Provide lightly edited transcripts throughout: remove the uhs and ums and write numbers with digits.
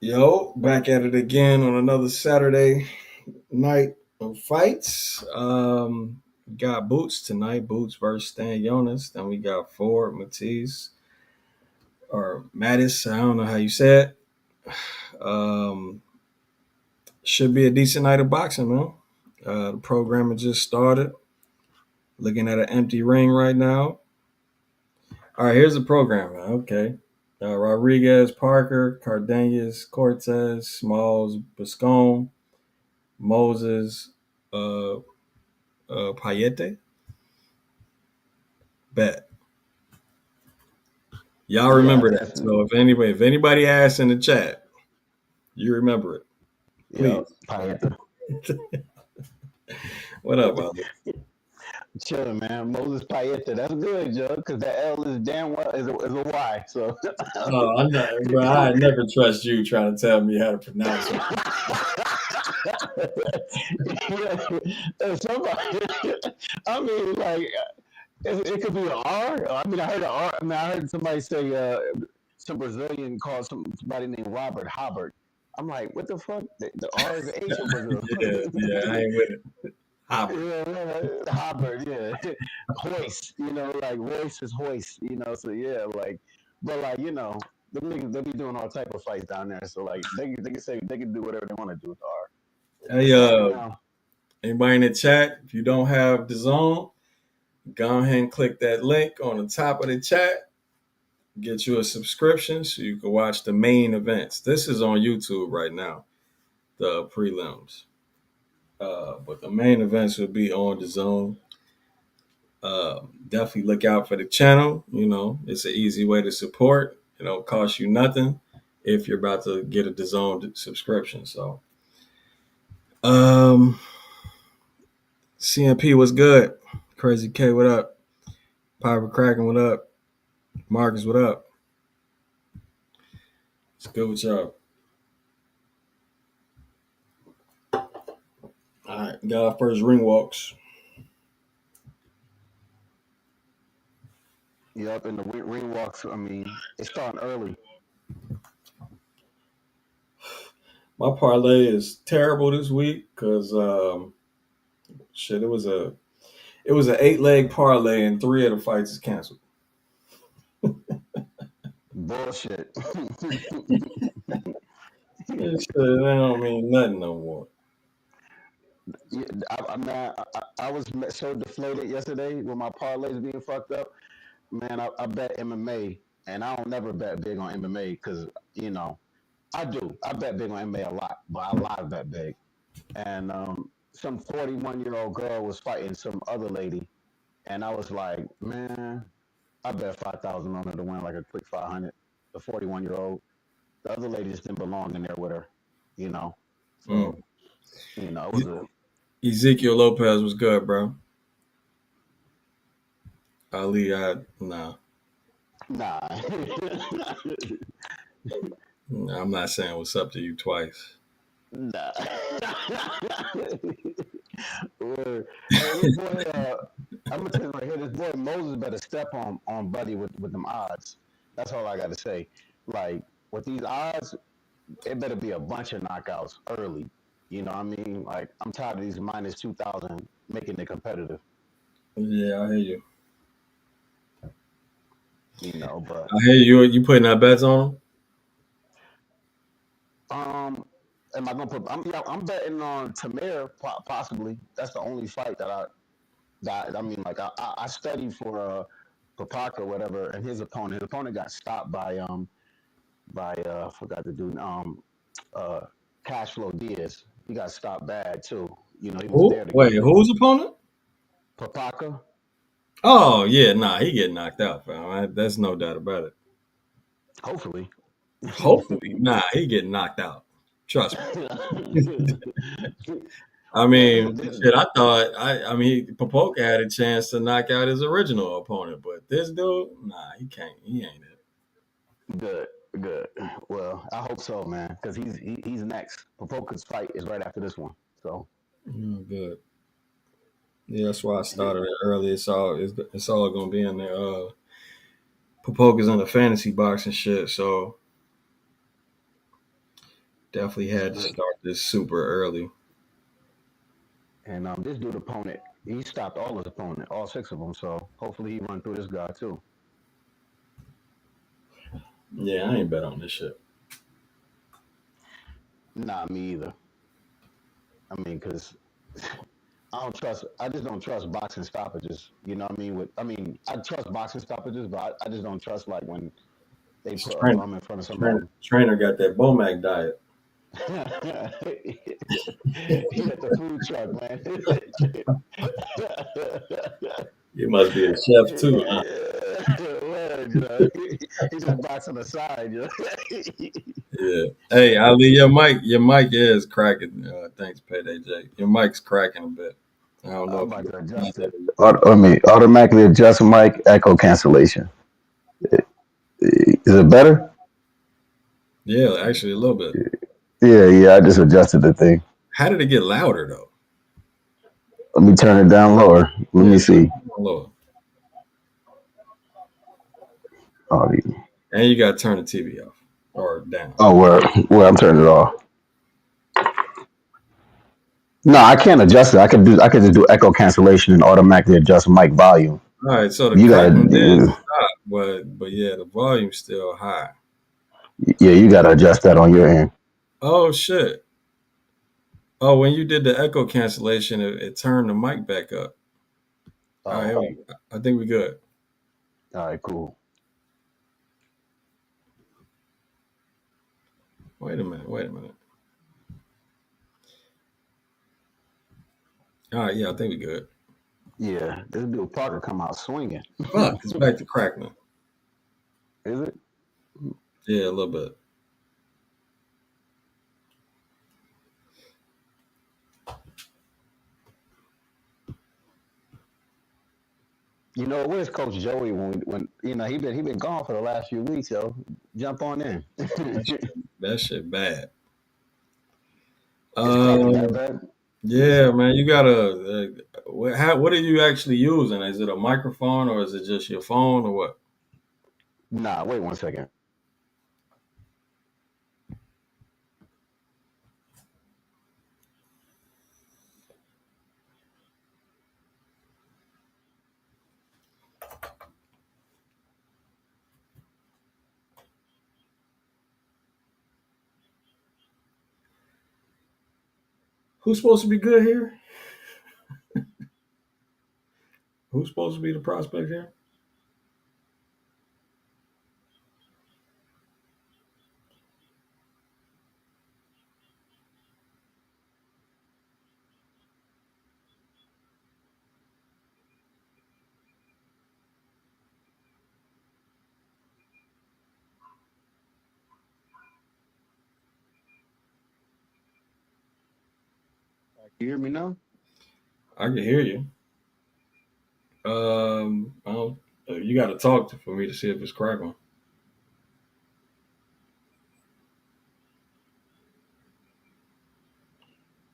Yo, back at it again on another Saturday night of fights. We got Boots tonight. Boots versus Stanionis. Then we got Ford, Matisse, or Mattis. I don't know how you say it. Um, should be a decent night of boxing, man. The program has just started. Looking at an empty ring right now. All right, here's the program, man. Okay. Rodriguez, Parker, Cardinius, Cortez, Smalls, Bascone, Moses, uh, Payete. Bet. Y'all Yeah, remember that. that's So if anybody asks in the chat, you remember it. yeah, Please. Payetta. What up, Ali? Chilling, man. Moses Payetta. That's good, Joe, because that L is damn well is a Y. So Oh, I'm not, bro. I never trust you trying to tell me how to pronounce it. yeah, somebody. I mean, like it could be an R. I mean, I heard an R. I mean, I heard somebody say some Brazilian called somebody named Robert Hobart. I'm like, what the fuck? The R is an H in Brazil. Yeah, I ain't with it. Hobby. Yeah, Hobart, yeah. Hoist, like Royce is hoist, so yeah, like, but like, them niggas, they be doing all type of fights down there, so like, they can say, they can do whatever they want to do with the R. Hey, So right now, anybody in the chat, if you don't have the zone, go ahead and click that link on the top of the chat. Get you a subscription so you can watch the main events. This is on YouTube right now, the prelims. But the main events will be on the zone. Definitely look out for the channel. It's an easy way to support. It don't cost you nothing if you're about to get a DAZN subscription. So, um, CMP was good. Crazy K, what up? Piper Kraken, what up? Marcus, what up? It's good with y'all. All right, got our first ring walks. yep, and the ring walks, I mean, it's starting early. My parlay is terrible this week because shit, it was an 8-leg parlay and 3 of the fights is canceled. Bullshit. That shit, that don't mean nothing no more. Yeah, I was so deflated yesterday with my parlays being fucked up. Man, I bet MMA, and I don't never bet big on MMA because you know I do. I bet big on MMA a lot, but I live bet big. And some 41-year-old girl was fighting some other lady, and I was like, man, I bet 5,000 on her to win like a quick 500. The 41-year-old, the other lady just didn't belong in there with her, you know. So Mm. it was a Ezekiel Lopez was good, bro. Ali, nah. nah. I'm not saying what's up to you twice. Nah. Word. Hey, this boy, I'm gonna tell you right here, this boy Moses better step on Buddy with them odds. That's all I got to say. Like with these odds, it better be a bunch of knockouts early. You know what I mean? Like I'm tired of these minus 2,000 making it competitive. Yeah, I hear you. But I hear you. You putting that bets on him? um, am I gonna put? I'm betting on Tamir possibly. That's the only fight that I mean, like I studied for Papaka or whatever, and his opponent got stopped by I forgot to do uh Cash Flow Diaz. He got stopped bad too. He was Who? there to Wait, get him. whose opponent? Papaka. Oh yeah, nah, he getting knocked out, fam. That's no doubt about it. Hopefully. Hopefully, nah, he getting knocked out. Trust me. I mean, shit. I thought. I mean, Popoka had a chance to knock out his original opponent, but this dude, nah, he can't. He ain't it. Good, good. Well, I hope so, man, because he's next. Papaka's fight is right after this one. So Good. Yeah, that's why I started it early. It's all gonna be in there. Popoka's in the fantasy box and shit. So Definitely had to start this super early. And this dude opponent, he stopped all his opponent, all 6 of them. So hopefully he run through this guy too. Yeah, I ain't bet on this shit. Nah, me either. I mean, because I don't trust. I just don't trust boxing stoppages. You know what I mean? I trust boxing stoppages, but I just don't trust like when they This put a trainer, thumb in front of trainer, somebody. trainer got that Bomac diet. He got the food truck, man. You must be a chef too, huh? Word, you know, he just box on the side, you know. Yeah. Hey, Ali, your mic is cracking. Thanks, Payday J. Your mic's cracking a bit. I don't know I'm if about you. to adjust it. Automatically adjust mic echo cancellation. Is it better? Yeah, actually, a little bit. Yeah. I just adjusted the thing. How did it get louder though? Let me turn it down lower. Let Yeah, me turn see. it down lower, Audio. and you got to turn the TV off or down. Oh, where I'm turning it off. No, I can't adjust it. I could just do echo cancellation and automatically adjust mic volume. All right, so the You crackling did gotta stop, but yeah, the volume's still high. yeah, you gotta adjust that on your end. Oh shit! Oh, when you did the echo cancellation, it turned the mic back up. All right, Oh, I think we good. all right, cool. Wait a minute. Wait a minute. All right, yeah, I think we good. Yeah, this dude Parker come out swinging. Fuck, it's back to crackling. Is it? Yeah, a little bit. You know, where's Coach Joey when you know he been gone for the last few weeks, yo. Jump on in. That shit bad. It's cracking that Um, bad. yeah, man, you gotta. What are you actually using? Is it a microphone or is it just your phone or what? Nah, wait 1 second. Who's supposed to be good here? Who's supposed to be the prospect here? You hear me now? I can hear you. I don't, you got to talk for me to see if it's crackling.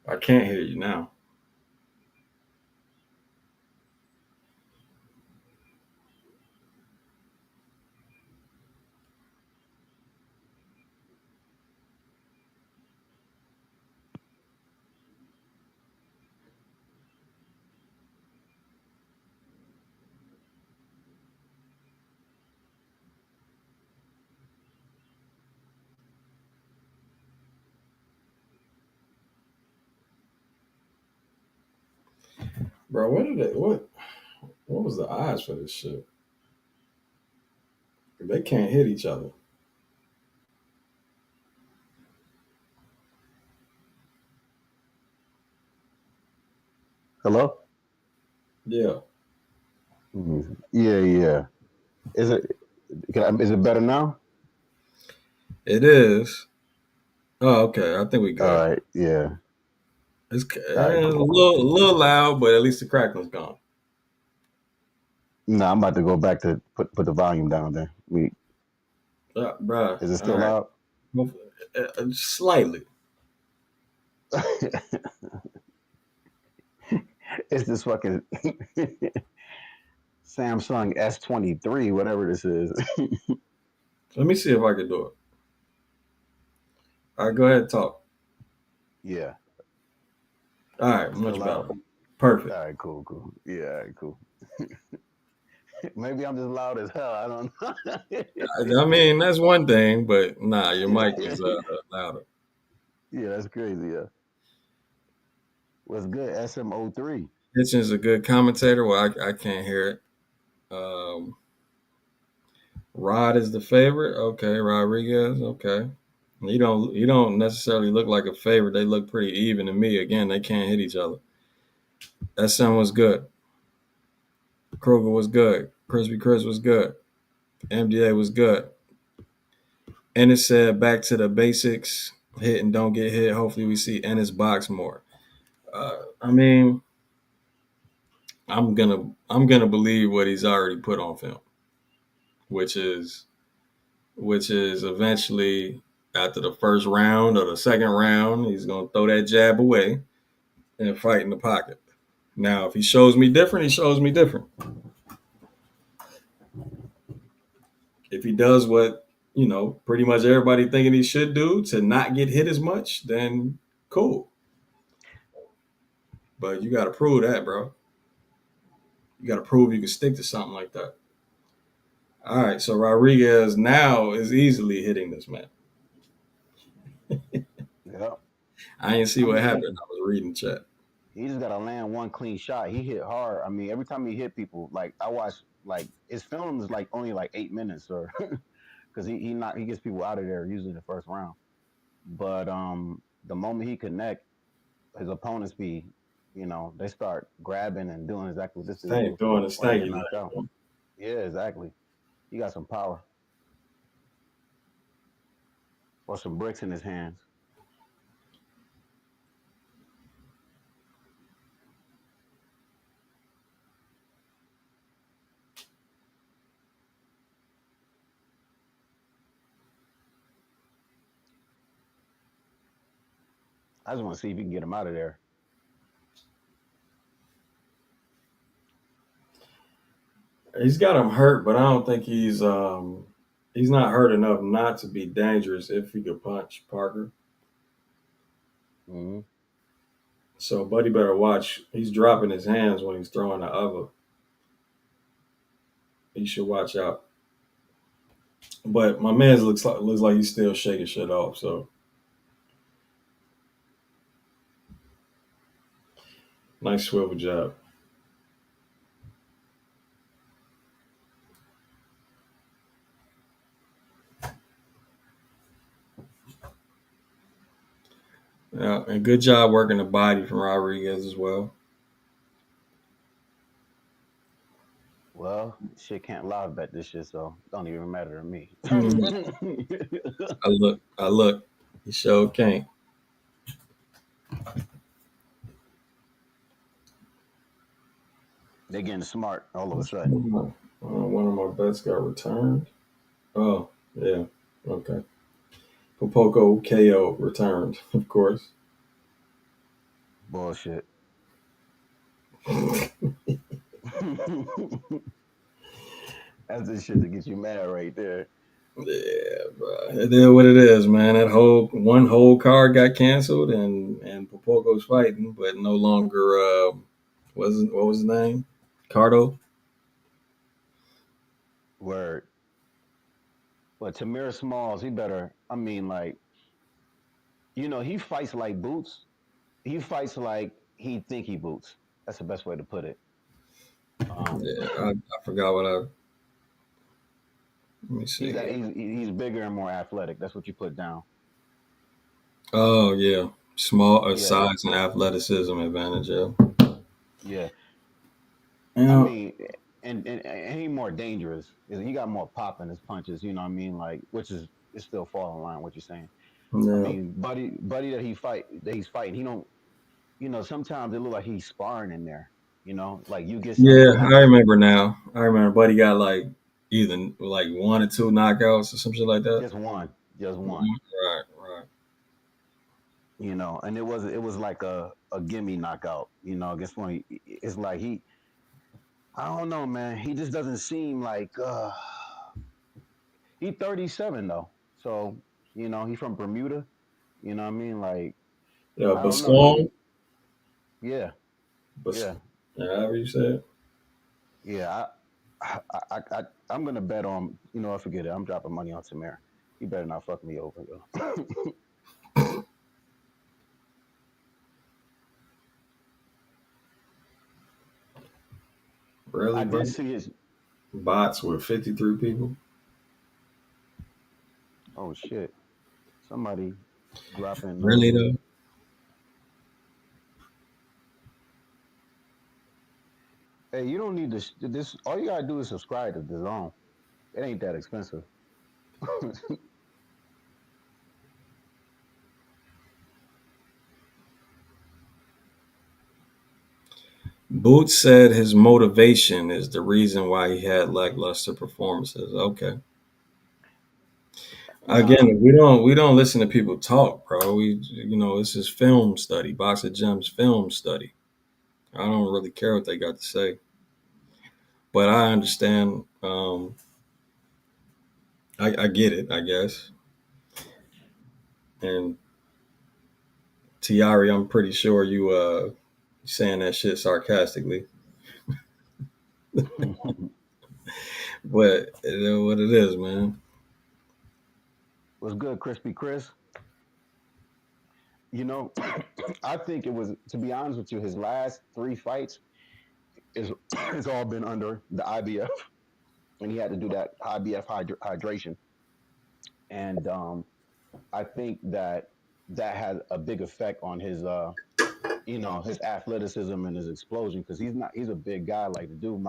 I can't hear you now. Bro, what was the odds for this shit? They can't hit each other. Hello? Yeah, Yeah. Is it is it better now? it is. Oh, okay. I think we All good. right, yeah. It's All right, a cool. little loud, but at least the crackling's gone. No, I'm about to go back to put the volume down there. Bruh. Is it All still right. loud? Slightly. It's this fucking Samsung S23, whatever this is. Let me see if I can do it. All right, go ahead and talk. Yeah. All right, Still much better. loud? Perfect. All right, cool. Yeah, all right, cool. Maybe I'm just loud as hell. I don't I mean, that's one thing, but nah, your mic is louder. Yeah, that's crazy. Yeah. What's good? SMO3. Hitchens a good commentator. Well, I can't hear it. Um, Rod is the favorite. Okay, Rodriguez. Okay, you don't necessarily look like a favorite. They look pretty even to me. Again, they can't hit each other. SM was good. Kruger was good. Crispy Chris was good. MDA was good. Ennis said back to the basics. Hit and don't get hit. Hopefully, we see Ennis box more. I mean, I'm gonna believe what he's already put on film, which is eventually after the first round or the second round, he's gonna throw that jab away and fight in the pocket. Now, if he shows me different, he shows me different. If he does what pretty much everybody thinking he should do to not get hit as much, then cool. But you got to prove that, bro. You got to prove you can stick to something like that. All right, so Rodriguez now is easily hitting this man. Yeah. I didn't see I what mean, happened. I was reading chat. he just gotta land one clean shot. He hit hard. I mean, every time he hit people, like I watch, like his film is like only like 8 minutes, or because he gets people out of there usually in the first round. But the moment he connect, his opponents they start grabbing and doing exactly what this dude Stank do, doing the or they get stanky knocked out. thing. Yeah, exactly. He got some power or some bricks in his hands. I just want to see if he can get him out of there. He's got him hurt, but I don't think he's not hurt enough not to be dangerous if he could punch Parker. Mm-hmm. So Buddy better watch. He's dropping his hands when he's throwing the other. He should watch out. But my man looks like he's still shaking shit off. So nice swivel jab. Yeah, and good job working the body from Rodriguez as well. Well, shit can't live bet this shit, so don't even matter to me. Mhm. I look. He sure can't. They're getting smart all of a sudden. One of my bets got returned. Oh, yeah. Okay. Popoko KO returned, of course. Bullshit. That's the shit that gets you mad right there. Yeah, bro. It is what it is, man. That whole card got canceled, and Popoco's fighting, but no longer. What was his name? Cardo. Word. But Tamir Smalls, he better. I mean, like, he fights like Boots. He fights like he think he Boots. That's the best way to put it. Um, Yeah, I forgot what I. Let me see he's here. he's bigger and more athletic. That's what you put down. Oh yeah, small Yeah, size and athleticism advantage. Yeah. yeah. I Yeah. mean, and he more dangerous. He got more pop in his punches. You know what I mean? Like, which is still fall in line with what you're saying. I Yeah. mean, buddy that he's fighting. He don't. Sometimes it look like he's sparring in there. Like you get some Yeah, I points, remember now. I remember Buddy got like either like one or two knockouts or some shit like that. just one. Right, right. And it was like a gimme knockout. Against one. It's like I don't know, man. He just doesn't seem like he 37 though. So he's from Bermuda. You know what I mean? Like, Yeah, I don't know. Bascon, Yeah, Bas- yeah, however you say it. yeah. I'm gonna bet on. You know, I forget it. I'm dropping money on Tamir. He better not fuck me over, yo. I Really, bro? did see his. Bots with 53 people. Oh shit! Somebody dropping. Really though? Hey, you don't need this. All you gotta do is subscribe to the zone. It ain't that expensive. Boots said his motivation is the reason why he had lackluster performances. Okay. Nah, Again, we don't listen to people talk, bro. This is film study, Box of Gems film study. I don't really care what they got to say, but I understand. I get it, I guess. And Tiari, I'm pretty sure you saying that shit sarcastically, but it is what it is, man. was good, Crispy Chris. You know, I think it was, to be honest with you, his last three fights is it's all been under the IBF, and he had to do that IBF hydration. And I think that had a big effect on his, his athleticism and his explosion, because he's a big guy. Like the dude,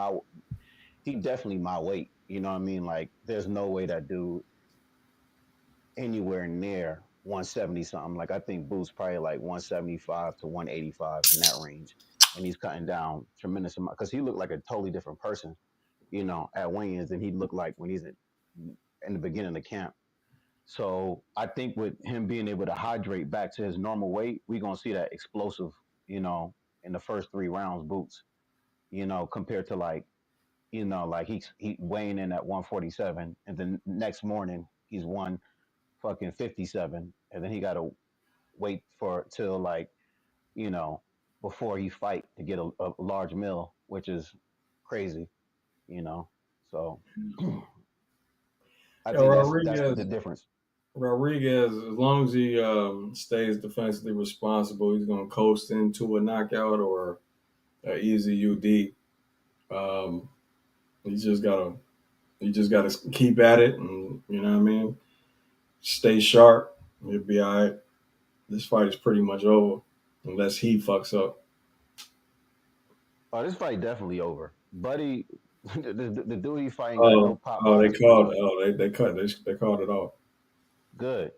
he definitely my weight. You know what I mean? Like, there's no way that dude anywhere near 170 something. Like, I think Boots probably like 175 to 185 in that range, and he's cutting down tremendous amount because he looked like a totally different person, at weigh-ins than he looked like when he's in the beginning of the camp. So I think with him being able to hydrate back to his normal weight, we're gonna see that explosive, you know, in the first 3 rounds, Boots, compared to like, like he weighing in at 147, and then next morning he's one fucking 57, and then he got to wait for till like, you know before he fight to get a large meal, which is crazy, you know. So I Yo, think that's the Rodriguez, difference. Rodriguez, as long as he stays defensively responsible, he's gonna coast into a knockout or an easy UD. Um, he just gotta he just gotta keep at it, and you know what I mean. Stay sharp. He'll be all right. This fight is pretty much over unless he fucks up. Oh, this fight definitely over, buddy. The dude he fighting got no Oh, pop oh, they behind his called. punches. Oh, they called it off. Good.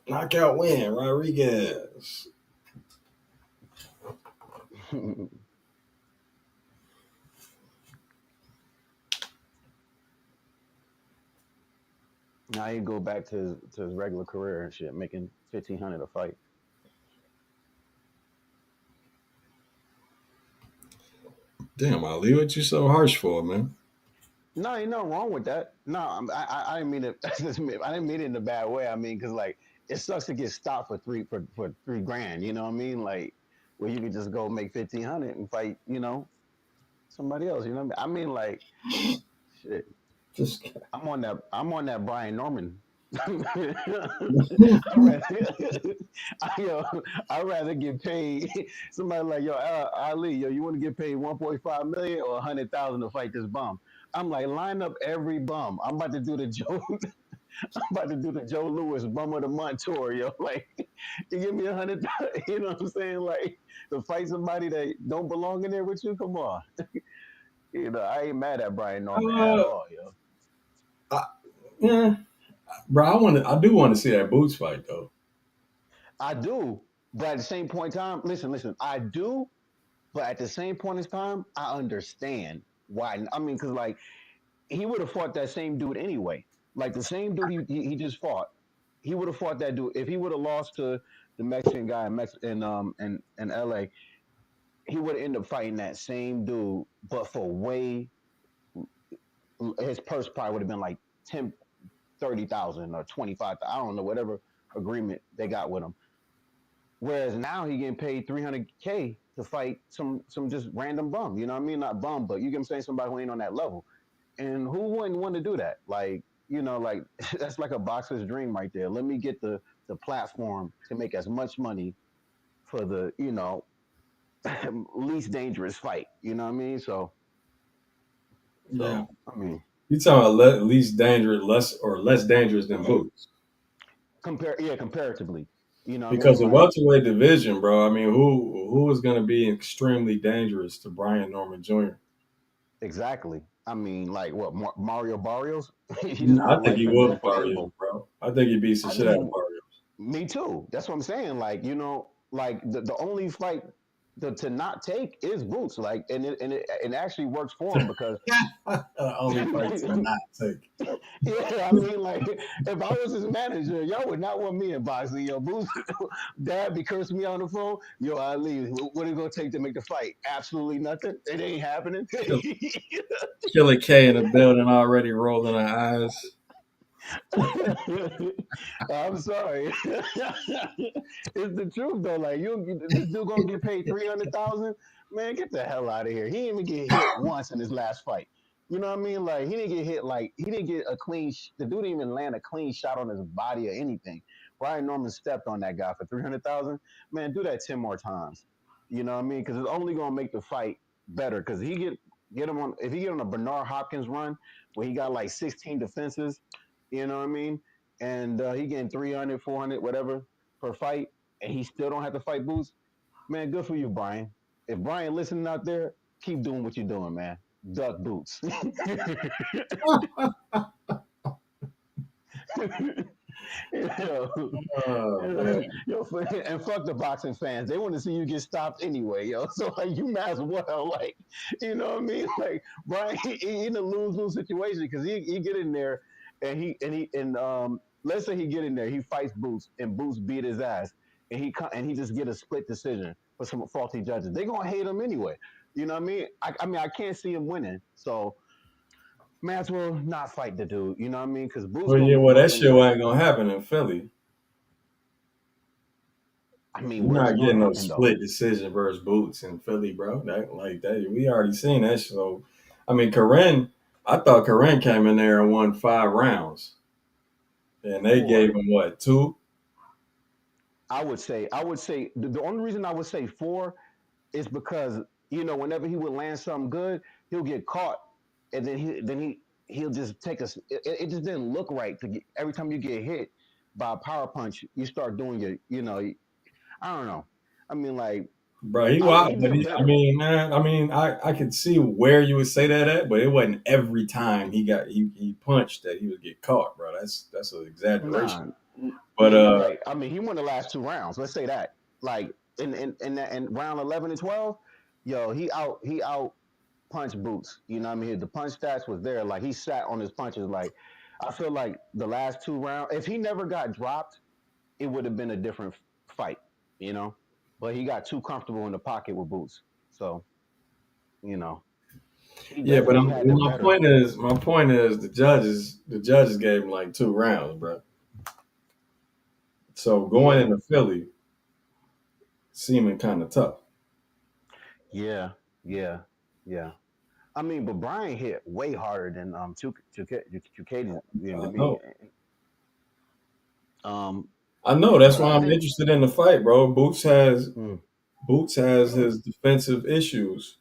Knockout win, Rodriguez. Now he go back to his regular career and shit, making 1,500 a fight. Damn, Ali, what you so harsh for, man? No, ain't nothing wrong with that. No, I didn't mean it. I didn't mean it in a bad way. I mean, because like it sucks to get stopped for 3 grand. You know what I mean? Like, where you could just go make 1,500 and fight. Somebody else. You know what I mean? Like, shit. Just I'm on that Brian Norman. I rather, yo, I'd rather get paid. Somebody like, yo, Ali, yo, you want to get paid 1.5 million or 100,000 to fight this bum? I'm like, line up every bum. I'm about to do the Joe. I'm about to do the Joe Lewis bum of the month tour, yo. Like, you give me 100. You know what I'm saying? Like, to fight somebody that don't belong in there with you. Come on. I ain't mad at Brian Norman at uh, all, yo. I, yeah, bro. I do want to see that Boots fight though. I do, but at the same point in time, listen. I do, but at the same point in time, I understand why. I mean, because like he would have fought that same dude anyway. Like the same dude he just fought, he would have fought that dude if he would have lost to the Mexican guy in L.A. He would have ended up fighting that same dude, but for way his purse probably would have been like 10. 30,000 or 25. I don't know whatever agreement they got with him. Whereas now he getting paid 300K to fight some just random bum. You know what I mean? Not bum, but you get what I'm saying, somebody who ain't on that level. And who wouldn't want to do that? Like, like that's like a boxer's dream right there. Let me get the platform to make as much money for the least dangerous fight. You know what I mean? Yeah. I mean, You talking about least dangerous, less dangerous than Boots? comparatively. You know what I Because mean? the Like, welterweight division, bro. I mean, who is going to be extremely dangerous to Brian Norman Jr.? exactly. I mean, like what Mario Barrios? He just I want think life he and will death to Barrios, Abel. bro. I think he beats the I shit out of mean, Barrios. me too. That's what I'm saying. Like, like the only fight to not take is Boots. Like, and it actually works for him because Only fight to not take. yeah, I mean, like, if I was his manager, y'all would not want me in boxing. Yo, Boots, Dad be cursing me on the phone. Yo, I leave. What it gonna take to make the fight? Absolutely nothing. It ain't happening. Killer K in the building already rolling her eyes. I'm sorry. It's the truth though. Like this dude gonna get paid 300,000. Man, get the hell out of here. He didn't even get hit once in his last fight. You know what I mean? Like he didn't get hit. Like he didn't get a clean. The dude didn't even land a clean shot on his body or anything. Brian Norman stepped on that guy for 300,000. Man, do that 10 more times. You know what I mean? Because it's only gonna make the fight better. Because get him on. If he get on a Bernard Hopkins run where he got like 16 defenses, you know what I mean? And he getting 300, 400, whatever per fight, and he still don't have to fight Boots. Man, good for you, Brian. If Brian listening out there, keep doing what you're doing, man. Duck Boots. yo, Oh man, yo, and fuck the boxing fans. They want to see you get stopped anyway, yo. So like, you might as well, like, you know what I mean? Like, Brian, he in a lose-lose situation because he get in there and let's say he get in there, he fights Boots and Boots beat his ass, and he just get a split decision for some faulty judges. They gonna hate him anyway. You know what I mean? I mean, I can't see him winning, so may as well not fight the dude. You know what I mean? Because Boots well gonna yeah, move well up that shit anyway. ain't gonna happen in Philly. I mean, You're where's not it gonna getting no happen though? split decision versus Boots in Philly, bro. That like that we already seen that. So, I mean, I thought Corinne came in there and won 5 rounds, and they gave Four. him what 2? I would say the only reason I would say four is because whenever he would land something good, he'll get caught, and he'll just take us. It just didn't look right to get, every time you get hit by a power punch, you start doing I don't know. I mean, like Bro, he he wild, but did I better. mean, man, I could see where you would say that at, but it wasn't every time he punched that he would get caught, bro. That's an exaggeration. Nah, But yeah, you're right. I mean, he won the last 2 rounds. Let's say that. Like in round 11 and 12, yo, he out punch Boots. You know what I mean? The punch stats was there. Like he sat on his punches. Like I feel like the last 2 rounds, if he never got dropped, it would have been a different fight. You know, but he got too comfortable in the pocket with Boots. So you know, he yeah, but definitely had the better. my point is the judges gave him like 2 rounds, bro. So going Yeah, into Philly seeming kind of tough. yeah, yeah, yeah. I mean, but Brian hit way harder than Chukadian to I me. know. Um, I know. That's but why I I'm think interested in the fight, bro. mm, Boots has his defensive issues,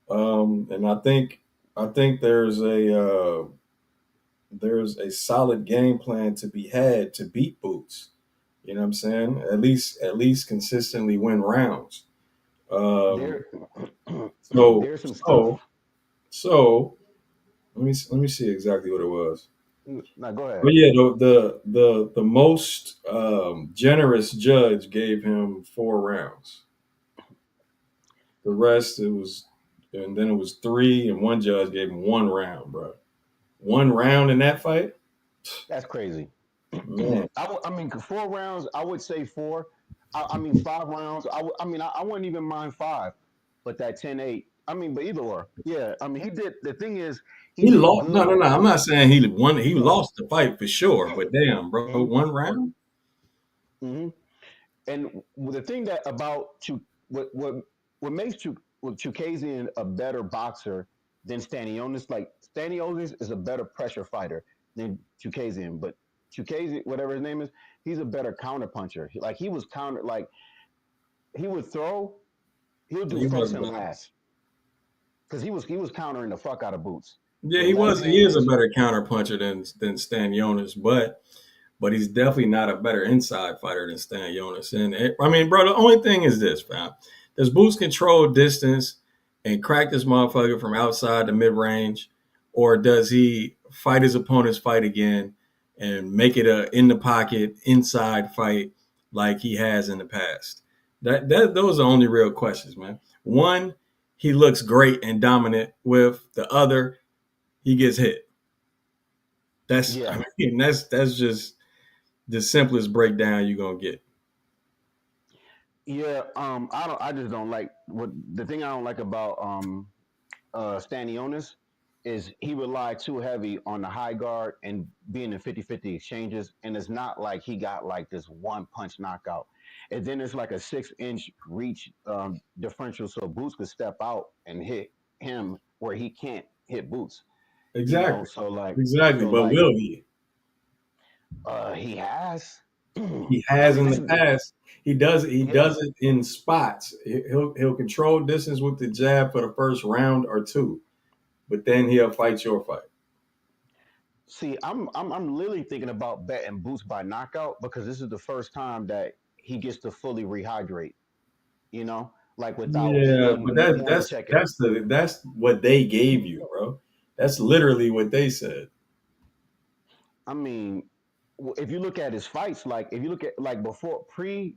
and I think there's a solid game plan to be had to beat Boots. You know what I'm saying? At least consistently win rounds. Um, there so there's some so stuff. so let me see exactly what it was. Now go ahead. But yeah, the most generous judge gave him 4 rounds. The rest and then it was three, and one judge gave him 1 round, bro. 1 round in that fight, That's crazy. man. I mean, 4 rounds. I would say four. I mean, 5 rounds. I mean, I wouldn't even mind five, but that 10-8. I mean, but either or, yeah. I mean, he did. The thing is, he He did lost. No, good no, no. I'm with not saying he won. He no. lost the fight for sure. But damn, bro, Mm-hmm, one round. mm-hmm. And the thing that about what makes Chukazian a better boxer than Stanionis, like Stanionis is a better pressure fighter than Chukazian, but Chukazian, whatever his name is, he's a better counter puncher. Like he was counter, like he would throw, he'll do He first was. and last because he was countering the fuck out of Boots Yeah, with he left was. He is a hands. better counter puncher than Stanionis, but he's definitely not a better inside fighter than Stanionis. And I mean, bro, the only thing is this, fam. Does Boots control distance and crack this motherfucker from outside the mid range, or does he fight his opponent's fight again and make it a in the pocket inside fight like he has in the past? That those are the only real questions, man. One, he looks great and dominant. With the other, he gets hit. That's Yeah, I mean that's just the simplest breakdown you're gonna get. yeah. I just don't like what the thing I don't like about Stanionis is he relied too heavy on the high guard and being in 50-50 exchanges. And it's not like he got like this one punch knockout. And then it's like a 6-inch reach differential. So Boots could step out and hit him where he can't hit Boots, you know? Exactly. So like, Exactly. so But like, will he? he has, He I has mean, in this the is, past. He yeah. does it in spots. He'll control distance with the jab for the first round or two, but then he'll fight your fight. See, I'm literally thinking about betting Boots by knockout because this is the first time that he gets to fully rehydrate, like without Yeah, but hitting morning check it. that's what they gave you, bro. That's literally what they said. I mean, if you look at his fights, like if you look at like before he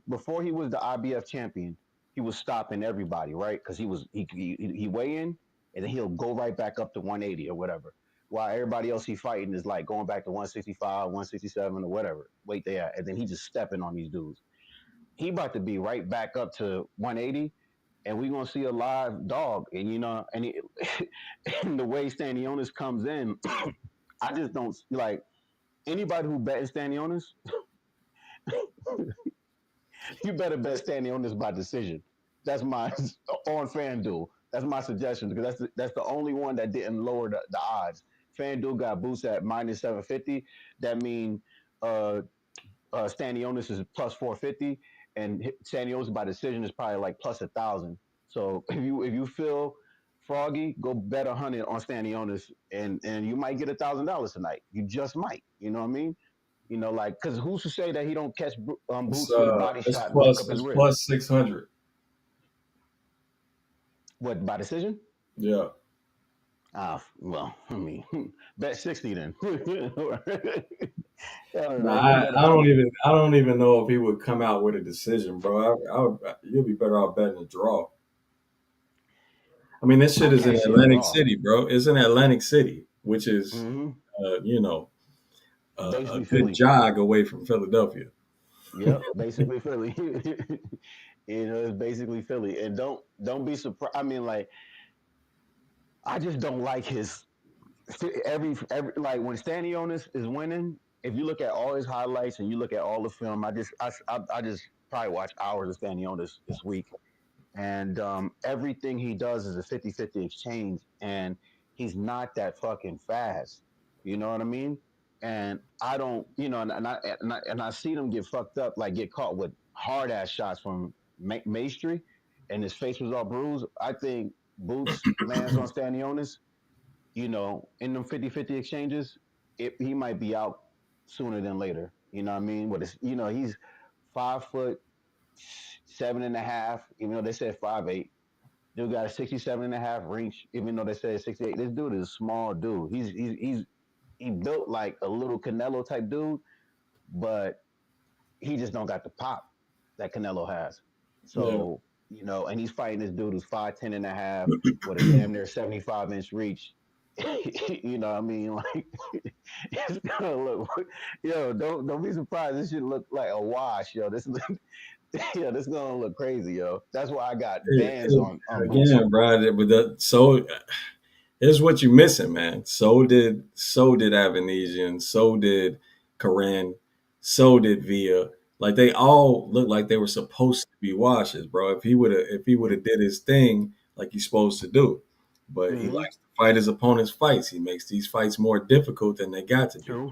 was the IBF champion, he was stopping everybody, right? Because he weigh in and then he'll go right back up to 180 or whatever. While everybody else he fighting is like going back to 165, 167 or whatever weight they at, and then he just stepping on these dudes. He about to be right back up to 180, and we're gonna see a live dog. And and the way Stanionis comes in, I just don't like anybody who bet Stanionis. You better bet Stanionis by decision. That's my on FanDuel. That's my suggestion because that's the only one that didn't lower the odds. FanDuel got Boost at minus 750. That means uh, Stanionis is plus 450, and Stanionis by decision is probably like plus 1,000. So if you feel froggy, go bet 100 on Stanionis, and you might get $1,000 tonight. You just might. You know what I mean? Like because who's to say that he don't catch Boots with a body shot and fuck up his It's ribs? plus 600. What by decision? Yeah. Well, I mean, bet 60 then. All No, right, go bet I 100. don't even know if he would come out with a decision, bro. You'll be better off betting a draw. I mean, this shit I is in can't see a Atlantic draw. City, bro. It's in Atlantic City, which is, Hmm. uh, you know, a Basically good Philly. jog away from Philadelphia. Yep, basically Philly. It's basically Philly, and don't be surprised. I mean, like, I just don't like his every like when Stanionis is winning. If you look at all his highlights and you look at all the film, I just probably watch hours of Stanionis this week, and everything he does is a 50-50 exchange, and he's not that fucking fast. You know what I mean? And I don't, and I see them get fucked up, like get caught with hard ass shots from Maestri, and his face was all bruised. I think Boots lands on Stanionis, in them 50-50 exchanges, he might be out sooner than later. You know what I mean? But he's 5 foot 7.5, even though they said 5'8". Dude got a 67.5 reach, even though they said 68. This dude is a small dude. He built like a little Canelo type dude, but he just don't got the pop that Canelo has. Yeah. So, and he's fighting this dude who's 5'10.5" with a damn near 75-inch reach. You know what I mean? Like it's gonna look don't be surprised. This should look like a wash, yo. This Yeah, this gonna look crazy, yo. That's why I got It- bands it- on Boots. Again, bro, but so here's what you're missing, man. So did Avanesian, so did Corinne, so did Via. Like they all looked like they were supposed to be washes, bro. If he would have did his thing like he's supposed to do, but he Mm-hmm. likes to fight his opponent's fights. He makes these fights more difficult than they got to be. True,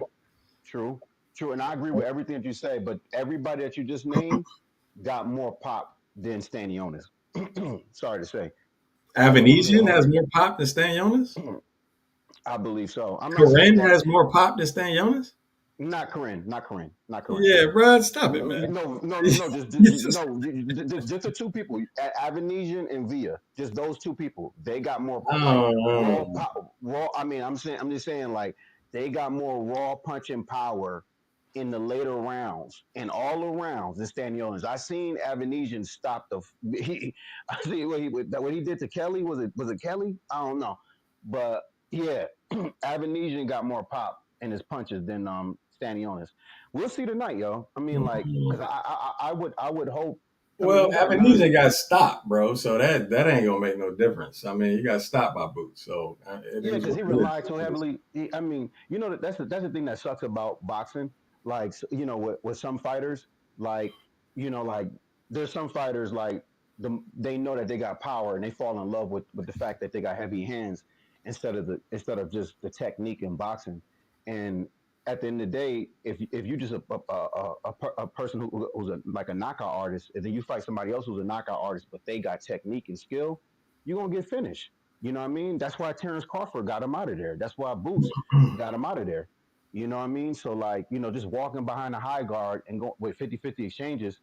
true, true. And I agree with everything that you say, but everybody that you just named got more pop than Stanionis. Sorry to say. All of them hit Avanesian has hard. more pop than Stanionis. I believe so. I'm not saying Corinne that. has more pop than Stanionis. Not Corinne. Not Corinne. Not Corinne. Yeah, bro, stop it, No, man. no. Just- Just the two people, Avanesian and Via. Just those two people. They got more like raw, um, raw. I mean, I'm just saying, like they got more raw punching power in the later rounds and all the rounds than Stanionis. I seen Avanesian stop the. He, I see what he did to Kelly. Was it Kelly? I don't know, but yeah, Avanesian got more pop in his punches than Stanionis. We'll see tonight, yo. I mean, like, because I would hope. I mean, Well, he got nine. Avenesian got stopped, bro. So that ain't gonna make no difference. I mean, he got stopped by Boots, so it Yeah, is because what he it relied so is. heavily. I mean, that's the thing that sucks about boxing. Like, with some fighters, like, like there's some fighters like they know that they got power and they fall in love with the fact that they got heavy hands instead of just the technique in boxing. And at the end of the day, if you just a person who's like a knockout artist, and then you fight somebody else who's a knockout artist, but they got technique and skill, you're gonna get finished. You know what I mean? That's why Terrence Crawford got him out of there. That's why Boots got him out of there. You know what I mean? So, like, just walking behind the high guard and go with 50-50 exchanges,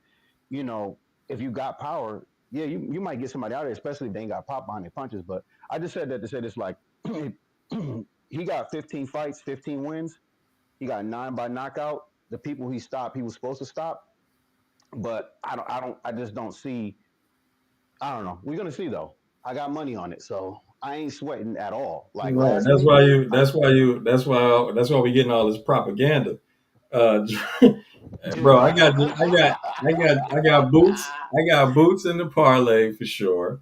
you know, if you got power, yeah, you might get somebody out of there, especially if they ain't got pop behind their punches. But I just said that to say this, like, he got 15 fights, 15 wins. He got 9 by knockout. The people he stopped, he was supposed to stop. But I just don't see. I don't know. We're gonna see though. I got money on it, so I ain't sweating at all. Like Right. last That's week, why you. I That's why you. That's why we getting all this propaganda. Uh, bro, I got boots. I got boots in the parlay for sure.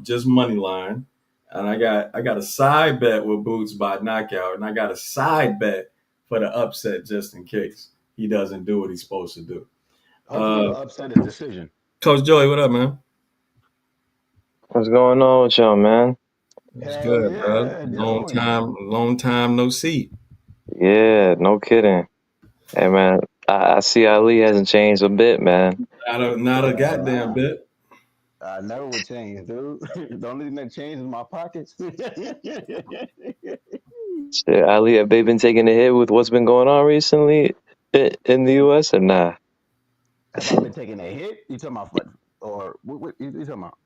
Just money line, and I got a side bet with boots by knockout, and I got a side bet for the upset just in case he doesn't do what he's supposed to do. hopefully Uh, the upset is decision. Coach Joey, what up, man? What's going on with y'all, man? It's Hell good, bro. yeah, Joey. Long time no see. Yeah, no kidding. Hey, man, I see Ali hasn't changed a bit, man. Not a Hell goddamn nah. bit. I never would change, dude. The only thing that changed is my pockets. Shit, Ali, have they been taking a hit with what's been going on recently in the U.S. or nah? Have I been taking a hit? You talking about what? Or what you talking about?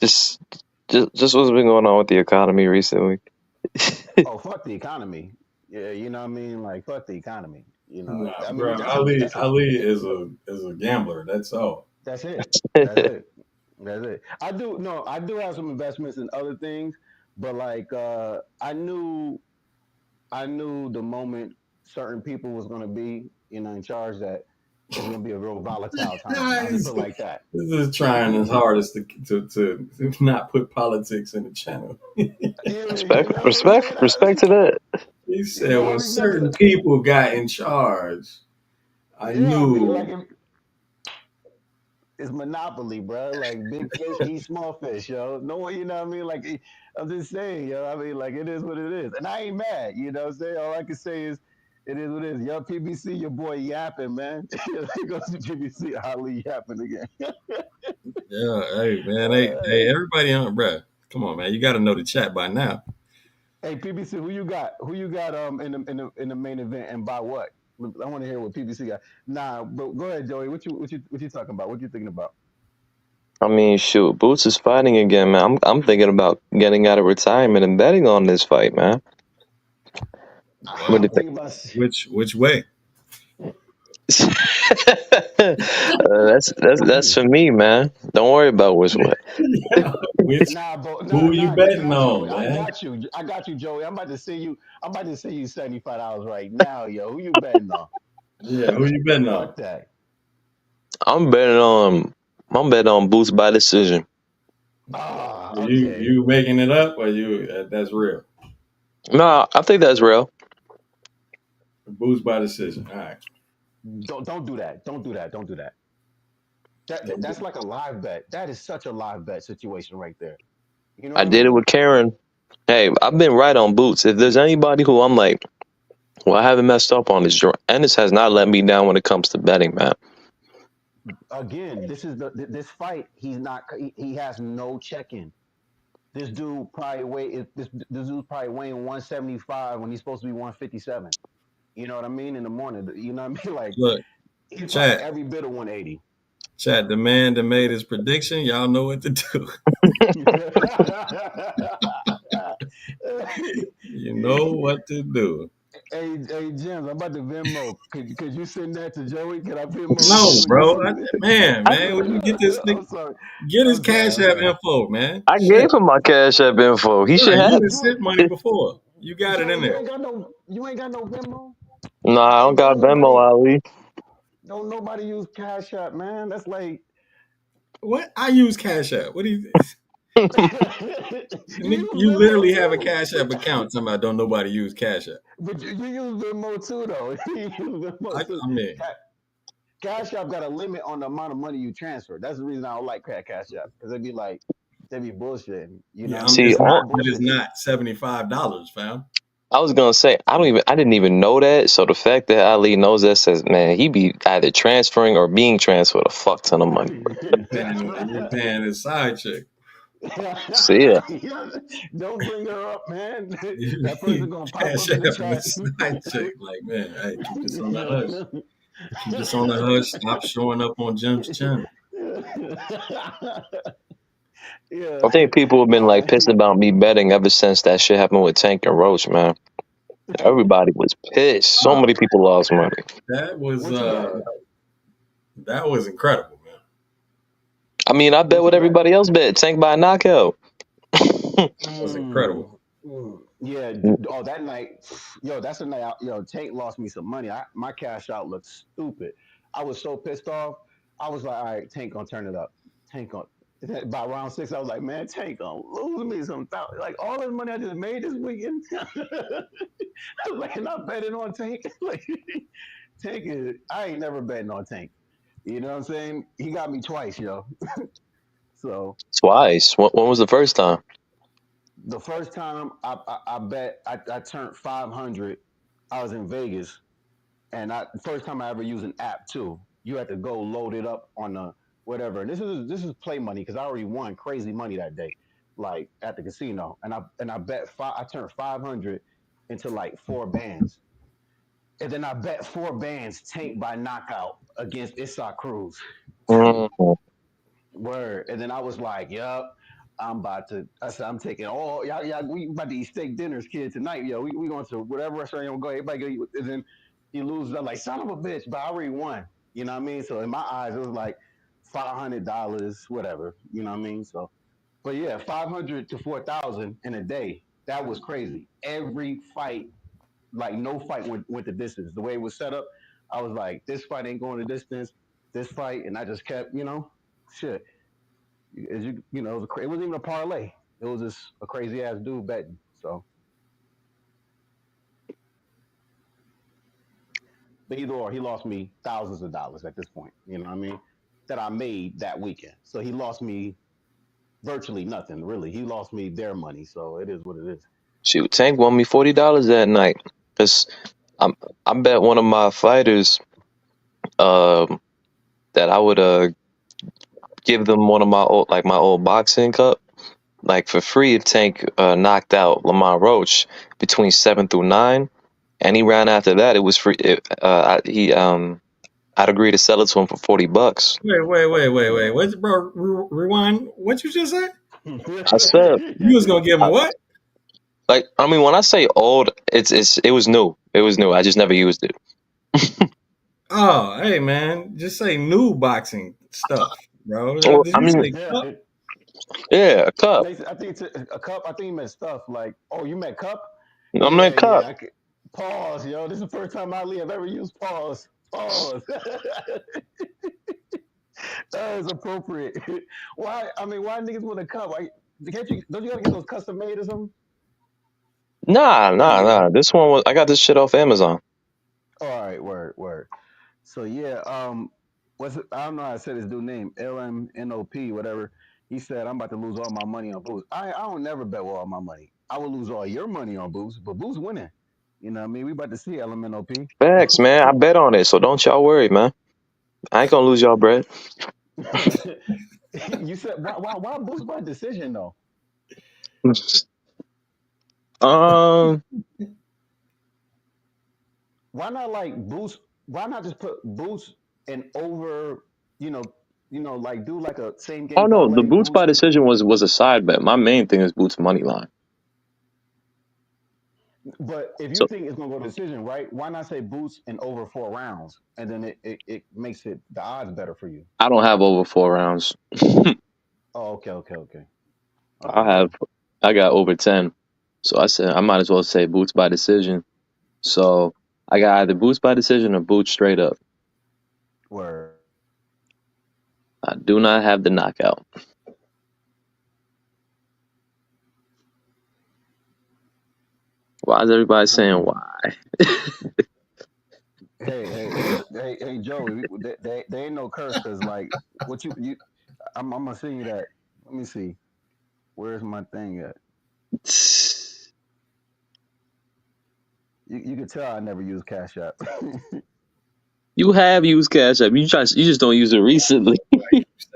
Just, just what's been going on with the economy recently? Oh, fuck the economy. Yeah, you know what I mean? Like, fuck the economy. Nah, I mean, bro. that's a Ali that's a Ali is a gambler. That's all. that's it. That's it. That's it. I do have some investments in other things, but like I knew the moment certain people was gonna be, in charge that it's gonna be a real volatile time. I'll just put Guys, it like that. this is trying his hardest to not put politics in the channel. Yeah, Respect, respect, respect to that. He said I when mean that's certain people got in charge, I yeah. I mean like knew. it's monopoly, bro. Like big fish eat small fish, yo. No one, you know what I mean? Like I'm just saying, yo. I mean, like it is what it is, and I ain't mad. You know what I'm saying? All I can say is it is what it is. Yo, PBC, your boy yapping, man. There goes to PBC, Ali yapping again. Yeah, hey man, Uh, hey everybody on, bruh. Come on, man. You got to know the chat by now. hey, PBC, who you got? Who you got? In the main event, and by what? I want to hear what PBC got. Nah, but go ahead, Joey. What you talking about? What you thinking about? I mean, shoot, Boots is fighting again, man. I'm thinking about getting out of retirement and betting on this fight, man. What do I'm you thinking about. Which way? think? That's for me, man. Don't worry about which way. Yeah, which Nah, bro. Nah, who you nah. I betting got you. on, I man? got you. I got you, Joey. I'm about to see you. I'm about to see you $75 right now, yo. Who you betting on? Yeah, who you betting on? Fuck that. I'm betting on Boots by decision. Okay. You making it up or that's real? No, I think that's real. Boost by decision. All right. Don't do that. Don't do that. Don't do that. That's like a live bet. That is such a live bet situation right there. You know I what I did it mean? with Karen. Hey, I've been right on Boots. If there's anybody who I'm like, well, I haven't messed up on this, Ennis has not let me down when it comes to betting, man. Again, this fight. He's not. He has no check in. This dude probably this dude's probably weighing 175 when he's supposed to be 157. You know what I mean? In the morning. You know what I mean? Like Look, he's probably chat, every bit of 180. chat. The man that made his prediction, y'all know what to do. You know what to do. Hey, James, I'm about to Venmo. Could you send that to Joey? Can I Venmo to No, him and bro. get some? Man, when you get this I'm nigga, sorry. get his I'm sorry. cash I'm app sorry. info, man. I Shit. gave him my Cash App info. He should Right, you have done Joey, sent money it. before. You got it in Joey, there. you ain't got no Venmo. No, I don't got Venmo, Ali. Don't nobody use Cash App, man. That's like What? I use Cash App. What do you? you use You Venmo literally have a too, Cash App account. Somebody don't nobody use Cash App. but you use Venmo too, though. You use Venmo too. I mean, Cash App got a limit on the amount of money you transfer. That's the reason I don't like Cash App because they be bullshitting. You know yeah, what I mean? See, It's all, not but it's bullshit. not $75, fam. I was gonna say I didn't even know that. So the fact that Ali knows that says, man, he be either transferring or being transferred a fuck ton of money. You paying his side chick. See ya. Don't bring her up, man. That person You gonna pop Cash up in the App chat. his side chick. Like, man, hey, keep this on the hush. Keep this on the hush. Stop showing up on Jim's channel. Yeah. I think people have been like Nah. pissed about me betting ever since that shit happened with Tank and Roach, man. Everybody was pissed. So Wow, many people lost money. that was What you bet? that was incredible, man. I mean, I bet What you what bet? everybody else bet. Tank by a knockout. That was incredible. Yeah. Oh, that night. Yo, that's the night. Yo, Tank lost me some money. My cash out looked stupid. I was so pissed off. I was like, all right, Tank gonna turn it up. Tank on. By round six, I was like, man, Tank gonna lose me some like all this money I just made this weekend. I was like, not betting on Tank. Like, Tank is. I ain't never betting on Tank. You know what I'm saying? He got me twice, yo. So Twice. When was the first time? the first time I bet I turned 500. I was in Vegas, and first time I ever used an app too. You had to go load it up on the whatever. And this is play money because I already won crazy money that day, like at the casino. And I bet I turned 500 into like four bands, and then I bet four bands Tank by knockout against Issa Cruz. Mm, Word. And then I was like, yup. I said, I'm taking all, y'all, we about to eat steak dinners, kid, tonight. Yo, we going to whatever restaurant you want to go. Everybody go eat. And then he loses. I'm like, son of a bitch, but I already won. You know what I mean? So in my eyes, it was like $500, whatever. You know what I mean? So, but yeah, 500 to 4,000 in a day. That was crazy. Every fight, like no fight went the distance. The way it was set up, I was like, this fight ain't going the distance. This fight, and I just kept, shit. As it wasn't even a parlay. It was just a crazy ass dude betting. So, but either or, he lost me thousands of dollars at this point. You know what I mean? That I made that weekend. So he lost me virtually nothing. Really, he lost me their money. So it is what it is. shoot, Tank won me $40 that night. Cause I I bet one of my fighters um that I would give them one of my old boxing cup like for free if Tank knocked out Lamar Roach between 7 through 9, any round after that it was free. I'd agree to sell it to him for $40. Wait. What, bro? Rewind. What you just said? I said, You was gonna give him I, what? like, I mean, when I say old, it was new. It was new. I just never used it. Oh, hey man, just say new boxing stuff, bro. Well, Did I you mean, say cup? yeah, a cup. I think it's a cup. I think you meant stuff like, oh, you meant cup? I'm not Yeah, a cup. yeah. Pause, yo. This is the first time Ali have ever used pause. Pause. That is appropriate. Why? I mean, why niggas want to cut? Why can't you? Don't you gotta get those custom made or something? Nah. This one was I got this shit off Amazon. Oh, all right, word. So yeah, what's it, I don't know how to say this dude name, LMNOP, whatever. He said I'm about to lose all my money on boost. I don't never bet with all my money. I will lose all your money on boost, but boost winning. You know what I mean? We about to see LMNOP. Facts, man. I bet on it, so don't y'all worry, man. I ain't gonna lose y'all bread. You said why boost by decision though? um, Why not like boost? Why not just put boost and over? You know, like do like a same oh game no, the parlay Boots by boost. decision was a side bet. My main thing is Boots money line. But if you So think it's gonna go to decision, right? Why not say boost and over 4 rounds, and then it makes it the odds better for you. I don't have over 4 rounds. Oh, okay, I have then. I got over 10. So I said I might as well say Boots by decision. So I got either Boots by decision or Boots straight up. Word. I do not have the knockout. Why is everybody saying Hmm. why? Hey, Joey, they ain't no curse because like what you I'm gonna send you that. Let me see. Where's my thing at? You can tell I never use Cash App. You have used Cash App. You just don't use it recently.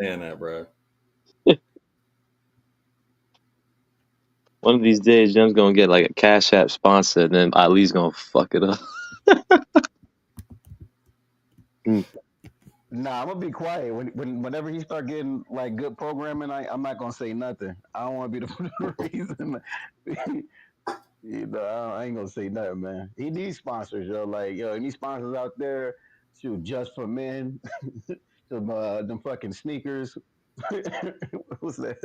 Saying that, bro. One of these days, Jim's gonna get like a Cash App sponsor, and then Ali's gonna fuck it up. Mm. Nah, I'm gonna be quiet whenever he start getting like good programming. I'm not gonna say nothing. I don't want to be the reason. I ain't gonna say nothing, man. He needs sponsors, yo. Like, yo, any sponsors out there? Shoot, just for men, them fucking sneakers. What's that?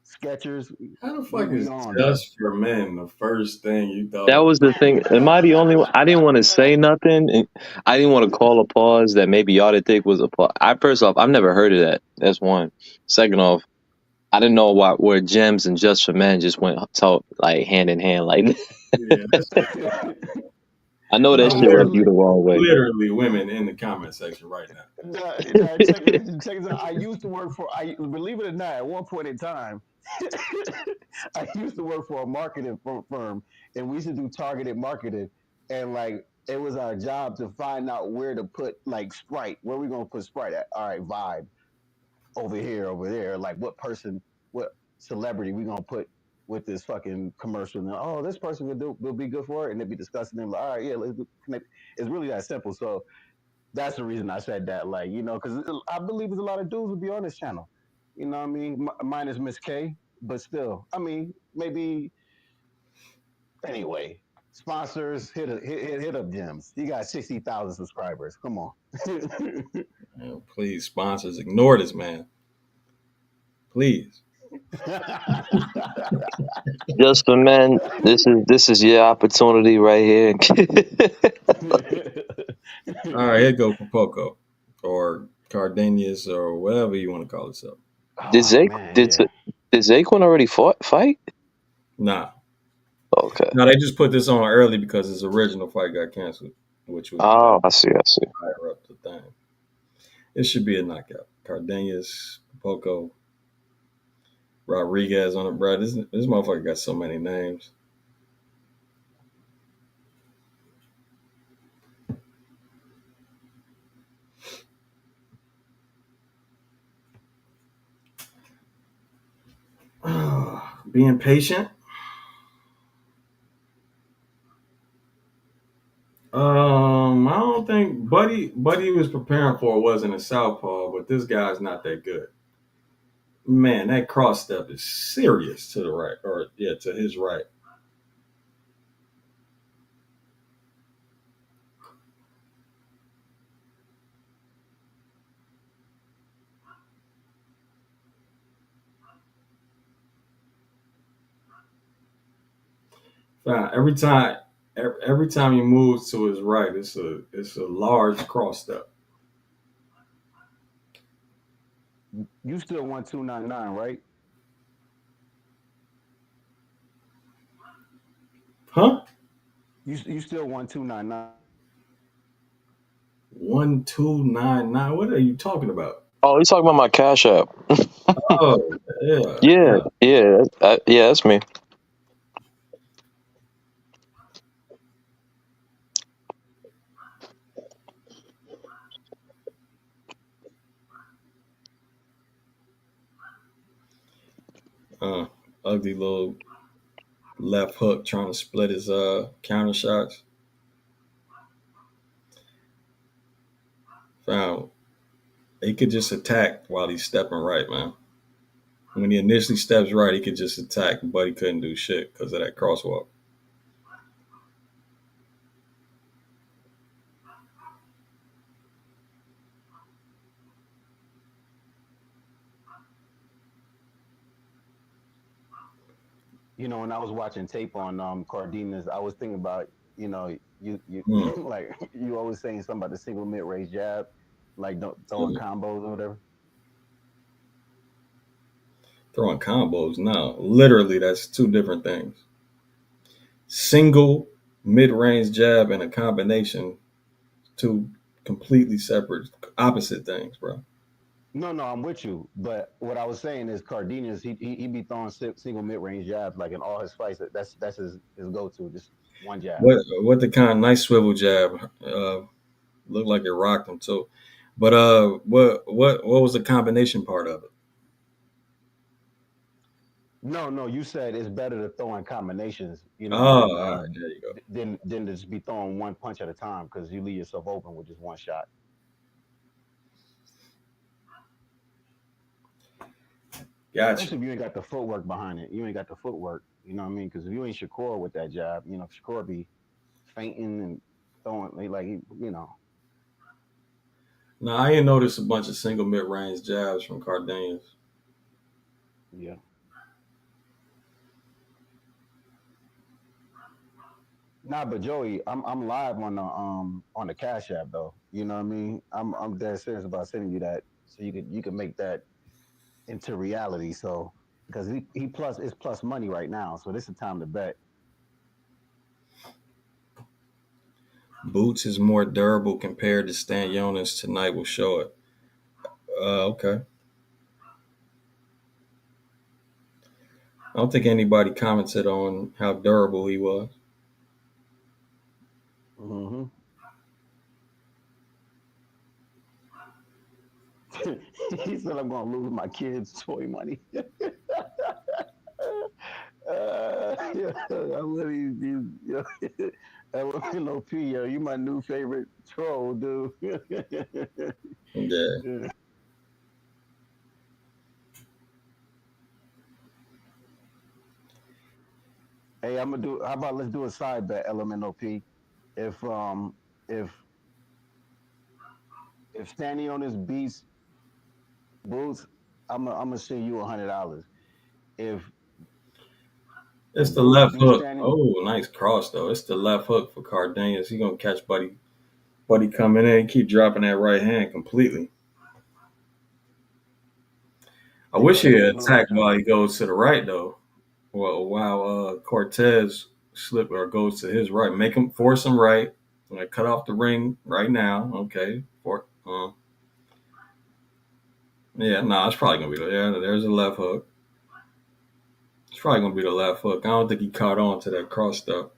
Skechers. How the We fuck we is on, dog. just for men the first thing you thought That of? was the thing. Am I the only one? I didn't want to say nothing. And I didn't want to call a pause that maybe y'all didn't think was a pause. First off, I've never heard of that. That's one. Second off, I didn't know where gems and just for men just went like hand in hand. Like Yeah, that's I know that No, shit rubbed you the wrong way. literally women in the comment section right now. nah, check this out. I used to work for. I believe it or not, at one point in time, I used to work for a marketing firm, and we used to do targeted marketing, and like it was our job to find out where to put like Sprite. Where we gonna put Sprite at? All right, Vibe over here, over there. Like what celebrity we gonna put with this fucking commercial? And oh, this person will be good for it, and they'd be discussing them. Like, all right, yeah, let's connect. It's really that simple. So that's the reason I said that. Like, because I believe there's a lot of dudes will be on this channel. You know what I mean? Minus Miss K, but still, I mean, maybe anyway. Sponsors hit up Gems. You got 60,000 subscribers. Come on. Man, please, sponsors, ignore this man. Please. Just for men, this is your opportunity right here. All right, here go Poco or Cardinius or whatever you want to call yourself. did Oh Zake man, did yeah. did Zaquan already fight? Nah. Okay. No, they just put this on early because his original fight got canceled, which was the Oh, I see. I see. higher up the thing. It should be a knockout. Cardenius, Poco, Rodriguez on it, bro. This motherfucker got so many names. Being patient. I don't think Buddy was preparing for wasn't a southpaw, but this guy's not that good. Man, that cross step is serious to the right, or yeah, to his right. Fine. Every time he moves to his right, it's a large cross step. You still want 299, right? Huh? You still want 299. 1299. What are you talking about? Oh, he's talking about my Cash App. Oh, yeah, Yeah, yeah. yeah, that's me. Uh, ugly little left hook trying to split his counter shots. Found he could just attack while he's stepping right, man. When he initially steps right, he could just attack, but he couldn't do shit because of that crosswalk. When I was watching tape on Cardinius, I was thinking about, you Hmm. like you always saying something about the single mid range jab, like don't throwing Yeah. combos or whatever. Throwing combos. No, literally, that's two different things. Single mid-range jab and a combination, two completely separate, opposite things, bro. No, no, I'm with you. But what I was saying is Cardinius, he be throwing single mid range jabs like in all his fights. That's his go to, just one jab. What the kind of nice swivel jab? Looked like it rocked him too. But what was the combination part of it? No, no, you said it's better to throw in combinations, Oh, all right, there you go. than to just be throwing one punch at a time because you leave yourself open with just one shot. Gotcha. Especially if you ain't got the footwork behind it. You ain't got the footwork. You know what I mean? Because if you ain't Shakur with that jab, Shakur be fainting and throwing like. Now I ain't noticed a bunch of single mid-range jabs from Cardinius. Yeah. Nah, but Joey, I'm live on the Cash App though. You know what I mean? I'm dead serious about sending you that so you could make that into reality. So because he plus it's plus money right now, so this is time to bet. Boots is more durable compared to Stanionis. Tonight will show it. Okay. I don't think anybody commented on how durable he was. Hmm. He said I'm gonna lose my kids' toy money. Yeah, I love you. LMNOP, yo, you my new favorite troll, dude. Yeah. Yeah. Hey, I'm gonna do. How about let's do a side bet, LMNOP. If um if if Stanionis beats Boots, I'm gonna send you $100. If It's if the Boots left beats hook. Stanny, Oh, nice cross though. It's the left hook for Cardinius. He gonna catch Buddy coming in. Keep dropping that right hand completely. I hey, wish bro, he you had ain't gonna attacked while he goes to the right though. Well, while Cortez slip or goes to his right, make him force him right. Like cut off the ring right now. Okay. Yeah, no, it's probably gonna be there's a left hook. It's probably gonna be the left hook. I don't think he caught on to that cross stuff.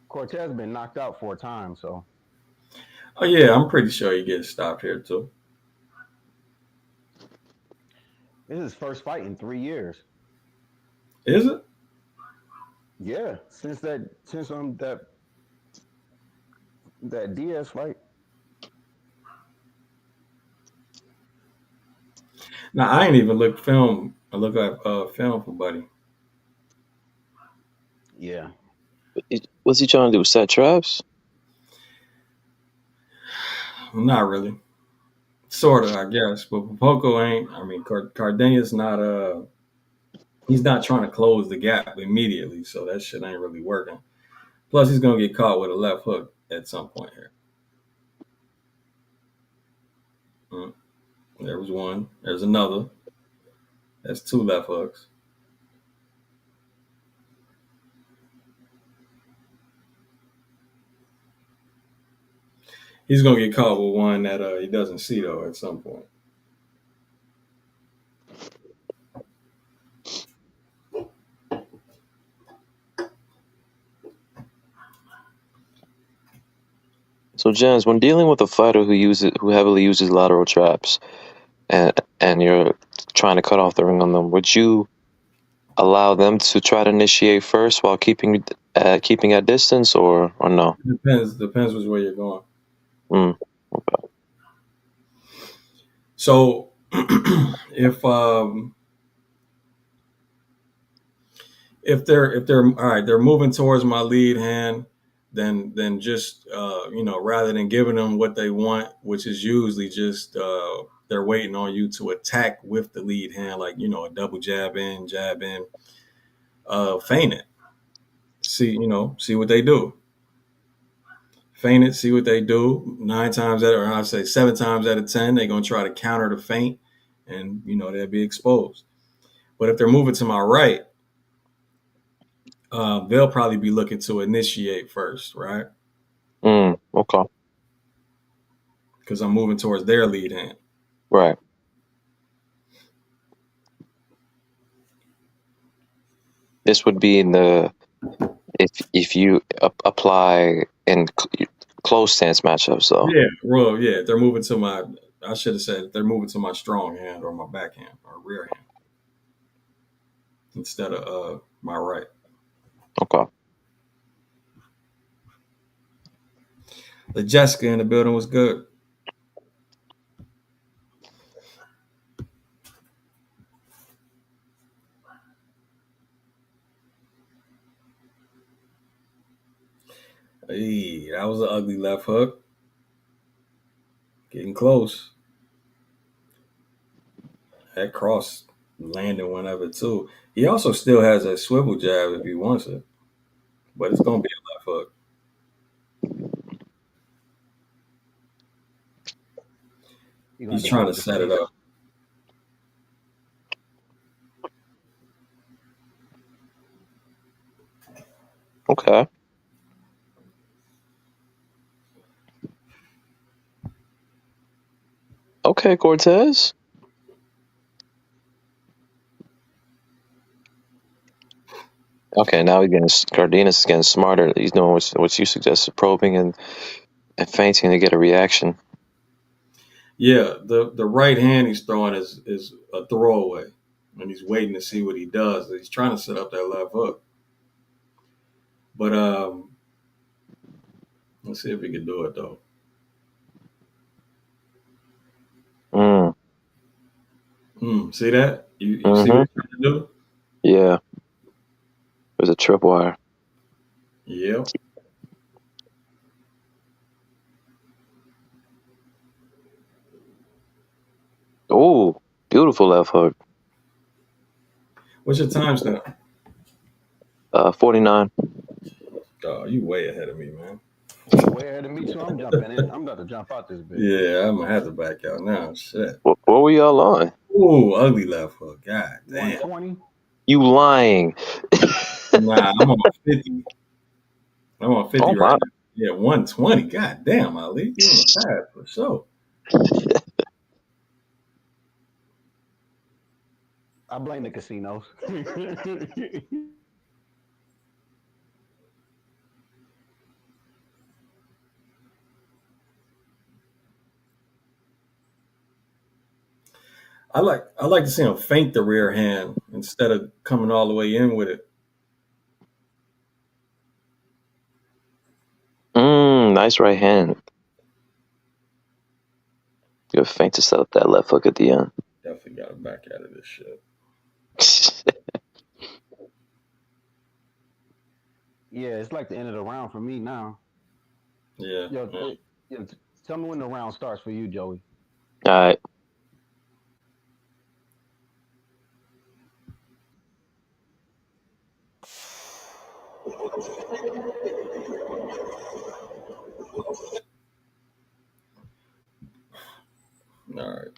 Cortez been knocked out 4 times, so Oh yeah, I'm pretty sure he gets stopped here too. this is his first fight in 3 years. Is it? Yeah, since that Diaz fight. Now I ain't even look film. I look at film for Buddy. Yeah. What's he trying to do? Set traps? Not really. Sort of, I guess. But Poco ain't. I mean, Cardenia's not. He's not trying to close the gap immediately, so that shit ain't really working. Plus, he's gonna get caught with a left hook at some point here. Mm. There was one. There's another. That's two left hooks. He's gonna get caught with one that he doesn't see though at some point. So, Jens, when dealing with a fighter who heavily uses lateral traps, and you're trying to cut off the ring on them, would you allow them to try to initiate first while keeping at distance, or no? Depends which way you're going. Mm, okay. So if they're all right, they're moving towards my lead hand, then just rather than giving them what they want, which is usually just they're waiting on you to attack with the lead hand, like a double jab in, feint it. See what they do. Feint it, see what they do. 9 times out, or I say 7 times out of 10, they're gonna try to counter the feint, and they'll be exposed. But if they're moving to my right, they'll probably be looking to initiate first, right? Okay. Because I'm moving towards their lead hand. Right. This would be in the if you apply in close stance matchups, though. Yeah, well, yeah. They're moving to my. I should have said they're moving to my strong hand or my backhand or rear hand instead of my right. Okay. The Jessica in the building was good. Hey, that was an ugly left hook. Getting close. That cross landed whenever too. He also still has a swivel jab if he wants it, but it's gonna be a left hook. You're gonna He's have to trying to hold the set it face. up. Okay. Okay, Cortez. Okay, now Cardinius is getting smarter. He's doing what you suggested, probing and feinting to get a reaction. Yeah, the right hand he's throwing is a throwaway, and he's waiting to see what he does. He's trying to set up that left hook, but let's see if he can do it though. Mm. See that? You see Mm-hmm. what he's trying to do? Yeah. There's a tripwire. Yep. Oh, beautiful left hook. What's your timestamp? 49. Oh, you way ahead of me, man. You way ahead of me too. I'm jumping in. I'm about to jump out this bitch. Yeah, I'm gonna have to back out now. Shit. What were y'all on? Ooh, ugly left hook. God damn. 120. You lying. Nah, I'm on 50. I'm on 50 Oh right my. now. Yeah, 120. God damn, Ali. You on the path for sure. I blame the casinos. I like to see him feint the rear hand instead of coming all the way in with it. Nice right hand. Good feint to set up that left hook at the end. Definitely got to back out of this shit. Yeah, it's like the end of the round for me now. Yeah. Yo, tell me when the round starts for you, Joey. All right. All right.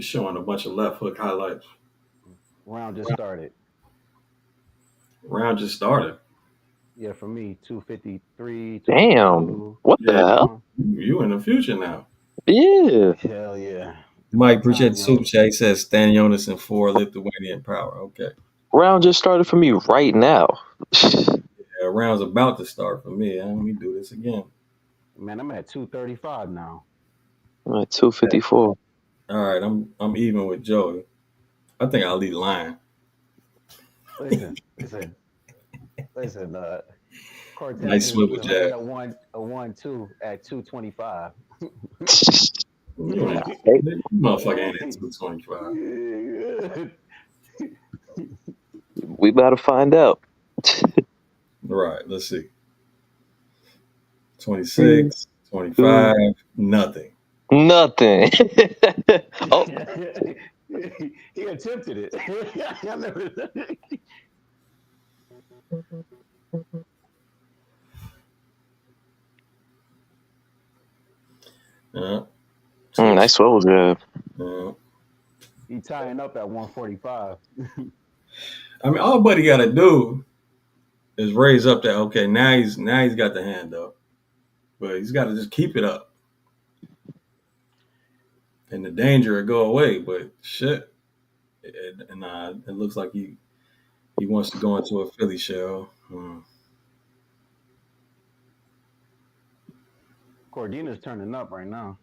It's showing a bunch of left hook highlights. Round just started. Round just started. Yeah, for me, 253, Damn. 252. What the Yeah, hell? you in the future now. Yeah. Hell yeah. It's Mike, about appreciate time, the super yo. chat. He says Stanionis and 4 Lithuanian power. Okay. Round just started for me right now. Yeah, round's about to start for me. Let me do this again. Man, I'm at 235 now. I'm at 254. All right, I'm even with Joey. I think I'll lead line. Listen, listen, listen. Cortez Nice just swivel put me in jab. a 1-2 at 225. You ain't Hey, you motherfucker ain't at 225. we about to find out. Right, let's see. 26, 25, nothing. Nothing. Oh, He attempted it. I never. Yeah. 20, nice swivel jab. yeah. He tying up at 145. I mean, all Buddy got to do is raise up that. Okay, now he's got the hand up, but he's got to just keep it up, and the danger will go away. But shit, it looks like he wants to go into a Philly shell. Cardinius turning up right now,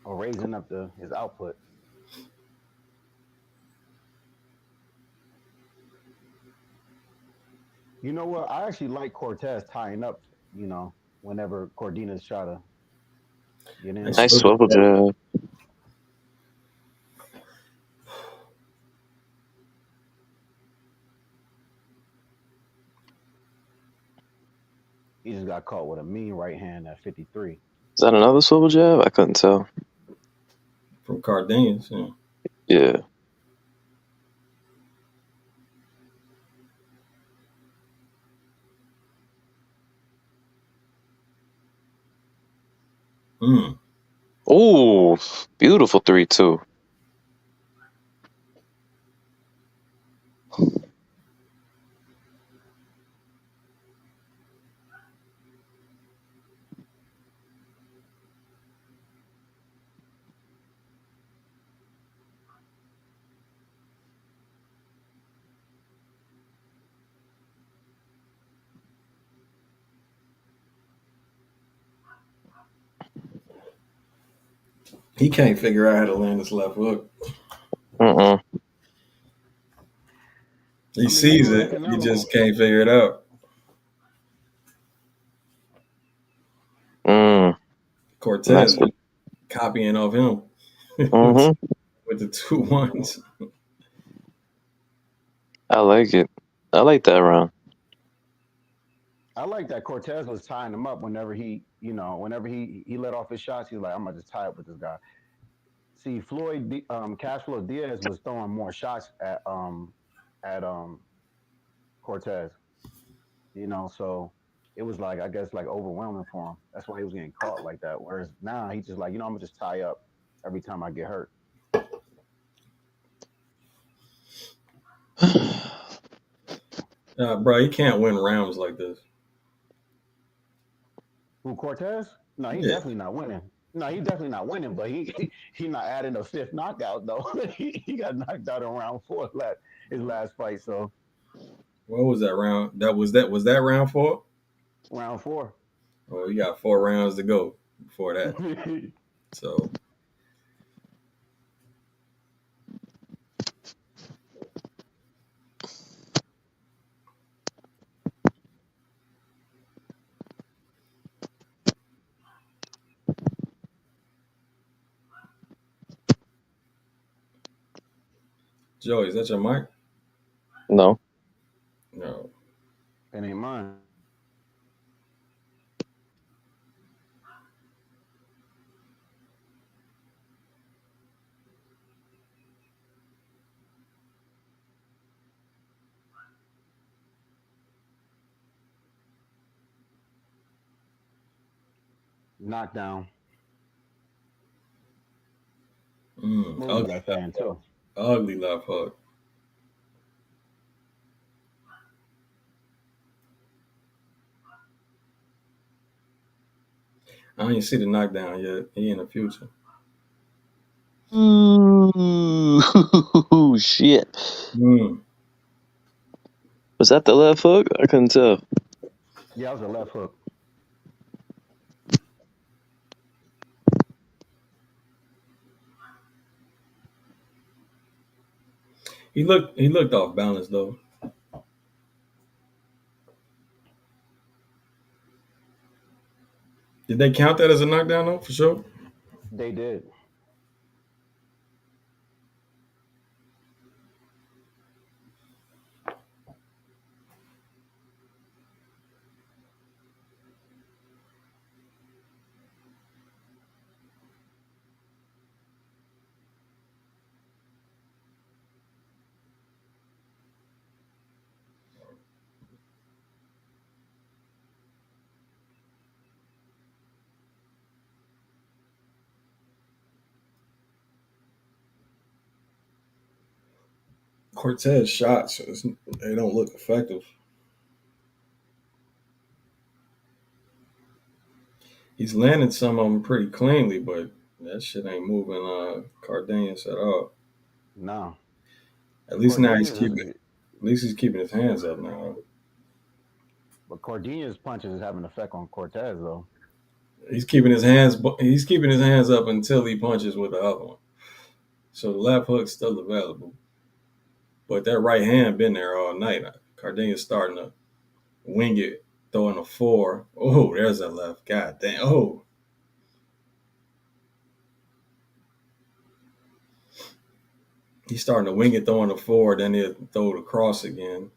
or raising up his output. You know what? I actually like Cortez tying up. Whenever Cardinius try to get in Nice on Nice him. swivel swivel jab. jab. He just got caught with a mean right hand at 53. Is that another swivel jab? I couldn't tell. From Cardinius. Yeah. Yeah. Mm. Ooh, beautiful 3-2. He can't figure out how to land his left hook. Mm-mm. He I mean, you sees know that it. He Canelo. just can't figure it out. Mm. Cortez Nice. He copying off him Mm-hmm. with the 2 1s. I like it. I like that round. I like that Cortez was tying him up whenever he let off his shots. He's like, I'm gonna just tie up with this guy. See, Cashflow Diaz was throwing more shots at Cortez. So it was like I guess like overwhelming for him. That's why he was getting caught like that. Whereas now he's just like, I'm gonna just tie up every time I get hurt. Bro, he can't win rounds like this. Who Cortez? No, he Yeah. definitely not winning. No, he definitely not winning. But he not adding a fifth knockout though. he got knocked out in round 4 his last fight. So What was that round? That round 4? round 4. Oh, you got 4 rounds to go before that. So Joey, is that your mic? No. No. It ain't mine. Knockdown. Smooth Ugly left left hand hook. too. Ugly left hook. I don't even see the knockdown yet. He in the future. Ooh, shit. Mm. Was that the left hook? I couldn't tell. Yeah, that was a left hook. He looked off balance though. Did they count that as a knockdown though? For sure. They did. Cortez shots, they don't look effective. He's landed some of them pretty cleanly, but that shit ain't moving Cardinius at all. No. At least now he's Cordinius keeping. is At least he's keeping his hands up now. but Cordinius punches is having an effect on Cortez though. He's keeping his hands. He's keeping his hands up until he punches with the other one. So the left hook's still available, but that right hand been there all night. Cardinius starting to wing it, throwing a four. Oh, there's a left. God damn. Oh, he's starting to wing it, throwing a four. Then he'll throw the cross again.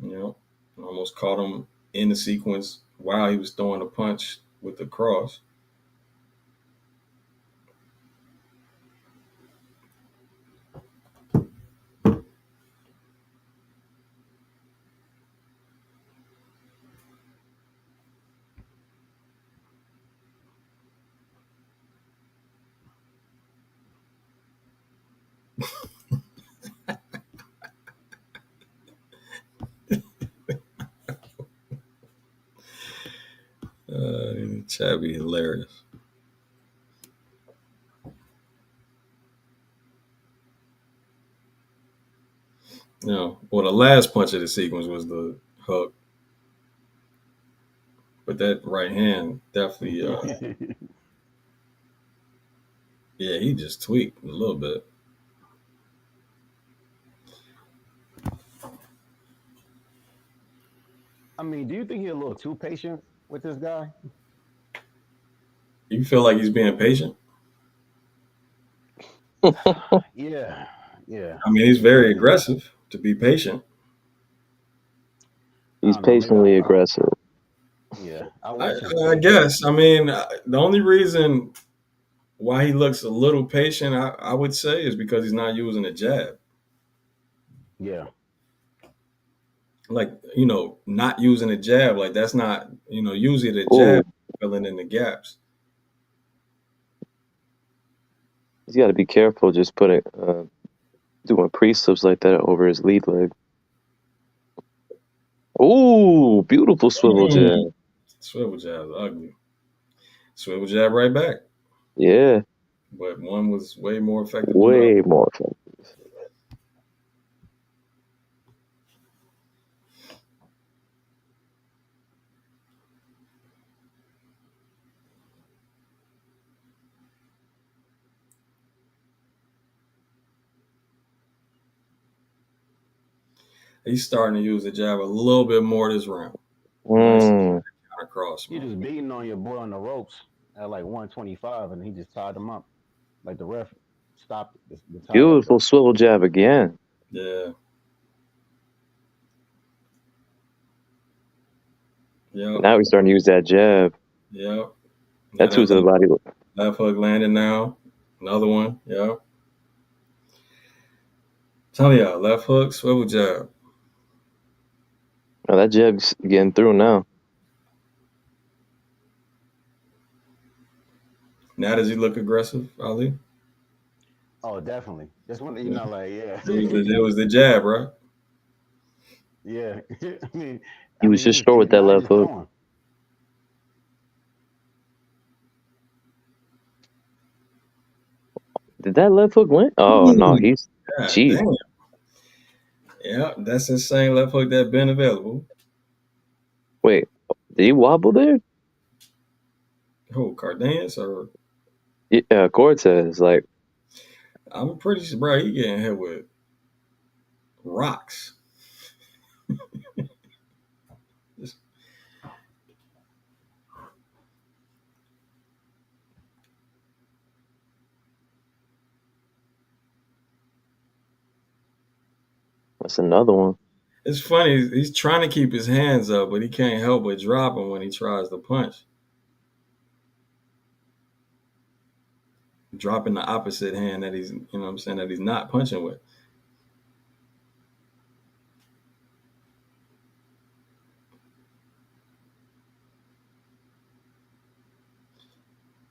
You know, almost caught him in the sequence while he was throwing a punch with the cross. That'd be hilarious. No, well, the last punch of the sequence was the hook, but that right hand definitely, yeah, he just tweaked a little bit. I mean, do you think he's a little too patient with this guy? You feel like he's being patient? Yeah, yeah. I mean, he's I very mean, aggressive to be patient. I He's don't know. Maybe patiently aggressive. yeah. I I, wish his I patience. guess. I mean, the only reason why he looks a little patient, I would say, is because he's not using a jab. Yeah, Like, not using a jab, like that's not, usually the jab Oh, filling in the gaps. he's got to be careful just putting doing pre-slips like that over his lead leg. Oh, beautiful swivel jab. Mm. Swivel jab, ugly. Swivel jab right back. Yeah, But one was way more effective than the other. way more effective. He's starting to use the jab a little bit more this round. Nice Mm, counter cross, you man. just beating on your boy on the ropes at like 125, and he just tied him up. Like the ref stopped the tie up. beautiful swivel jab again. Yeah. Yep. Now he's starting to use that jab. Yep. Now That two that to the body. left hook landed now. Another one. Yep. Tell y'all, left hook, swivel jab. Oh, that jab's getting through now. Now does he look aggressive, Ali? Oh, definitely. Just when Yeah. like, yeah, It was the jab, right? yeah. He was He just just short with that now he's left just hook. throwing. Did that left hook win? Oh no, Ooh, he's God cheap. damn. Yeah, that's the same left hook that been available. Wait, did he wobble there? Oh, Cardinius or Yeah, Cortez. Like, I'm pretty sure, bro, he getting hit with rocks. Just- that's another one. It's funny. He's trying to keep his hands up, but he can't help but drop them when he tries to punch. Dropping the opposite hand that he's, what I'm saying, that he's not punching with.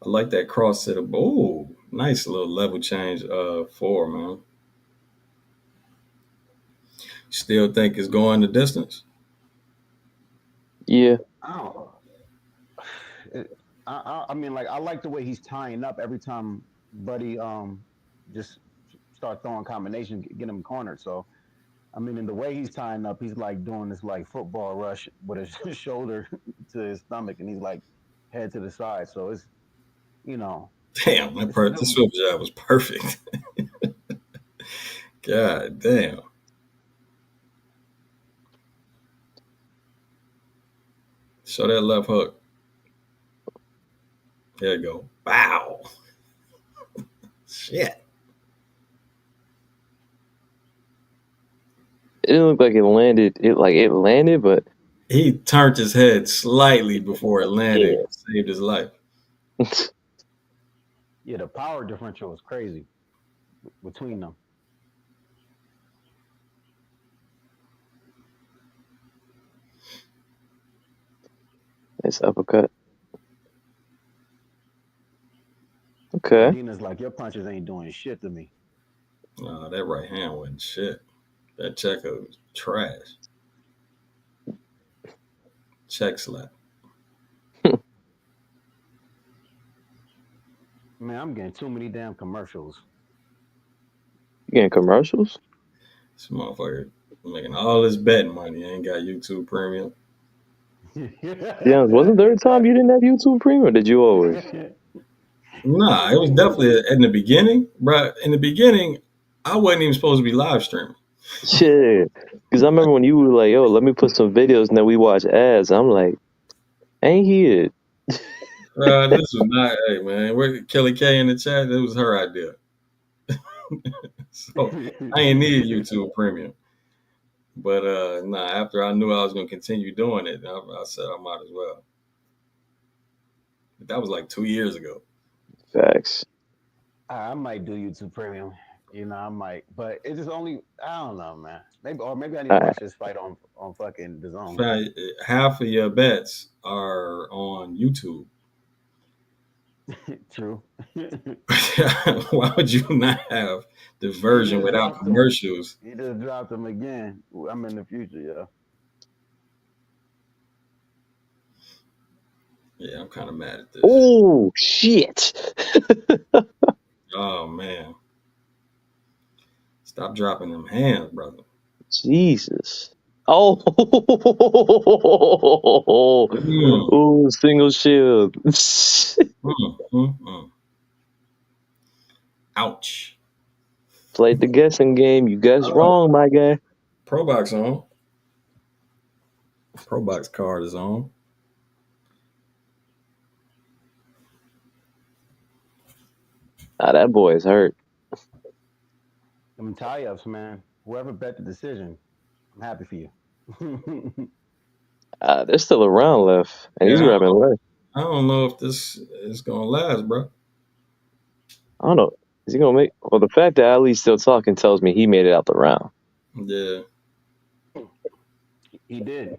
I like that cross to the. Oh, nice little level change. Four man. Still think it's going the distance. Yeah, I don't. It, I mean, like, I like the way he's tying up every time Buddy just start throwing combinations, get him cornered. So I mean, in the way he's tying up, he's like doing this like football rush with his shoulder to his stomach, and he's like head to the side. So it's you know, Damn, it's a the good. swivel job was perfect. God damn. Show that left hook. There you go. Wow. Shit. it didn't look like it landed. It landed, but He turned his head slightly before it landed, yeah. saved his life. Yeah, the power differential is crazy between them. It's uppercut. Okay. Medina's like, your punches ain't doing shit to me. That right hand wasn't shit. That checker was trash. Check slap. Man, I'm getting too many damn commercials. You getting commercials? This motherfucker making all this betting money. Ain't got YouTube Premium. Yeah, wasn't there a time you didn't have YouTube Premium? Or did you always? Nah, it was definitely in the beginning, bro. In the beginning, I wasn't even supposed to be live streaming. Shit. Because I remember when you were like, "Yo, let me put some videos," and then we watch ads. I'm like, "Ain't he it?" This was not, hey man, where Kelly K in the chat, it was her idea. So I ain't need YouTube Premium. But nah, after I knew I was gonna continue doing it, I said I might as well. But that was like 2 years ago. Facts. I might do YouTube Premium. I might, but it's just only I don't know, man. Maybe I need to All right. watch this fight on fucking the In zone. fact, half of your bets are on YouTube. True. Why would you not have the He version just without dropped them. commercials? He just dropped them again. I'm in the future, yeah. Yeah, I'm kind of mad at this. Oh shit! Oh man, stop dropping them hands, brother. Jesus. Oh, Mm, oh, single shield. mm. Ouch. Played the guessing game. You guessed Oh, wrong, my guy. Pro Box on. Pro Box card is on. Ah, that boy is hurt. Them tie-ups, man. Whoever bet the decision, I'm happy for you. There's still a round left, and he's Yeah, grabbing left. I don't know if this is gonna last, bro. I don't know. Is he gonna make? Well, the fact that Ali's still talking tells me he made it out the round. Yeah, He did.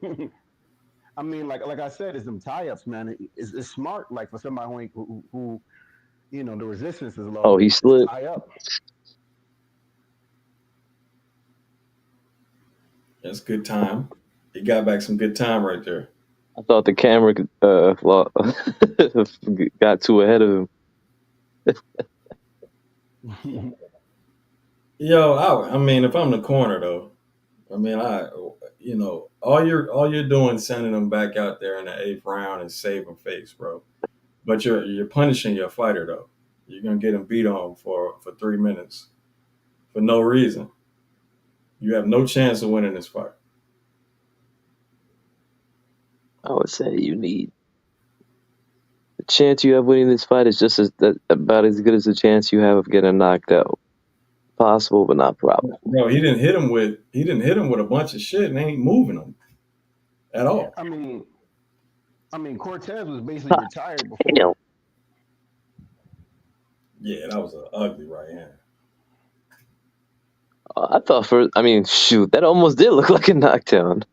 I mean, like I said, it's them tie-ups, man. It's smart, like for somebody who the resistance is Oh, low. he Just slipped. tie up. That's good time. He got back some good time right there. I thought the camera got too ahead of him. Yo, I mean, if I'm the corner though, I mean, all you're doing sending them back out there in the eighth round and saving face, bro. But you're punishing your fighter though. You're gonna get him beat on for 3 minutes for no reason. You have no chance of winning this fight. I would say you need the chance you have winning this fight is just about as good as the chance you have of getting knocked out. Possible, but not probable. Bro, he didn't hit him with a bunch of shit and ain't moving him at all. I mean, Cortez was basically retired before. Damn. Yeah, that was an ugly right hand. I thought shoot, that almost did look like a knockdown.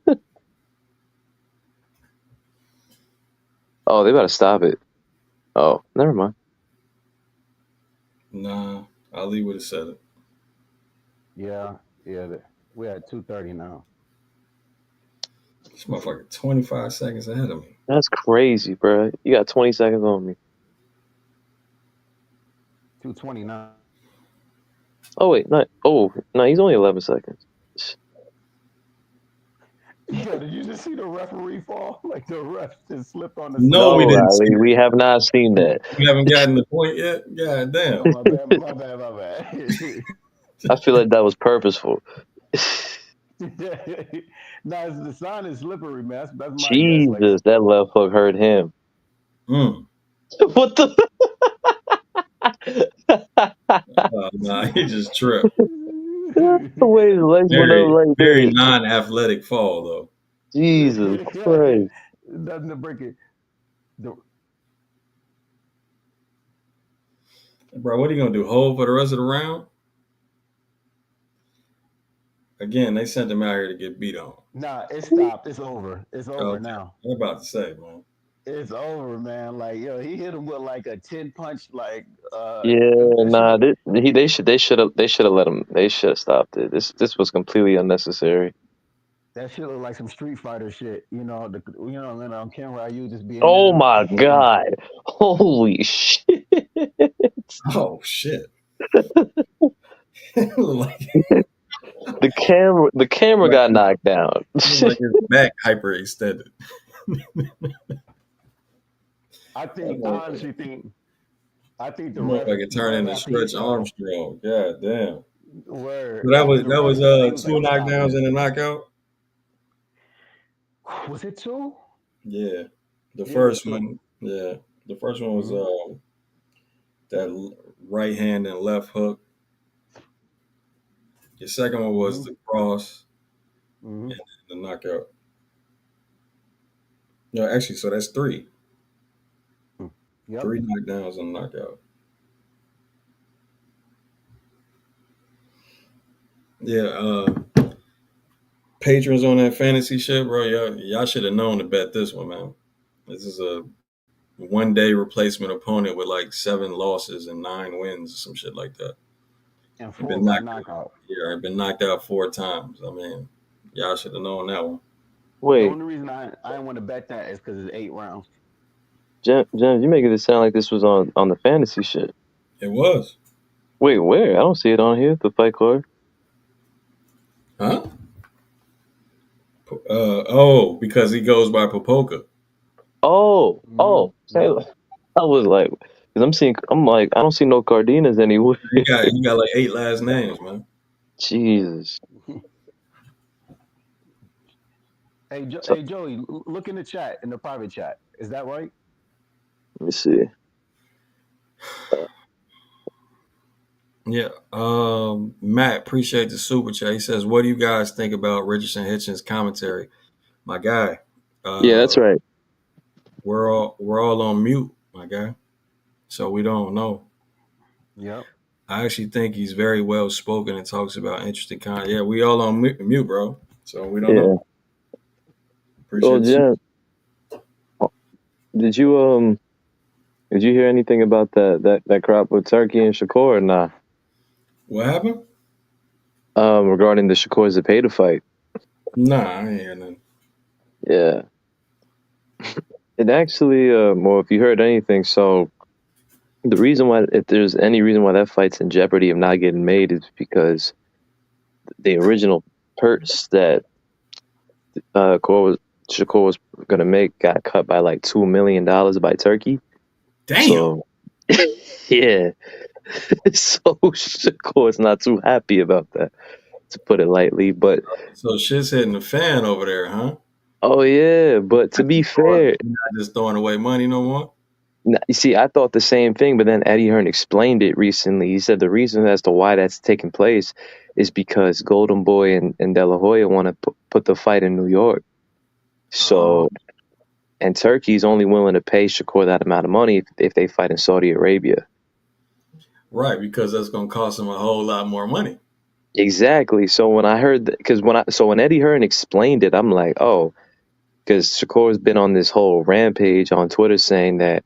Oh, they better stop it. Oh, never mind. Nah, Ali would have said it. Yeah. We're at 2:30 now. This motherfucker 25 seconds ahead of me. That's crazy, bro. You got 20 seconds on me. 2:29. Oh wait, no. Oh no, he's only 11 seconds. Yo, did you just see the referee fall? Like the ref just slipped on the No, side. we No, didn't see Ali, it. we have not seen that. We haven't gotten the point yet. God damn. Oh, my bad. I feel like that was purposeful. Nah, the sign is slippery, man. That's my guess. Like, Jesus, that left hook hurt him. Mm. What the? Nah, he just tripped. The way his legs went up Very, like very that. non-athletic fall though. Jesus Christ. Doesn't break it. Bro, what are you gonna do? Hold for the rest of the round? Again, they sent him out here to get beat on. Nah, it stopped. It's over. It's over Okay. now. I'm about to say, man. It's over, man. Like, yo, he hit him with like a 10 punch. Like, Yeah, that shit nah. look, They should have let him. They should have stopped it. This was completely unnecessary. that shit look like some Street Fighter shit. And on camera, you just being Oh mad. my God! Holy shit! Oh shit. like, The camera like, got knocked down. like his back hyperextended. I honestly think, the ref Motherfucker turn right into after he Stretch fell, Armstrong. God damn. where So that after was the that ref was fell, he was two like, "Stop knockdowns this." and a knockout. Was it two? Yeah, the Yeah, it was first two. one. Yeah, the first one was Mm-hmm. right hand and left hook. The second one was Mm-hmm. the cross Mm-hmm. and the knockout. No, actually, so that's three. Yep. Three knockdowns and a knockout. Yeah, patrons on that fantasy shit, bro. Y'all should have known to bet this one, man. This is a 1 day replacement opponent with like 7 losses and 9 wins or some shit like that. And I've 4 been by knocked knockout. I've been knocked out 4 times. I mean, y'all should have known that one. The Wait, only reason I didn't want to bet that is because it's 8 rounds. Jen, you making it sound like this was on the fantasy shit. It was. Wait, where? I don't see it on here. The fight card. Huh? Because he goes by Popoka. Oh. Hey, Yep. I was like, because I'm like, I don't see no Cardinius anywhere. He got like 8 last names, man. Jesus. So, Hey, Joey, look in the chat, in the private chat. Is that right? let me see. Yeah. Matt, appreciate the super chat. He says, "What do you guys think about Richardson Hitchens' commentary?" My guy, Yeah, that's right. we're all on mute, my guy, so we don't know. Yep. I actually think he's very well spoken and talks about interesting content. Yeah, we all on mute, bro. So we don't Yeah. know. Oh, Appreciate the yeah. Did you did you hear anything about that crop with Turkey and Shakur or nah? What happened? Regarding the Shakur Zepeda fight. Nah, I ain't hear nothing. Yeah. It actually, well, if you heard anything, so the reason why, if there's any reason why that fight's in jeopardy of not getting made, is because the original purse that Shakur was gonna make got cut by like $2 million by Turkey. Damn. So yeah, so Shakur's not too happy about that, to put it lightly. But So shit's hitting the fan over there, huh? oh yeah, but to be fair, You're not just throwing away money no more. you see, I thought the same thing, but then Eddie Hearn explained it recently. He said the reason as to why that's taking place is because Golden Boy and De La Hoya want to put the fight in New York. Uh, So, and Turkey's only willing to pay Shakur that amount of money if they fight in Saudi Arabia. right, because that's gonna cost them a whole lot more money. Exactly. So when I heard that, because when Eddie Hearn explained it, I'm like, oh, because Shakur's been on this whole rampage on Twitter saying that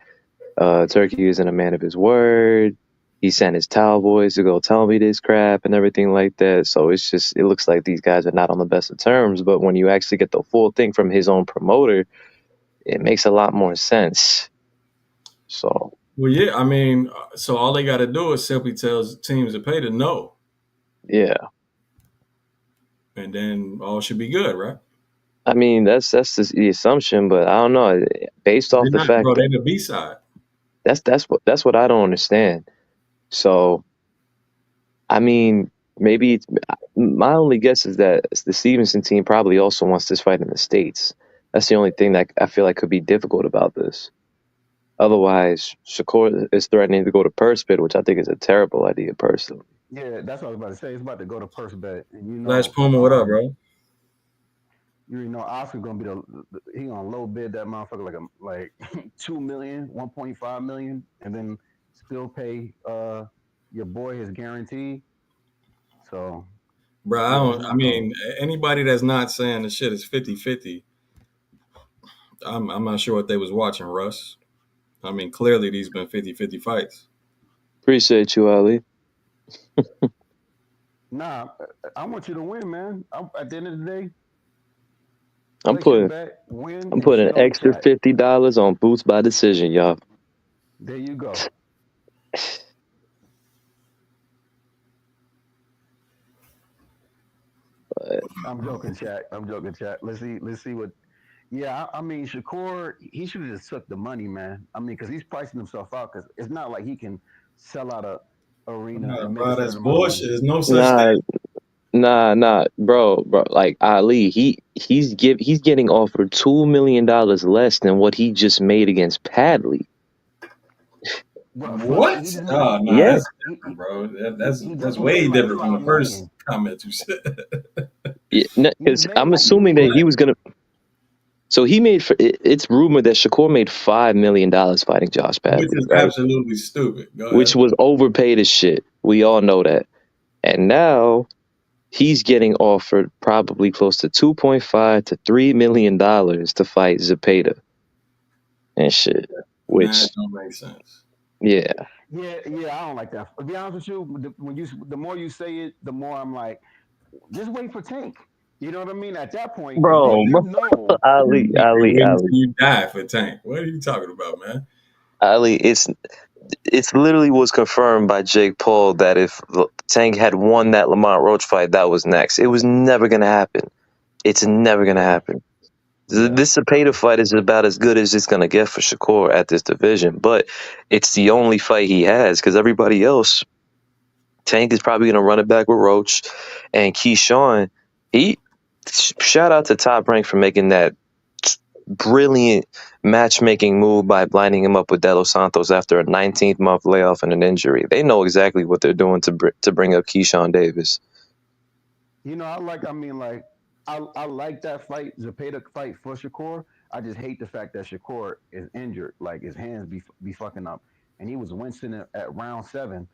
Turkey isn't a man of his word. He sent his towel boys to go tell me this crap and everything like that. So it looks like these guys are not on the best of terms. But when you actually get the full thing from his own promoter, it makes a lot more sense. So Well, yeah, I mean, so all they got to do is simply tell teams to pay to no, yeah, and then all should be good, right? I mean the assumption, but I don't know. Based off They're the not, fact bro. that They the B side. that's what I don't understand. So I mean, maybe my only guess is that the Stevenson team probably also wants this fight in the States. That's the only thing that I feel like could be difficult about this. Otherwise, Shakur is threatening to go to purse bid, which I think is a terrible idea, personally. Yeah, that's what I was about to say. It's about to go to purse bet, and Flash Puma, what up, bro? you know, Oscar's gonna be he gonna low bid that motherfucker like 2 million, 1.5 million, and then still pay your boy his guarantee. So Bro, yeah, it's I not gonna. mean, anybody that's not saying the shit is 50-50, I'm not sure what they was watching, Russ. I mean, clearly these been 50-50 fights. Appreciate you, Ali. Nah, I want you to win, man. At the end of the day, I'm place your putting bet, win, I'm and putting shit an on the extra chat. $50 on Boots by decision, y'all. There you go. I'm joking, chat. I'm joking, chat. Let's see. Let's see what. Yeah, I mean, Shakur, he should have just took the money, man. I mean, because he's pricing himself out. Because it's not like he can sell out a arena Nah, and make a bro, that's certain amount of money. bullshit. There's no such Nah, thing. nah, bro. Like Ali, he's getting offered $2 million less than what he just made against Padley. Bro, fuck, What? he just made. Oh, no, Yeah, that's different, bro. He That's just made way like different from the 5 million. first comment you said. yeah. He Because made I'm like he assuming made that he like was gonna. So he made. It's rumored that Shakur made $5 million fighting Josh Which Padley, is right? absolutely stupid. Go Which ahead. was overpaid as shit. We all know that. And now he's getting offered probably close to 2.5 to $3 million to fight Zepeda and shit. That Which, don't make sense. yeah, yeah. I don't like that. To be honest with you, the more you say it, the more I'm like, just wait for Tank. You know what I mean? At that point, because bro, you know, Ali, You're Ali, waiting Ali, till you die for Tank. What are you talking about, man? Ali. It's literally was confirmed by Jake Paul that if Tank had won that Lamont Roach fight, that was next. It was never gonna happen. It's never gonna yeah, happen. yeah. This Zepeda fight is about as good as it's gonna get for Shakur at this division, but it's the only fight he has because everybody else, Tank is probably gonna run it back with Roach and Keyshawn. He shout out to Top Rank for making that brilliant matchmaking move by lining him up with De Los Santos after a 19th month layoff and an injury. They know exactly what they're doing to bring up Keyshawn Davis. You know, I mean, like, I like that fight, Zepeda fight for Shakur. I just hate the fact that Shakur is injured, like his hands be fucking up, and he was Winston at round 7,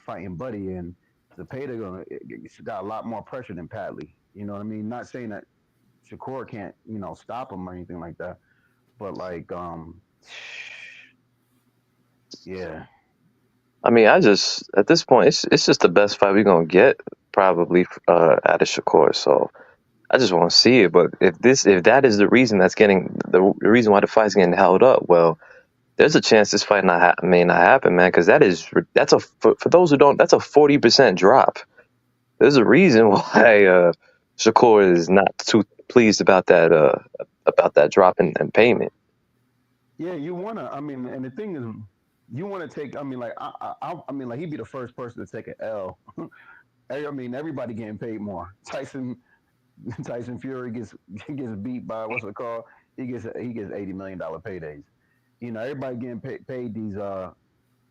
fighting Buddy, and Zepeda got a lot more pressure than Padley. You know what I mean? Not saying that Shakur can't, stop him or anything like that. But like, yeah, I mean, I just at this point, it's just the best fight we're gonna get probably out of Shakur. So I just want to see it. But if that is the reason that's getting the reason why the fight's getting held up, well, there's a chance this fight may not happen, man. Because that's a for those who don't, that's a 40% drop. There's a reason why Shakur is not too pleased about that drop in payment. yeah, you wanna. I mean, and the thing is, you want to take. I mean, like, I mean, like, he'd be the first person to take an L. I mean, everybody getting paid more. Tyson Fury gets beat by what's it called? He gets $80 million paydays. Everybody getting paid these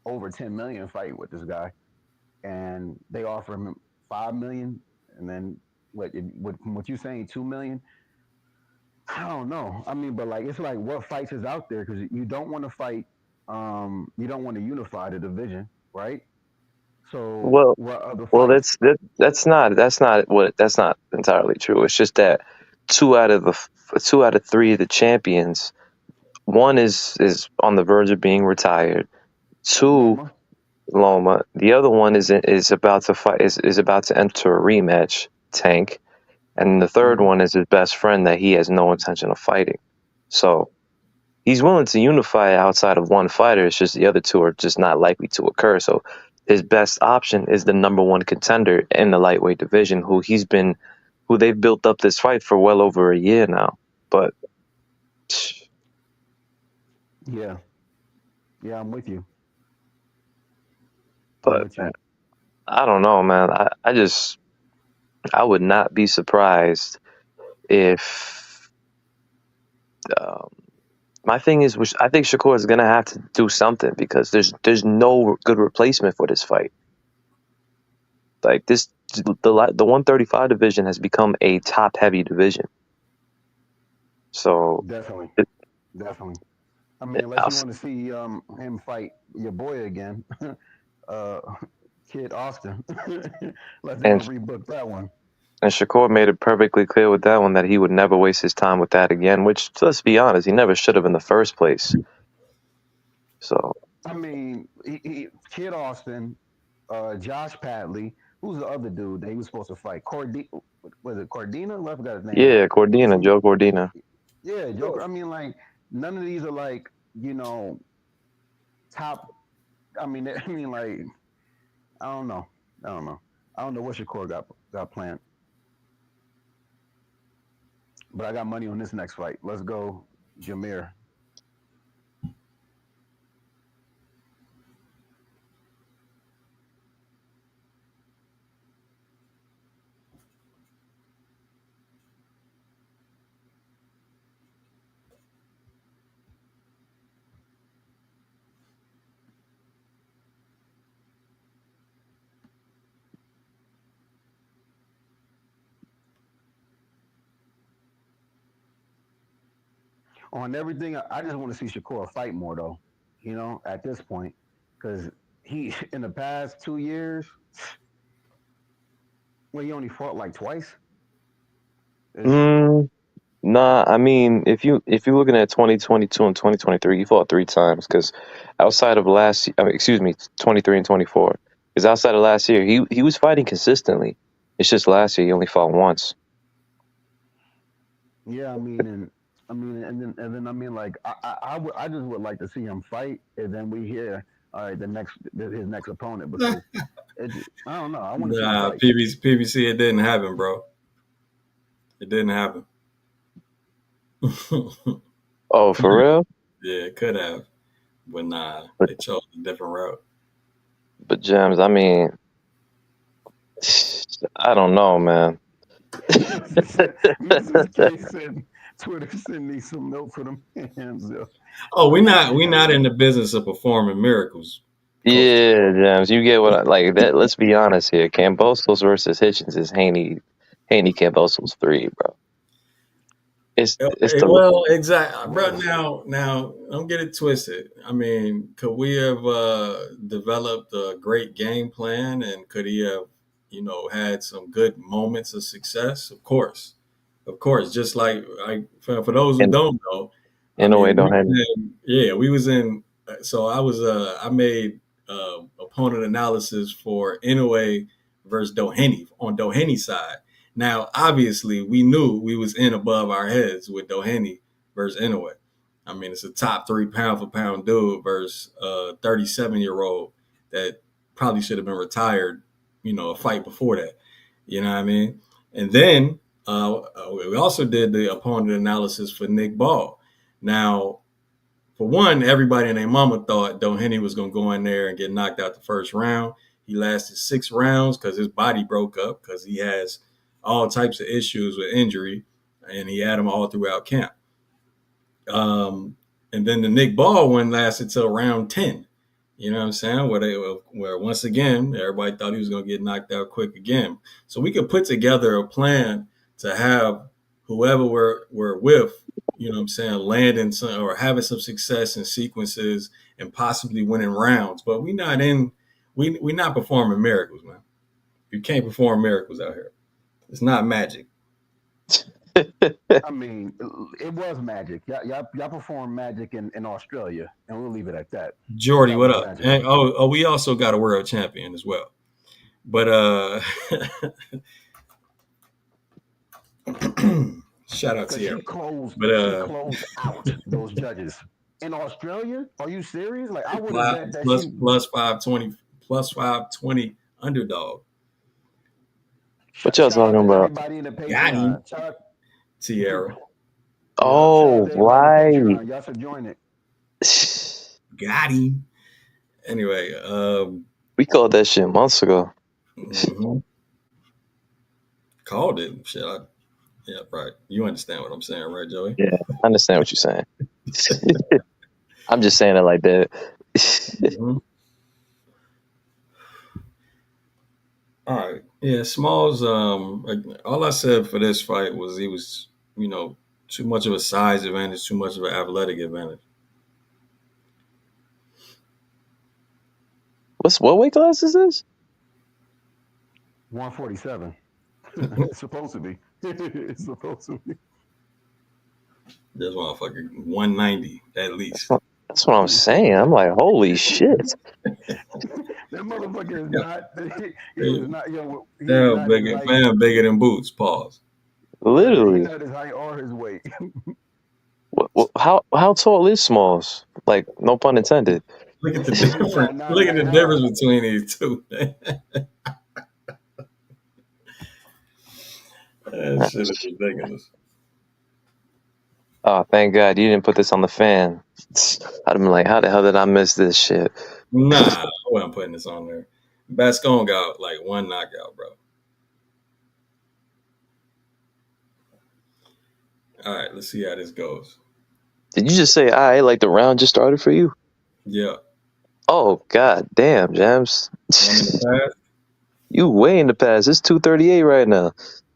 over 10 million fight with this guy, and they offer him 5 million, and then from what you saying 2 million. I don't know. I mean, but like it's like what fights is out there because you don't want to fight. You don't want to unify the division, right? So Well, what other well, fights? that's not entirely true. It's just that two out of three of the champions, one is on the verge of being retired. Two, Loma. Loma. The other one is about to fight is about to enter a rematch, Tank, and the third Mm-hmm. one is his best friend that he has no intention of fighting. So he's willing to unify outside of one fighter. It's just the other two are just not likely to occur. So his best option is the number one contender in the lightweight division, who they've built up this fight for well over a year now. But Yeah, yeah, I'm with you. I'm but with man, you. I don't know, man. I would not be surprised if um, my thing is, which I think Shakur is gonna have to do something because there's no good replacement for this fight. Like the 135 division has become a top heavy division. So Definitely, it, definitely. I mean, unless I'll, you want to see him fight your boy again, uh, Kid Austin. Unless they and want to rebook that one. and Shakur made it perfectly clear with that one that he would never waste his time with that again. Which, let's be honest, he never should have in the first place. So I mean, Kid Austin, Josh Padley. Who's the other dude that he was supposed to fight? Was it Cordina? I forgot his name. yeah, Cordina, Some Joe Cordina, Yeah, Joker. I mean, like none of these are like top. I mean, I mean, like I don't know. I don't know. I don't know what Shakur got planned, but I got money on this next fight. Let's go, Jameer. On everything, I just want to see Shakur fight more though. At this point, because he in the past 2 years, well, he only fought like twice. It's mm, nah. I mean, if you're looking at 2022 and 2023, he fought three times because outside of I mean, excuse me, 23 and 24, because outside of last year, he was fighting consistently. It's just last year he only fought once. Yeah, and then I mean, like I just would like to see him fight, and then we hear all right his next opponent because I don't know. I want to see him Nah, fight. PBC, it didn't happen, bro. It didn't happen. Oh, for real? Yeah, it could have, but nah, But they chose a different route. but James, I mean, I don't know, man. Mrs. K said Twitter send me some milk for them hands. Yo. Oh, I mean, we not in the business of performing miracles, Coach. Yeah, James, you get what I like. That let's be honest here. Cambosos versus Hitchens is Haney Cambosos 3, bro. It's the Well, exactly, bro. whoa. Now, don't get it twisted. I mean, could we have developed a great game plan, and could he have, had some good moments of success? Of course, Of course, just like for those who And don't know, I Inoue mean, don't have any. we was in. So I made opponent analysis for Inoue versus Doheny on Doheny's side. Now, obviously, we knew we was in above our heads with Doheny versus Inoue. I mean, it's a top 3 pound for pound dude versus a 37-year-old that probably should have been retired, a fight before that. You know what I mean? And then we also did the opponent analysis for Nick Ball. Now, for one, everybody and their mama thought Doheny was going to go in there and get knocked out the first round. He lasted 6 rounds because his body broke up because he has all types of issues with injury, and he had them all throughout camp. And then the Nick Ball one lasted till round 10. You know what I'm saying? Where once again, everybody thought he was going to get knocked out quick again. So we could put together a plan to have whoever we're with, you know what I'm saying, landing some or having some success in sequences and possibly winning rounds. But we not performing miracles, man. You can't perform miracles out here. It's not magic. I mean, it was magic. Y'all performed magic in Australia, and we'll leave it at that. Jordy, That what was up? magic. And we also got a world champion as well. But shout out to She you. closed. But She closed out those judges in Australia. Are you serious? Like I would have bet that plus she plus 520 underdog. What y'all shout out talking to about? everybody in the Got him. Patreon. Shout out, Tierra. yeah, shout out Oh, to everybody in the right. Patreon. Y'all should join it. Got him. Anyway, We called that shit months ago. mhm. Called it. Shit, yeah, right. You understand what I'm saying, right, Joey? Yeah, I understand what you're saying. I'm just saying it like that. Mhm. All right. Yeah, Smalls. All I said for this fight was he was, too much of a size advantage, too much of an athletic advantage. What weight class is this? 147. It's supposed to be. It's supposed to be. This motherfucker 190 at least. That's what I'm saying. I'm like, holy shit. That motherfucker is Yeah. not. He was not. Yo, he is Damn, not his height. bigger than Boots. Pause. Yeah, he's Literally. not his height or his weight. How tall is Smalls? Like, no pun intended. Look at the He's difference. like Look at the 9.5. difference between these two. That shit is ridiculous. Oh, thank God you didn't put this on the fan. I'd have been like, how the hell did I miss this shit? Nah, I wasn't putting this on there. Bascon got like one knockout, bro. All right, let's see how this goes. Did you just say, all right, like the round just started for you? Yeah. Oh, God damn, Jams. I'm in the past. You way in the past. It's 238 right now.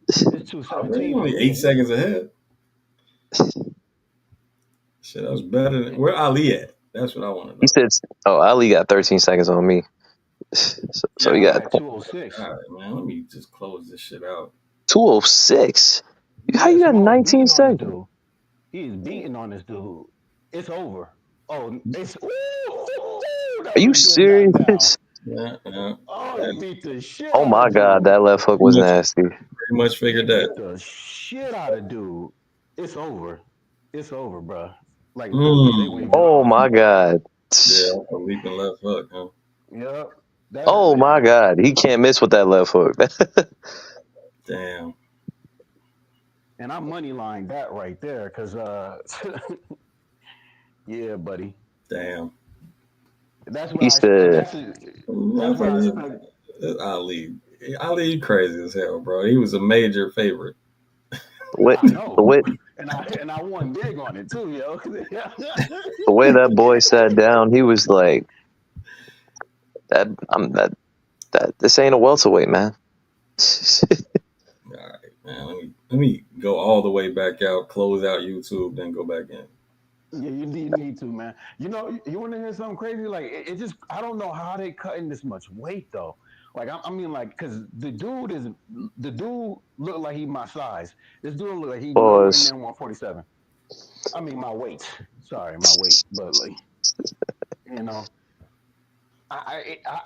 It's Oh, really? 217 for Only me. 8 seconds ahead. Shit, that was better than where Ali at. That's what I want to know. He said, oh, Ali got 13 seconds on me. So he got 206. All right, man. Let me just close this shit out. 206. How you got Smalls 19 beating on this seconds? dude. He is beating on this dude. It's over. Oh, it's. Ooh, that Are you was a good knockdown. serious? Yeah. Oh, he beat the shit Oh out my of God, dude. that left hook was nasty. Pretty much He figured beat that. the shit out of dude. It's over. It's over, bro. Like they waving Oh off. my God. Yeah, a leaping left hook, huh? Yep. Oh my God, he can't miss with that left hook. Damn. And I'm money line that right there, cause yeah, buddy. Damn. That's what He I. said, That's what I expect. Ali. Ali crazy as hell, bro. He was a major favorite. I know, the way and I won big on it too, yo. the way that boy sat down, he was like, that this ain't a welterweight, man. All right, man. Let me go all the way back out, close out YouTube, then go back in. Yeah, you need to, man. You know, you want to hear something crazy? Like it just, I don't know how they cutting this much weight though. Like I mean, like, cause the dude look like he my size. This dude look like he nowhere Pause. near 147. I mean, my weight. Sorry, my weight. But like, you know,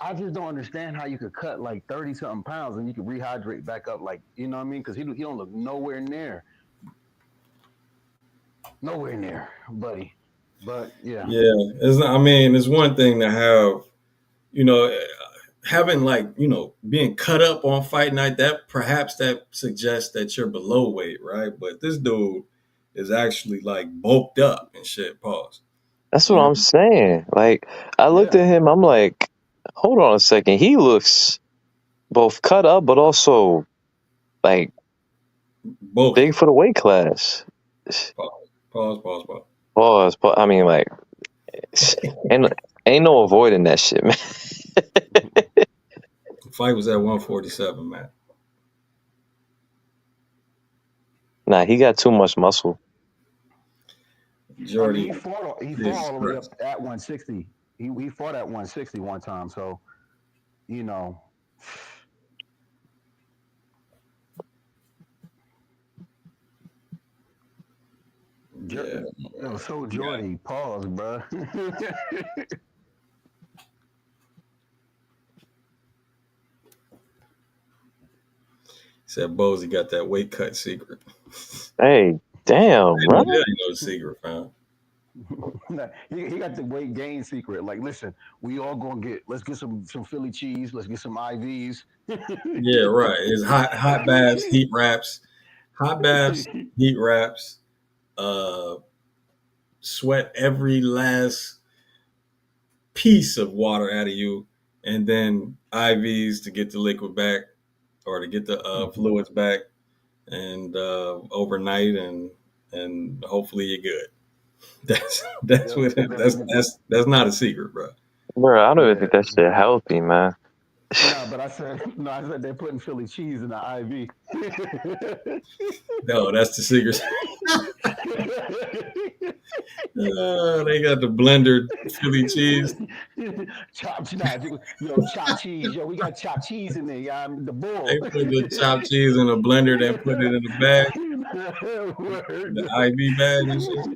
I just don't understand how you could cut like 30 something pounds and you could rehydrate back up. Like, you know what I mean? Because he don't look nowhere near, buddy. But yeah, Yeah, I mean, it's one thing to have, you know, having like, being cut up on fight night. That perhaps that suggests that you're below weight, right? But this dude is actually like bulked up and shit. Pause. That's what You know, I'm saying. Like, I looked yeah. at him. I'm like, hold on a second. He looks both cut up, but also like bulky. big for the weight class. Pause. Pause. Pause. Pause. Pause. I mean, like, ain't ain't no avoiding that shit, man. The fight was at 147, man. Nah, he got too much muscle. I mean, Jordy, he fought Jesus all the way up Christ. at 160. He fought at 160 one time. So you know, Yeah. so Yeah. Jordy, pause, bro. Said Bozy got that weight cut secret. Hey, damn, Ain't bro. no, that ain't no secret, fam. He got the weight gain secret. Like, listen, we all gonna let's get some Philly cheese. Let's get some IVs. Yeah, right. It's hot baths, hot baths, heat wraps, uh, sweat every last piece of water out of you, and then IVs to get the liquid back or to get the fluids back, and overnight, and hopefully you're good. That's Yep, what that's what. that's not a secret, bro. Bro, I don't even Yeah. think that shit healthy, man. No, but I said no. I said they're putting Philly cheese in the IV. No, that's the secret. They got the blended Philly cheese. Chopped, nah, chopped cheese. Yo, we got chopped cheese in there. Yeah, the They bull. put the chopped cheese in a blender, then put it in the bag, Word, the yo. IV bag and shit.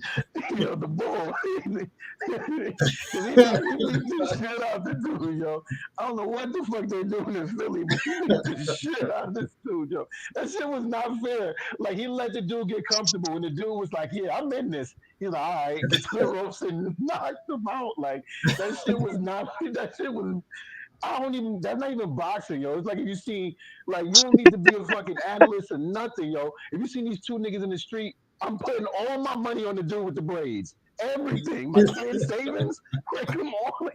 Yo, the bull. Because he beat the shit out the dude, yo. I don't know what the fuck they doing in Philly, but he beat the shit out of this dude, yo. That shit was not fair. Like, he let the dude get comfortable, and the dude was like, yeah, I'm in this. He's like, all right, get to the ropes and knock him out. Like, that shit was not, that shit was, I don't even, that's not even boxing, yo. It's like if you see, like, you don't need to be a fucking analyst or nothing, yo. If you see these two niggas in the street, I'm putting all my money on the dude with the braids. Everything. My kids' savings, like, come on.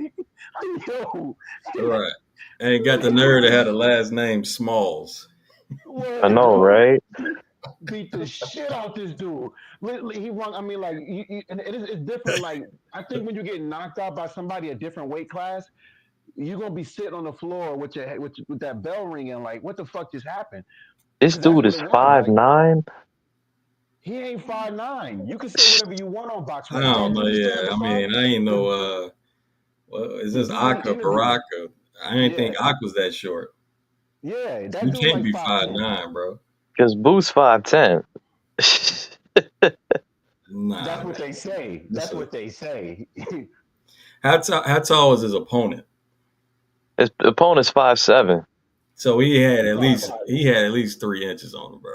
Yo. Right. And got the nerve to have the last name Smalls. I Word, know, yo. right? Beat the shit out this dude. Literally, he won. I mean, like, and it's different. Like, I think when you get knocked out by somebody a different weight class, you're gonna be sitting on the floor with with that bell ringing. Like, what the fuck just happened? This Because that's dude what is it was. five Like, nine. he ain't 5'9". You can say whatever you want on box I right. don't That know. dude stand Yeah, up I to five. mean, I ain't The no. Is the this dude in the Aka interview. Baraka? I didn't Yeah, think Aka was that short. yeah. That You dude can't like be 5'10". 5'9", bro. Because Boo's 5'10". Nah, That's man. what they say. That's what they say. How tall was his opponent? His opponent's 5'7". So He 5'5". he had at least 3 inches on him, bro.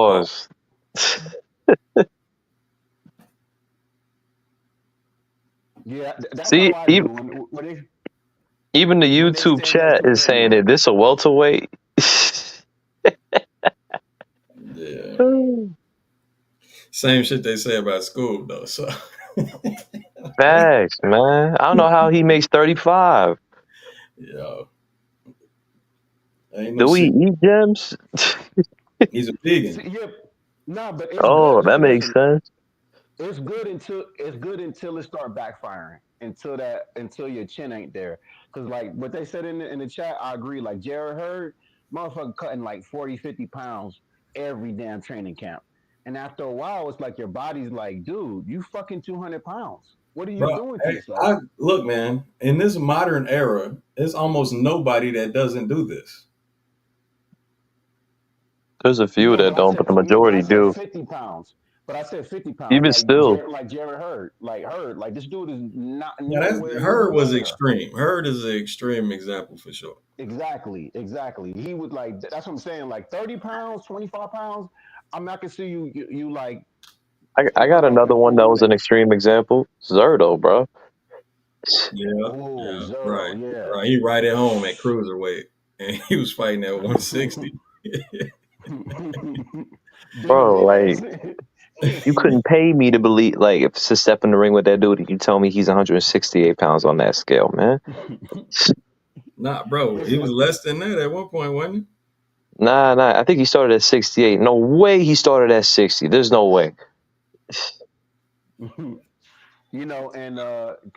Paul. Pause. Yeah, that's how See, I do even the when they YouTube stand next chat to a is saying lady. that this a welterweight. Yeah. Same shit they say about school though. So Facts, man. I don't know how he makes 35. yo, ain't no Do we secret. eat gems? He's a vegan. See, yeah, no, but it's good. Oh, that Listen, makes listen. sense. It's good until it start backfiring. Until your chin ain't there. Because like what they said in the chat, I agree. Like Jared Hurd, motherfucker cutting like 40, 50 pounds every damn training camp. And after a while, it's like your body's like, dude, you fucking 200 pounds. What are you Bro, doing to hey, yourself? look, man. In this modern era, There's almost nobody that doesn't do this. There's a few No, that but I don't, but said the no, but I majority said do. 50 pounds. But I said 50 pounds, Even still, Like Jared Hurd, like this dude is not Yeah, that's nowhere near Hurd was there. extreme. Hurd is an extreme example for sure. Exactly. He would like that's what I'm saying. Like 30 pounds, 25 pounds. I can see you like I got another fucking one that full was an length. extreme example. Zerto, bro. Yeah, Oh, yeah, Zero, right, yeah. right. He right at home at cruiserweight, and he was fighting at 160. Bro, like, Benavidez. you couldn't pay me to believe, like, if to step in the ring with that dude, you tell me he's 168 pounds on that scale, man. Nah, bro, he was Listen, less than that at one point, wasn't Nah, I think he started at 68. No way he started at 60. There's no way. and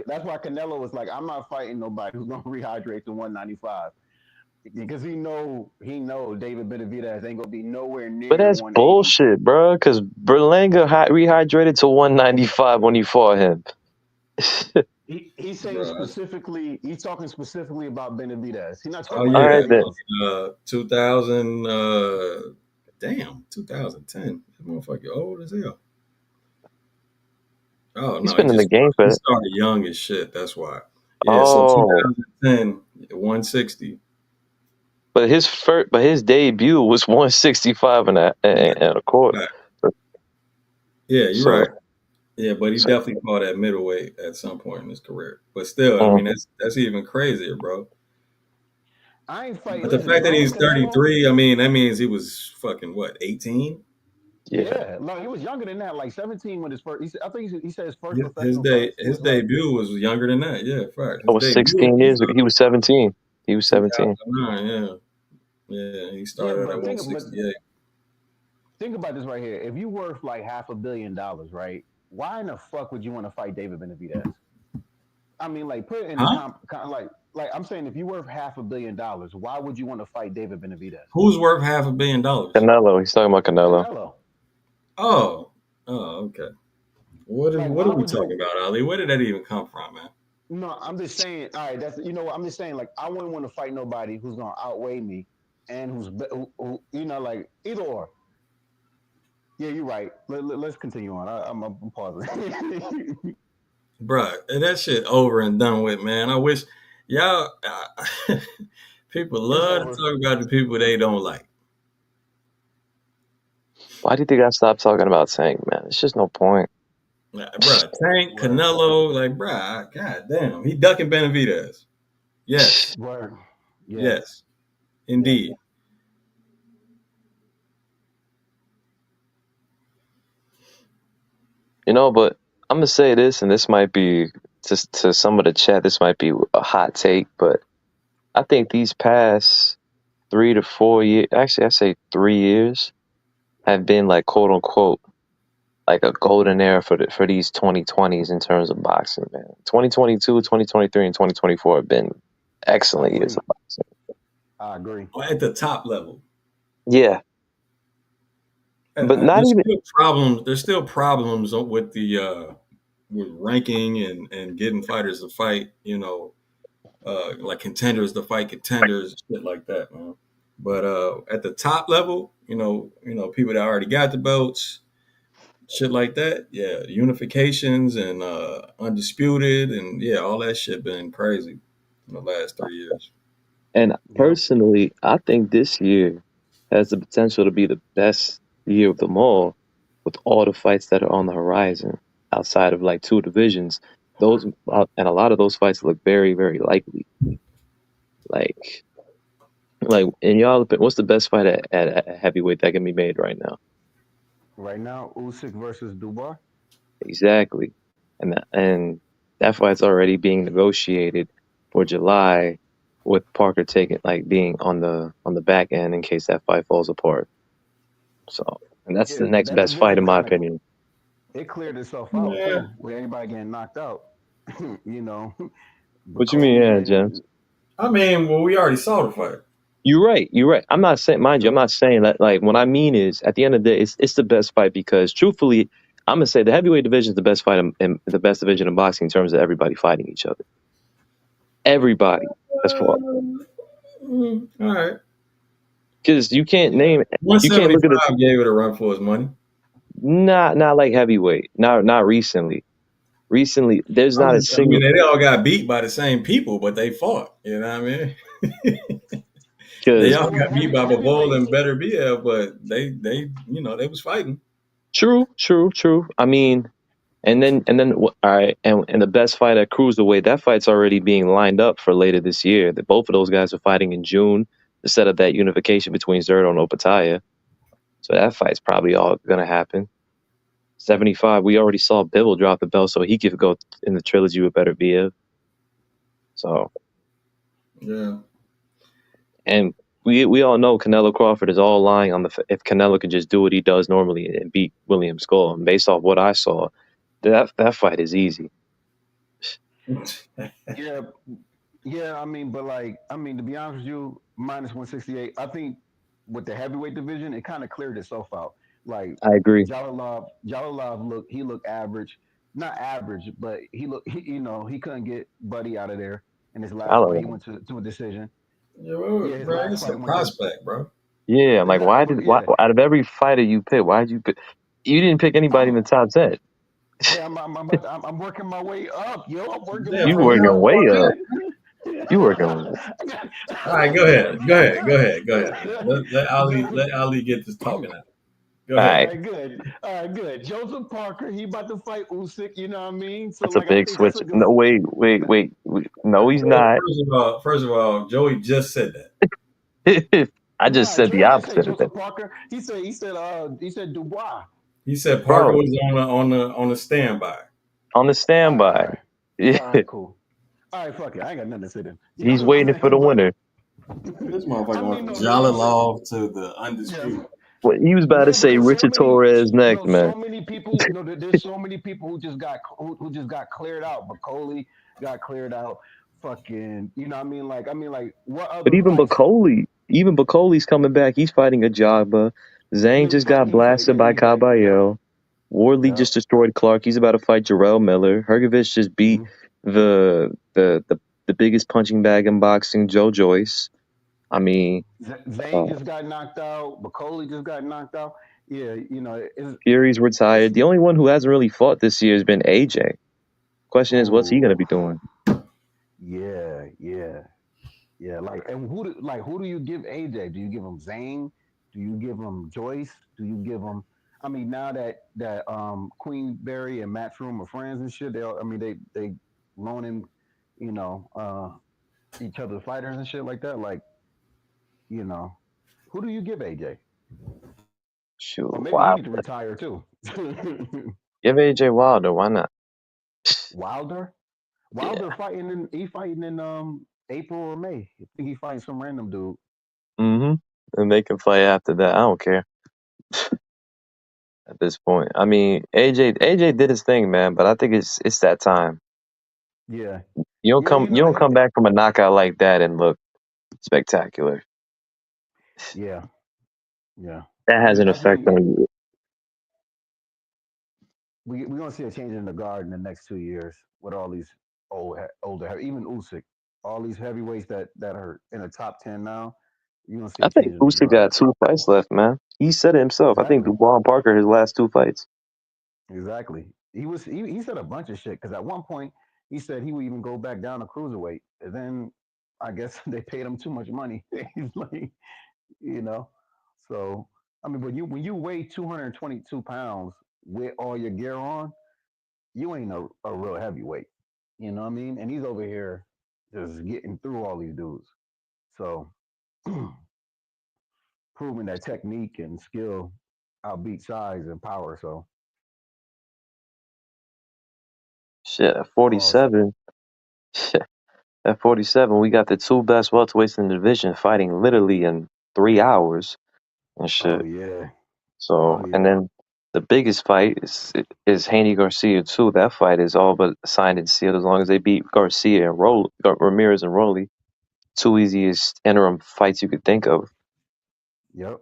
that's why Canelo was like, I'm not fighting nobody who's gonna rehydrate to 195 because he know David Benavidez ain't gonna be nowhere But near that's 180. bullshit, bro, because Berlanga rehydrated to 195 when he fought him. He's he? saying Bro, specifically, he's talking specifically about Benavidez. He's not oh talking about All yeah, right, then. anybody else. 2000. Damn, 2010. That motherfucker old as hell. Oh He's no, been in the game he for. started young as shit. That's why. Yeah, so Oh, 2010, 160. but his debut was 165 and a quarter. Right. Yeah, you're So, right. Yeah, but he so definitely fought at middleweight at some point in his career. But still, I mean, mhm. that's even crazier, bro. I ain't fighting. But the Listen, fact if that I was he's Canelo, 33, I mean, that means he was fucking what, 18? Yeah, yeah, no, he was younger than that, like 17 when his first. I think he said his first His professional day, fight. He his was like, debut was younger than that. Yeah, fact. that His was debut 16 was years ago. He was 17. He was 17. 2009. Yeah, yeah. He yeah, started at but 168. think about this right here. If you worth like $500 million, right? Why in the fuck would you want to fight David Benavidez? I mean, like put it in the Huh? like I'm saying, if you worth $500 million, why would you want to fight David Benavidez? Who's worth $500 million? Canelo. He's talking about Canelo. Canelo. Oh, oh, okay. Like, What why are we would talking you? about, Ali? Where did that even come from, man? No, I'm just saying. All right, that's what. I'm just saying. Like, I wouldn't want to fight nobody who's gonna outweigh me, and who like either or. Yeah, you're right. Let's continue on. I'm pausing. Bruh, that shit over and done with, man. I wish y'all people It's love to over. talk about the people they don't like. Why do you think I stopped talking about Tank, man? It's just no point. Bruh, Tank, Word. Canelo, like, bruh, god damn. He ducking Benavidez. Yes. Word. Yeah. Yes. Yeah. Indeed. But I'm gonna say this, and this might be to some of the chat. This might be a hot take, but I think these past 3 to 4 years, actually, I say 3 years, have been like quote unquote like a golden era for these 2020s in terms of boxing, man. 2022, 2023, and 2024 have been I excellent years agree. of boxing. I agree. At the top level. Yeah, but not There's even. still problems. There's still problems with the with ranking and getting fighters to fight, like contenders to fight contenders, shit like that, man. But at the top level, people that already got the belts, shit like that, yeah, unifications and undisputed, and yeah, all that shit been crazy in the last 3 years. And Yep. personally, I think this year has the potential to be the best year of them all, with all the fights that are on the horizon outside of like two divisions. And a lot of those fights look very, very likely. Like, in y'all, what's the best fight at heavyweight that can be made right now? Right now, Usyk versus Dubois. Exactly, and that fight's already being negotiated for July, with Parker taking like being on the back end in case that fight falls apart. So, and that's Yeah, the next that best fight division in my kind of opinion. it cleared itself out Yeah, too, with anybody getting knocked out. you know, What you mean, Cody yeah, James? getting I mean, well, we already saw the fight. You're right. You're right. I'm not saying, mind you, I'm true. not saying that. Like, what I mean is, at the end of the day, it's the best fight because, truthfully, I'm gonna say the heavyweight division is the best fight in the best division in boxing in terms of everybody fighting each other. Everybody. as far All right. because you can't Yeah. name you can't look at it 175 gave it a run for his money. not like heavyweight, not recently. Recently, there's not a I mean, single they all got beat by the same people, but they fought. You know what I mean? They because all Well, got beat by Bivol heavyweights. and Better BL, but they they was fighting. true. I mean, all right, and the best fight at cruiserweight, that fight's already being lined up for later this year. That both of those guys are fighting in June to set up that unification between Zerto and Opataya. So that fight's probably all gonna happen. 75. We already saw Bivol drop the belt, so he could go in the trilogy with Better BF. So Yeah. and we all know Canelo Crawford is all lying on if Canelo can just do what he does normally and beat William Skull. And based off what I saw, that fight is easy. Yeah, yeah. I mean, but like, I mean, to be honest with you, minus 168. I think with the heavyweight division, it kind of cleared itself out. Like I agree. Jalalov he looked average, not average, but he couldn't get Buddy out of there in his I last fight. He don't know. went to a decision. Yeah, Yeah, his bro, last it's a fight went to prospect, bro. Yeah, I'm like, exactly. why But did why yeah, out of every fighter you pick, why did you pick? You didn't pick anybody in I'm the top 10. hey, I'm working my way up, yo. I'm working Yeah, my You from way working your up, way apartment. up. man. You working. All right, go ahead. Go ahead. Go ahead. Go ahead. Let Ali get this talking out. Go All All ahead. right, right, good. All right, good. Joseph Parker, he about to fight Usyk. You know what I mean? So, that's a like, I big think that's switch. a good. No, wait. No, he's not. First of all, Joey just said that. I just Nah, said the Joey didn't say opposite of that, Joseph Parker. He said Dubois. He said Parker bro. was on the standby. On the All right, all standby. right, Yeah, all right, cool. All right, fuck it. I ain't got nothing to say then. You know he's what waiting I'm for the saying? But winner. This I motherfucker went mean, from no, the Usyk. Jalalov to the Yeah, undisputed. What he was about to yeah, but say, there's so Richard many, Torres next, man. so many people. No, there's so many people who just got cleared out. Bacoli got cleared out. Fucking, you know what I mean? Like, what But other fights? Even Bacoli's coming back. He's fighting a Jogba. Zhang Yeah, just got blasted by he's fighting. Yep, Caballero. Wardley yep. just destroyed Clark. He's about to fight Jarrell Miller. Hergovich just beat Mhm. the the the, the biggest punching bag in boxing, Joe Joyce. I mean, Zane uh, just got knocked out. Bacoli just got knocked out. Yeah, Fury's it's retired. The only one who hasn't really fought this year has been AJ. Question is, what's he going to ooh, be doing? yeah. Like, and who do you give AJ? Do you give him Zane? Do you give him Joyce? Do you give him? I mean, now that Queenberry and Matchroom are friends and shit, they loaning, you know, each other fighters and shit like that. Like, you know, who do you give AJ? Shoot, Or maybe he wow. need to retire too. Give AJ Wilder. Why not? Wilder, Yeah. fighting in April or May. I think he fighting some random dude. Mm-hmm. And they can fight after that. I don't care at this point. I mean, AJ did his thing, man. But I think it's that time. Yeah, You don't come back from a knockout like that and look spectacular. yeah, yeah. That has an I effect think on you. we're gonna see a change in the guard in the next 2 years with all these older, even Usyk, all these heavyweights that are in the top 10 now. You're gonna see I a think change in the Usyk guard. got 2 fights left, man. He said it himself. I think Exactly, Dubois and Parker his last 2 fights. exactly. He said a bunch of shit because at one point he said he would even go back down to cruiserweight, and then I guess they paid him too much money. He's like, you know, so I mean, but when you weigh 222 pounds with all your gear on, you ain't a real heavyweight. You know what I mean? And he's over here just getting through all these dudes. So proving that technique and skill outbeat size and power. So Shit, at pause. 47. Shit, at 47, we got the 2 best welterweights in the division fighting literally in 3 hours and Oh shit. yeah. Oh So, and yeah. then the biggest fight is Haney Garcia too. That fight is all but signed and sealed as long as they beat Garcia and Ramirez and Rolly. 2 easiest interim fights you could think of. Yep.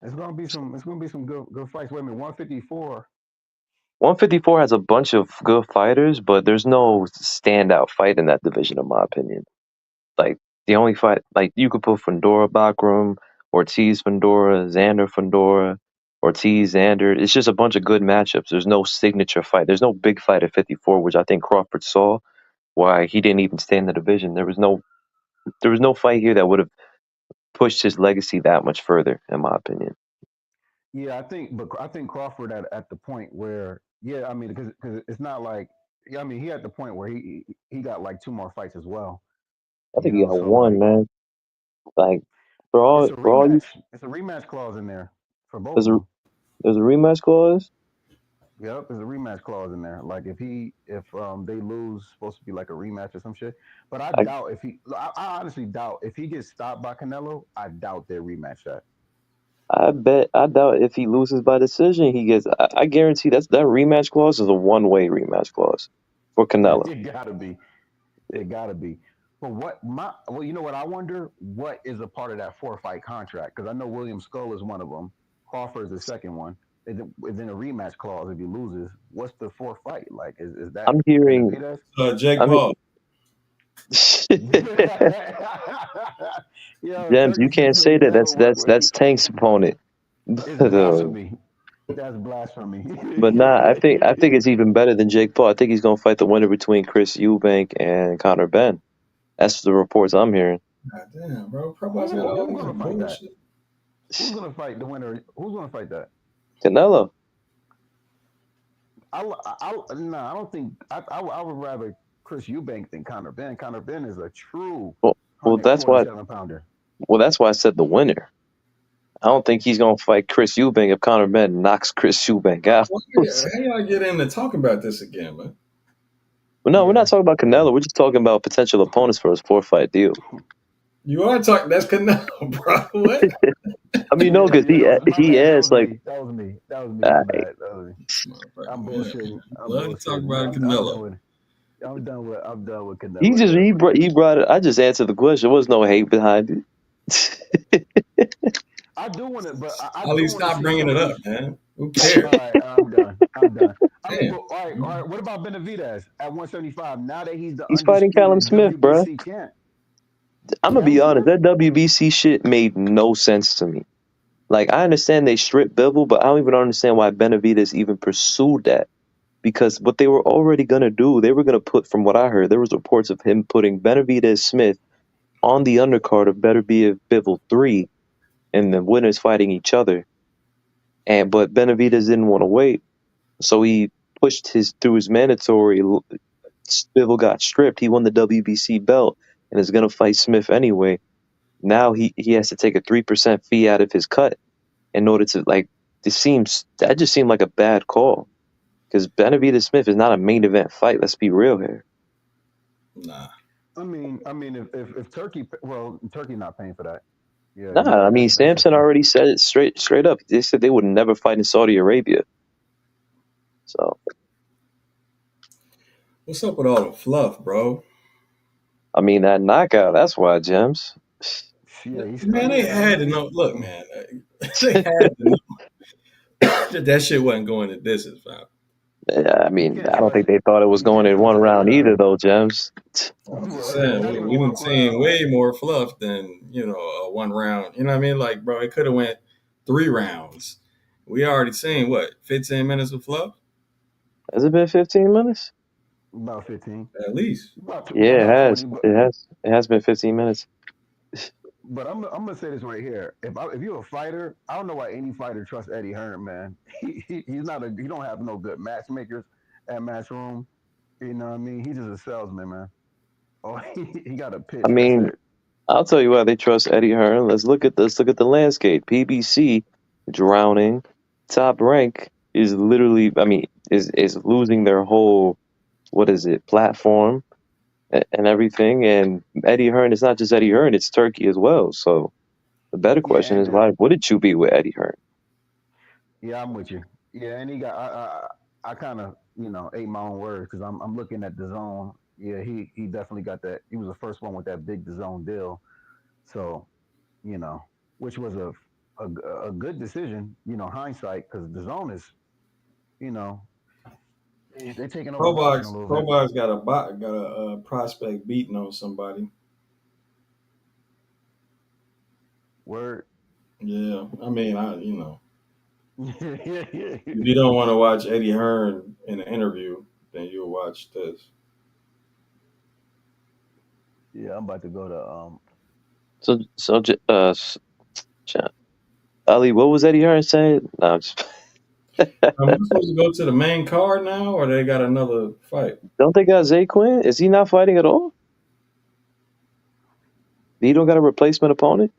It's gonna be some good fights. Wait a minute, 154. 154 has a bunch of good fighters, but there's no standout fight in that division, in my opinion. like the only fight, like you could put Fundora Bakram, Ortiz Fundora, Xander Fundora, Ortiz Xander. It's just a bunch of good matchups. There's no signature fight. There's no big fight at 54, which I think Crawford saw. Why he didn't even stay in the division. There was no fight here that would have pushed his legacy that much further, in my opinion. Yeah, but I think Crawford at the point where, yeah, I mean, because it's not like, yeah, I mean, he at the point where he got like 2 more fights as well, I think he got so one, like man. Like it's a for all you, rematch. It's a rematch clause in there for both there's of a them. there's a rematch clause. Yep, there's a rematch clause in there. Like if they lose, supposed to be like a rematch or some shit. But I I doubt if I honestly doubt if he gets stopped by Canelo. I doubt they rematch that. I doubt if he loses by decision, he gets. I guarantee that rematch clause is a one-way rematch clause for Canelo. It gotta be. It gotta be. But you know what I wonder? What is a part of that 4-fight contract? Because I know William Skull is one of them. Crawford is the second one. Is in a rematch clause if he loses. What's the 4th fight? Like, is that I'm hearing. Benavidez? Jake I mean, Paul. Yo, James, you Turkey can't said say he'll that. never work with. That's Tank's opponent. It's but blasphemy. That's blasphemy. nah, I think it's even better than Jake Paul. I think he's gonna fight the winner between Chris Eubank and Conor Ben. That's the reports I'm hearing. God damn, bro. Probably got all Who's this gonna fight that? bullshit. Who's gonna fight the winner? Who's gonna fight that? Canelo. I don't think I would rather Chris Eubank than Conor Ben. Conor Ben is a true Well, well, that's why. 147-pounder. Well, that's why I said the winner. I don't think he's gonna fight Chris Eubank if Conor Ben knocks Chris Eubank out. How y'all get into talking about this again, man? Well, no, we're not Yeah, talking about yeah. Canelo. We're just talking about potential opponents for his 4-fight deal. You are talking. That's Canelo, bro. What? I mean, no, Yeah, because yeah, that was my he bad. That has was like, me. That was me. That was me. uh, My bad. That was me. Motherfucker, I'm man. bullshitting. I'm Love to talk bullshitting. about I'm Canelo. done with it. I'm done with he Canelo. just Yeah. he brought it. I just answered the question. There was no hate behind it. I do want to, but I do Ali, want to stop see bringing some it of up, these. man. Who All cares? right, I'm done. I'm done. I mean, Damn. but all right. What about Benavidez at 175? Now that he's the He's fighting Callum undisputed Smith, bruh. WBC champ, I'm gonna be Callum honest. Smith. That WBC shit made no sense to me. Like, I understand they stripped Bivol, but I don't even understand why Benavidez even pursued that. Because what they were already gonna do, they were gonna put, from what I heard, there was reports of him putting Benavidez Smith on the undercard of Better Be a Bivol 3, and the winners fighting each other. But Benavidez didn't want to wait, so he pushed through his mandatory. Bivol got stripped. He won the WBC belt and is gonna fight Smith anyway. Now he has to take a 3% fee out of his cut in order to, like, that just seemed like a bad call, because Benavidez Smith is not a main event fight. Let's be real here. Nah. I mean, if Turkey, well, Turkey not paying for that. Yeah, Nah, I mean, that's Sampson different. already said it straight up. They said they would never fight in Saudi Arabia. So What's up with all the fluff, bro? I mean, that knockout, that's why, Gems. Yeah, he Man, studied they it. I had mean, to know. Look, man, they had to know that shit wasn't going to distance, fam. Yeah, I you mean, can't I don't trust. think they thought it was You going can't in trust one round AI. either, though, Gems. I'm just saying, Not even we didn't one see round. way more fluff than a 1 round. You know what I mean? Like, bro, it could have went 3 rounds. We already seen what 15 minutes of fluff Has it been 15 minutes? About 15. at least. Yeah, it About has. 20. But It has. It has been 15 minutes. I'm gonna say this right here. If you're a fighter, I don't know why any fighter trusts Eddie Hearn, man. He's not a he don't have no good matchmakers at Matchroom. You know what I mean? He's just a salesman, man. Oh, he got a I pitch. That's mean, it. I'll tell you why they trust Eddie Hearn. Let's look at the landscape. PBC drowning, top rank is literally, I mean, is losing their whole, what is it, platform and everything. And Eddie Hearn is not just Eddie Hearn; it's Turkey as well. So the better Yeah, question is, why wouldn't you be with Eddie Hearn? yeah, I'm with you. Yeah, and he got I kind of ate my own words because I'm looking at the zone. Yeah, he definitely got that. He was the first one with that big zone deal. So you know, which was a good decision. Hindsight because the zone is you know they're taking over boxing a little bit. Probox got a prospect beating on somebody. Word. Yeah, I mean, Yeah, if you don't want to watch Eddie Hearn in an interview, then you'll watch this. I'm about to go to Ch- Ali, what was Eddie Hearn saying? No, Am I supposed to go to the main card now, or they got another fight? don't they got Zeqiun? Is he not fighting at all? He don't got a replacement opponent?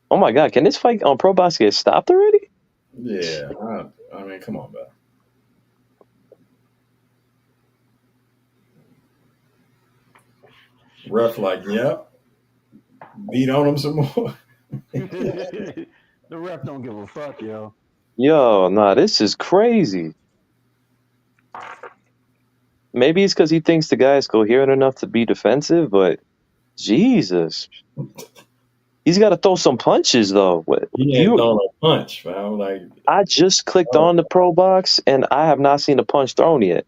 Oh my God, can this fight on Pro Box get stopped already? Yeah, I mean, come on, man. Ref, like, yep, beat on him some more. the ref don't give a fuck, yo. Yo, nah, this is crazy. Maybe it's because he thinks the guy is coherent enough to be defensive, but Jesus. He's got to throw some punches, though. He ain't throwing a punch, man. Like, I just clicked oh, on the Pro Box, and I have not seen a punch thrown yet.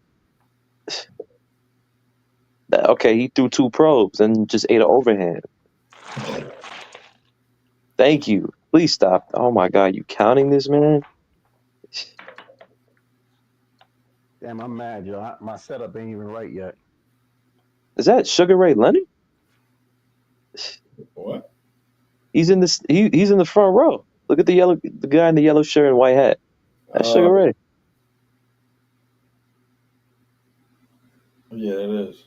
Okay, he threw 2 probes and just ate an overhand. Thank you. Please stop. Oh my God, you counting this, man? Damn, I'm mad, yo. My setup ain't even right yet. Is that Sugar Ray Leonard? what? He's in this. He's in the front row. Look at the guy in the yellow shirt and white hat. That's Sugar Ray. Yeah, it is.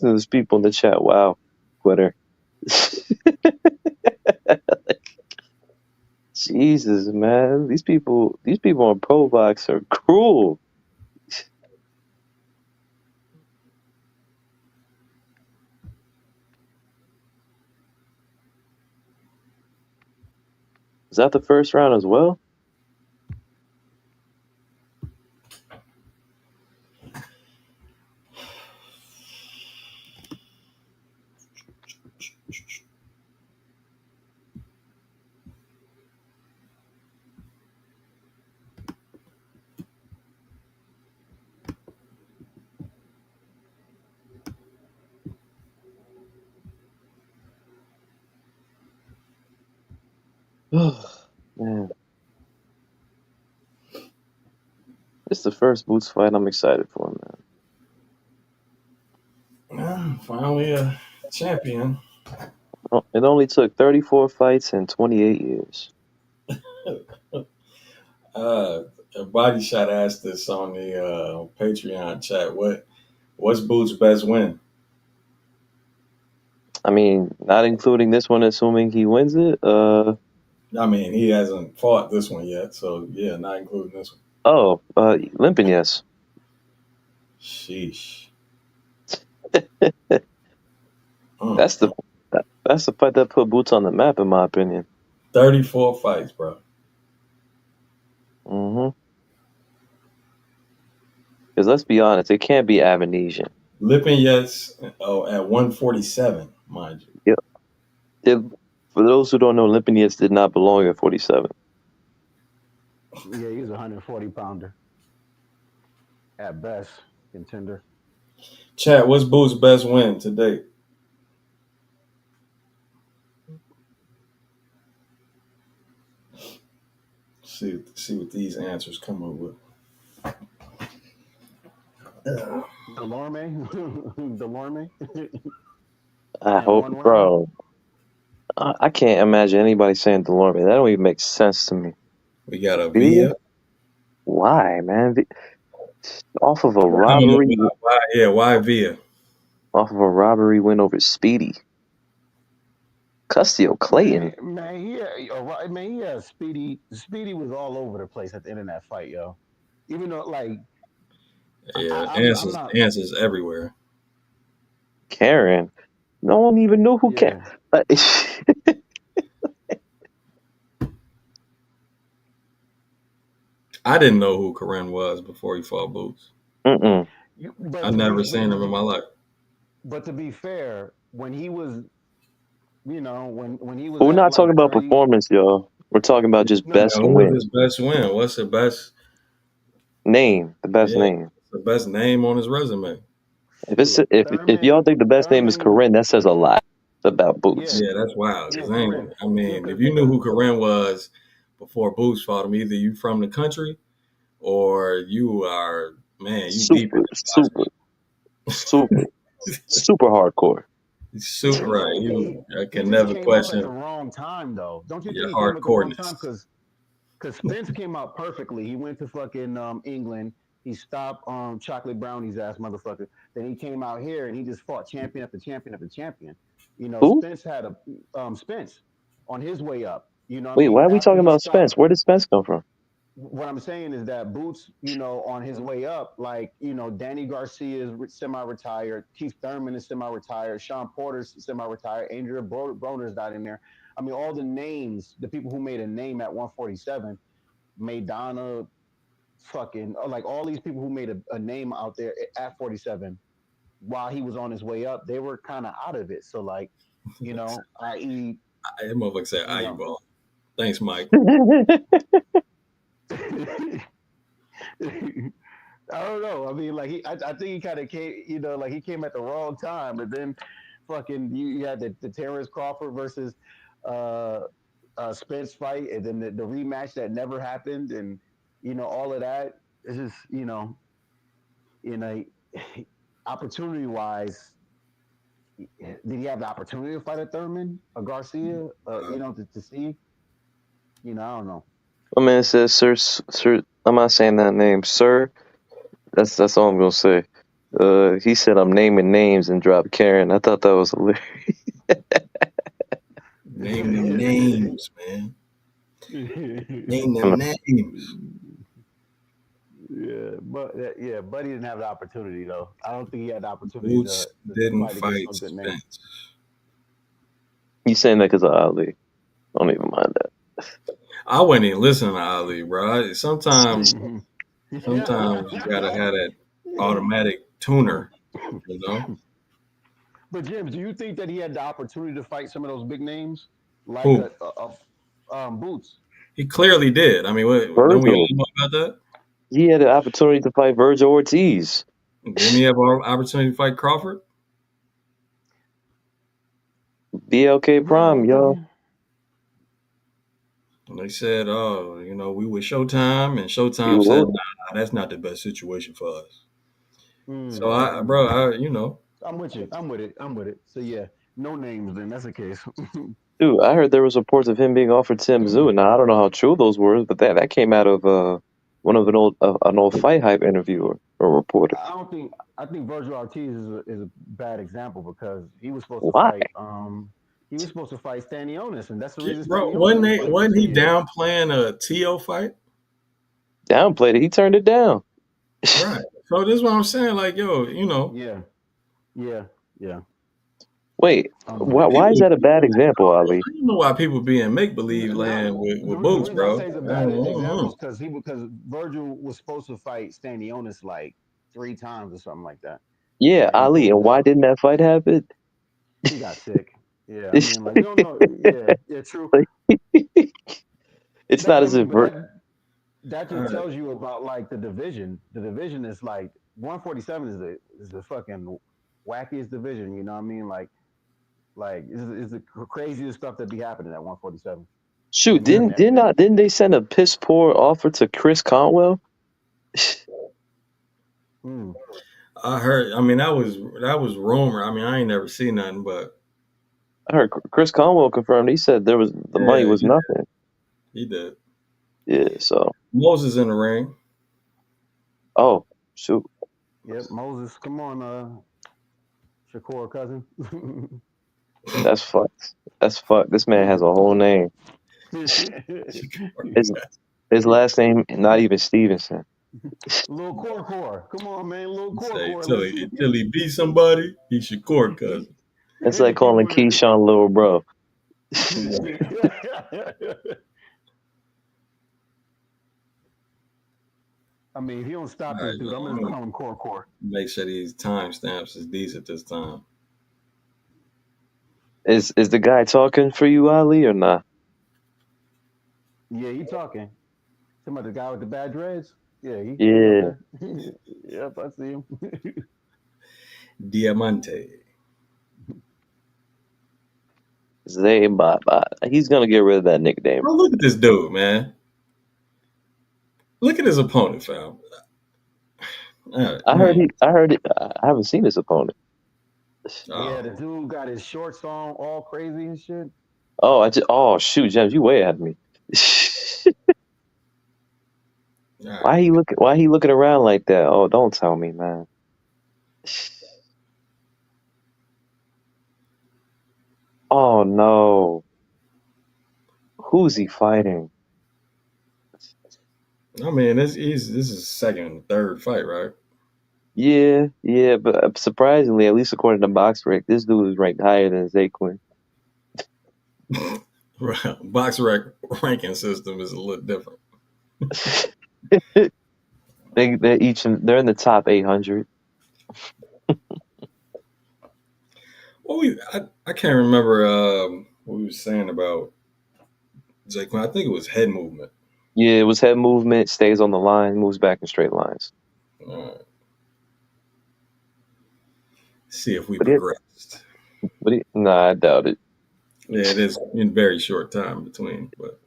There's people in the chat. Wow, Twitter. Jesus, man, these people on Pro Box are cruel. Is that the first round as well? Man, it's the first Boots fight I'm excited for, man. Finally a champion. It only took 34 fights and 28 years. A body shot asked this on the Patreon chat. What's Boots' best win? I mean, not including this one, assuming he wins it. I mean, he hasn't fought this one yet, so yeah, not including this one. Oh, limping, yes. Sheesh. That's the fight that put Boots on the map, in my opinion. 34 fights, bro. Mm-hmm. Because let's be honest, it can't be Avenesian. Lipinets at 147, mind you. Yeah. For those who don't know, Lipinets did not belong at 47. Yeah, he's a 140 pounder. At best, contender. Chat, what's Boots' best win to date? See what these answers come up with. Delorme? Delorme? I hope, bro. I can't imagine anybody saying Delorme. That don't even make sense to me. We got a Via. Why, man? Off of a robbery. Why Via? Off of a robbery win over Speedy. Custio Clayton. Man, yeah, Speedy. Speedy was all over the place at the end of that fight, yo. Even though, like, yeah, answers everywhere. Karen. No one even knew who Karen. I didn't know who Karen was before he fought Boots. I never seen him in my life. But to be fair, when he was, when he was, we're not talking about performance, y'all. We're talking about just best win. What's his best win? What's the best? Name, the best Yeah, name. it's the best name on his resume. If y'all think the best name is Thurman, Corinne, that says a lot about Boots. yeah, Yeah, that's wild. yeah, Because Corinne. I Yeah, mean, if you knew because who Corinne was before Boots fought him, either you from the country or you are, man, you deep in Super, super, super, boxing. super hardcore. Super right. I he can just never came up at the question wrong time, though. Don't you your think he came at the wrong time? hardcoreness. Because Spence came out perfectly. He went to fucking England. He stopped Chocolate Brownie's ass motherfucker. Then he came out here and he just fought champion after champion after champion. You know, Who? Spence had a Spence on his way up. You know what I Wait, mean? why are we After talking he about Spence? stopped, Where did Spence come from? what I'm saying is that Boots, you know, on his way up, like, you know, Danny Garcia is semi-retired, Keith Thurman is semi-retired, Sean Porter's semi-retired, Andrew Broner's not in there. I mean, all the names, the people who made a name at 147, Maidana, fucking, like all these people who made a name out there at 47 while he was on his way up, they were kind of out of it. So, like, you know, i.e., That motherfucker said, you "Ah, you know, ball." Thanks, Mike. I don't know. I mean, like I think he kind of came, you know, like he came at the wrong time. But then, fucking, you had the Terrence Crawford versus uh, Spence fight, and then the rematch that never happened, and you know all of that. It's just you know, opportunity wise, did he have the opportunity to fight a Thurman, a Garcia? You know, to see, you know, I don't know. My man says, sir. I'm not saying that name, sir. That's all I'm gonna say. He said I'm naming names and dropped Karen. I thought that was hilarious. Name them names, man. Name them names. Yeah, but yeah, Buddy didn't have the opportunity though. I don't think he had the opportunity Boots to didn't fight against fight no good name. Spence. You saying that because of Ali? Don't even mind that. I wasn't even listening to Ali, bro. Yeah. Sometimes you gotta have that automatic tuner, you know. But James, do you think that he had the opportunity to fight some of those big names like Who? Boots? He clearly did. I mean, don't we Virgil. all know about that? He had the opportunity to fight Virgil Ortiz. Didn't he have an opportunity to fight Crawford? BLK No, I Prime, don't think. yo. And they said, "Oh, we with Showtime," and You Showtime said, would. "Nah, that's not the best situation for us." So Mm, I, bro, mm. I. I'm with you. I'm with it. I'm with it. So yeah, no names. Then that's the case. Dude, I heard there was reports of him being offered Tim Zoo. Now I don't know how true those were, but that came out of one of an old fight hype interviewer or reporter. I don't think. I think Virgil Ortiz is a bad example because he was supposed to Why? fight. He was supposed to fight Stanionis, and that's the reason Bro, Stanionis didn't fight him for wasn't he 2 years. downplaying a TO fight? Downplayed it. He turned it down. Right. So this is what I'm saying. Like, yo, Yeah, yeah, yeah. Wait, why is people. that a bad example, Ali? I don't know why people be in make believe Not land with the boots, reason I bro. say it's a I don't bad example know. is because Virgil was supposed to fight Stanionis like 3 times or something like that, Yeah, and he Ali. pulled And why out. didn't that fight happen? He got sick. Yeah, I mean, like we don't know. Yeah, yeah, true. It's not I as mean, if but that All just right. tells you about like the division. The division is like 147 is the fucking wackiest division. You know what I mean? Like is the craziest stuff that be happening at 147. shoot, And then didn't they send a piss poor offer to Chris Conwell? mm, I heard. I mean, that was rumor. I mean, I ain't never seen nothing, but I heard Chris Conwell confirmed. He said the money yeah, was nothing. he did. Yeah, so Moses in the ring. oh shoot, yep, Moses, come on, Shakur cousin. that's fucked. That's fucked. This man has a whole name. His his last name not even Stevenson. Little core. Come on, man. Little Say core. until Let's he until he beat somebody, he should court cousin. It's like calling Keyshawn little bro. I mean, if you don't All stop this right, dude, I'm I'm gonna gonna call him core. make sure these timestamps is decent this time. Is the guy talking for you, Ali, or not? Yeah, you talking? Talking about the guy with the bad dreads? Yeah, he up Yeah, there. Yep, I see him. Diamante. Zay Baba. He's gonna get rid of that nickname. Bro, look at this dude, man. Look at his opponent, fam. Man. I heard it. I haven't seen his opponent. Yeah, the Oh, dude got his shorts on all crazy and shit. Oh, oh shoot, James, you way ahead of me. all right. Why he looking around like that? Oh, don't tell me, man. Oh no. Who's he fighting? I mean, this is his second, third fight, right? Yeah, but surprisingly, at least according to BoxRec, this dude is ranked higher than Zeqiun. Box ranking system is a little different. They're in the top 800. I can't remember what we were saying about Jake. I think it was head movement. Yeah, it was head movement, stays on the line, moves back in straight lines. Uh, see if we But it, progressed. nah, I doubt it. Yeah, it is in very short time between, but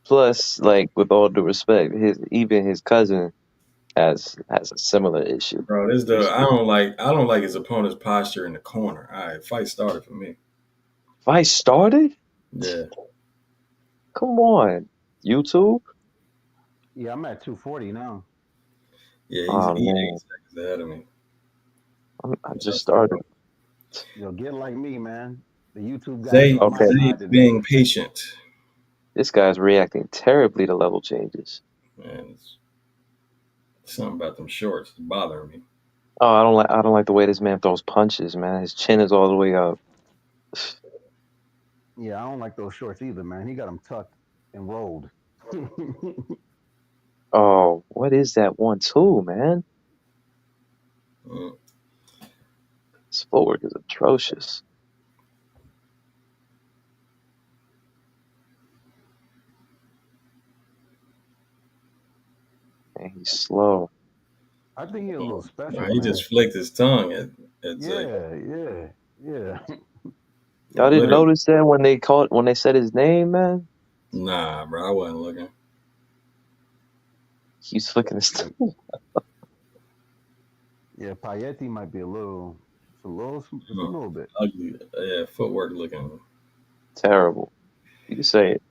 Plus, like with all due respect, his cousin has a similar issue. bro, I don't like his opponent's posture in the corner. All right, fight started for me. Fight started? Yeah, Come on, YouTube. Yeah, I'm at 240 now. yeah, Oh he man, 8 seconds ahead of me. I just started. Yo, get like me, man. The YouTube guys Zay, on my Okay, side Zay's today. being patient, this guy's reacting terribly to level changes. man. It's something about them shorts is bothering me. Oh, I don't like the way this man throws punches, man. His chin is all the way up. Yeah, I don't like those shorts either, man. He got them tucked and rolled. Oh, what is that 1-2, man? Mm. His footwork is atrocious. And he's slow. I think he's a little special, He man. just flicked his tongue at Zay. Yeah. Y'all didn't Let him. notice that when they said his name, man? Nah, bro, I wasn't looking. He's flicking his Yeah, tongue. yeah, Payetti might be just a little bit. Ugly. Yeah, footwork looking. Terrible. You can say it.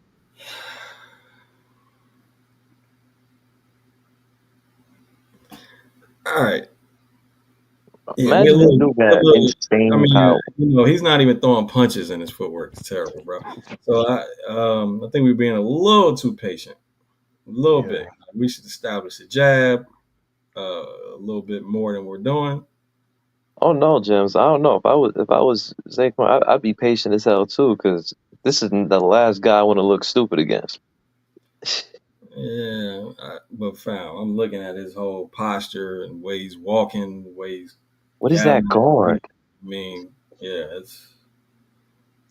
All right. Yeah, Imagine this dude we're a got little. I insane mean, power. he's not even throwing punches, and his footwork is terrible, bro. So I think we're being a little too patient, a little Yeah. bit. We should establish a jab a little bit more than we're doing. Oh no, James. I don't know. If I was Saquon, I'd be patient as hell too, because this is the last guy I want to look stupid against. Yeah, but fam, I'm looking at his whole posture and way he's walking, the way he's What is that gathering. guard? I mean, yeah, it's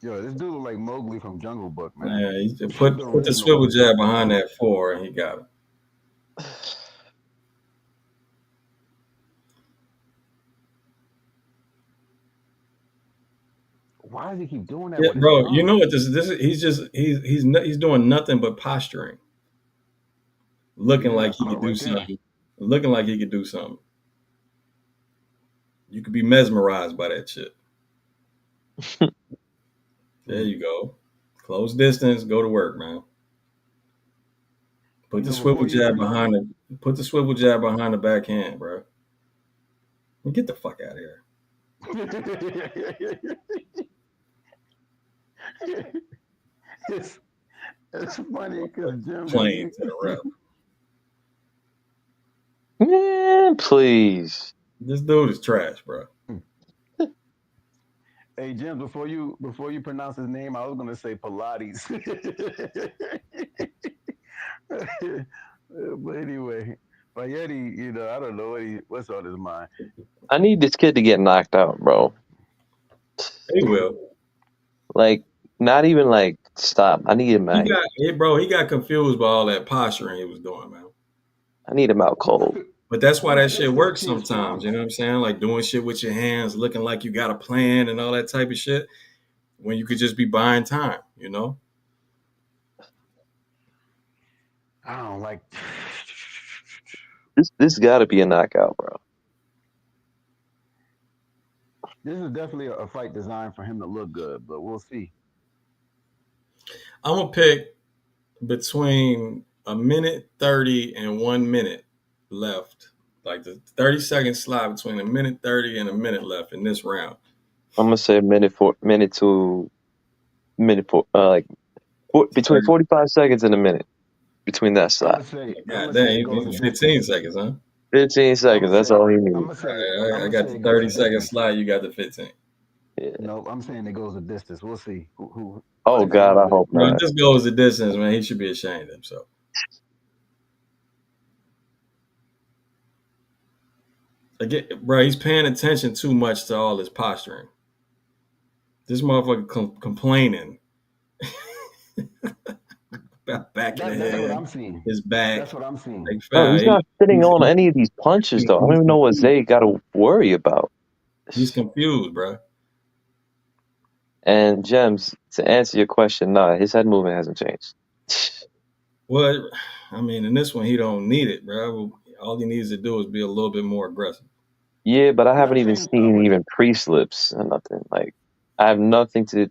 Yo, this dude look like Mowgli from Jungle Book, man. yeah. He just The put the original swivel one. jab behind that four, and he got him. Why does he keep doing that Yeah, with his bro. You know tongue? what this is? He's doing nothing but posturing, looking Yeah, like that he could part do right there. something, looking like he could do something. You could be mesmerized by that shit. There you go. Close distance, go to work, man. Put You the know, swivel before you jab pronounce behind the put the swivel jab behind the backhand, bro. Get the fuck out of here. it's, it's funny because Playing Jim. to the ref. Man, please. This dude is trash, bro. Hey Jim, before you pronounce his name, I was gonna say Pilates. But anyway, Payetti, I don't know what's on his mind. I need this kid to get knocked out, bro. He will. Like, not even stop. I need him, He man. got, hey, bro. He got confused by all that posturing he was doing, man. I need him out cold. But that's why that That's shit works 15 sometimes. You strong. know what I'm saying? Like doing shit with your hands, looking like you got a plan and all that type of shit. When you could just be buying time, you know? I don't like. This got to be a knockout, bro. This is definitely a fight designed for him to look good, but we'll see. I'm gonna pick between a minute 30 and 1 minute left. Like the 30-second slot between a minute 30 and a minute left in this round. I'm gonna say minute to minute four, between 30. 45 seconds and a minute between that I'm slot. gonna say. I'm God gonna damn, say it goes a 15 distance. seconds, huh? 15 I'm seconds. gonna That's say. all he I'm needs. gonna say. I'm I gonna got say the it goes a 30-second distance. slot, you got the 15. Yeah. No, I'm saying it goes a distance. We'll see who Oh takes the God, I little bit. hope Bro, if not. this goes the distance, man, he should be ashamed of himself. Again, bro, he's paying attention too much to all his posturing. This motherfucker complaining about back of the That's what head, I'm seeing. his back. That's what I'm seeing. Like, Bro, he's not sitting on any of these punches though. I don't even know what Zay got to worry about. he's confused, bro. And Gems, to answer your question, nah, his head movement hasn't changed. Well, I mean, in this one, he don't need it, bro. All he needs to do is be a little bit more aggressive. Yeah, but I Not haven't even changing seen coverage. even pre-slips or nothing. Like, I have nothing to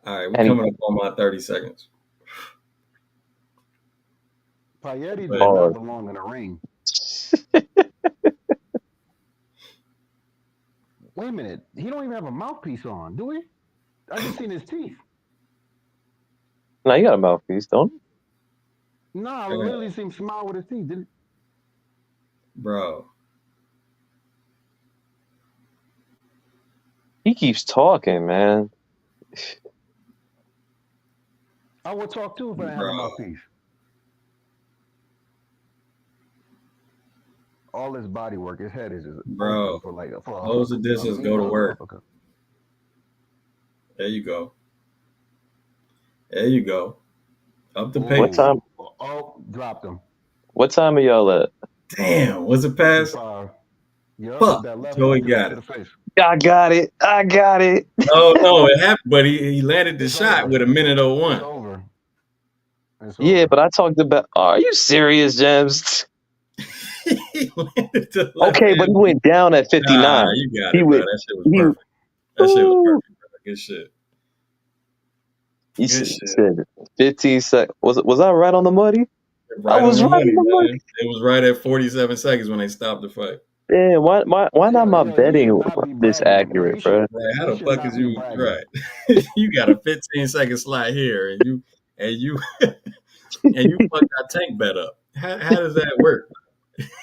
All right, we coming up anything. on my 30 seconds. Payetti does But not Hard. belong in a ring. Wait a minute. He don't even have a mouthpiece on, do we? I just seen his teeth. Now you got a mouthpiece, don't you? Nah, I literally seen him smile with his teeth. Didn't? bro, He keeps talking, man. I would talk too if I didn't have a bro, mouthpiece. All his body work, his head is just bro. open for a Close the distance, go to mean work. motherfucker. There you go. There you go. Up the What pace. time? Oh, dropped him. What time are y'all at? Damn, was it pass? 55. Yup, Fuck. that left Joey hook right got to it. the face. I got it. I got it. No, it happened, but he landed the It's shot over. with a minute It's 01. over. It's Yeah, over. but I talked about. Are you serious, Gems? He landed the left Okay, but he hand. went down at Nah, 59. you got He it, bro. went. That shit was He. perfect. That shit was Ooh. perfect, bro. Good shit. He Good shit. said 15 seconds. Was I right on the money? I Right on was the right on money, the money. man. It was right at 47 seconds when they stopped the fight. Damn, why not my He should betting not be this bragging. Yeah, accurate, bro? Like, how he the should fuck is not be you bragging. right? You got a 15-second slide here, and you and you fucked our tank bet up. How does that work?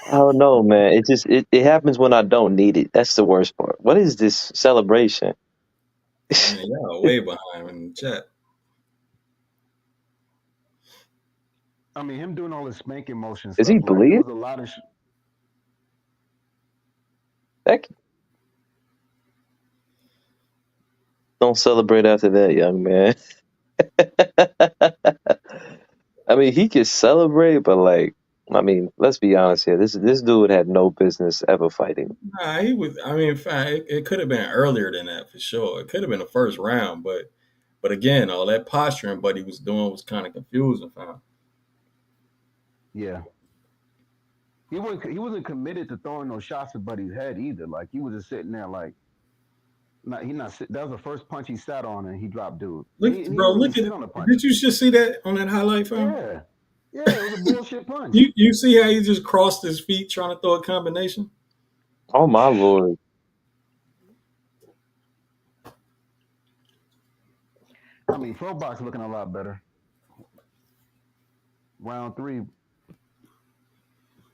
I don't know, man. It happens when I don't need it. That's the worst part. What is this celebration? Man, y'all way behind in the chat. I mean, him doing all his spanking motion Is he stuff, like, there bleeding? was a lot of Heck, don't celebrate after that, young man. I mean, he could celebrate, but like, I mean, let's be honest here. This dude had no business ever fighting. Nah, he was. I mean, fine. It could have been earlier than that for sure. It could have been the first round, but again, all that posturing Buddy was doing was kind of confusing, fam. yeah. He wasn't committed to throwing no shots at Buddy's head either. Like, he was just sitting there like, that was the first punch he sat on and he dropped dude. Look, He bro. didn't even Look at. sit on the punch. Did you just see that on that highlight, fam? Yeah. Yeah, it was a bullshit punch. You see how he just crossed his feet trying to throw a combination? Oh my lord! I mean, Frobot's looking a lot better. Round 3.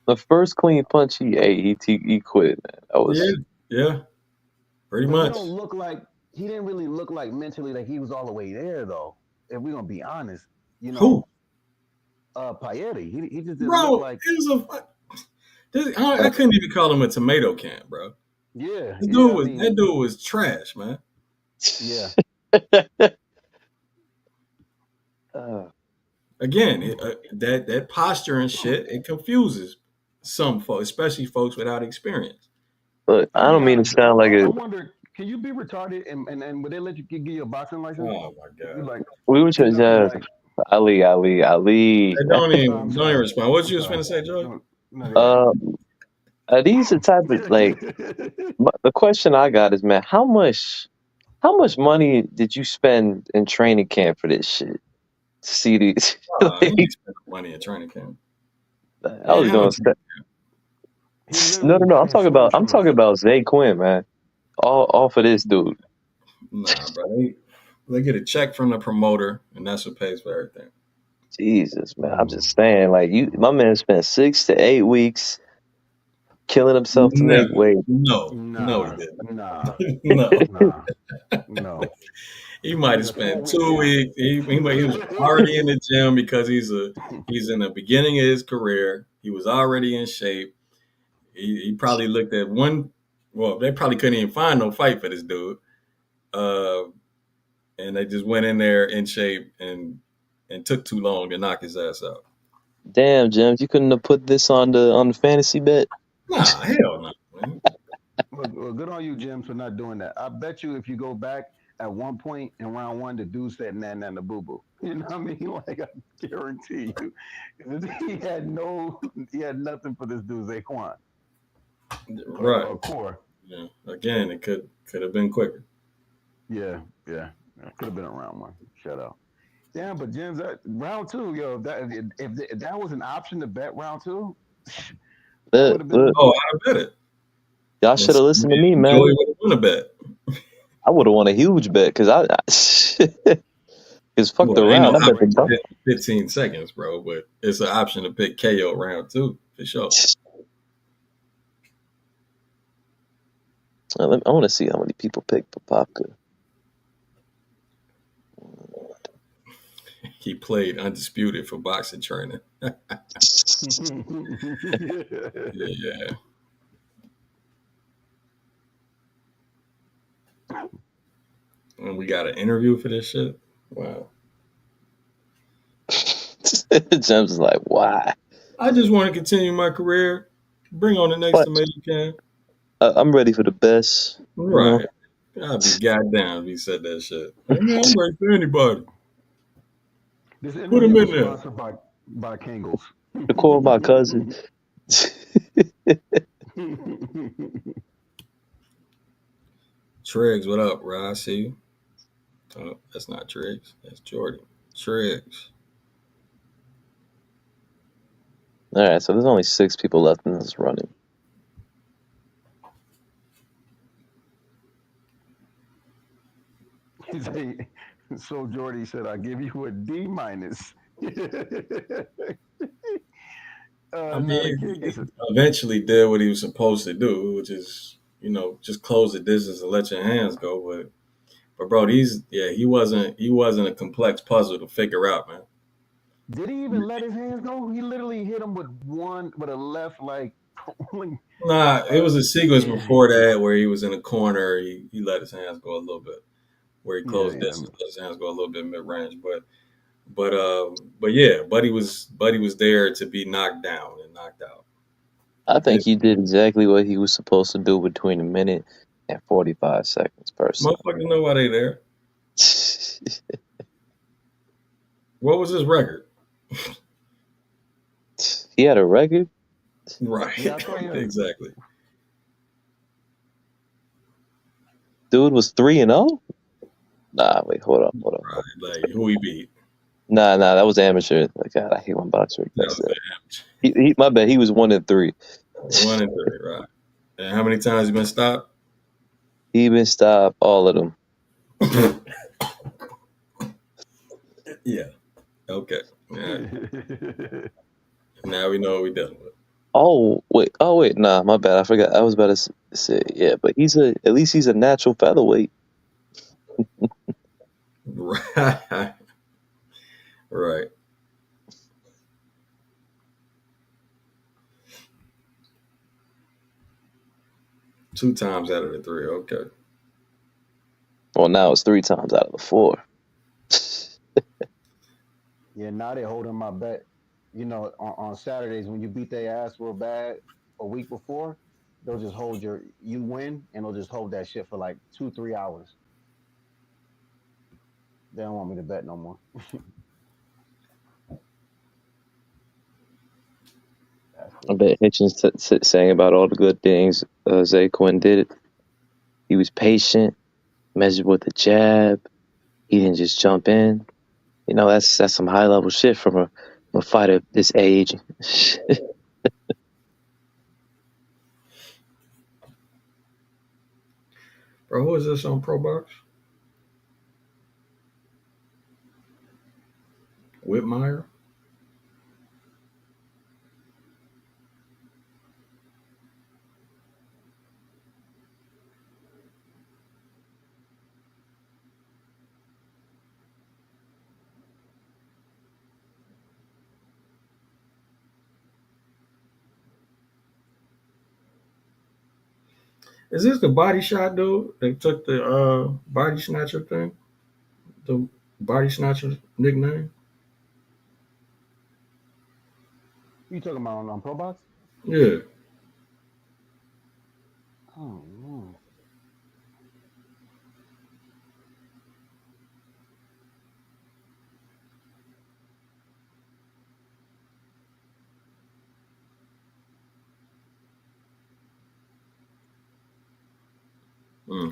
The first clean punch he ate, he quit. Man, that was Yeah, pretty But much. he didn't really look like mentally like he was all the way there though. If we're gonna be honest, Who? Payetti, he just didn't Bro, look like. I couldn't even call him a tomato can, bro. Yeah, That dude was trash, man. Yeah. again, that posture and shit, it confuses some folks, especially folks without experience. Look, I I be don't mean to honest. sound like I a. wonder, can you be retarded and would they let you give you a boxing license? Oh my If you god! like, We were you know, just like, Ali. Hey, I'm don't even sorry. respond. What I'm you was sorry. finna say, Joy? No, no, yeah. Uh, are these the type of like? The question I got is, man, how much money did you spend in training camp for this shit? To see these, He like, ain't spending money at training camp. He I ain't was have no gonna training. say, He no, literally no, no. transformed I'm from talking us. about Zeqiun, man. All for this dude. Nah, bro. They get a check from the promoter, and that's what pays for everything. Jesus, man. I'm Mm. just saying, like, my man spent 6 to 8 weeks killing himself to No, make weight. no, he Nah, nah, didn't. No, nah, no. he He might have did a spent 4 week 2 weeks. He was already in the gym because he's in the beginning of his career. He was already in shape. He probably looked at one. Well, they probably couldn't even find no fight for this dude. Uh, and they just went in there in shape and took too long to knock his ass out. Damn, James, you couldn't have put this on the fantasy bet. Nah, hell no, man. Well, good on you, Jim, for not doing that. I bet you if you go back at one point in round one, the dude said "nan nan the boo boo." You know what I mean? Like I guarantee you, he had nothing for this dude Zaquan Right. or Core. Yeah. Again, it could have been quicker. Yeah, yeah, could have been a round one. Shut up. Yeah, but Jim's round two, yo. If that was an option to bet round two, that would have Look, been. Oh, I bet it. y'all And should have listened to me, Joey man. would have won a bet. I would have won a huge bet because because fucked Well, ain't no around. I bet the option to dog. hit 15 seconds, bro, but it's an option to pick KO round two for sure. I want to see how many people pick Papaka. He played undisputed for boxing training. Yeah. And we got an interview for this shit. Wow. James is like, why? I just want to continue my career. Bring on the next What? tomato can. I'm ready for the best. You know, Right. I'd be goddamn if he said that shit. Hey, man, I'm ready for anybody. This Put him interview in is there. sponsored by Kangles. to call my cousin. Triggs, what up, bro? I see you. Oh, that's not Triggs. That's Jordan. Triggs. All right, so there's only 6 people left in this running. So Jordy said, "I give you a D minus." I Now the mean, kid gets he it. eventually did what he was supposed to do, which is, just close the distance and let your hands go. But bro, he wasn't a complex puzzle to figure out, man. Did he even let his hands go? He literally hit him with a left, like, Nah, it was a sequence yeah, before that where he was in a corner. He let his hands go a little bit, where he closed yeah. distance, let his hands go a little bit mid range. But yeah, Buddy was there to be knocked down and knocked out. I Yeah, think he did exactly what he was supposed to do between a minute and 45 seconds, personally. motherfuckers know why they there. What was his record? He had a record. Right, Yeah, I thought he had. exactly. Dude was 3-0. Nah, wait, hold on. Right, like who he beat. Nah, that was amateur. Like, God, I hate when boxers That does was that. the My bad. He was 1-3. 1-3, right? And how many times you been stopped? He been stopped all of them. Yeah. Okay. Yeah. Now we know what we're dealing with. Oh wait, nah, my bad. I forgot. I was about to say, yeah, but at least he's a natural featherweight. Right. Right. Two times out of the three. Okay. Well, now it's 3 times out of the 4. Yeah, now they holding my bet. You know, on Saturdays when you beat their ass real bad a week before, they'll just hold you win and they'll just hold that shit for like 2 3 hours. They don't want me to bet no more. That's I what it bet is. Hitchens saying about all the good things Zeqiun did. He was patient, measured with the jab. He didn't just jump in. You know, that's some high level shit from a fighter this age. Bro, who is this on Pro Box? Whitmire? Is this the body shot dude? They took the body snatcher thing? The body snatcher nickname? You talking about on Pro Box? Yeah. Oh no.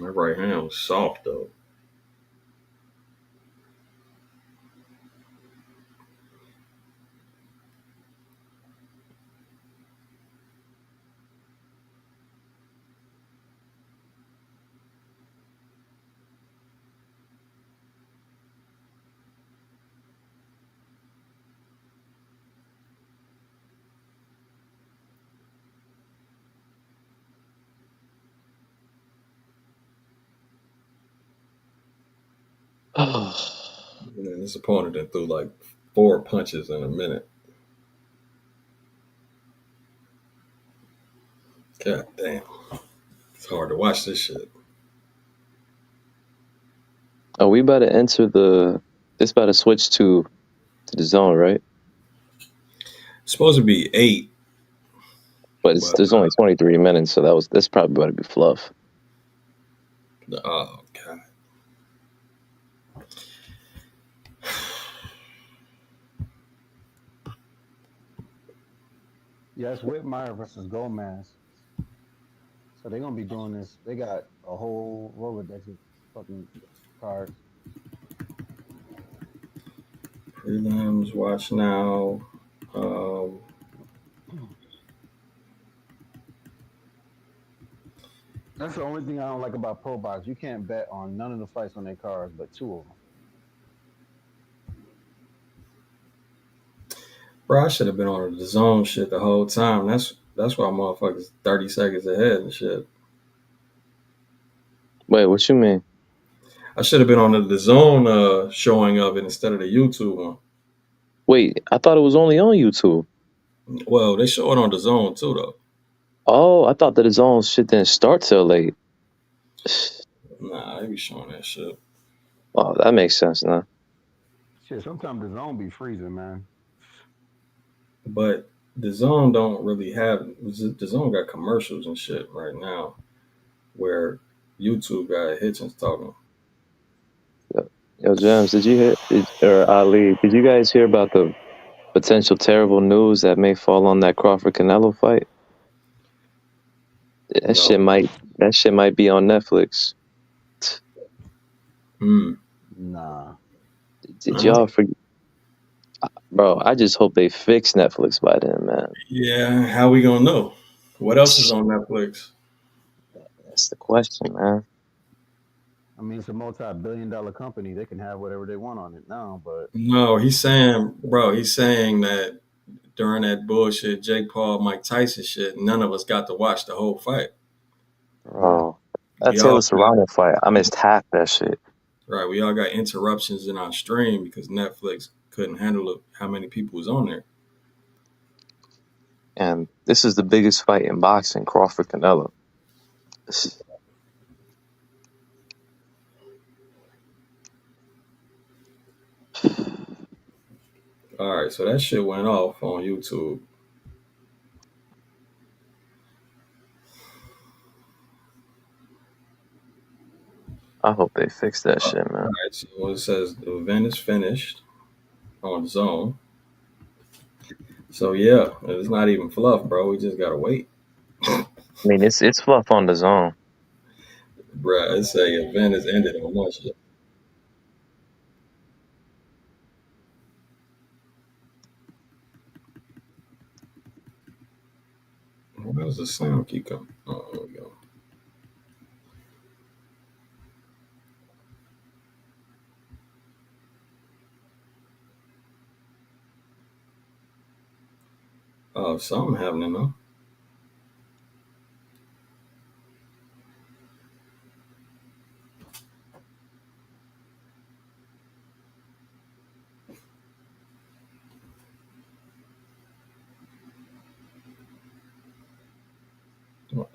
That right hand was soft though. And his opponent then threw like 4 punches in a minute. God damn. It's hard to watch this shit. Are we about to enter the? This about to switch to the zone, right? It's supposed to be 8, But but there's only 23 minutes, so that's probably about to be fluff. oh god. Yeah, it's Whitmire versus Gomez. So they're gonna be doing this. They got a whole Rolodex of fucking cards. Prelims, watch now. Um, That's the only thing I don't like about Pro Box. You can't bet on none of the fights on their cards, but two of them. bro, I should have been on the zone shit the whole time. That's why motherfuckers 30 seconds ahead and shit. Wait, what you mean? I should have been on the zone showing of it instead of the YouTube one. Wait, I thought it was only on YouTube. Well, they show it on the zone too though. Oh, I thought that the zone shit didn't start till late. Nah, they be showing that shit. Oh, that makes sense now. Shit, sometimes the zone be freezing, man. But the zone don't really have the zone got commercials and shit right now where YouTube got Hitchens talking. Yo, James, did you hear? Or Ali, did you guys hear about the potential terrible news that may fall on that Crawford Canelo fight? That shit No. might that shit might be on Netflix. Hmm. Nah. Did y'all forget? Bro, I just hope they fix Netflix by then, man. Yeah, how we gonna know? What else is on Netflix? That's the question, man. I mean, it's a multi-billion-dollar company. They can have whatever they want on it now, but No, he's saying, bro, he's saying that during that bullshit Jake Paul, Mike Tyson shit, none of us got to watch the whole fight. yeah. Bro, that We all Taylor Serrano fight, I missed half that shit. right, we all got interruptions in our stream because Netflix couldn't handle how many people was on there. And this is the biggest fight in boxing, Crawford Canelo. All right, so that shit went off on YouTube. I hope they fix that All shit, man. right, so it says the event is finished on Zone. So yeah, it's not even fluff, bro. We just gotta wait. I mean, it's fluff on the zone. Bruh, it say event is ended on that shit. Why does the sound keep coming? Oh, there we go. Oh, something happening though.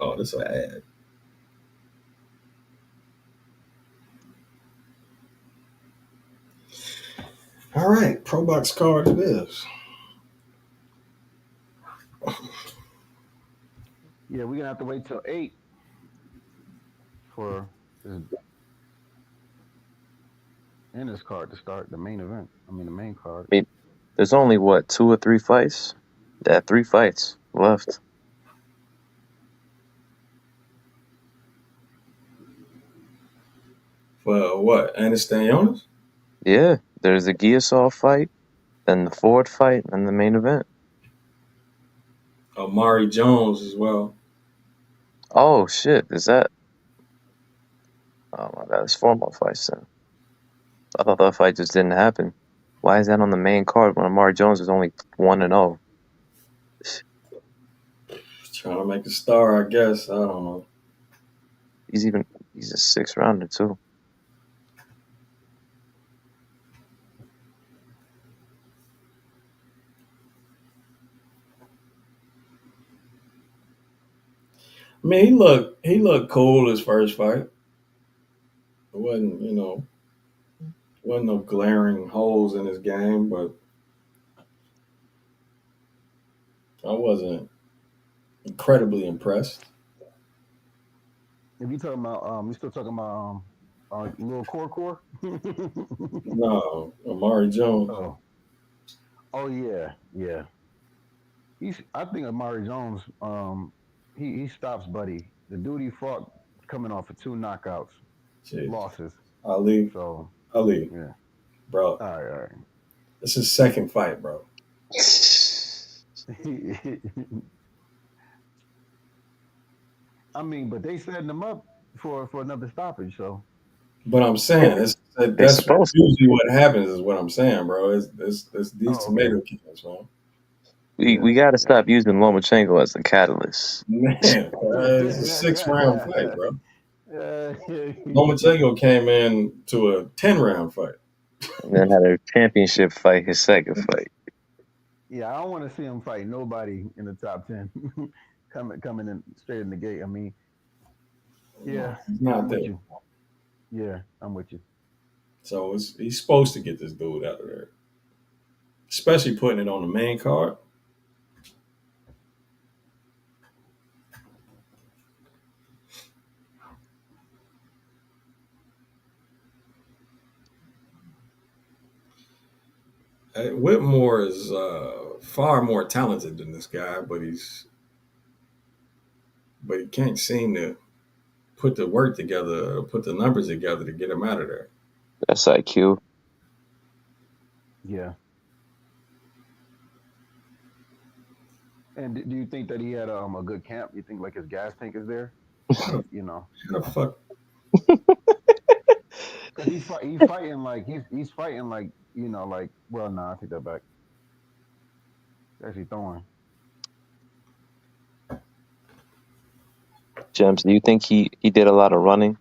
Oh, this is an ad. All right, Pro Box card it is. Yeah, we're gonna have to wait till 8 for this Ennis card to start the main event. I mean the main card. I mean, there's only what 2 or 3 fights. Yeah, 3 fights left. For what? Ennis Stanionis? Yeah, there's the Garcia fight, then the Ford fight, and the main event. Amari Jones as well. Oh shit, is that? Oh my god, it's 4 more fights then. I thought that fight just didn't happen. Why is that on the main card when Amari Jones is only 1-0? Trying to make a star, I guess. I don't know. He's a 6-rounder too. I mean, he looked cool his first fight. It wasn't no glaring holes in his game, but I wasn't incredibly impressed. If you talking about you still talking about little core? No, Amari Jones. Oh. Oh yeah, yeah. I think Amari Jones, he stops Buddy. The dude he fought coming off of 2 knockouts, Jeez. losses. Ali, So yeah. bro. All right. This is second fight, bro. I mean, but they setting him up for another stoppage. So. But I'm saying They're that's supposed to. usually what happens. Is what I'm saying, bro. It's these Oh, okay. tomato cans, man. We got to stop using Lomachenko as the catalyst. Man, it's a 6 round fight, bro. Lomachenko came in to a 10 round fight. And then had a championship fight, his second fight. Yeah, I don't want to see him fight nobody in the top 10. coming in straight in the gate. I mean, yeah, He's not I'm there. with you. Yeah, I'm with you. So he's supposed to get this dude out of there, especially putting it on the main card. Whitmore is far more talented than this guy, but he can't seem to put the work together, put the numbers together to get him out of there. That's IQ. Yeah. And do you think that he had a good camp? You think like his gas tank is there? Like, How the fuck? because he's fighting like he's fighting like like well, nah, I take that back. He's actually throwing. Gems, do you think he did a lot of running?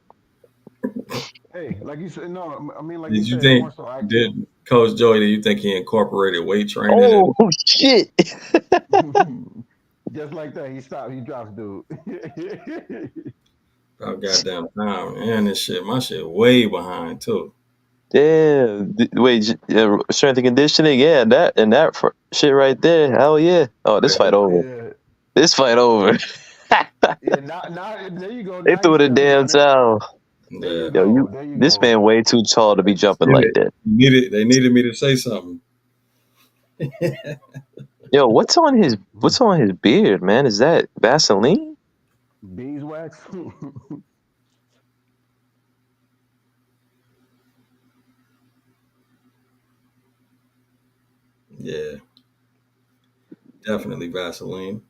Hey, like you said, no, I mean like you Did you said, more think so IQ. did Coach Joey? Do you think he incorporated weight training? Oh shit! Just like that, he stopped. He drops, dude. About goddamn time, and this shit, my shit way behind too. Damn. Wait, strength and conditioning? Yeah, that shit right there. Hell yeah. Oh, this fight over. Yeah, This fight over. yeah. Now, there you go. They Now you threw the standing damn on it. towel. There you Yeah. Yo, go. There you this go. man way too tall to be jumping Yeah, like that. they needed me to say something. Yo, what's on his beard, man? Is that Vaseline? Beeswax. Yeah, definitely Vaseline.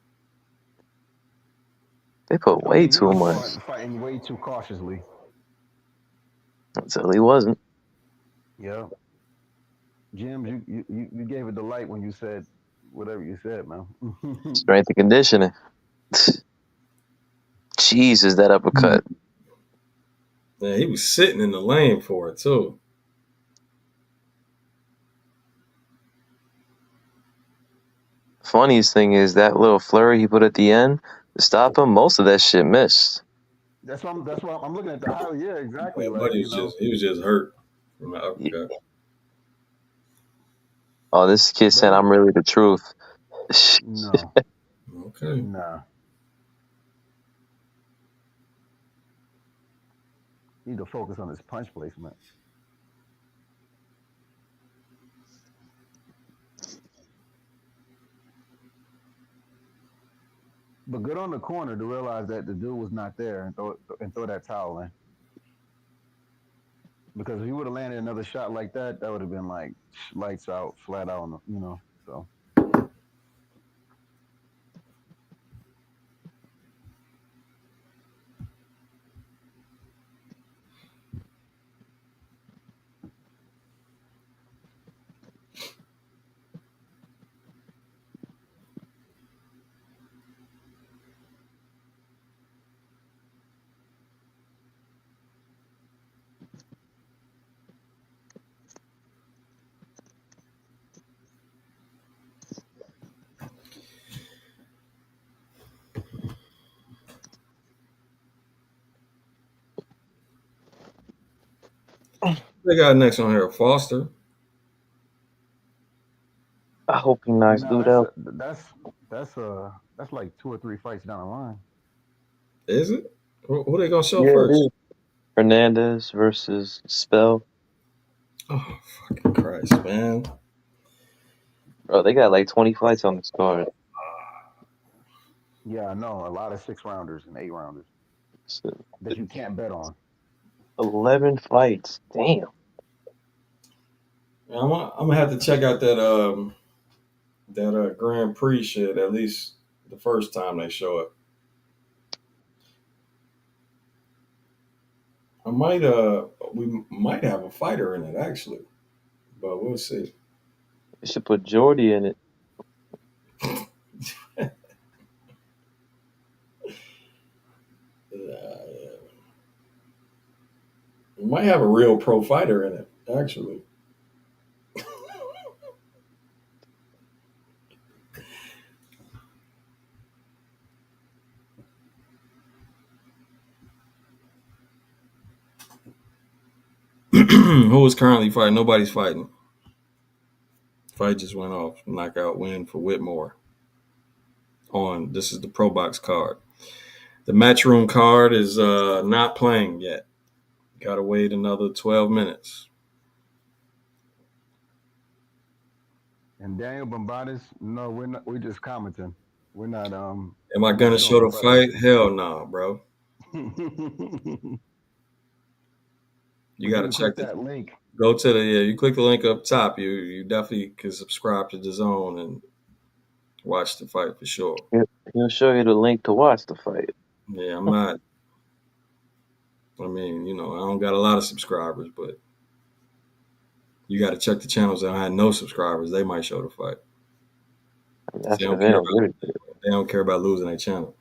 They put I way mean, he too was much. fighting way too cautiously. Until he wasn't. Yeah, Jim, you gave it the light when you said whatever you said, man. Strength and conditioning. Jesus, that uppercut. Yeah, he was sitting in the lane for it too. Funniest thing is that little flurry he put at the end to stop him. Most of that shit missed. That's why I'm looking at the highlight. Yeah, exactly. But Like he was just hurt from the Yeah. uppercut. Oh, this kid but said, look, "I'm really the truth." no, Okay. nah. He need to focus on his punch placement. But good on the corner to realize that the dude was not there and throw that towel in. Because if he would have landed another shot like that, that would have been like lights out, flat out, So They got next on here, Foster. I hope he knocks no, dude out. that's like 2 or 3 fights down the line. Is it? Who they gonna show Yeah, it first? is. Hernandez versus Spell. Oh fucking Christ, man! Bro, they got like 20 fights on this card. Yeah, I know. A lot of 6 rounders and 8 rounders So, that you can't bet on. 11 fights. Damn. I'm gonna have to check out that Grand Prix shit at least the first time they show it. I might we might have a fighter in it actually, but we'll see. They should put Jordy in it. We might have a real pro fighter in it actually. Who is currently fighting? Nobody's fighting. Fight just went off. Knockout win for Whitmore. This is the Pro Box card. The Matchroom card is not playing yet. Got to wait another 12 minutes. And Daniel Bombadas, no, we're not. We're just commenting. We're not. Am I We're not gonna showing show the the fight. fight? Hell no, bro. You But got you to can check click the that link. go to the You click the link up top. You definitely can subscribe to the zone and watch the fight for sure. He'll show you the link to watch the fight. Yeah, I'm not. I mean, I don't got a lot of subscribers, but you got to check the channels that had no subscribers. They might show the fight. That's They if don't they care don't about. give a shit. They don't care about losing their channel.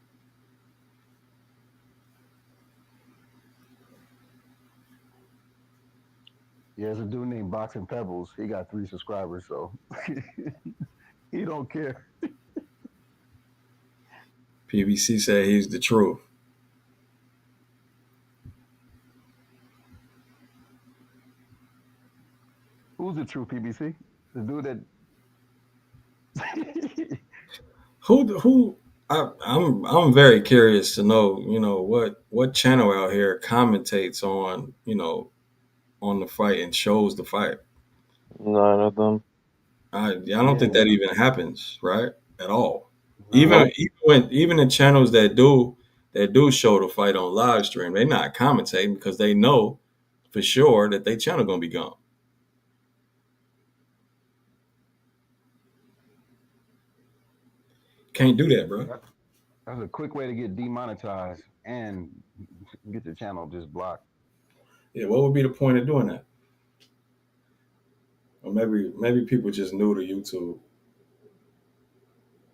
Yeah, there's a dude named Boxing Pebbles. He got 3 subscribers, so he don't care. PBC said he's the truth. Who's the true PBC? The dude that Who? I'm very curious to know. What channel out here commentates on on the fight and shows the fight. None of them. I don't think that yeah, even happens, right? At all. Even no. Nope. even the channels that do show the fight on live stream, they're not commentating because they know for sure that they channel gonna be gone. Can't do that, bro. That, that's a quick way to get demonetized and get your channel just blocked. Yeah, what would be the point of doing that? Or maybe people just new to YouTube.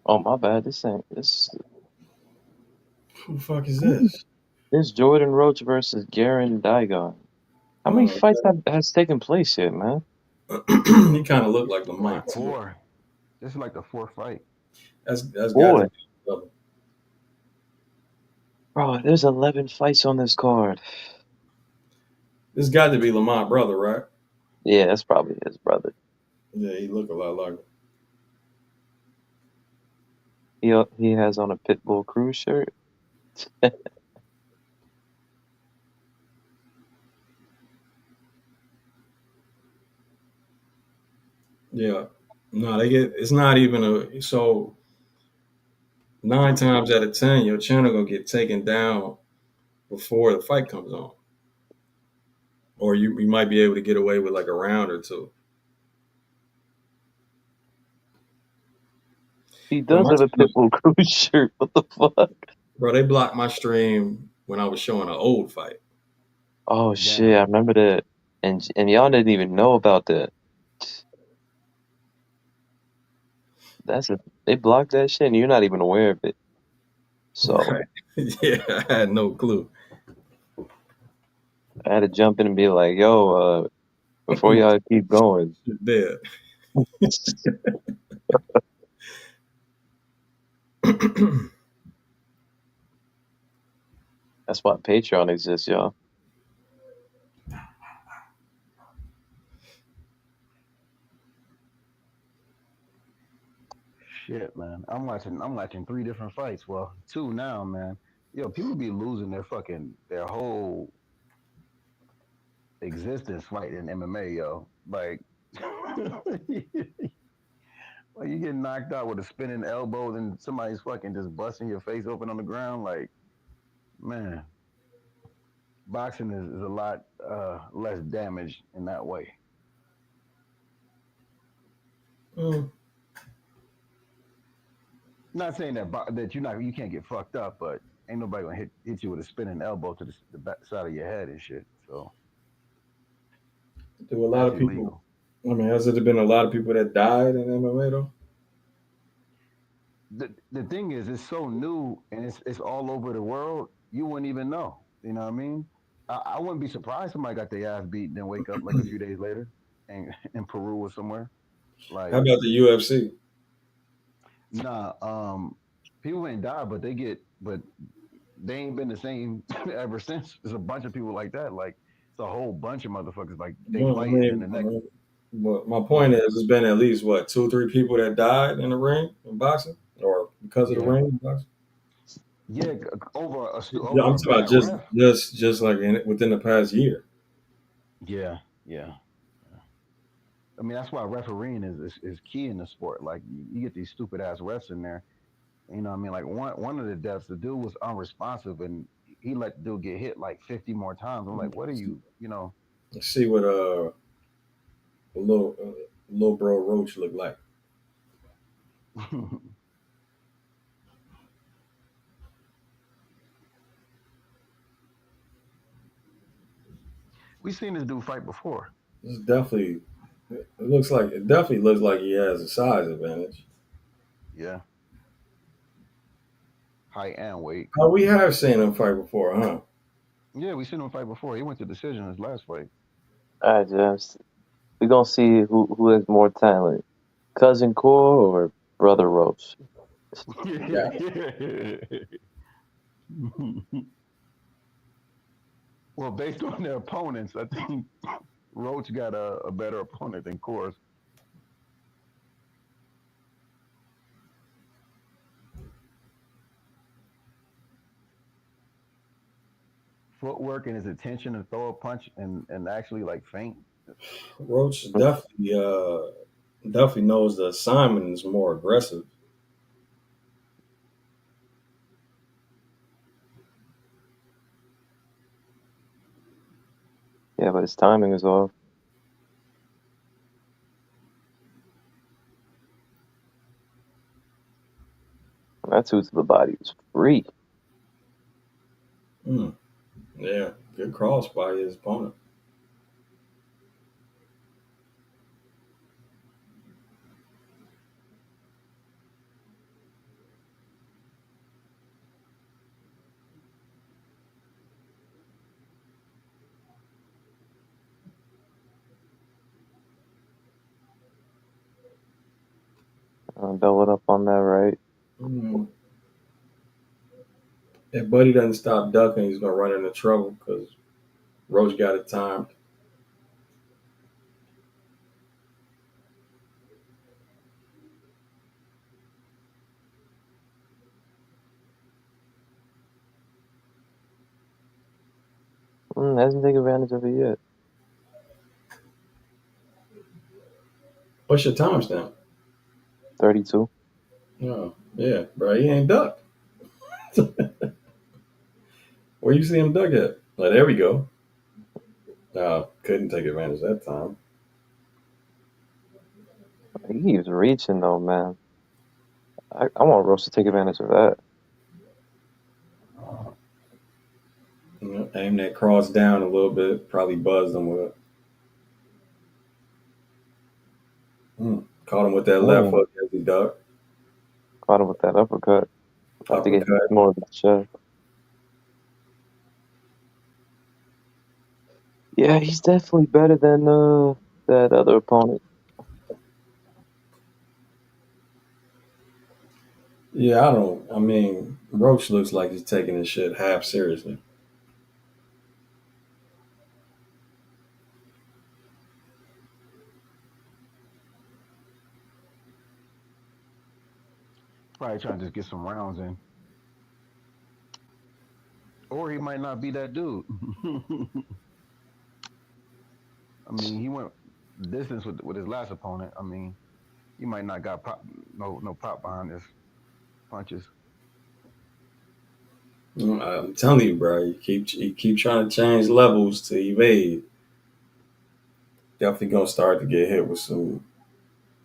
Oh my bad. This ain't this. Who the fuck is this? This Jordan Roach versus Garen Digon. How many Oh, fights has taken place here, man? okay. He kind of looked like Like Lamont too. four. This is like the fourth fight. That's got to Boy, be brother. bro, there's 11 fights on this card. This got to be Lamont brother, right? Yeah, that's probably his brother. Yeah, he look a lot like him. He has on a Pitbull Crew shirt. Yeah. No, they get. It's not even a. So 9 times out of 10, your channel gonna get taken down before the fight comes on, or you might be able to get away with like a round or two. He Bro, does have a Pitbull Crew shirt. What the fuck? they blocked my stream when I was showing an old fight. Oh shit, I Damn. remember that. And y'all didn't even know about that. They blocked that shit and you're not even aware of it. So Right? Yeah, I had no clue. I had to jump in and be like, yo, before y'all keep going. There. That's why Patreon exists, y'all. Shit, man. I'm watching three different fights. Well, two now, man. Yo, people be losing their whole existence fighting MMA, yo. Like like you get knocked out with a spinning elbow, then somebody's fucking just busting your face open on the ground. Like, man, boxing is a lot less damage in that way. Mm. Not saying that you can't get fucked up, but ain't nobody gonna hit you with a spinning elbow to the back side of your head and shit. So Do a lot that's of people? illegal. I mean, has it been a lot of people that died in MMA though? The thing is, it's so new and it's all over the world. You wouldn't even know. You know what I mean? I wouldn't be surprised somebody got their ass beat and then wake up like a few days later in Peru or somewhere. How Like, about the UFC? nah, people ain't die, but they ain't been the same ever since. There's a bunch of people like that. Like, it's a whole bunch of motherfuckers. Like, they Well, fight and then the next, but my point yeah, is, it's been at least what 2, 3 people that died in the ring in boxing, or because of the yeah, ring in boxing. yeah, Yeah, over I'm a talking about bad just ref. just just like within the past year. Yeah, yeah. I mean, that's why refereeing is key in the sport. Like, you get these stupid ass refs in there. You know what I mean? Like, one of the deaths, the dude was unresponsive and he let the dude get hit like 50 more times. I'm like, what are you know? Let's see what a little bro Roach look like. We seen this dude fight before. This definitely it definitely looks like he has a size advantage. Yeah, height and weight. Oh, we have seen him fight before, huh? Yeah, we seen him fight before. He went to decision his last fight. All right, James. We're gonna see who has more talent, cousin Core or brother Roach. Yeah. Well, based on their opponents, I think Roach got a better opponent than Course. Footwork and his attention to throw a punch and actually like feint. Roach definitely knows the assignment is more aggressive. Yeah, but his timing is off. That two to the body was free. Mm, yeah, good cross by his opponent. Doubled up on that right. Mm. If Buddy doesn't stop ducking, he's gonna run into trouble because Roach got it timed. Hasn't taken advantage of it yet. What's your timestamp? 32. Oh, yeah, bro, he ain't ducked. Where you see him duck at? Like, there we go. Couldn't take advantage that time. He keeps reaching though, man. I want Roach to take advantage of that. Aim that cross down a little bit, probably buzzed him with it. Caught him with that left Mm, hook as he ducked. Caught him with that uppercut. About to get Uppercut. more of the chest. Yeah, he's definitely better than that other opponent. Yeah, I don't. I mean, Roach looks like he's taking his shit half seriously. Probably trying to just get some rounds in. Or he might not be that dude. I mean, he went distance with his last opponent. I mean, he might not got pop, no pop behind his punches. I'm telling you, bro. You keep trying to change levels to evade. Definitely gonna start to get hit with some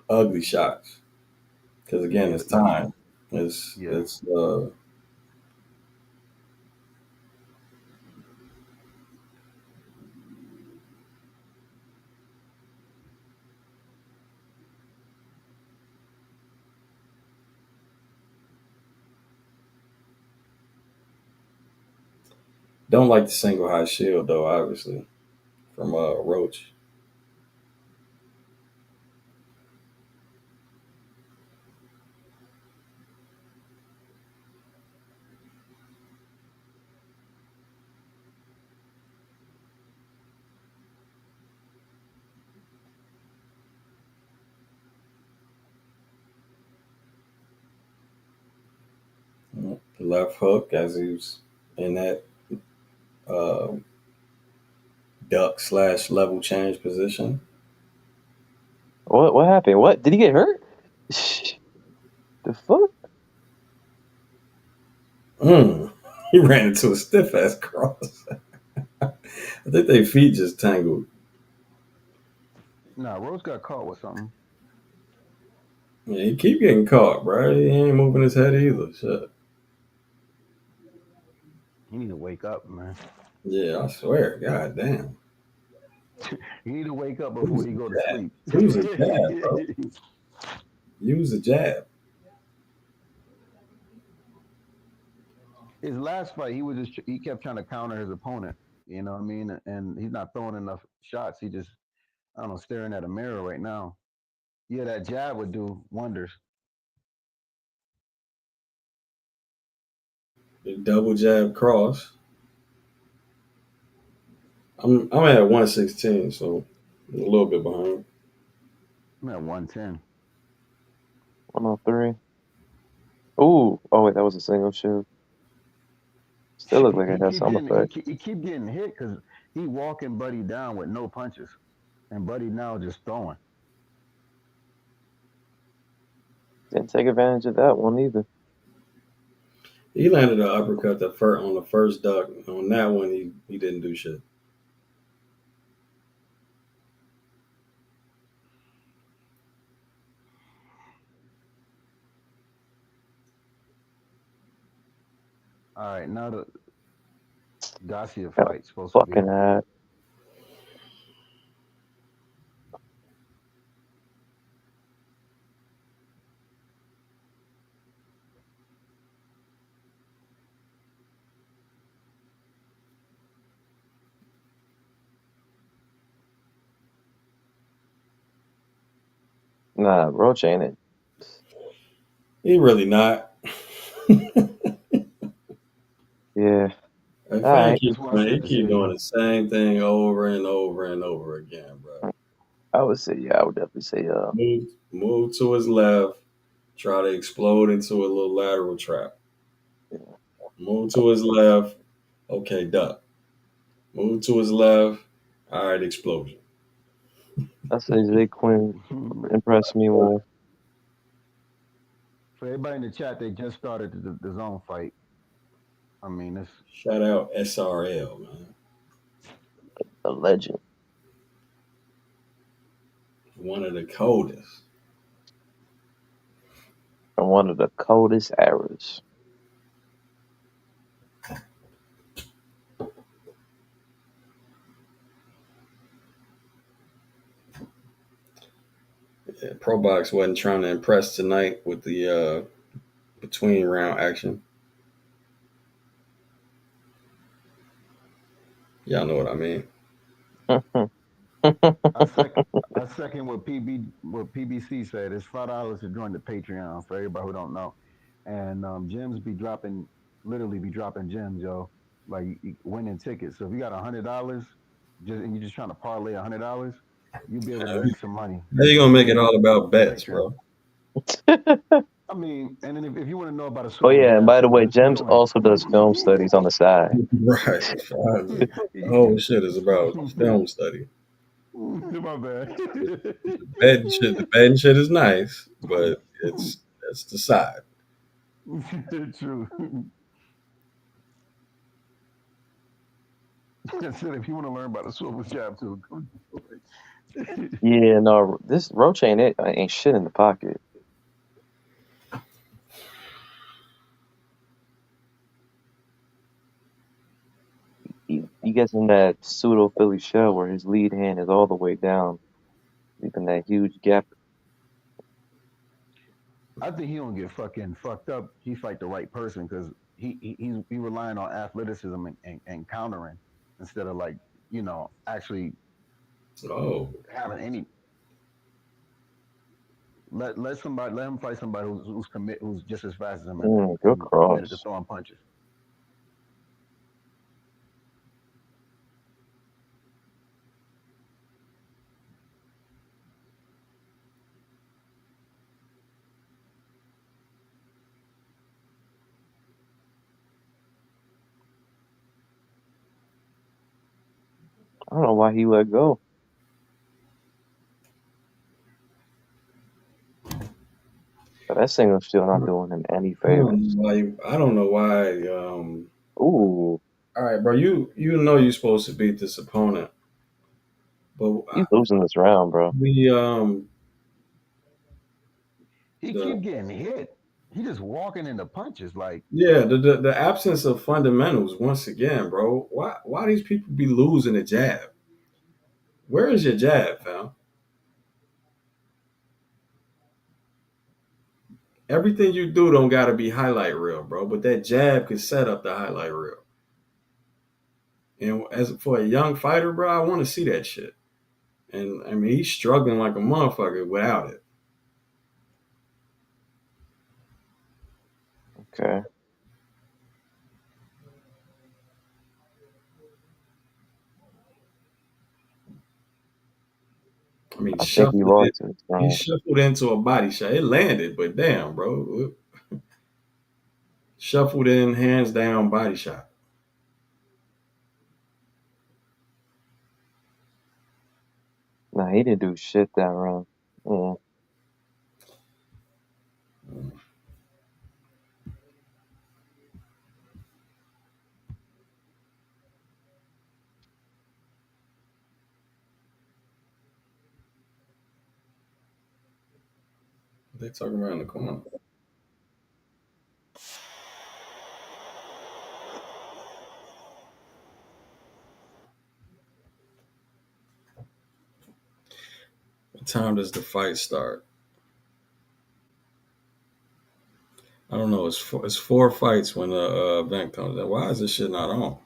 ugly shots. Because again, Yeah, it's time. It's yeah. it's don't like the single high shield though. Obviously, from Roach. The left hook as he was in that uh, duck slash level change position. What happened? What did he get hurt? The fuck? Mm. He ran into a stiff ass cross. I think their feet just tangled. Nah, Rose got caught with something. Yeah, he keep getting caught, bro. He ain't moving his head either. Shit. He need to wake up, man. Yeah, I swear. God damn. He need to wake up before Use he a go to jab. sleep. Use a jab, bro. Use a jab. His last fight, he kept trying to counter his opponent. You know what I mean? And he's not throwing enough shots. He just I don't know, staring at a mirror right now. Yeah, that jab would do wonders. Double jab cross. I'm at 116, so A little bit behind. I'm at 110. 103. Ooh. Oh wait, that was a single shift. Still look like it has some effect. He keep getting hit because he walking Buddy down with no punches, and Buddy now just throwing. Didn't take advantage of that one either. He landed an uppercut on the first duck. On that one, he didn't do shit. All right, now the Garcia Got a fight supposed to be. fucking ad. Nah, Roach ain't it. He really not. Yeah. If All fan right. This keep one doing, said he keep doing decision. the same thing over and over and over again, bro. I would say, yeah, I would definitely say, Move to his left, try to explode into a little lateral trap. yeah, Move to his left, okay, duck. Move to his left, all right, explosion. I say Zeqiun impressed me more. For everybody in the chat, they just started the zone fight. I mean, it's Shout out SRL, man. A legend. One of the coldest. And one of the coldest eras. Yeah, Pro Box wasn't trying to impress tonight with the between round action. Y'all know what I mean. I second. I second what PBC said. It's $5 to join the Patreon for everybody who don't know, and gyms be dropping, literally be dropping gems, yo, like winning tickets. So if you got $100, just and you're just trying to parlay $100, you'll be able to make some money How you gonna make it winning all about the bets, Patreon. bro? I mean, and then if you want to know about a Oh swivel yeah, and jab by the too, way, just Gems join. also does film studies on the side. Right. The whole shit is about film study. My bad. The betting shit is nice, but it's the side. True. I said if you want to learn about the swivel jab too, come join. Yeah, no, this Roach ain't it. Ain't shit in the pocket. He gets in that pseudo Philly shell where his lead hand is all the way down, leaving that huge gap. I think he don't get fucking fucked up. He fight the right person because he's relying on athleticism and countering instead of like actually Oh, having any. Let him fight somebody who's just as fast as him Good and committed to cross. throwing punches. I don't know why he let go. But that single's still not doing him any favors. I don't know why. Ooh, All right, bro. You know you're supposed to beat this opponent, but he's losing this round, bro. we He the keep getting hit. He just walking into punches like yeah the absence of fundamentals once again, bro. Why these people be losing a jab? Where is your jab, fam? Everything you do don't gotta be highlight reel, bro. But that jab could set up the highlight reel. And as for a young fighter, bro, I want to see that shit. And I mean, he's struggling like a motherfucker without it. Okay. I think he lost in this He round. shuffled into a body shot. It landed, but damn, bro. Shuffled in, hands down, body shot. Nah, he didn't do shit that round. Yeah. They talking about in the corner. What time does the fight start? I don't know. It's four fights when the event comes in. Why is this shit not on?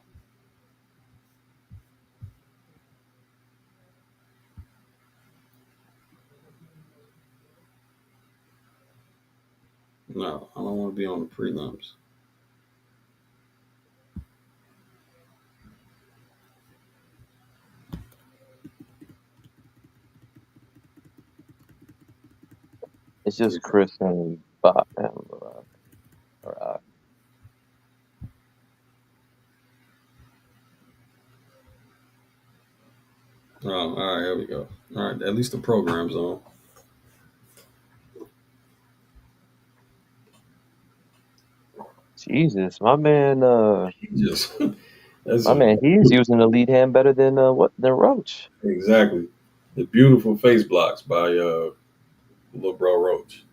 No, I don't want to be on the prelims. It's just Chris and Bob and Barack. Oh, all right, here we go. All right, at least the program's on. Jesus, my man. Just that's My a, man, he's using the lead hand better than than Roach. exactly the beautiful face blocks by little bro Roach.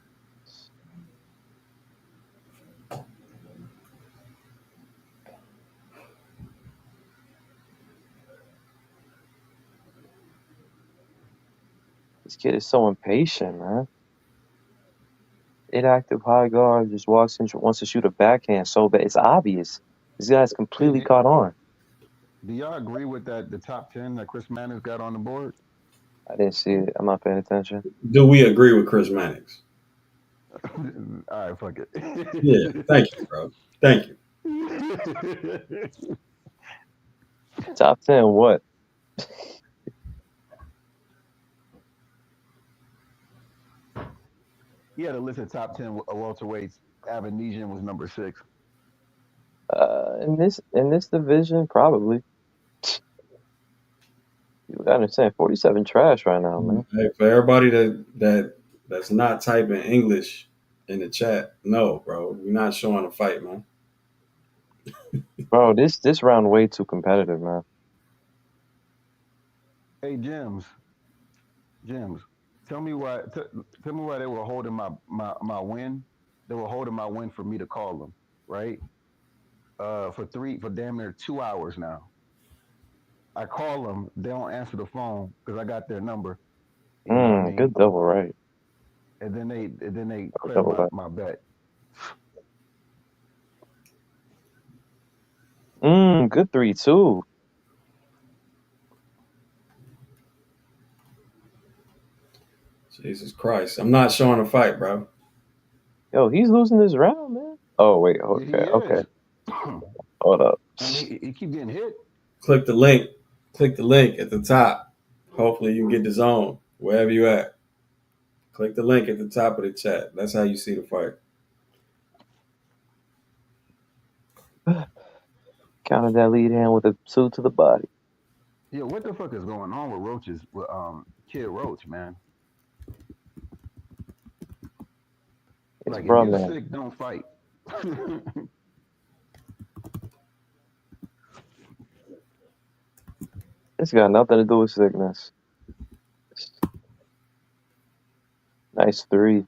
This kid is so impatient, man. Inactive high guard just walks in, wants to shoot a backhand so bad. It's obvious. This guy's Hey, completely caught on. do y'all agree with that? The top 10 that Chris Manners got on the board. I didn't see it. I'm not paying attention. Do we agree with Chris Mannix? All right, fuck Yeah, it. thank you, bro. Thank you. Top 10, what? He had a list of top 10 welterweights. Avenesian was number 6. In this division, probably. You gotta understand, 47 trash right now, man. Hey, for everybody that's not typing English in the chat, no, bro, we're not showing a fight, man. Bro, this round way too competitive, man. Hey, Jims, tell me why. Tell me why they were holding my win. They were holding my win for me to call them, right? For damn near 2 hours now. I call them, they don't answer the phone because I got their number. You know what I Good mean? double right. And then they Or credit double left. my bet. Good 3-2. Jesus Christ, I'm not showing a fight, bro. Yo, he's losing this round, man. Oh wait, Yeah, he okay. is. Hold up. I mean, he keep getting hit. Click the link. Click the link at the top. Hopefully, you can get the zone wherever you at. Click the link at the top of the chat. That's how you see the fight. Counted that lead hand with a 2 to the body. Yeah, what the fuck is going on with Roaches? With Kid Roach, man. It's Like if bro, you man. sick, don't fight. It's got nothing to do with sickness. Nice 3.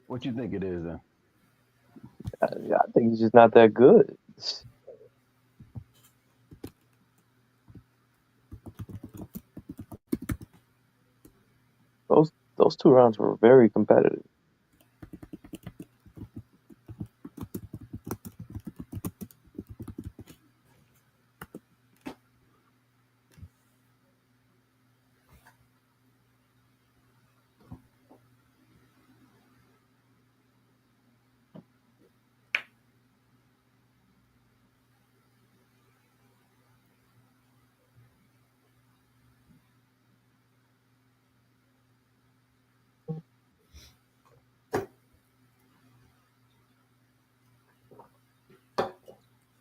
What you think it is then? I think he's just not that good. Those 2 rounds were very competitive.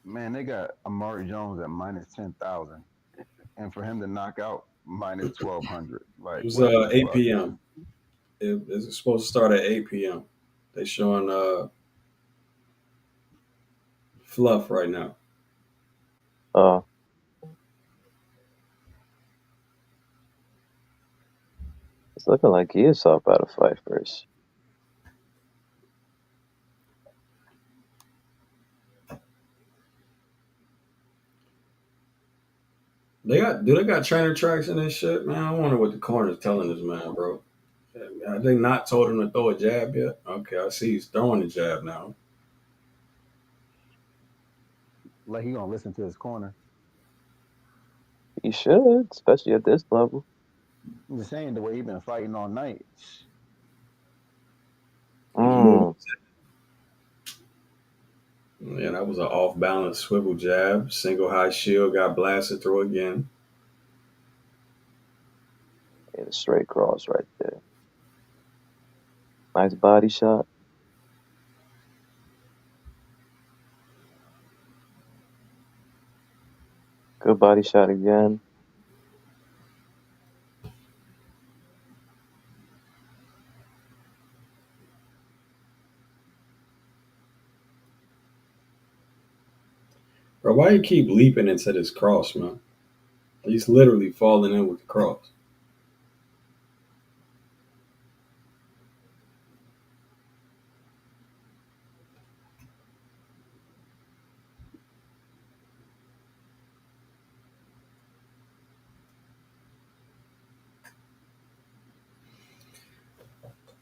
Man, they got Amari Jones at minus 10,000, and for him to knock out minus 1,200. It Like, was what the 8 fuck, p.m. man? It's supposed to start at 8 p.m. They showing fluff right now. Uh, it's looking like he is up out of fight first. Do they got trainer tracks in this shit, man? I wonder what the corner's telling this man, bro. Have they not told him to throw a jab yet? Okay, I see he's throwing the jab now. Like, he gonna listen to his corner. He should, especially at this level. I'm just saying the way he been fighting all night. He's moving. Mm, Yeah, that was an off balance swivel jab. Single high shield got blasted through again. and a straight cross right there. Nice body shot. Good body shot again. Bro, why you keep leaping into this cross, man? He's literally falling in with the cross.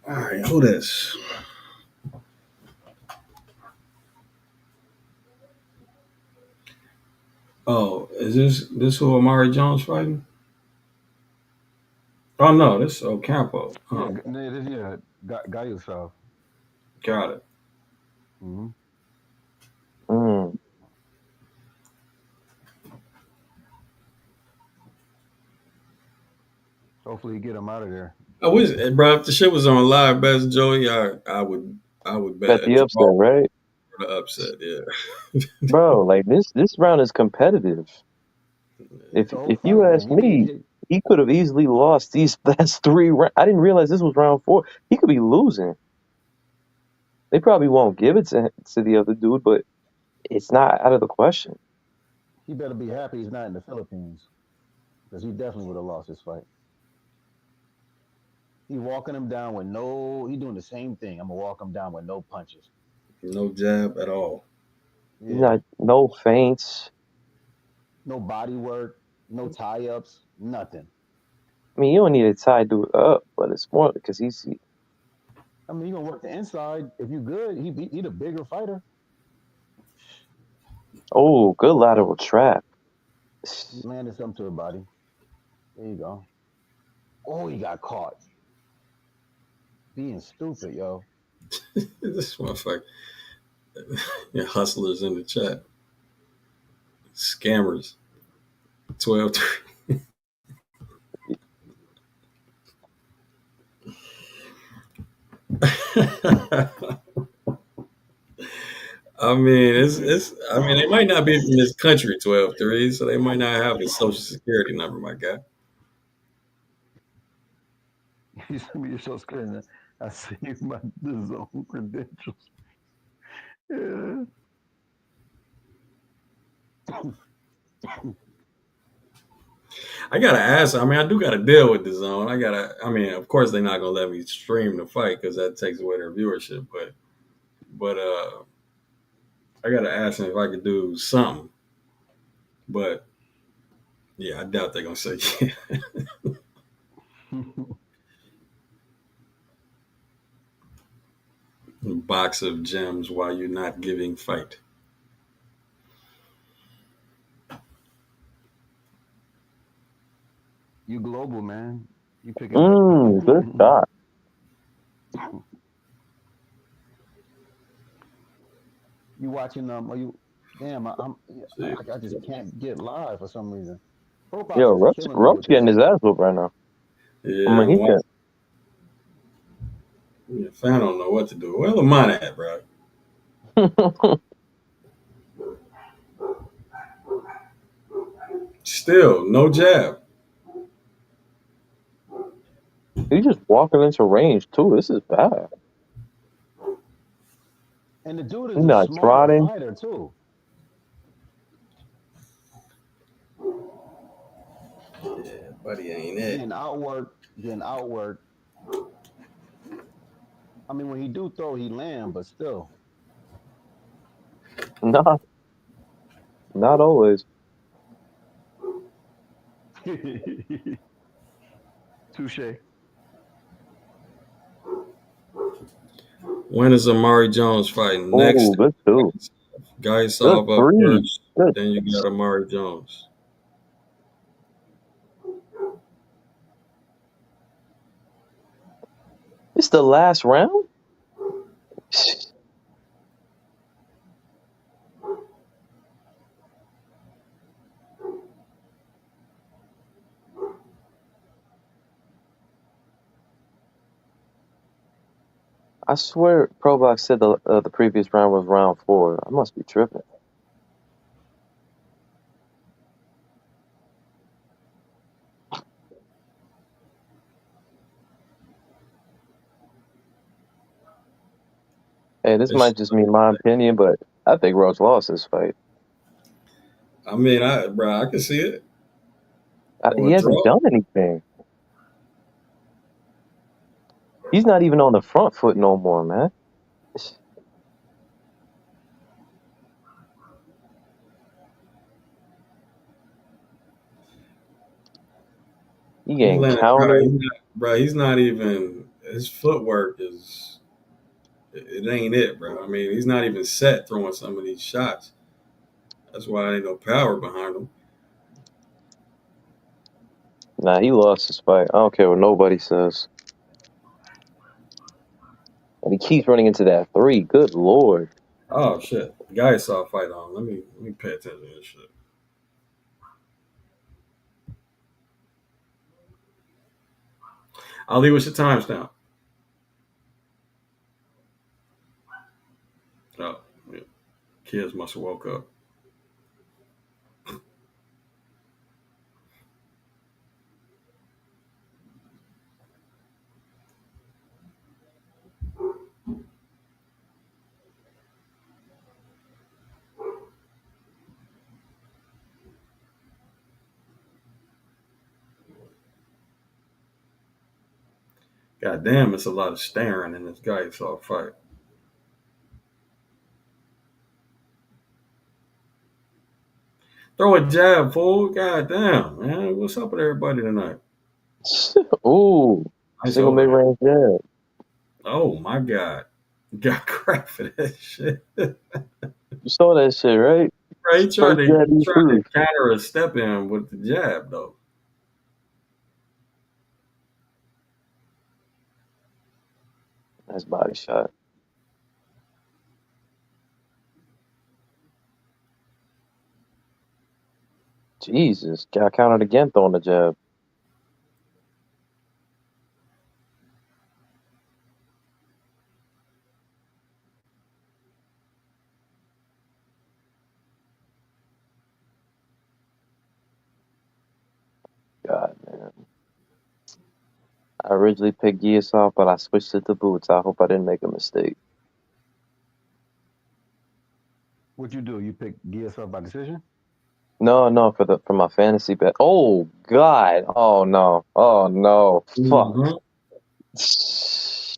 All right, who this? Oh, is this who Amari Jones fighting? Oh no, this Ocampo. Yeah, Oh, got yourself. got it. Mm-hmm. Mm. Hopefully, you get him out of there. I wish, bro, if the shit was on live, best Joey, I would bet Bet a the upset, draw right? for the upset. Yeah, Bro, like this round is competitive. It's If the whole if you fight, ask man. me, he could have easily lost these last three. I didn't realize this was round 4. He could be losing. They probably won't give it to the other dude, but it's not out of the question. He better be happy he's not in the Philippines because he definitely would have lost this fight. He walking him down with no. He doing the same thing. I'm gonna walk him down with no punches. no jab at all. He's Yeah, not no feints. no body work, no tie ups, nothing. I mean, you don't need to tie dude up, but it's more because I mean, you gonna work the inside. If you good, he the bigger fighter. oh, good lateral trap. He landed something to her body. There you go. Oh, he got caught being stupid, yo. This motherfucker, yeah, hustlers in the chat, scammers. 12. I mean, it's. I mean, they might not be from this country, 12-3, so they might not have a social security number, my guy. You sent me your show screen. I see my the zone credentials. Yeah. I gotta ask. I mean, I do gotta deal with the zone. I gotta. I mean, of course, they're not gonna let me stream the fight because that takes away their viewership. But I gotta ask them if I could do something. But yeah, I doubt they're gonna say yeah. Box of gems while you're not giving fight. You global, man. You picking it up. Good shot. You watching Are you? Damn, See, I just can't get live for some reason. Pro Yo, Box is killing me Roach with getting this. his ass whooped right now. I yeah, mean, he can. yeah, fan don't know what to do. Where Lamont at, bro? Still, no jab. He's just walking into range too. This is bad. And the dude He's is a not small trotting. fighter too. Yeah, buddy ain't it. Getting outworked. I mean, when he do throw, he land, but still. Not, not always. Touche. When is Amari Jones fighting? Oh, Next, good two. Good Gaisov up three. first. Good. Then you got Amari Jones. It's the last round. I swear, Probox said the previous round was round 4. I must be tripping. Hey, this It's, might just be my opinion, but I think Roach lost this fight. I mean, I can see it. Or He a hasn't draw. done anything. He's not even on the front foot no more, man. He He getting landed, countered. he's not even. His footwork is. It ain't it, bro. I mean, he's not even set throwing some of these shots. That's why ain't no power behind him. Nah, he lost his fight. I don't care what nobody says. And he keeps running into that 3. Good lord. Oh shit! The guy saw a fight on. Let me pay attention to this shit. Ali, what's your timestamp? Oh, yeah. Kids must have woke up. God damn, it's a lot of staring in this guy saw a fight. Throw a jab, fool. God damn, man. What's up with everybody tonight? Ooh. Nice Single mid overhand. range jab. Oh my god. Got crap for that shit. You saw that shit, right? Bro, he tried First to jab he he tried to threw. counter a step in with the jab though. Nice body shot. Jesus. Got countered again throwing the jab. God, man. I originally picked Giasov, but I switched it to Boots. I hope I didn't make a mistake. What you do? You pick Garcia by decision? No, for my fantasy bet. Oh God! Oh no! Oh no! Fuck! Mm-hmm.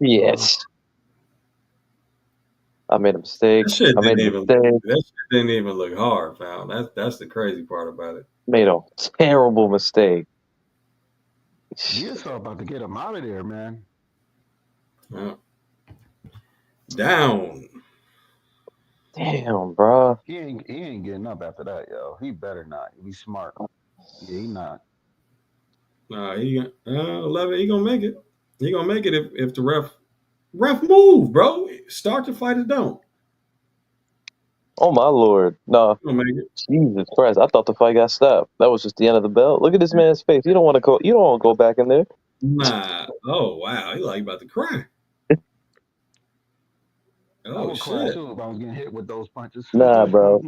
Yes, I made a mistake. I made a mistake. That shit didn't even look hard, fam. That's the crazy part about it. Made a terrible mistake. Garcia about to get him out of there, man. Yeah. Down. Damn, bro. He ain't getting up after that, yo. He better not. He smart. Yeah, he not. Nah, he 11. He gonna make it. He gonna make it if the ref move, bro. Start the fight or don't. Oh my lord! No, He gonna make it. Jesus Christ! I thought the fight got stopped. That was just the end of the bell. Look at this man's face. You don't want to go. You don't want to go back in there. Nah. Oh wow. He like about to cry. I Oh would cry shit. too if I was getting hit with those punches. Nah, bro.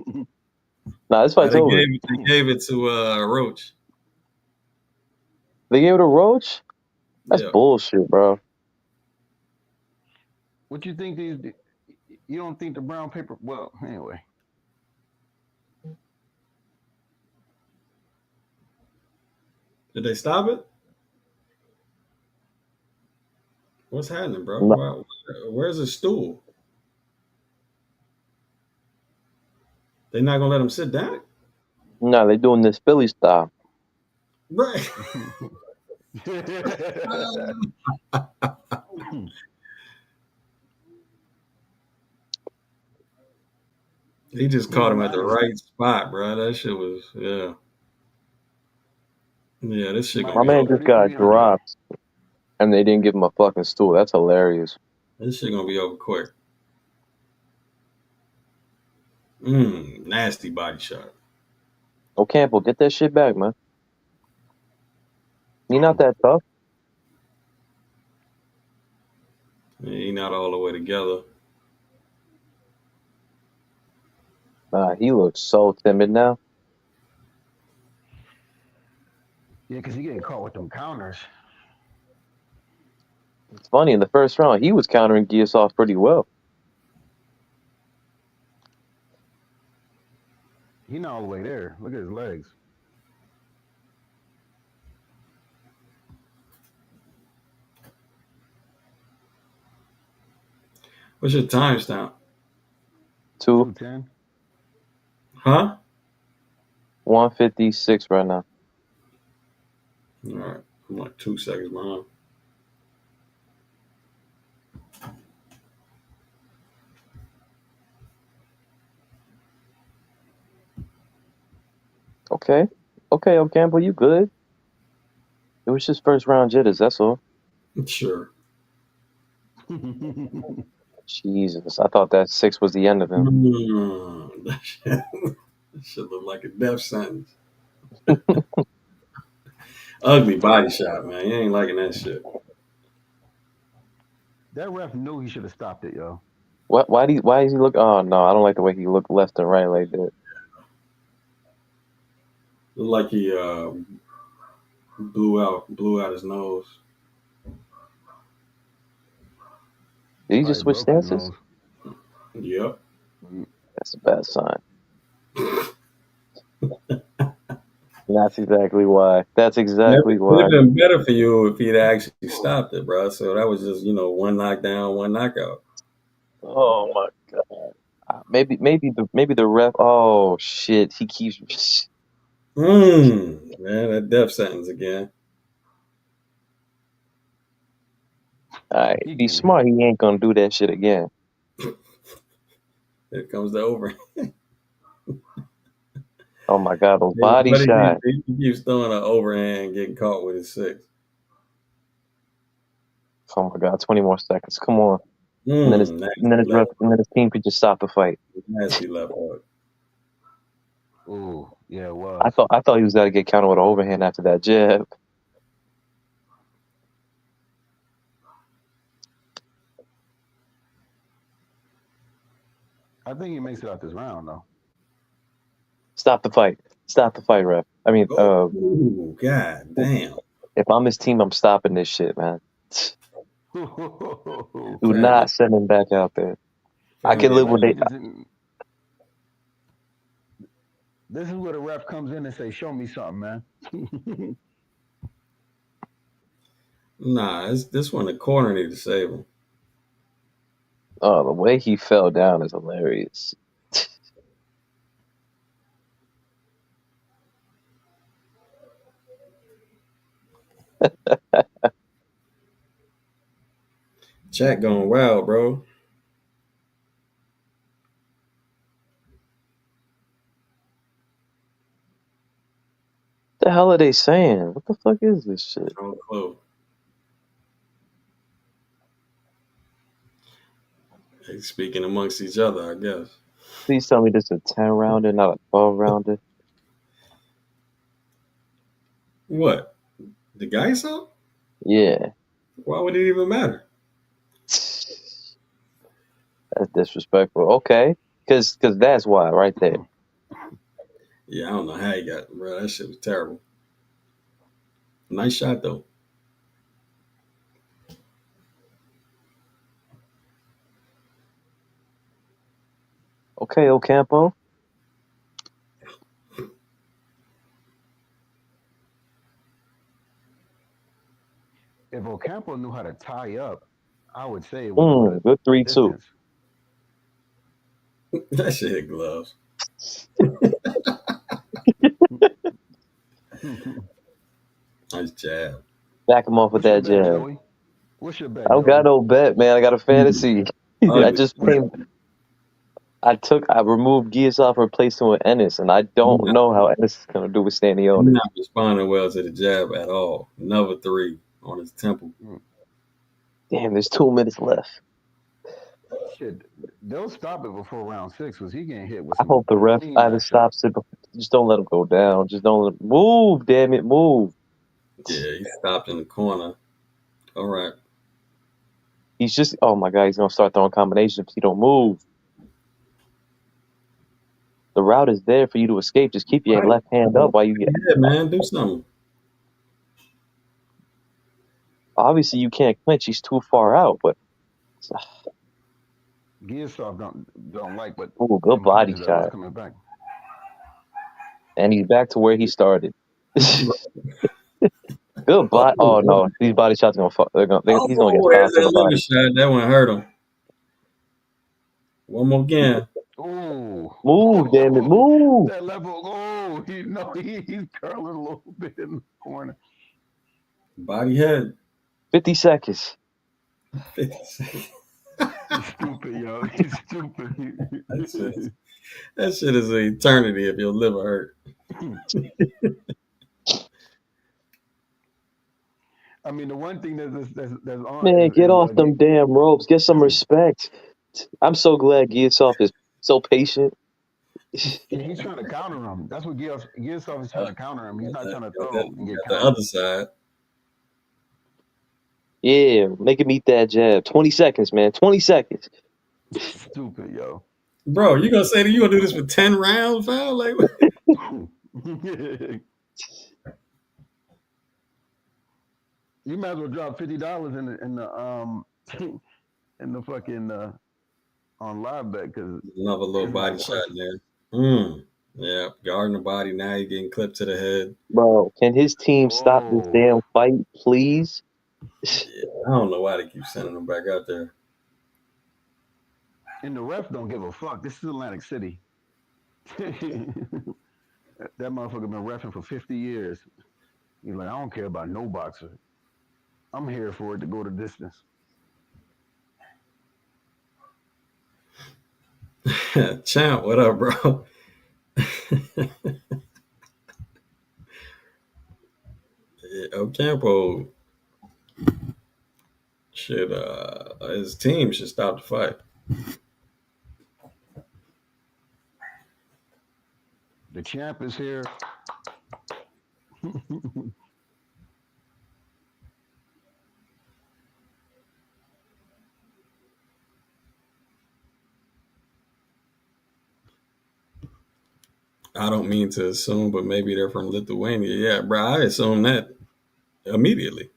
Nah, this fight's over. They gave it to Roach. They gave it a Roach? That's Yeah. bullshit, bro. What you think these? You don't think the brown paper? Well, anyway. Did they stop it? What's happening, bro? No, Where's the stool? They not gonna let him sit down? nah, they doing this Philly style. Right. He just caught him at the right spot, bro. That shit was yeah. This shit gonna My be man over. just got 3,300. dropped, and they didn't give him a fucking stool. That's hilarious. This shit gonna be over quick. Nasty body shot. Oh, Campbell, get that shit back, man. He not that tough. Yeah, he not all the way together. He looks so timid now. Yeah, because he getting caught with them counters. It's funny, in the first round, he was countering Giasov pretty well. He not all the way there. Look at his legs. What's your timestamp? 210. Huh? 156 right now. All right. I'm like 2 seconds behind. Okay, oh, Campbell, you good. It was just first round jitters, that's all. Sure. Jesus, I thought that 6 was the end of him. That shit look like a death sentence. Ugly body shot, man. You ain't liking that shit. That ref knew he should have stopped it, yo. Why does he look? Oh no, I don't like the way he looked left and right like that. Look like he blew out his nose. Did he just switch stances? Yep. That's a bad sign. That's exactly why. That's exactly It would why. have been better for you if he'd actually stopped it, bro. So that was just, one knockdown, one knockout. Oh my god. Maybe the ref. Oh shit, he keeps. Man, that death sentence again. Alright, if he's smart, he ain't gonna do that shit again. Here comes the over. Oh my god, those body shots. He keeps throwing an overhand, getting caught with his 6. Oh my god, 20 more seconds. Come on. And then his team could just stop the fight. Nasty left hook. Ooh, yeah, it was. I thought he was gonna get counted with an overhand after that jab. I think he makes it out this round though. Stop the fight. Stop the fight, ref. I mean, oh god damn. If I'm his team, I'm stopping this shit, man. Do not send him back out there. I can live with it. This is where the ref comes in and say, "Show me something, man." Nah, this one the corner need to save him. Oh, the way he fell down is hilarious. Chat going wild, bro. What the hell are they saying? What the fuck is this shit? No clue. They speaking amongst each other, I guess. Please tell me this is a 10-rounder, not a 12-rounder. What? The guy saw? Yeah. Why would it even matter? That's disrespectful. Okay. Because that's why, right there. Yeah, I don't know how he got, bro. That shit was terrible. Nice shot though. Okay, Ocampo. If Ocampo knew how to tie up, I would say it would go the Good 3-2. distance. That shit hit gloves. Nice jab. Back him off with What's your that bet, jab. Joey? What's your I bet, don't got Joey? no bet, man. I got a fantasy. I Ugly. just came. I removed Giasov and replaced him with Ennis, and I He don't not, know how Ennis is gonna do with he Stanionis. not responding well to the jab at all. Another three on his temple. Damn, there's 2 minutes left. Shit, they'll stop it before round 6 because he getting hit with I some hope the ref clean either ass shots. stops it. Just don't let him go down. Just don't let him move. Damn it, move. Yeah, he stopped in the corner. All right. He's just. Oh my god, he's gonna start throwing combinations if he don't move. The route is there for you to escape. Just keep your Right. left hand up while you get. Yeah, man, do something. Obviously, you can't clinch. He's too far out. But Giasov don't like, but ooh, good them body punches that was shot, coming back. and he's back to where he started. Good body. Oh no, these body shots gonna fuck. He's gonna get Oh, there's stopped in the that liver body. shot. That one hurt him. One more again. Oh, Move, damn it, move. that level. Oh, he's curling a little bit in the corner. Body head. 50 seconds. 50 seconds. He's stupid, yo. He's stupid. That shit is an eternity if your liver hurt. I mean, the one thing that's on Man, get is off them damn ropes. Get some respect. I'm so glad Giasov is so patient. he's trying to counter him. That's what Giasov is trying to counter him. He's not trying to throw and You get got the countered. other side. Yeah, make him eat that jab. 20 seconds, man. 20 seconds. Stupid, yo. Bro, you gonna say that you gonna do this for 10 rounds, fam? Like what? You might as well drop $50 in the fucking on live bet because Another little it's body not shot clicking. in there. Yeah, guarding the body. Now you're getting clipped to the head. Bro, can his team stop this Oh, damn fight, please? Yeah, I don't know why they keep sending them back out there. and the ref don't give a fuck. This is Atlantic City. That motherfucker been refing for 50 years. He's like, I don't care about no boxer. I'm here for it to go the distance. Champ, what up, bro? Ocampo should his team should stop the fight. The champ is here. I don't mean to assume, but maybe they're from Lithuania. Yeah, bro, I assume that immediately.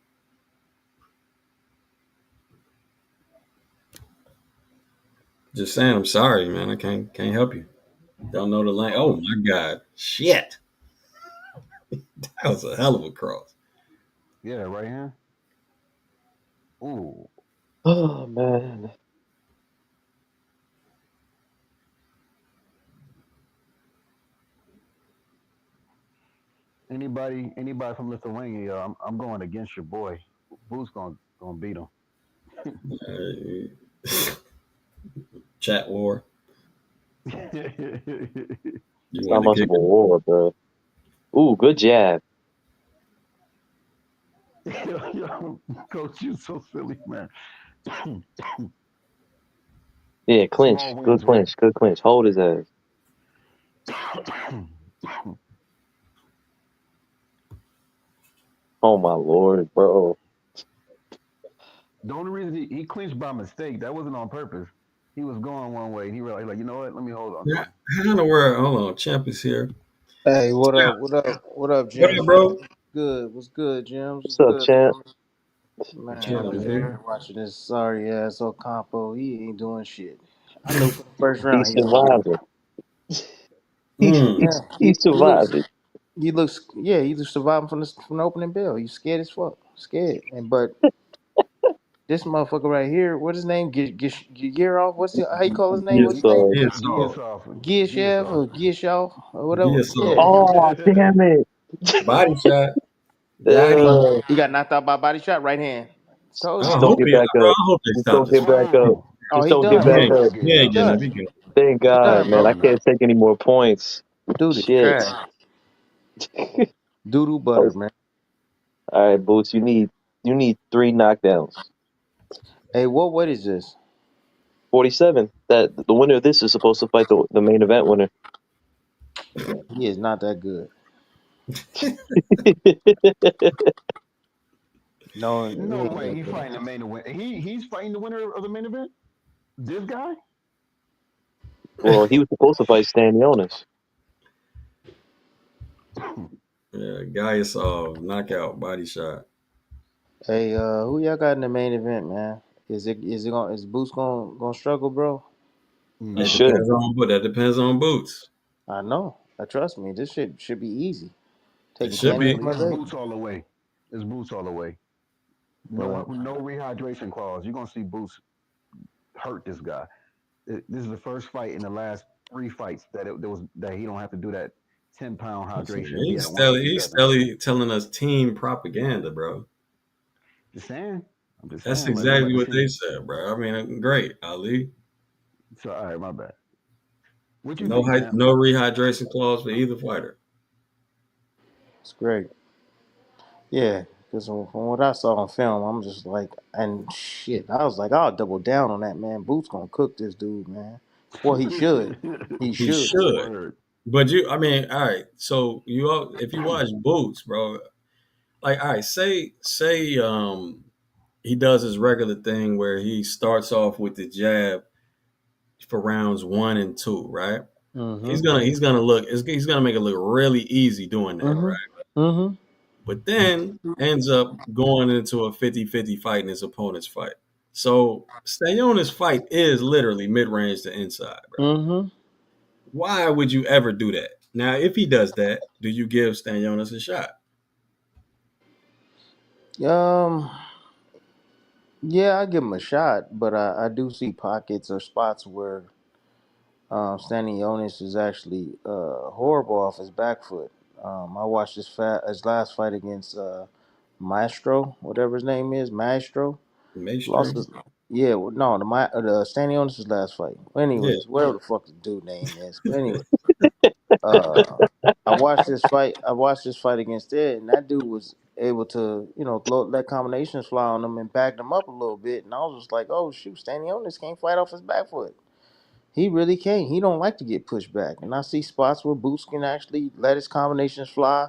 Just saying, I'm sorry, man. I can't help you. Don't know the lane. Oh my god, shit! That was a hell of a cross. Yeah, right hand. Ooh. Oh, man. Anybody from Lithuania? I'm going against your boy. Who's gonna beat him? Chat war. You It's want not to much kick of a it? war, bro. Ooh, good jab. Yo, coach, you so silly, man. Yeah, clinch. Small Good wins, right? clinch. Good clinch. Hold his ass. Oh, my Lord, bro. The only reason he clinched by mistake, that wasn't on purpose. He was going one way. He realized, like, you know what? Let me hold on to Yeah, him. how in the world? Hold on, champ is here. Hey, what Yeah. up? What up? What up, What James? up, bro? Good. What's good, James? What's What's up, good, champ? family? Man, I'm Champ Chilling, is just man. here. watching this sorry ass Ocampo. He ain't doing shit. I knew for the first round He's he gonna get. surviving. Mm. Yeah, He's he looks. surviving. He looks. Yeah, he was surviving from the opening bell. He's scared as fuck. Scared. But this motherfucker right here, what's his name? Get off. How you call his name? Yes, What's his name? So, yes, Gears so. off. Giashev Gears or Giashaw or whatever. Yes, Yeah. so. oh damn it! Body shot. Got him. Uh, He got knocked out by body shot right hand. Told just I you. don't hope get he, back bro. up. I hope they Just stop don't this get fight. back up. Oh, Oh, Just he don't get done, He back bro. ain't, up. he He ain't getting done. up. He good. Thank He God, done, man. bro. no, I no. can't take any more points. Dude is Shit. trash. Doodoo Oh, butter, man. all right, Boots. You need 3 knockdowns. Hey, what is this? 47. That the winner of this is supposed to fight the main event winner. He is not that good. No, he No ain't way. that He good. fighting the main event. He's fighting the winner of the main event. This guy. Well, he was supposed to fight Stanionis. Yeah, guy is knockout body shot. Hey, who y'all got in the main event, man? Is Boots gonna struggle, bro? He That No. shouldn't. depends on, but that depends on Boots. I know. Trust me. This shit should be easy. It Taking should candy be. from my It's day. boots all the way. It's boots all the way. No, But no rehydration clause. You're gonna see Boots hurt this guy. This is the first fight in the last 3 fights that he don't have to do that 10-pound hydration and be at a He's 157. steadily telling us team propaganda, bro. Just saying. I'm just That's saying. Like we about exactly to what see. they said, bro. I mean, great, Ali. So all right, my bad. What you No, think, champ? no rehydration clause for either fighter. it's great. Yeah, because from what I saw on film, I'm just like, and shit, I was like, I'll double down on that, man. Boots gonna cook this dude, man. Well, he should. He He should. should, Word. but I mean, all right. So if you watch Boots, bro, like, all right, say he does his regular thing where he starts off with the jab for rounds 1 and 2, right? Mm-hmm. He's gonna make it look really easy doing that, Mm-hmm. right? Mm-hmm. But then ends up going into a 50-50 fight in his opponent's fight. So Stanionis' fight is literally mid-range to inside, bro. Mm-hmm. Why would you ever do that? Now, if he does that, do you give Stanionis a shot? Um, yeah, I give him a shot, but I do see pockets or spots where Stanionis is actually horrible off his back foot. I watched his last fight against Maestro, whatever his name is, Maestro. Lost Maestro? his. Yeah, well, no, the Stanionis' last fight. Yeah. Anyways, whatever the fuck the dude name is. But anyway, uh, I watched this fight. I watched this fight against Ed, and that dude was able to, let combinations fly on him and back him up a little bit. And I was just like, oh shoot, Stanionis can't fight off his back foot. He really can't. He don't like to get pushed back. And I see spots where Boots can actually let his combinations fly,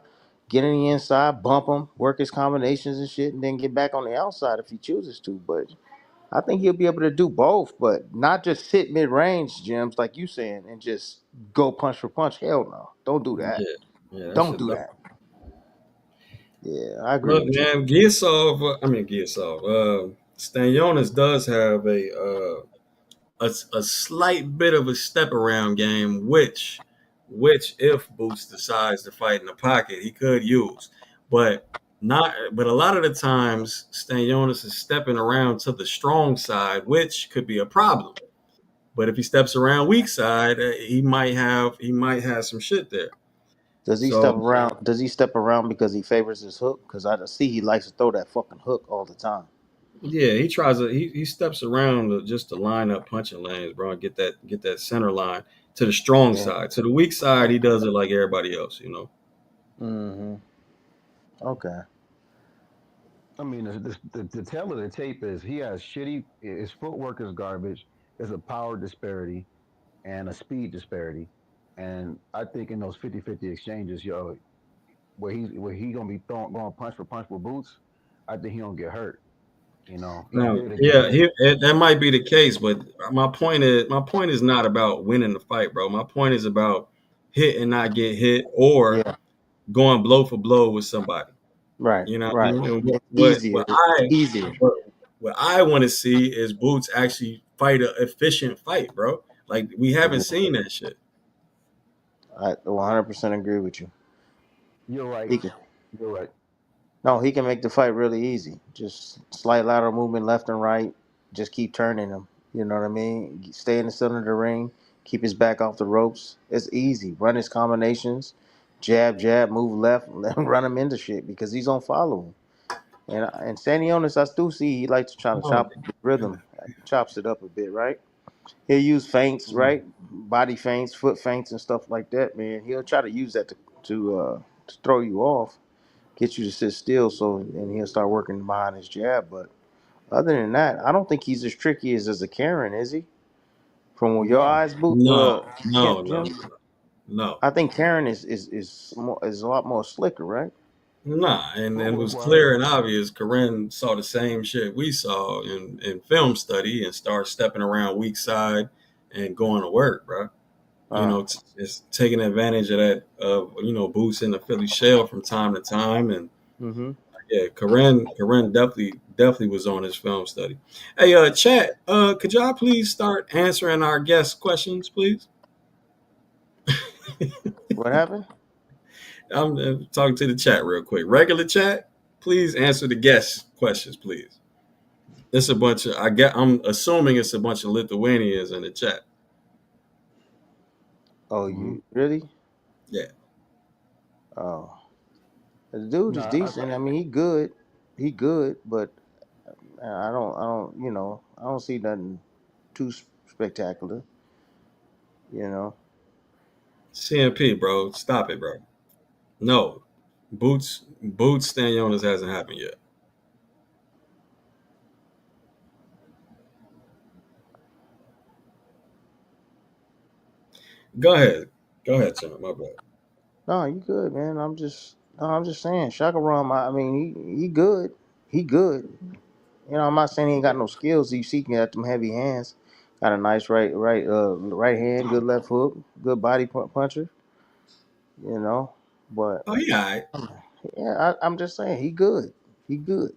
get in the inside, bump him, work his combinations and shit, and then get back on the outside if he chooses to. But I think he'll be able to do both, but not just sit mid range, Jims, like you saying, and just go punch for punch. Hell no. Don't do that. Yeah. Yeah, that Don't shit do done. that. Yeah, I agree Look, with you. man, Giasov. Stanionis does have a slight bit of a step around game, which if Boots decides to fight in the pocket, he could use. But not but a lot of the times Stanionis is stepping around to the strong side, which could be a problem. But if he steps around weak side, he might have some shit there. Does he So step around? Does he step around because he favors his hook? Because I see he likes to throw that fucking hook all the time. yeah, he steps around just to line up punching lanes, bro, and get that center line to the strong Yeah. side. To the weak side, he does it like everybody else. Mm-hmm. Okay. I mean, the tail of the tape is he has shitty. His footwork is garbage. There's a power disparity and a speed disparity. And I think in those 50-50 exchanges, where he gonna be going punch for punch with Boots, I think he gonna get hurt. He's Now, there to get yeah, in. that might be the case, but my point is not about winning the fight, bro. My point is about hit and not get hit, or Yeah. going blow for blow with somebody. Right. You know what I Right. mean? And Easier. Easier. what I want to see is Boots actually fight an efficient fight, bro. Like we haven't seen that shit. I 100% agree with you. You're right. He can. You're right. No, he can make the fight really easy. Just slight lateral movement left and right. Just keep turning him. You know what I mean? Stay in the center of the ring. Keep his back off the ropes. It's easy. Run his combinations. Jab, jab, move left, run him into shit because he's gonna follow him. And Stanionis, I do see he likes to try to Oh, chop the rhythm, chops it up a bit, right? He'll use feints, right? Body feints, foot feints, and stuff like that. Man, he'll try to use that to throw you off, get you to sit still, so and he'll start working behind his jab. But other than that, I don't think he's as tricky as a Karen, is he? From your No. eyes, no, no, no, Jim, no. I think Karen is a lot more slicker, right? Nah, and Well, it well, was well, clear and obvious. Corinne saw the same shit we saw in film study and started stepping around weak side and going to work, bro. You Uh, know, it's taking advantage of that, Boots in the Philly shell from time to time. And mm-hmm. yeah, Corinne definitely was on his film study. Hey, chat, could y'all please start answering our guest questions, please? What happened? I'm talking to the chat real quick. Regular chat, please answer the guest questions, please. It's a bunch of I'm assuming it's a bunch of Lithuanians in the chat. Oh, mhm. you really? Yeah. Oh, the dude No, is decent. I mean, he good, but I don't see nothing too spectacular. You know. CMP, bro. Stop it, bro. No. Boots Stanionis hasn't happened yet. Go ahead. Go ahead, John. My bad. No, you good, man. I'm just saying, Shakur. I mean, he good. He good. You know, I'm not saying he ain't got no skills. You see, he got them heavy hands. Got a nice right hand, good left hook, good body puncher. You know, but Oh, yeah. All right. yeah, I'm just saying he good. He good.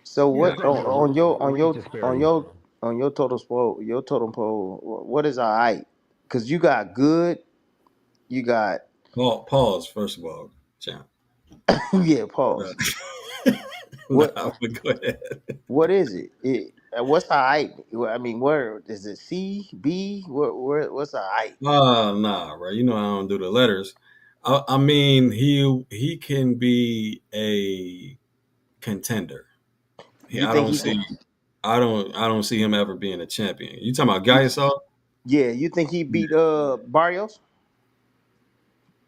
So Yeah. what I think the weight disparity. on your total pole, what is our height? Because you got good, you got Pause, first of all, John. yeah. No, Pause. no, What but go ahead. what is it? What's our height? I mean, where is it? C B? What's our height? Oh, nah, bro. You know I don't do the letters. I mean, he can be a contender. You I think don't he see can? I don't see him ever being a champion. You talking about Gaiasol? Yeah, you think he beat Barrios?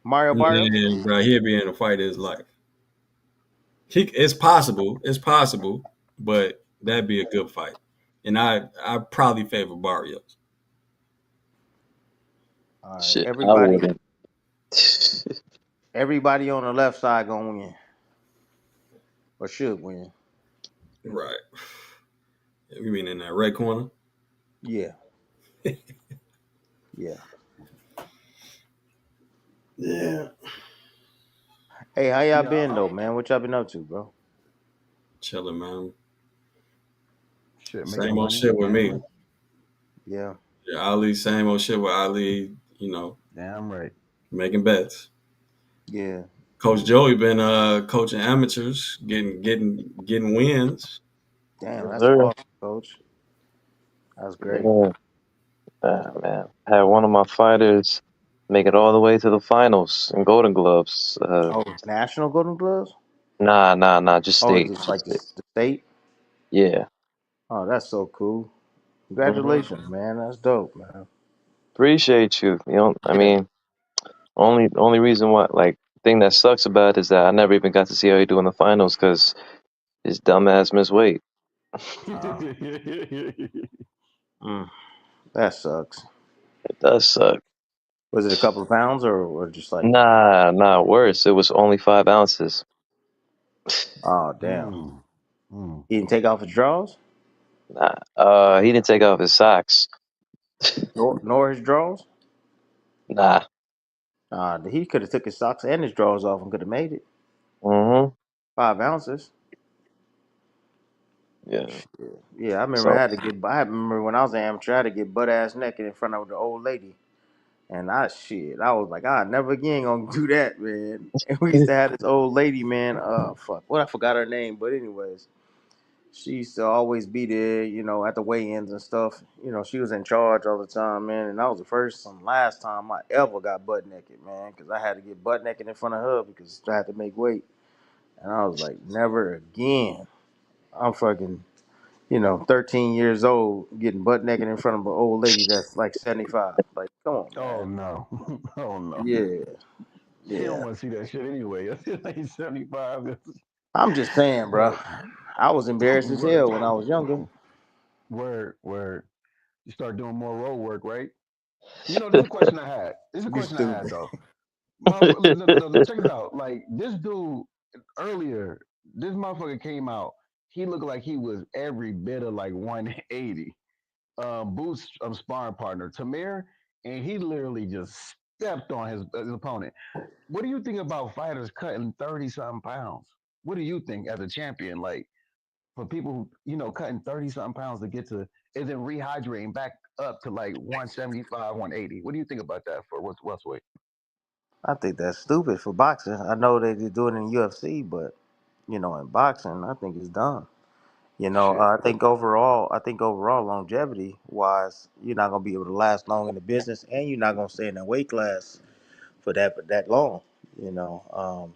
Mario Barrios? Man, bro, he'll be in a fight of his life. It's possible. It's possible, but that'd be a good fight. And I probably favor Barrios. All right, Shit, I wouldn't. everybody on the left side gonna win or should win. Right. You mean in that red corner? Yeah, yeah. Yeah. Hey, how y'all Yeah, been though, man? What y'all been up to, bro? Chilling, man. shit, making Same old money. shit with Damn me. right. Yeah, Yeah, Ali, same old shit with Ali, Damn right. making bets. yeah. Coach Joey been coaching amateurs, getting wins. Damn, Yes, that's sir. awesome, coach. That's great. Yeah, man. I had one of my fighters make it all the way to the finals in Golden Gloves. Oh, national Golden Gloves? Nah, just Oh, is state, it just like state. the state? Yeah. Oh, that's so cool. hmm Congratulations, man. That's dope, man. Appreciate you. I Yeah. mean, only reason why, like, thing that sucks about it is that I never even got to see how he do in the finals because his dumbass missed weight. Uh, mm, that sucks. It does suck. Was it a couple of pounds or just like, Nah, worse. It was only 5 ounces. oh, damn. mm, mm. He didn't take off his drawers? He didn't take off his socks. Nor his drawers? Nah. He could have took his socks and his drawers off and could have made it. Mm-hmm. 5 ounces. Yeah. Yeah, I remember I So had to get. I remember when I was an amateur, I had to get butt ass naked in front of the old lady, and I was like, I never again gonna do that, man. And we used to have this old lady, man. Fuck, what I forgot her name, but anyways, she used to always be there, at the weigh-ins and stuff. She was in charge all the time, man. And that was the first and last time I ever got butt naked, man, because I had to get butt naked in front of her because I had to make weight, and I was like, never again. I'm fucking 13 years old, getting butt naked in front of an old lady that's like 75. Like, come on, Oh man. no, oh no. Yeah, He don't yeah. want to see that shit anyway. Like 75. I'm just saying, bro. But I was embarrassed as word, hell when I was younger. word. You start doing more road work, right? This is a question I had. This is a You question I had stupid. though. Motherfucker, no, check this out. Like this dude earlier, this motherfucker came out. He looked like he was every bit of like 180. Boots sparring partner Tamir, and he literally just stepped on his opponent. What do you think about fighters cutting 30 something pounds? What do you think as a champion? Like for people who cutting 30 something pounds to get to is it rehydrating back up to like 175, 180? What do you think about that for what's weight? I think that's stupid for boxing. I know they do it in UFC, but in boxing, I think it's dumb. Shit. I think overall longevity wise, you're not gonna be able to last long in the business, and you're not gonna stay in that weight class for that long.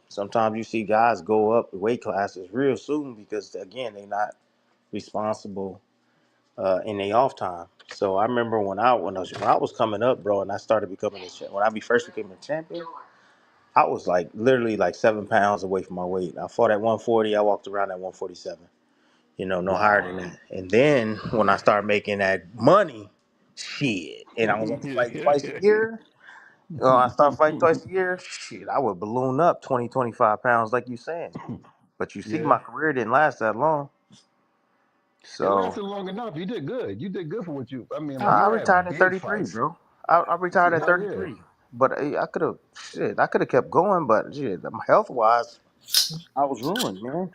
Sometimes you see guys go up the weight classes real soon because again they're not responsible in their off time. So I remember when I was coming up, bro, and I started becoming when I be first became a champion, I was like literally like 7 pounds away from my weight. I fought at 140. I walked around at 147. No higher than Wow. that. And then when I started making that money, shit, and I was only fighting twice a year. I started fighting twice a year. Shit, I would balloon up 20, 25 pounds, like you saying. But you see, Yeah. my career didn't last that long. It So lasted long enough. You did good. You did good for what you. I mean, like I you had retired at big 33, fights. bro. I retired at Hell yeah. 33. But I could have kept going. But shit, health wise, I was ruined, man.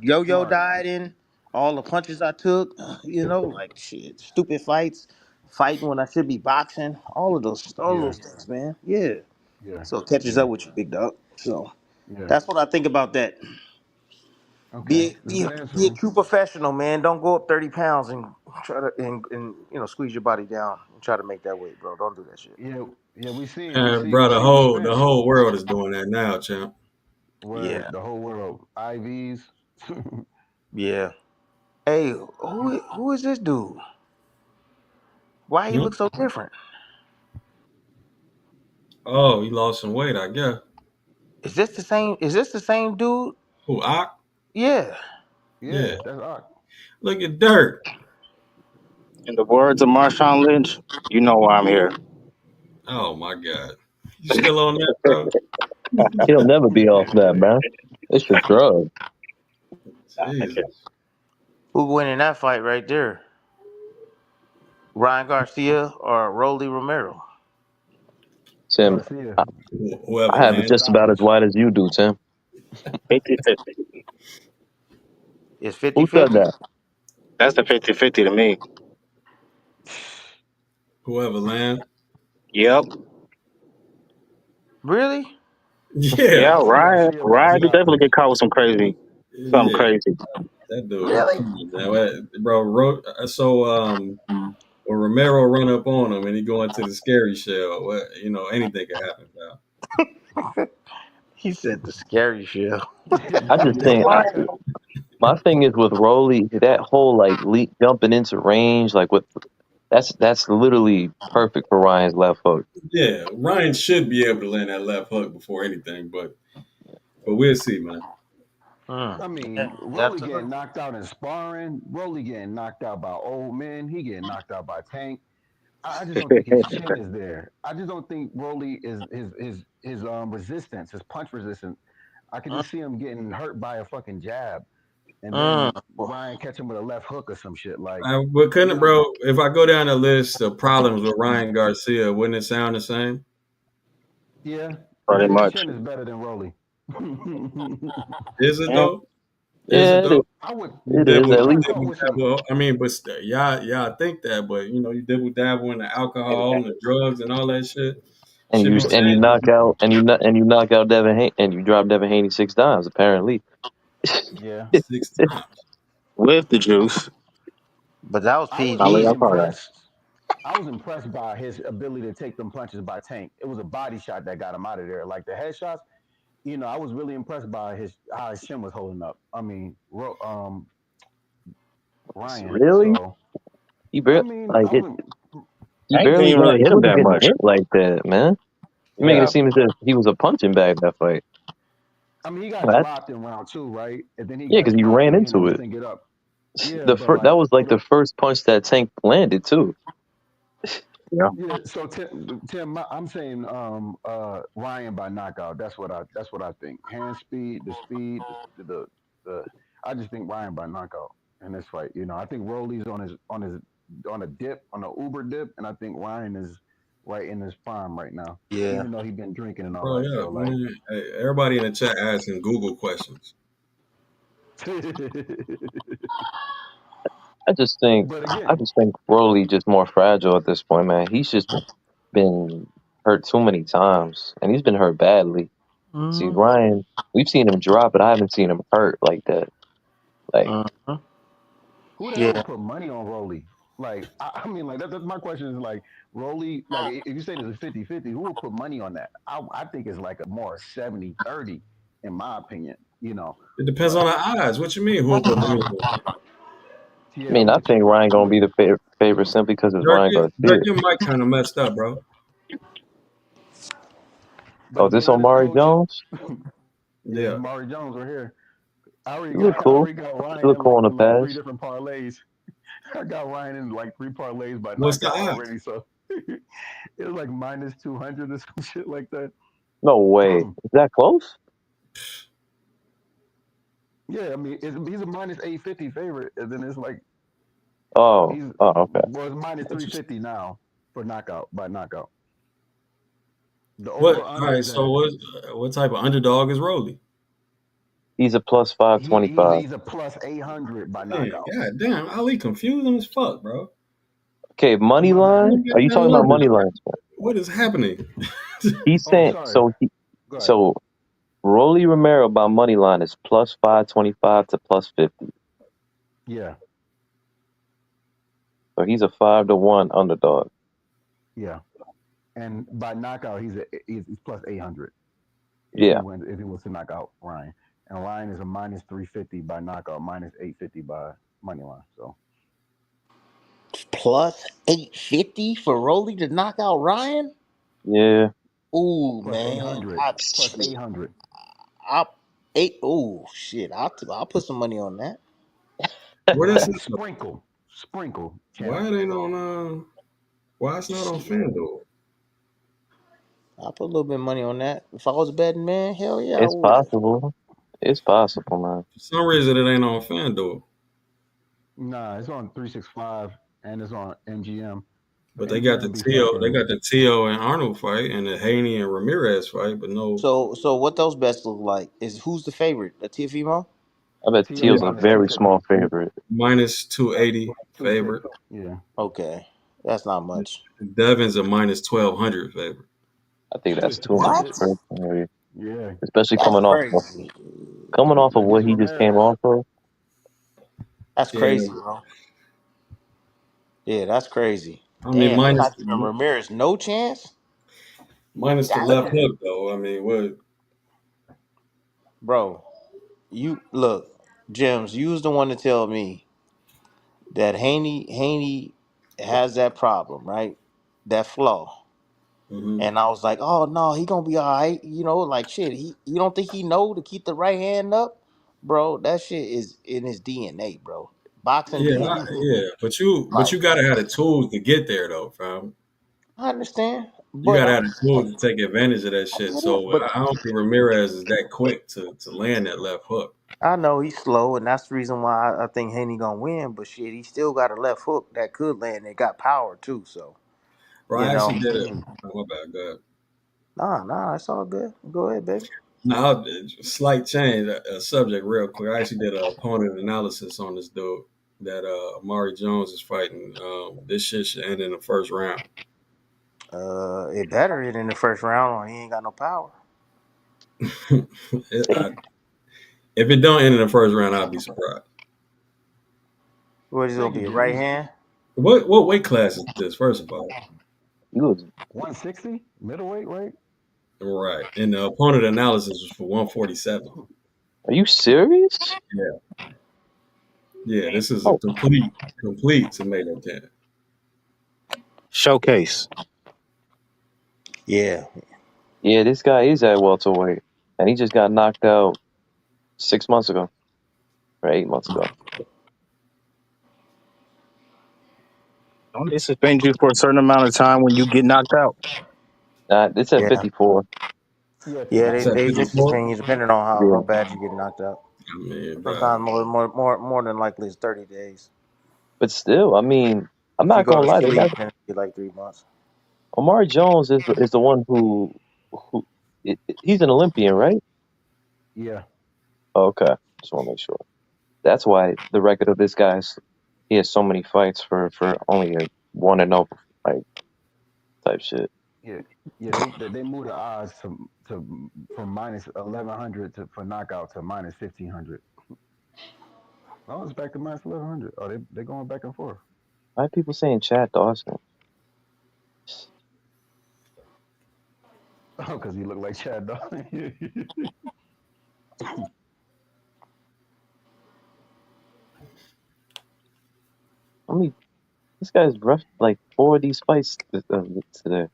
Yo-yo Smart. dieting, all the punches I took, like shit, stupid fights, fighting when I should be boxing, all Yeah. those things, man. Yeah. Yeah. So it catches Yeah. up with you, big dog. So Yeah. that's what I think about that. Okay. Be That's a be good answer, be a man. true professional, man. Don't go up 30 pounds and try to and squeeze your body down and try to make that weight, bro. Don't do that shit. Yeah. Yeah. We And see bro, we the see with whole the Spence whole world is doing that now, champ. where Yeah, the whole world IVs. yeah. Hey, who is this dude? Why he Hmm? look so different? Oh, he lost some weight, I guess. Is this the same? Is this the same dude? Who? Ock? Yeah. Yeah. Yeah, that's odd. Look at Dirt. In the words of Marshawn Lynch, you know why I'm here. Oh my God. You still on that, bro? He'll never be off that, man. It's the drug. Okay. Jesus. Who winning that fight right there? Ryan Garcia or Rolly Romero? Tim, Garcia. I, Whoever I have it Garcia lands. just about as stoppage. wide as you do, Tim. 50-50. It's Who said 50-50? that? That's the 50-50 to me. Whoever lands. Yep. Really? Yeah. Yeah, I say Ryan. Garcia by Ryan did definitely stoppage. get caught with something Yeah. crazy. That dude. Really? Come on, man. Bro, so when Romero run up on him and he go into the scary shell, anything can happen, pal. He said the scary shit. I just think my thing is with Rolly, that whole like leap jumping into range, like with that's literally perfect for Ryan's left hook. Yeah, Ryan should be able to land that left hook before anything, but we'll see, man. I Yeah, mean, you have Rolly to getting look. knocked out in sparring. Rolly getting knocked out by old men. He getting knocked out by Tank. I just don't think his chin is there. I just don't think Rolly is his resistance, his punch resistance. I could Mm. just see him getting hurt by a fucking jab. and then Mm. Ryan catch him with a left hook or some shit. Like, But you couldn't, know, bro? If I go down the list of problems with Ryan Garcia, wouldn't it sound the same? yeah, Pretty but his much. chin is better than Rolly. Is it Yeah. though? Is it Yeah, though? I would. You it is. dibble, At you least Knockout dibble with some. dabble. I mean, but y'all think that, but you know, you dibble dabble in the alcohol and the drugs and all that shit. and Should you be Oh and you yeah, saying knock out and you knock out and you drop Devin Haney 6 times apparently. yeah. 6 times. With the juice. But that was I was PG. Malia Parlay. impressed. I was impressed by his ability to take them punches by Tank. It was a body shot that got him out of there. Like the headshots, I was really impressed by his how his chin was holding up. I mean, Ryan. Really? So He I barely mean, like I it. was He Hank didn't barely even got. hit He him wasn't that getting much. hit like that, man. You making it yeah. seem as if he was a punching bag that fight. I mean, he got That, dropped in round two, right? And then he yeah, got because he dropped ran again, and into this it. thing get up. Yeah, but That like was for like the the first punch that Tank landed too. Yeah. yeah. So Tim, I'm saying Ryan by knockout. That's what I think. Hand speed, the speed, the I just think Ryan by knockout in this fight. I think Rolly's on a dip, on a Uber dip, and I think Ryan is right in his prime right now. Yeah. Even though he's been drinking and all Bro, that, yeah, so like, man. Hey, everybody in the chat asking Google questions. I just think but I again, just think Broly just more fragile at this point, man. He's just been hurt too many times, and he's been hurt badly. See, Mm-hmm. Ryan, we've seen him drop, but I haven't seen him hurt like that. Like, Mm-hmm. who the hell Yeah. would put money on Rolly? Like, I mean, like that's my question is like Rolly. Like, if you say there's a 50-50, who would put money on that? I think it's like a more 70-30, in my opinion. It depends on But the odds. What you mean? Who will put money on it? I yeah, mean, I'm I with you. think Ryan I'm gonna with be you. the favorite simply because it's Dirk, Ryan Garcia. Dirk, your mic kind of messed up, bro. But Oh, to be this honest, Omari Coach, Jones, yeah, it's Yeah. Mari Jones right here. I already he look got I cool. already got He Ryan look in cool like on the in like three pass. different parlays. I got Ryan in like three parlays by What's the knockout odds? already. So it was like minus 200 or some shit like that. No way. Is that close? Yeah, I mean, he's a minus 850 favorite, and then it's like Oh, he's oh, okay. well, it's minus Interesting. 350 now for knockout by knockout. The What? over All under right. is So at what type of underdog is Rolly? He's a plus five he, twenty he's five. he's a plus 800 by Man, knockout. god damn, Ali confusing as fuck, bro. Okay, money My bad. line. You Are you got talking about money numbers. lines? What is happening? He's Oh, saying sorry. so. Go ahead. So Rolly Romero by money line is plus 525 to plus 50. Yeah, So he's a 5-1 underdog. yeah. And by knockout, he's plus 800 Yeah, if he was to knock out Ryan. And Ryan is a minus 350 by knockout, minus 850 by money line. So Plus 850 for Rolly to knock out Ryan. yeah. Ooh, plus man. 800, plus Shit. 800. I eight. Ooh, shit. I'll put some money on that. Where Well, this is? sprinkle, Why champ. it ain't on? Why it's not on Shit. FanDuel? I'll put a little bit of money on that. If I was a betting man, hell yeah, I It's would. possible. It's possible, man. For some reason, it ain't on FanDuel. Nah, it's on 365 and it's on MGM. But But they got the MGM be Tio, they fucking. got the Tio and Arnold fight and the Haney and Ramirez fight, but no. So what those bets look like is who's the favorite? A TFimo? I bet Tio Teal's a minus Yeah, very small 250. favorite. minus 280 favorite. 250. Yeah. Okay, that's not much. Devin's a minus 1200 favorite. I think that's too much, What? personally. yeah. Especially That's crazy. coming off of what Against he just came Romero. off of. That's Yeah, crazy, bro. Yeah, that's crazy. I mean Damn, they not giving Ramirez no chance. minus the left Damn, hook though. I mean, what? bro. You look, James. You was the one to tell me that Haney has that problem, right? That flaw. Hmm. And I was like, oh no, he gonna be all right. Like shit. You don't think he know to keep the right hand up, bro? That shit is in his DNA, bro. Boxing Yeah, DNA. yeah, but you Like gotta have the tools to get there though, fam. I understand. You But gotta I'm have the tools to take advantage of that I shit. get it. So But I don't think Ramirez is that quick to land that left hook. I know he's slow, and that's the reason why I think Haney gonna win. But shit, he still got a left hook that could land. It got power too. So Bro, you I know, actually did it. Oh, my bad. Go ahead. nah, it's all good. Go ahead, baby. Now, slight change, subject real quick. I actually did an opponent analysis on this dude that Amari Jones is fighting. This shit should end in the first round. It better hit in the first round, or he ain't got no power. I, if it don't end in the first round, I'll be surprised. What is it gonna Thank you, be? A right James. hand? What weight class is this? First of all, You was 160 middleweight, right? right, and the opponent analysis was for 147. Are you serious? Yeah, yeah. This is a Oh, complete tomato can. Showcase. Yeah. yeah, this guy is at welterweight, and he just got knocked out 6 months ago, or 8 months ago. Don't they suspend you for a certain amount of time when you get knocked out? It's at Yeah. 54. Yeah, Yeah, It's they, at 54. they just 54. suspend you depending on how Yeah, bad you get knocked out. I mean, bro, Sometimes more than likely it's 30 days. but still, I mean, I'm If you not go gonna to lie. They got sleep, then it'll be like 3 months. Omar Jones is the one who he's an Olympian, right? Yeah. Oh, okay, just want to make sure. That's why the record of this guy's he has so many fights for only a 1-0 like type shit. Yeah. Yeah, they moved the odds to from minus 1100 to for knockout to minus 1500. No, it's back to minus 1100. Oh, they going back and forth. Why are people saying Chad Dawson? Oh, because he looked like Chad Dog. I mean, this guy's rough like 4 of these fights today.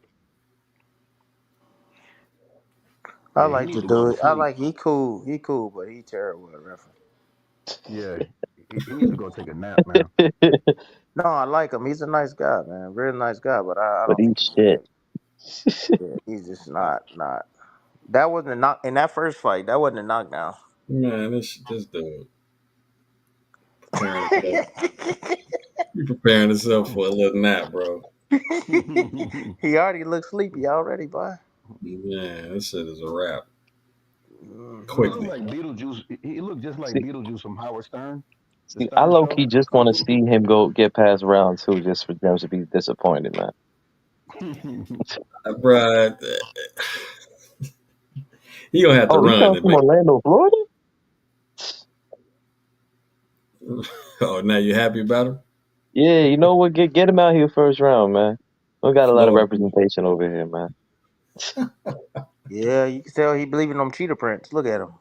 I Yeah, he like need to to go do to it. I sleep. like he cool, but he terrible at referee. Yeah, he need to go take a nap, man. No, I like him. He's a nice guy, man. Very nice guy, but I But don't think he's he's a shit. good. Yeah, he's just not. That wasn't a knock in that first fight. That wasn't a knockdown. man, this dude preparing himself. He preparing himself for a little nap, bro. He already looked sleepy already, boy. Man, this shit is a wrap He Hmm. looked quickly. like Beetlejuice. He looked just like See, Beetlejuice from Howard Stern, the I Stern low Show. key just want to see him go get past round 2 just for them to be disappointed, man. Bruh, he gonna have to Oh, he run comes to from make. Orlando, Florida. Oh, now you happy about him? Yeah, you know what? Get him out here first round, man. We got a lot of Florida. representation over here, man. Yeah, you can tell he believing them cheetah prints. Look at him.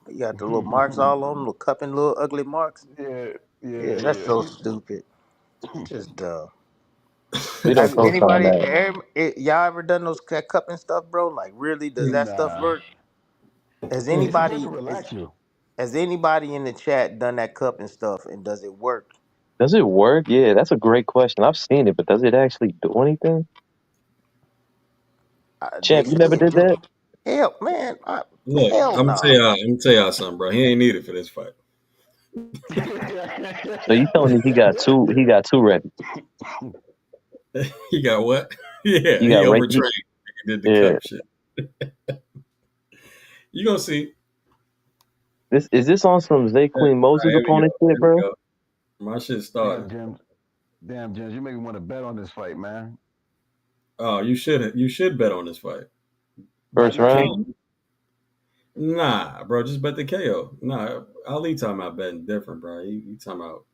He got the little marks all on him, little cupping, little ugly marks. Yeah, Yeah, that's yeah, so stupid. Just dumb. We don't Have yeah. co-sign that. y'all ever done those cupping stuff, bro? Like, really, does that stuff Nah, work? Has they say it anybody can relax you. has anybody in the chat done that cupping stuff, and does it work? Does it work? Yeah, that's a great question. I've seen it, but does it actually do anything? They Champ, you say never it did do. that? Hell, man, Look, hell no. I'm gonna tell y'all something, bro. He ain't needed for this fight. So you telling me he got two ready. He got what? Yeah, You he got overtrained. He did the yeah. cup shit. You gonna see. This on some All Zeqiun right, Moses here we opponent go. shit, Here we bro? go. My shit Damn, started. Jim. Damn, Jim. You make me want to bet on this fight, man. Oh, you should bet on this fight. By First round? knockout? Can't. Nah, bro, just bet the KO. Nah, Ali talking about betting different, bro. He talking about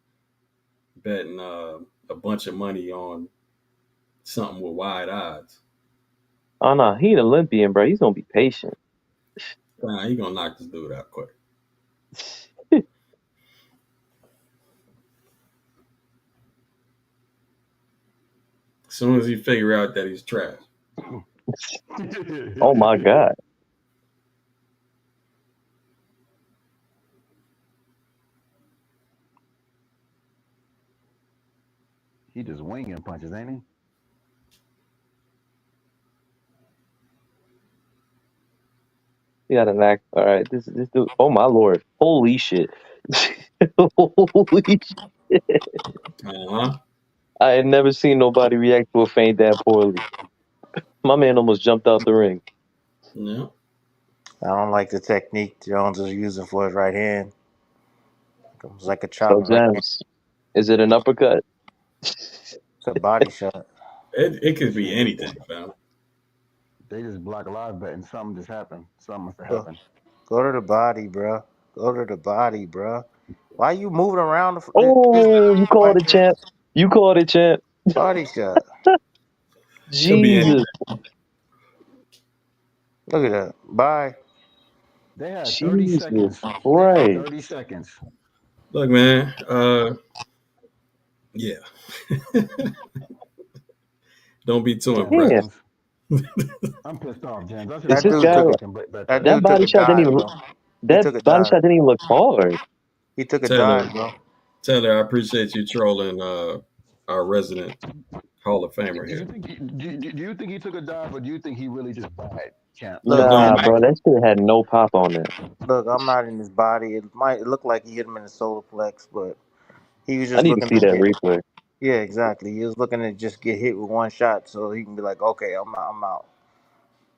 betting a bunch of money on something with wide odds. Oh no, he an Olympian, bro. He's gonna be patient. Nah, he gonna knock this dude out quick. As soon as he figure out that he's trash. Oh my god. He just winging punches, ain't he? He got an act. All right, this dude. Oh my lord! Holy shit! Holy shit! Uh-huh. I had never seen nobody react to a feint that poorly. My man almost jumped out the ring. Yeah. I don't like the technique Jones is using for his right hand. It was like a So chopping right hand. James, is it an uppercut? It's a body shot. It could be Shit, anything, fam. they just block a live bet and something just happened. Something must have Go, happened. go to the body, bro. Go to the body, bro. Why you moving around this Oh, you called fight? it, champ. You called it, champ. Body shot. Could be Jesus, anything. Look at that. Bye. They had 30 Jesus seconds. They had Christ. 30 seconds. Look, man. Yeah. Don't be too Damn, Damn, impressed. James. I'm pissed off, James. I should is have That this took dude guy? that took a fucking bet that that. That dude took body a shot didn't dive, even. bro. He That took a body dive. shot didn't even look hard. He took a Taylor, dive, bro. Taylor, I appreciate you trolling our resident Hall of Famer Do you here. think do you think he took a dive or do you think he really just died, champ? It Look, don't Nah, man. bro, matter. that shit had no pop on that. Look, I'm not in his body. It look like he hit him in the solar plex, but he was I just need to looking see to that get. replay. Yeah, exactly. He was looking to just get hit with one shot, so he can be like, okay, I'm out. I'm out.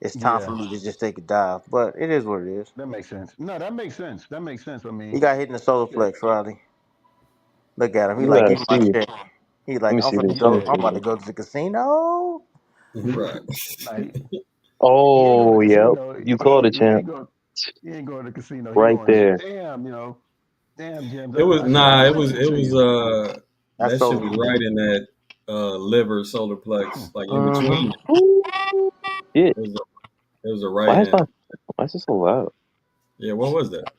It's time for Yeah, me to just take a dive. But it is what it is. that makes sense. No, that makes sense. That makes sense. I He mean, got hit in the solar shit. plex, Riley. Look at him. He You like, gotta give me my see. check. He Let like, me I'm see this finna Yeah, go. I'm replay. about to go to the casino. Right. nah, he ain't going to Oh, yep. casino. You called it, He champ. ain't going. He ain't going to casino. He Right going. there. Damn, damn, James. It was I should have nah. It listened was to you. That's that shit solar was plex. right in that liver solar plex, like in Mm-hmm. between. Ooh, shit. It was a right Why is hand. this so loud? Yeah. What was that?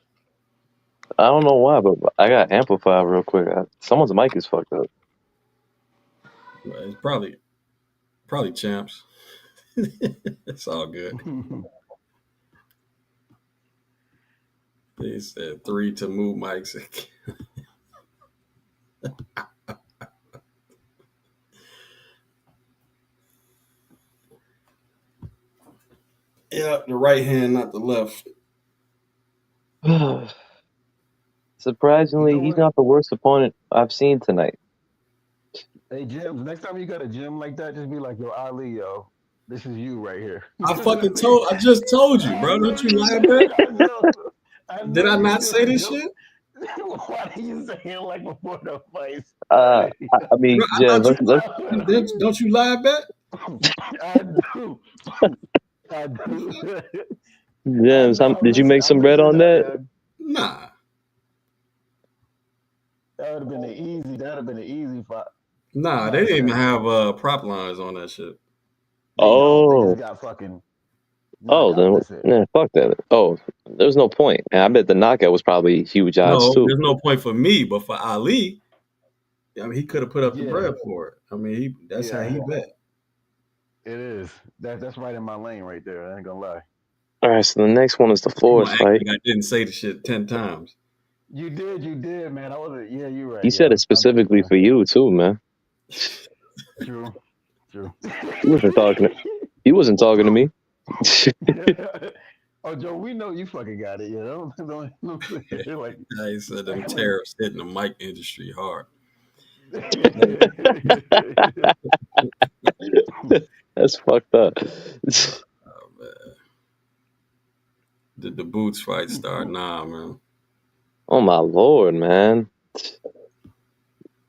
I don't know why, but I got amplified real quick. Someone's mic is fucked up. It's probably champs. It's all good. They said 3 to move mics. Yeah, the right hand, not the left. You Surprisingly, know he's what? not the worst opponent I've seen tonight. Hey, James. Next time you got a gym like that, just be like, yo, Ali, yo, this is you right here. I just told you, I bro. know Don't you you lie, did. bet. I Did know I you not say did. this shit? Why do you say it like before the fight Uh, started? I mean, Bro, I Jen, thought you let's don't you lie, bet. I do. I do. I Jen, know. did you make I'm some bread listening on now, that? man. Nah, That would have been the easy. That would have been the easy fight. nah. They Five didn't even seconds. have prop lines on that shit. They don't. They just Oh, got fucking oh, knockout. then That's it. fuck that. Oh, there's no point. And I bet the knockout was probably huge odds No, too. there's no point for me, but for Ali, I mean, he could have put up the Yeah. bread for it. I mean, that's how Yeah. he bet. It is. That's right in my lane right there. I ain't gonna lie. All right, so the next one is the You Forest gonna act fight. like I didn't say the shit 10 times. You did, man. I wasn't. Yeah, you're He right, said it yo. I'm specifically tripping. for you too, man. True. True. He wasn't talking. He wasn't talking to me. Oh, Joe, we know you fucking got it. Yeah, don't say it like, I said them act like. tariffs hitting the mic industry hard. That's fucked up. Oh, man. Did the boots fight start? Nah, man. Oh my lord, man.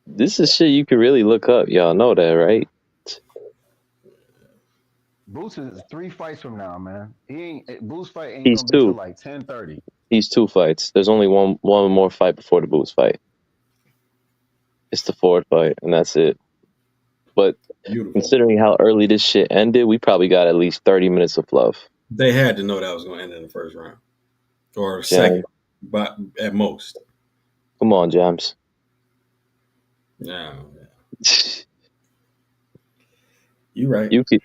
This is shit you could really look up. Y'all know that, right? Boots is 3 fights from now, man. He ain't Boots fight ain't He's gonna be till two. like 10:30. He's two fights. There's only one more fight before the Boots fight. It's the Ford fight, and that's it. But Beautiful. considering how early this shit ended, we probably got at least 30 minutes of fluff. They had to know that was going to end in the first round or Jam. second, but at most. Come on, Jams. Yeah, you right, You could.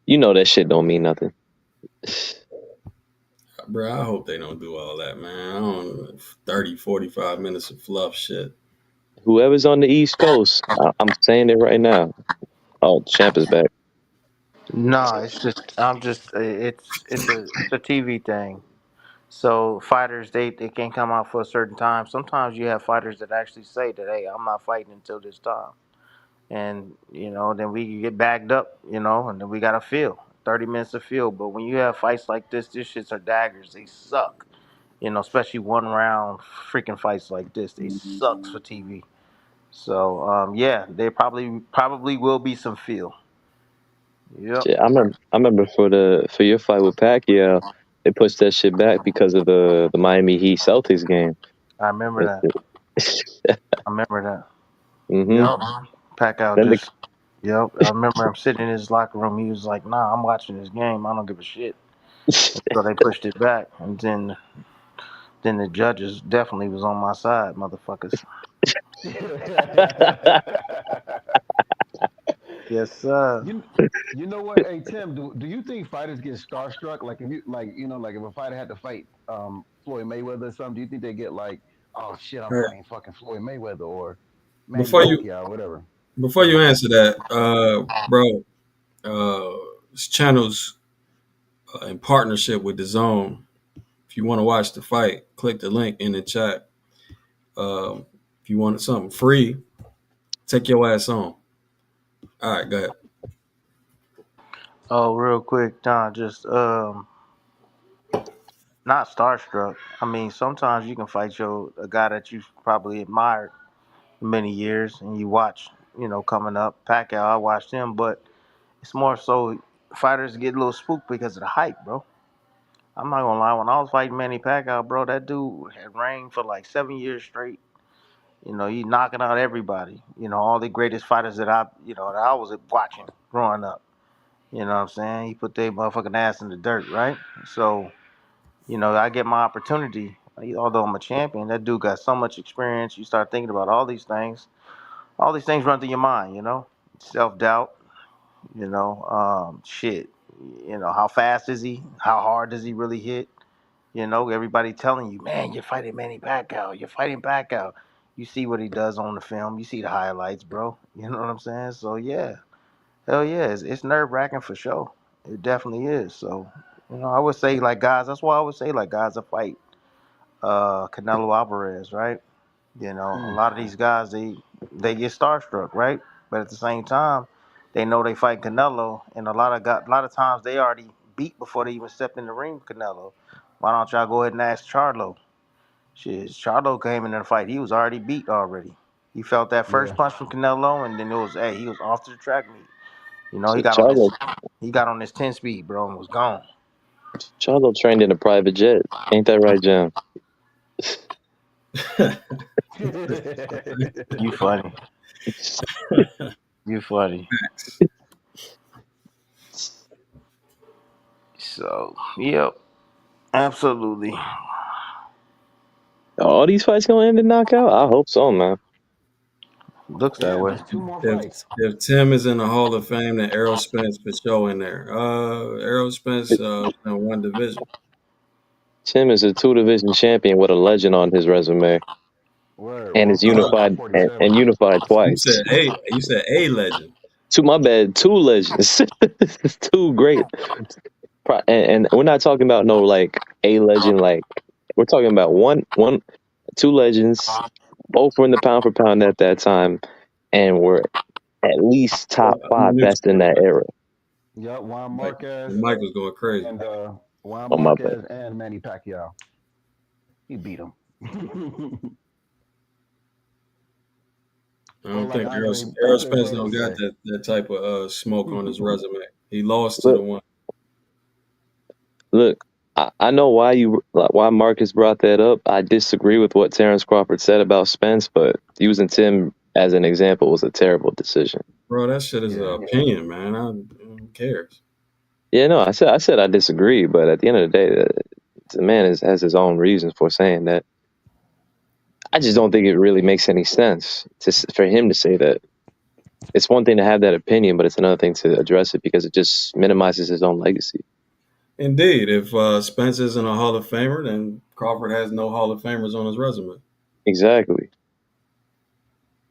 You know that shit don't mean nothing. bro. I hope they don't do all that, man. I don't 30, 45 minutes of fluff shit. Whoever's on the East Coast, I'm saying it right now. Oh, Champ is back. No, it's just it's a TV thing. So fighters they can't come out for a certain time. Sometimes you have fighters that actually say that, hey, I'm not fighting until this time, and then we get bagged up, and then we got to feel 30 minutes of feel. But when you have fights like this shits are daggers. They suck. Especially one round freaking fights like this. They sucks for TV. So yeah, there probably will be some feel. Yep, Shit, I remember for your fight with Pacquiao, they pushed that shit back because of the Miami Heat Celtics game. I remember that. I remember that. Mm-hmm. Yep. Pacquiao Then the just. Yep. I remember him sitting in his locker room. He was like, "Nah, I'm watching this game. I don't give a shit." So they pushed it back, and then the judges definitely was on my side, motherfuckers. Yes, sir. you you know what? Hey Tim, do you think fighters get starstruck? Like if you like if a fighter had to fight Floyd Mayweather or something, do you think they get like, oh shit, I'm All right. fighting fucking Floyd Mayweather or Manny Before you Pacquiao, whatever? before you answer that, bro, this channel's in partnership with the Zone. If you want to watch the fight, click the link in the chat. If you want something free, take your ass on. All right, go ahead. Oh, real quick, Don, just not starstruck. I mean, sometimes you can fight a guy that you probably admired many years, and you watch, coming up. Pacquiao, I watched him, but it's more so fighters get a little spooked because of the hype, bro. I'm not gonna lie. When I was fighting Manny Pacquiao, bro, that dude had reigned for like 7 years straight. He knocking out everybody. All the greatest fighters that I was watching growing up. You know what I'm saying? He put their motherfucking ass in the dirt, right? So, I get my opportunity. Although I'm a champion, that dude got so much experience. You start thinking about all these things. All these things run through your mind, self doubt, shit. How fast is he? How hard does he really hit? Everybody telling you, man, you're fighting Manny Pacquiao. You're fighting Pacquiao. You see what he does on the film. You see the highlights, bro. You know what I'm saying? So yeah, hell yeah, it's nerve wracking for sure. It definitely is. So I would say like guys. That's why I would say like guys that fight Canelo Alvarez, right? A Mm, lot of these guys they get starstruck, right? But at the same time, they know they fight Canelo, and a lot of times they already beat before they even step in the ring with Canelo. Why don't y'all go ahead and ask Charlo? Shit, Charlo came in the fight. He was already beat already. He felt that first yeah. punch from Canelo, and then he was off to the track meet. He shit, got on this 10 speed, bro, and was gone. Charlo trained in a private jet. Ain't that right, Jim? You funny. You funny. So, yep, absolutely. All these fights gonna end in knockout? I hope so, man. Looks that Yeah, way. just two more If fights. if Tim is in the Hall of Fame, then Errol Spence for sure in there. Errol Spence in one division. Tim is a two division champion with a legend on his resume, Word. and is Walter Uh, White, unified and 47. unified you said twice. a legend. To my bad, two legends, two great. And we're not talking about no like a legend. Like we're talking about two legends. Both were in the pound for pound at that time, and were at least top I'm five best in muted. that era. Yep, Juan Like the Marquez mic was going crazy. and Juan On my bad. Marquez and Manny Pacquiao. He beat him. I Or don't like think Errol Andre Spence Ward would don't got say. that type of smoke on his resume. He lost to the Look, one. look. I know why Marcus brought that up. I disagree with what Terrence Crawford said about Spence, but using Tim as an example was a terrible decision. Bro, that shit is an Yeah. opinion, man. Who cares? Yeah, no, I said I disagree, but at the end of the day, the man has his own reasons for saying that. I just don't think it really makes any sense for him to say that. It's one thing to have that opinion, but it's another thing to address it because it just minimizes his own legacy. Indeed, if Spence isn't a Hall of Famer, then Crawford has no Hall of Famers on his resume. Exactly.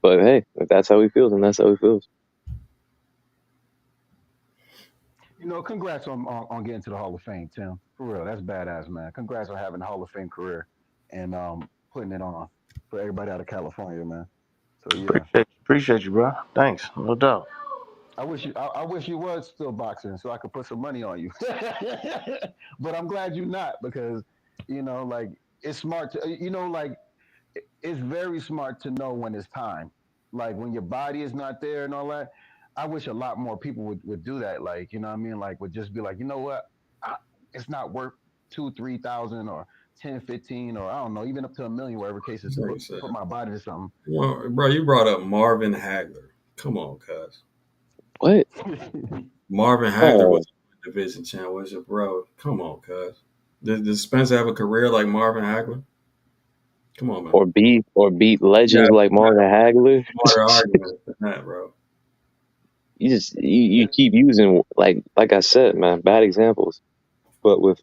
But hey, if that's how he feels, then that's how he feels. Congrats on getting to the Hall of Fame, Tim. For real, that's badass, man. Congrats on having a Hall of Fame career and putting it on for everybody out of California, man. So yeah, Appreciate you, bro. Thanks, no doubt. I wish you was still boxing so I could put some money on you. But I'm glad you're not because like it's smart to like it's very smart to know when it's time. Like when your body is not there and all that. I wish a lot more people would do that. Like, you know what I mean? Like would just be like, you know what? I, it's not worth 2, 3 thousand or 10, 15, or I don't know, even up to a million, whatever case is to Like I put said, put my body to something. well, bro, you brought up Marvin Hagler. Come on, cuz. What? Marvin Hagler Oh, was a division champ, was it, bro? Come on, cuz. Does Spence have a career like Marvin Hagler? Come on, man. or beat You legends got like Marvin Hagler. smarter arguments than that, bro. You keep using like I said, man, bad examples. But with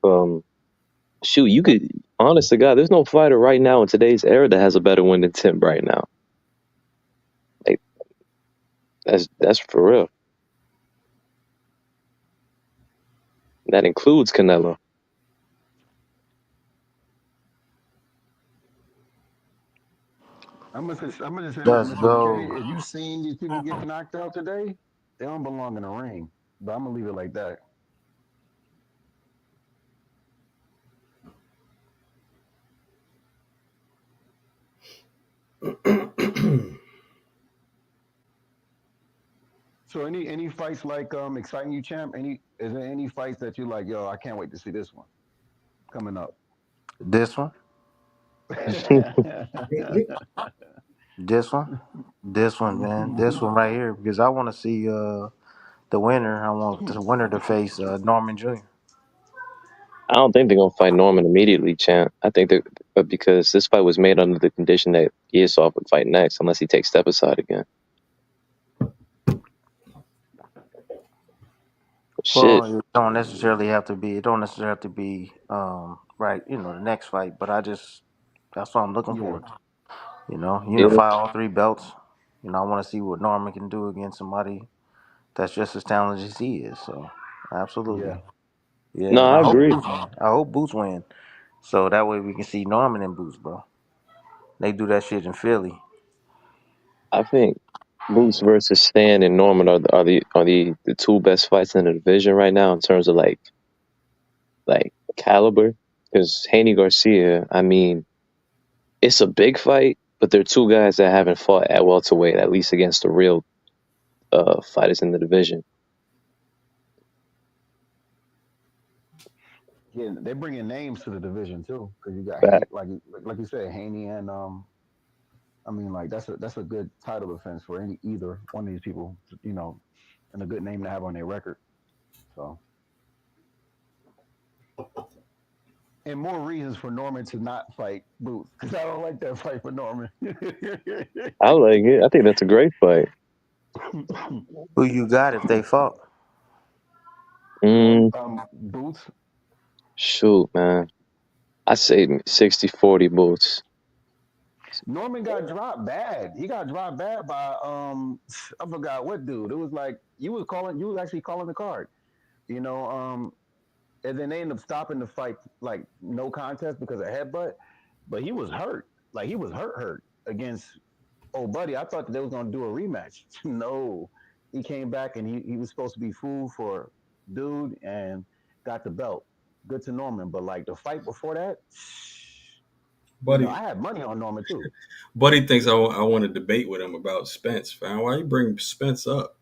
shoot, you could honest to God, there's no fighter right now in today's era that has a better win than Tim right now. Like that's for real. That includes Canelo. I'm gonna say this, Let's Mr. go. McKay. If you seen these people get knocked out today, they don't belong in the ring. But I'm gonna leave it like that. So any fights like exciting you, champ? Is there any fights that you like? Yo, I can't wait to see this one coming up. This one, this one, this one, man. This one right here because I want to see the winner. I want the winner to face Norman Jr. I don't think they're gonna fight Norman immediately, champ. I think that but because this fight was made under the condition that Iasov would fight next, unless he takes step aside again. Well, Shit, it don't necessarily have to be. It don't necessarily have to be right. The next fight, but I just that's what I'm looking Yeah, for. yeah. Unify all three belts. I want to see what Norman can do against somebody that's just as talented as he is. So, absolutely, yeah, yeah. No, And I I hope agree. Boots win. I hope Boots win. So that way we can see Norman and Boots, bro. They do that shit in Philly. I think Boots versus Stan and Norman are the two best fights in the division right now in terms of like caliber. Because Haney Garcia, I mean, it's a big fight, but they're two guys that haven't fought at welterweight, at least against the real fighters in the division. yeah. They're bringing names to the division too, because you got Back. like you said, Haney and I mean, like that's a good title defense for either one of these people, and a good name to have on their record. So, and more reasons for Norman to not fight Boots because I don't like that fight for Norman. I like it. I think that's a great fight. Who you got if they fought? Mm, Boots. shoot, man. I say 60-40 Boots. Norman got dropped bad. He got dropped bad by I forgot what dude. It was like you was actually calling the card. You know, and then they ended up stopping the fight like no contest because of headbutt. But he was hurt. Like he was hurt against old buddy. I thought that they was gonna do a rematch. No. He came back and he was supposed to be food for dude and got the belt. Good to Norman. But like the fight before that, I Buddy, had money on Norman too. Buddy thinks I want to debate with him about Spence, fam. Why you bring Spence up?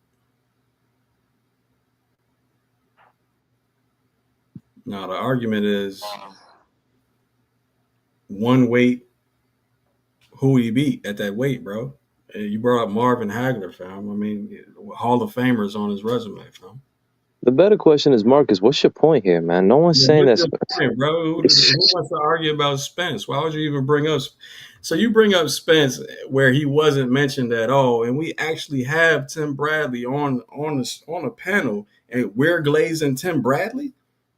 Now the argument is one weight, who he beat at that weight, bro. You brought up Marvin Hagler, fam. I mean, Hall of Famers on his resume, fam. The better question is, Marcus, what's your point here, man? No one's Yeah, saying what's that your Spence. point, bro? Who wants to argue about Spence? Why would you even bring up? So you bring up Spence where he wasn't mentioned at all, and we actually have Tim Bradley on a panel, and we're glazing Tim Bradley,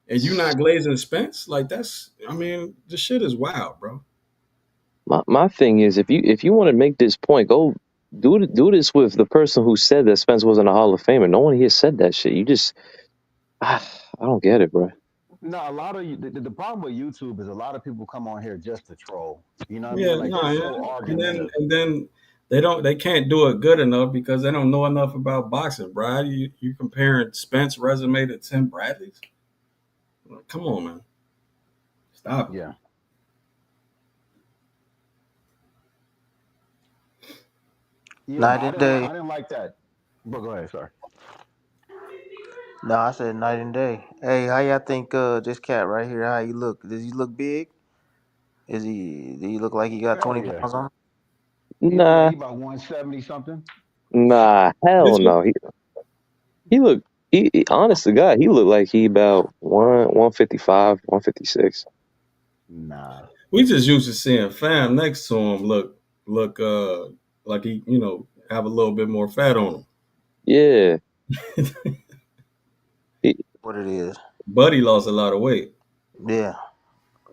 and you not glazing Spence? Like that's, I mean, the shit is wild, bro. My thing is, if you want to make this point, go do this with the person who said that Spence wasn't a Hall of Famer. No one here said that shit. You just I don't get it, bro. No, a lot of the problem with YouTube is a lot of people come on here just to troll. You know what I Yeah, mean? Like they're no, yeah. so And then argumentative. and then they can't do it good enough because they don't know enough about boxing, bro. You comparing Spence resume to Tim Bradley's? Like, come on, man. Stop it. Yeah, yeah, but Night and I day. didn't like that. But go ahead, sorry. No, I said night and day. Hey, how y'all think this cat right here? How he look? Does he look big? Is he? Do he look like he got Hell 20 yeah. pounds on him? He looked like Nah, he about 170 something. nah, hell This no. He look. Honest to God, he looked like he about 155, 156. Nah. we just used to seeing fam next to him look like he, have a little bit more fat on Yeah, him. he, What it is? Buddy lost a lot of weight. Yeah,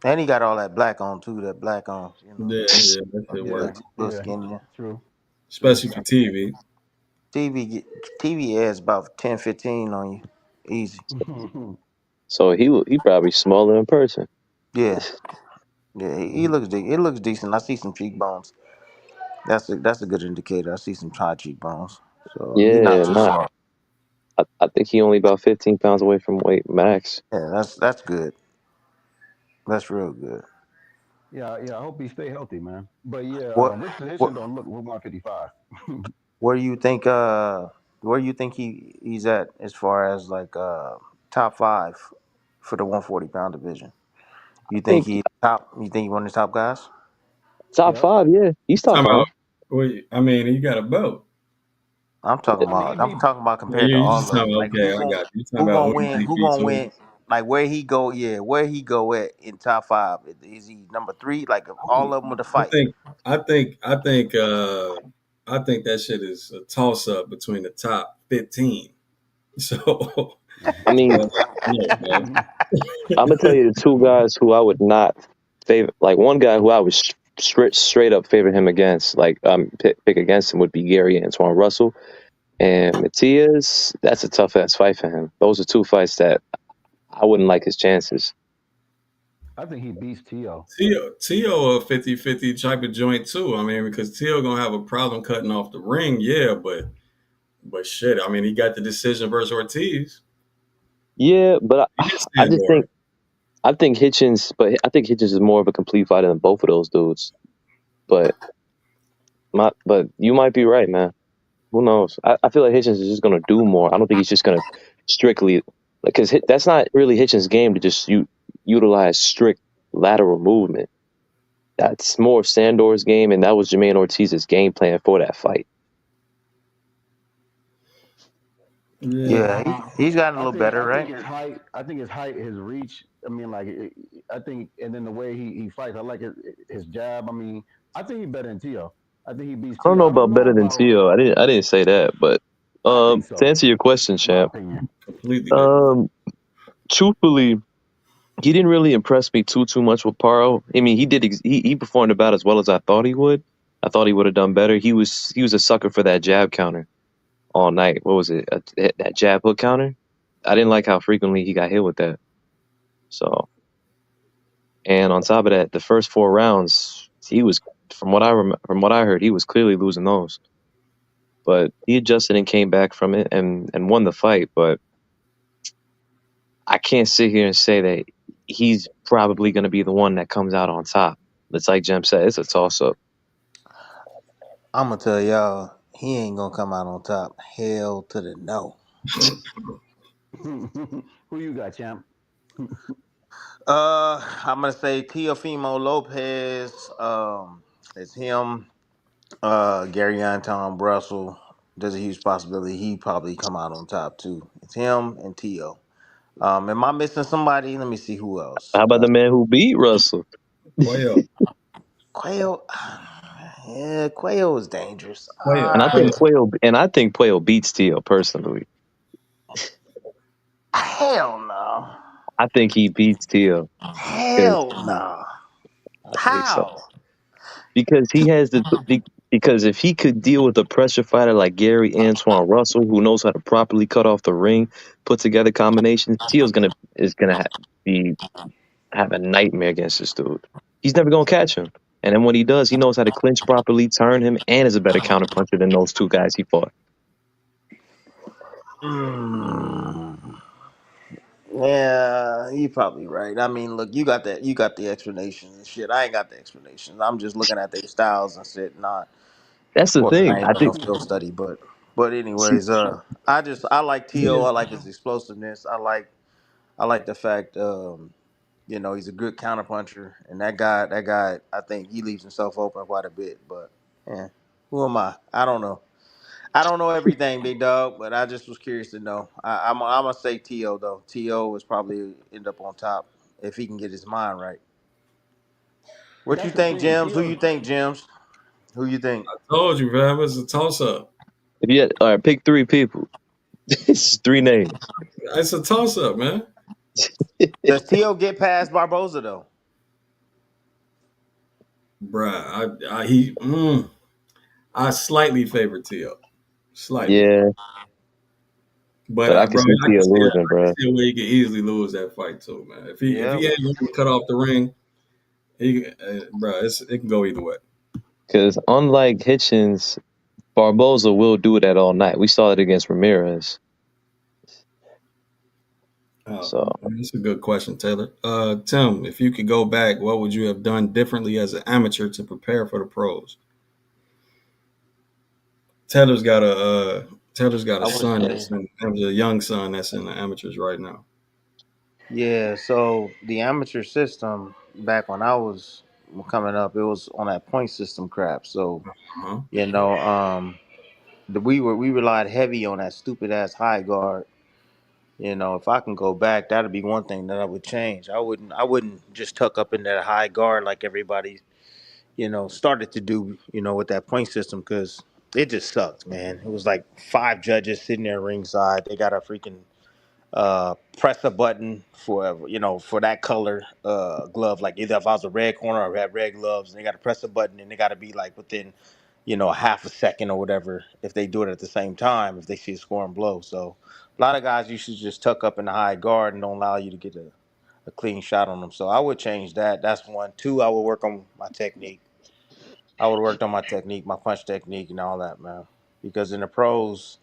and he got all that black on too. That black on, Yeah, yeah, that a shit Yeah, work. little yeah. skinnier. True. True. Especially for TV. TV TV adds about 10, 15 on you, easy. so he probably smaller in person. Yeah, yeah. He looks it looks decent. I see some cheekbones. That's a good indicator. I see some high cheekbones. So he's not Yeah, too nah. far. I think he only about 15 pounds away from weight max. Yeah, that's good. That's real good. Yeah, yeah. I hope he stay healthy, man. But yeah, What this what position don't look with 155. where do you think where do you think he's at as far as like top five for the 140 pound division? You I think think he top? You think he one of the top guys? top Yep. five. Yeah, he's top Talking about, five. wait, I mean, he got a belt. I'm talking I mean, he about. I'm beat. talking about Yeah, compared to you all just of them. talking about, Like okay, I got you. You talking who about gonna who win? he Who beat gonna to. win? Like where he go? Yeah, where he go at in top five? Is he number three? Like of all of them with the I fight? think I think that shit is a toss up between the top 15. So, I mean, so no, man. I'm gonna tell you the two guys who I would not favor. Like one guy who I would straight up favor him against, like pick against him would be Gary Antoine Russell and Matias. That's a tough ass fight for him. Those are two fights that I wouldn't like his chances. I think he beats Tio. Tio a 50-50 type of joint too. I mean, because Tio gonna have a problem cutting off the ring, yeah, but shit, I mean, he got the decision versus Ortiz. Yeah, but He did I stand just boring. think I think Hitchens is more of a complete fighter than both of those dudes. But but you might be right, man. Who knows? I feel like Hitchens is just gonna do more. I don't think he's just gonna strictly because that's not really Hitchens' game to just utilize strict lateral movement. That's more of Sandor's game, and that was Jermaine Ortiz's game plan for that fight. Yeah, Yeah, he's gotten a little better, I think right? his height. I think his height, his reach. I mean, like I think, and then the way he fights. I like his jab. I mean, I think he's better than Tio. I think he beats I don't Tio. know I don't about know better than about. Tio. I didn't say that, but I think to so. answer your question, My champ, opinion. completely different. um, truthfully, he didn't really impress me too much with Paro. I mean, he performed about as well as I thought he would. I thought he would have done better. He was a sucker for that jab counter all night. What was it? That jab hook counter. I didn't like how frequently he got hit with that. So, and on top of that, the first four rounds, he was from what I heard, he was clearly losing those. But he adjusted and came back from it and won the fight. But I can't sit here and say that he's probably going to be the one that comes out on top. It's like Jem said, it's a toss up. I'm gonna tell y'all, he ain't gonna come out on top. Hell to the no. Who you got, champ? I'm gonna say Teofimo Lopez. It's him. Gary Anton Russell. There's a huge possibility he probably come out on top too. It's him and Tio. Am I missing somebody? Let me see who else. How about the man who beat Russell? Quail, Quail. Yeah, Quail is dangerous. Quail, And Quail. I think Pueo beats Tio personally. Hell no. I think he beats Tio because Hell no. I think so. How? Because he has the Because if he could deal with a pressure fighter like Gary Antoine Russell, who knows how to properly cut off the ring, put together combinations, Teal's gonna be have a nightmare against this dude. He's never gonna catch him. And then when he does, he knows how to clinch properly, turn him, and is a better counterpuncher than those two guys he fought. Mm. Yeah, you probably right. I mean, look, you got that. You got the explanations and shit. I ain't got the explanations. I'm just looking at their styles and shit. Not, That's of the course, thing. I ain't I doing no think field study, but see, anyways, I like T.O. Yeah. I like his explosiveness. I like the fact, he's a good counterpuncher, and that guy, I think he leaves himself open quite a bit. But yeah, who am I? I don't know. I don't know everything, big dog, but I just was curious to know. I'm gonna say T.O. though. T.O. is probably end up on top if he can get his mind right. What you That's the think, thing. James? Who you think, James? Who you think? I told you, man. It's a toss up. if you had, all right, pick three people. It's three names. It's a toss up, man. Does T.O. get past Barboza though? Bruh, I slightly favor T.O. Slightly. Yeah, But but I can bro, see I can Tia see that. losing, I can bro. see a way he could easily lose that fight too, man. If Yeah, he ain't going to cut off the ring, bro, it can go either way. Because unlike Hitchens, Barboza will do that all night. We saw it against Ramirez. So That's a good question, Taylor. Tim, if you could go back, what would you have done differently as an amateur to prepare for the pros? Taylor's got a Taylor's got I a would son say. a young son that's in the amateurs right now. Yeah, so the amateur system back when I was coming up, it was on that point system crap. So Uh-huh. you know, we relied heavy on that stupid ass high guard. If I can go back, that'd be one thing that I would change. I wouldn't just tuck up in that high guard like everybody, started to do, with that point system because it just sucked, man. It was like five judges sitting there ringside. They got a freaking press a button for that color glove. Like either if I was a red corner or had red gloves, and they got to press a button and they got to be like within a half a second or whatever if they do it at the same time if they see a scoring blow. So a lot of guys you should just tuck up in the high guard and don't allow you to get a clean shot on them. So I would change that. That's one. Two, I would work on my technique. I would have worked on my technique, my punch technique, and all that, man. Because in the pros,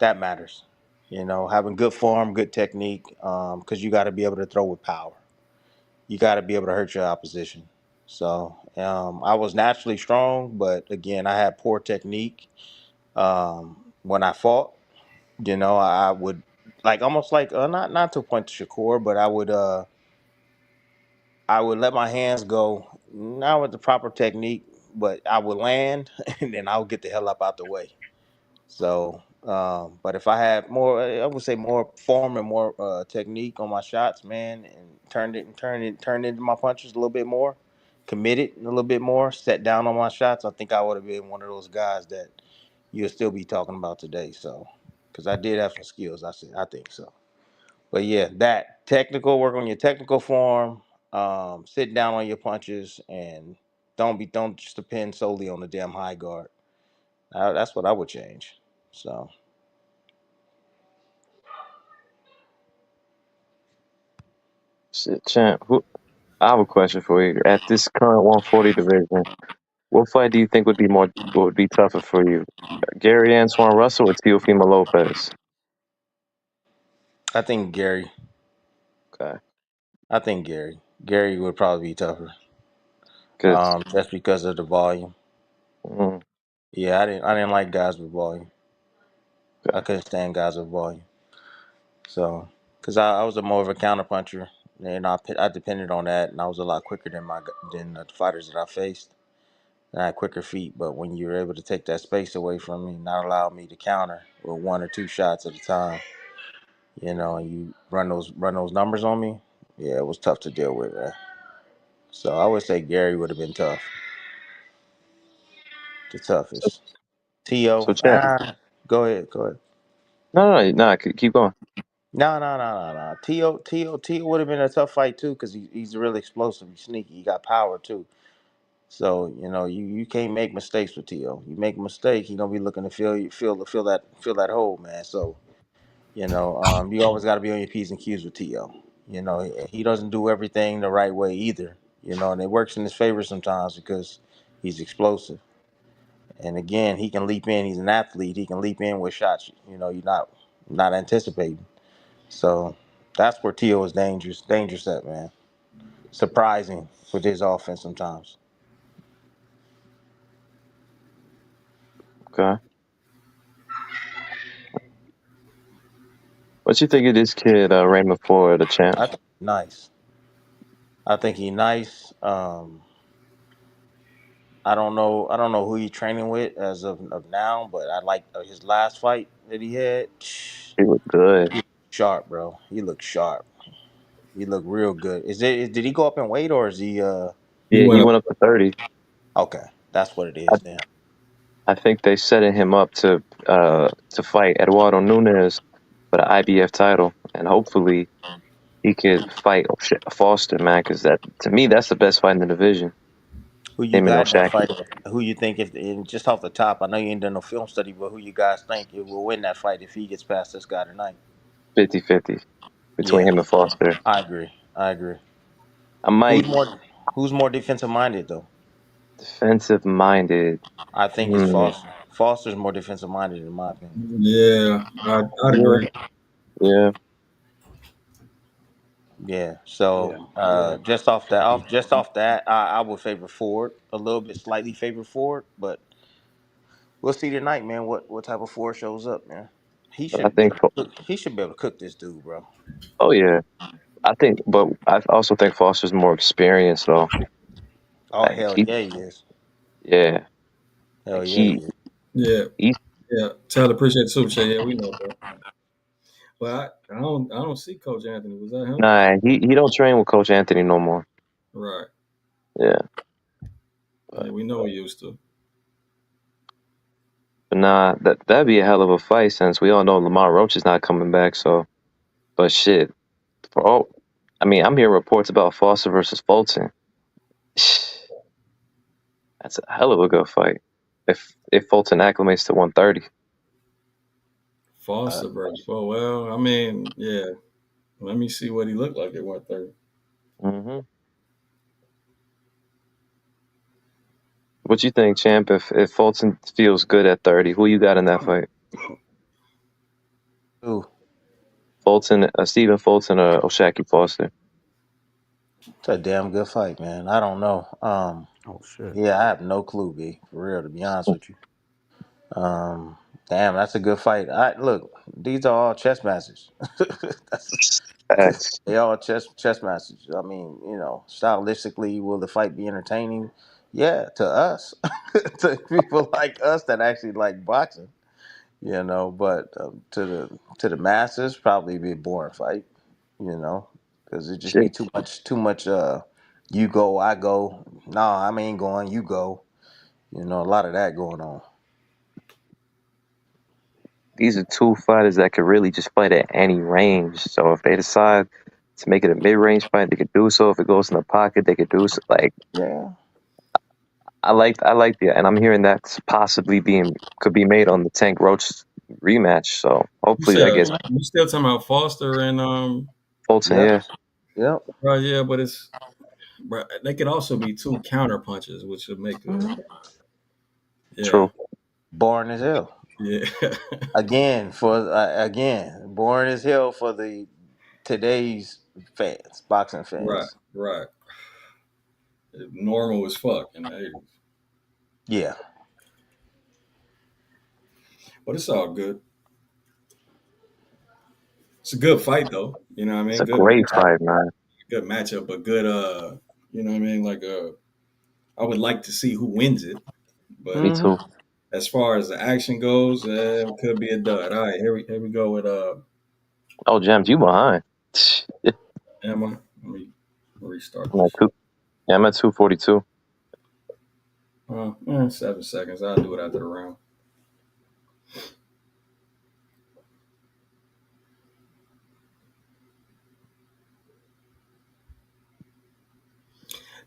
that matters. Having good form, good technique, because you got to be able to throw with power. You got to be able to hurt your opposition. So I was naturally strong, but again, I had poor technique when I fought. I would like almost like not to point to Shakur, but I would let my hands go, not with the proper technique, but I would land and then I would get the hell up out the way. So, but if I had more, I would say more form and more technique on my shots, man, and turned into my punches a little bit more, committed a little bit more, set down on my shots. I think I would have been one of those guys that you'll still be talking about today. So, because I did have some skills, I think so. But yeah, that technical work on your technical form, sit down on your punches, and don't just depend solely on the damn high guard. That's what I would change. So. shit, champ. I have a question for you. At this current 140 division, what fight do you think would be tougher for you? Gary Antoine Russell or Teofimo Lopez? I think Gary. Okay, I think Gary. Gary would probably be tougher. because Just because of the volume. mm, Yeah, I didn't like guys with volume. I okay. couldn't stand guys with volume. So, because I was a more of a counter puncher, and I depended on that, and I was a lot quicker than the fighters that I faced. And I had quicker feet, but when you were able to take that space away from me, not allow me to counter with one or two shots at a time, and you run those numbers on me, yeah, it was tough to deal with, man. So I would say Gary would have been tough, the So, toughest. T.O. so champ. Go ahead, go ahead. No. Keep going. No, no, no, no, no. T.O. would have been a tough fight too, because he's really explosive. He's sneaky. He got power too. So you can't make mistakes with T.O. You make a mistake, he gonna be looking to fill that hole, man. So you always got to be on your p's and q's with T.O. He doesn't do everything the right way either. And it works in his favor sometimes because he's explosive. And again, he can leap in. He's an athlete. He can leap in with shots. You're not anticipating. So that's where T.O. is dangerous at, man. Surprising with his offense sometimes. Okay. What you think of this kid, Raymond Ford, the champ? I think he's nice. I think he's nice. I don't know who he's training with as of now, but I like his last fight that he had. He looked good. Sharp, bro. He looked sharp. He looked real good. Did he go up in weight or is he He Yeah, he went up. went up to 30. okay? That's what it I, is then. I think they setting him up to fight Eduardo Nunes for the IBF title, and hopefully he could fight Foster, man, because that to me that's the best fight in the division. Who you Him and got in that O'Shaki, fight? Who you think if and just off the top? I know you ain't done no film study, but who you guys think it will win that fight if he gets past this guy tonight? 50-50 between Yeah, him and Foster. I agree. I agree. I Who's might more Who's more defensive minded though? defensive minded. I think it's Hmm. Foster. Foster's more defensive minded in my opinion. Yeah, I'd Yeah, agree. yeah, Yeah. Yeah, So yeah. just off that, I would favor Ford a little bit, slightly favor Ford, but we'll see tonight, man. What type of Ford shows up, man? He but I should be think. able to cook. He should be able to cook this dude, bro. Oh yeah, I think, but I also think Foster's more experienced though. Oh Like hell he, yeah, he is. yeah, Hell like yeah, he is. Yeah, he, yeah. Tyler, appreciate the super chat. Yeah, we know, bro. But I don't see Coach Anthony. Was that him? nah, he don't train with Coach Anthony no more. Right. Yeah, Yeah, but, we know he used to. but nah, that'd be a hell of a fight since we all know Lamar Roach is not coming back. So, but shit, for all, I mean, I'm hearing reports about Foster versus Fulton. That's a hell of a good fight. If Fulton acclimates to 130. Uh, Foster versus. Well, I mean, yeah. Let me see what he looked like at 130. Mm-hmm. What you think, champ? If Fulton feels good at 30, who you got in that fight? ooh, Fulton, Stephen Fulton, or O'Shaki Foster? it's a damn good fight, man. I don't know. Oh shit. Yeah, I have no clue, B. For real, to be honest with you. Um, damn, that's a good fight. I look, these are all chess masters. That's Facts. they all chess masters. I mean, stylistically, will the fight be entertaining? Yeah, to us, to people like us that actually like boxing. But to the masses, probably be a boring fight. Because it just be Shit. too much. You go, I go. No, I ain't going. You go. A lot of that going on. These are two fighters that could really just fight at any range. So if they decide to make it a mid-range fight, they could do so. If it goes in the pocket, they could do so. Like Yeah. I like the, and I'm hearing that's possibly being could be made on the Tank Roach rematch. So You hopefully that said gets you still talking about Foster and Fulton. Yep. Yeah, Yep. right? Yeah, but they could also be two counter punches, which would make a Mhm. yeah, true. Boring as hell. yeah, Again, boring as hell for the today's fans, boxing right, fans. right. Normal as fuck in the 80s, Yeah. but it's all good. It's a good fight though. You know what I It's mean? a Good great matchup, fight, man. good matchup, but good. You know what I mean? I would like to see who wins it, but Me Hmm. too. as far as the action goes, it could be a dud. All right, here we go with Oh, James, you behind? Emma. Let me restart I'm at this. two. Yeah, I'm at 242. 7 seconds. I'll do it after the round.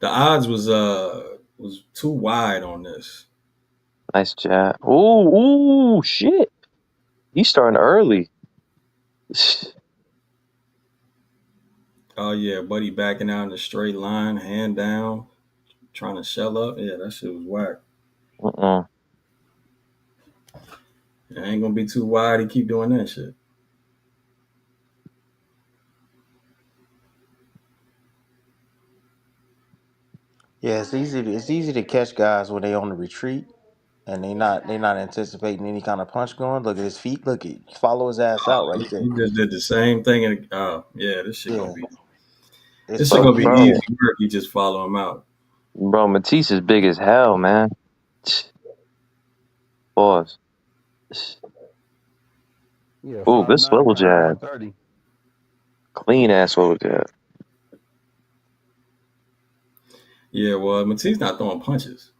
The odds was was too wide on this. Nice jab. Ooh, shit. He's starting early. Oh yeah, buddy backing out in the straight line, hand down, trying to shell up. Yeah, that shit was whack. Uh-uh. It ain't gonna be too wide. He keep doing that shit. Yeah, it's easy to catch guys when they on the retreat and they not anticipating any kind of punch going. Look at his feet. Look at follow his ass out right there. He just did the same thing. And yeah, this shit gonna Yeah, be it's this shit But, gonna be fucking bro, easy work. You just follow him out. Matisse is big as hell, man. Pause. Yeah, Ooh, good 5'9", swivel jab. 130. Clean ass swivel jab. Yeah, well, Matisse not throwing punches.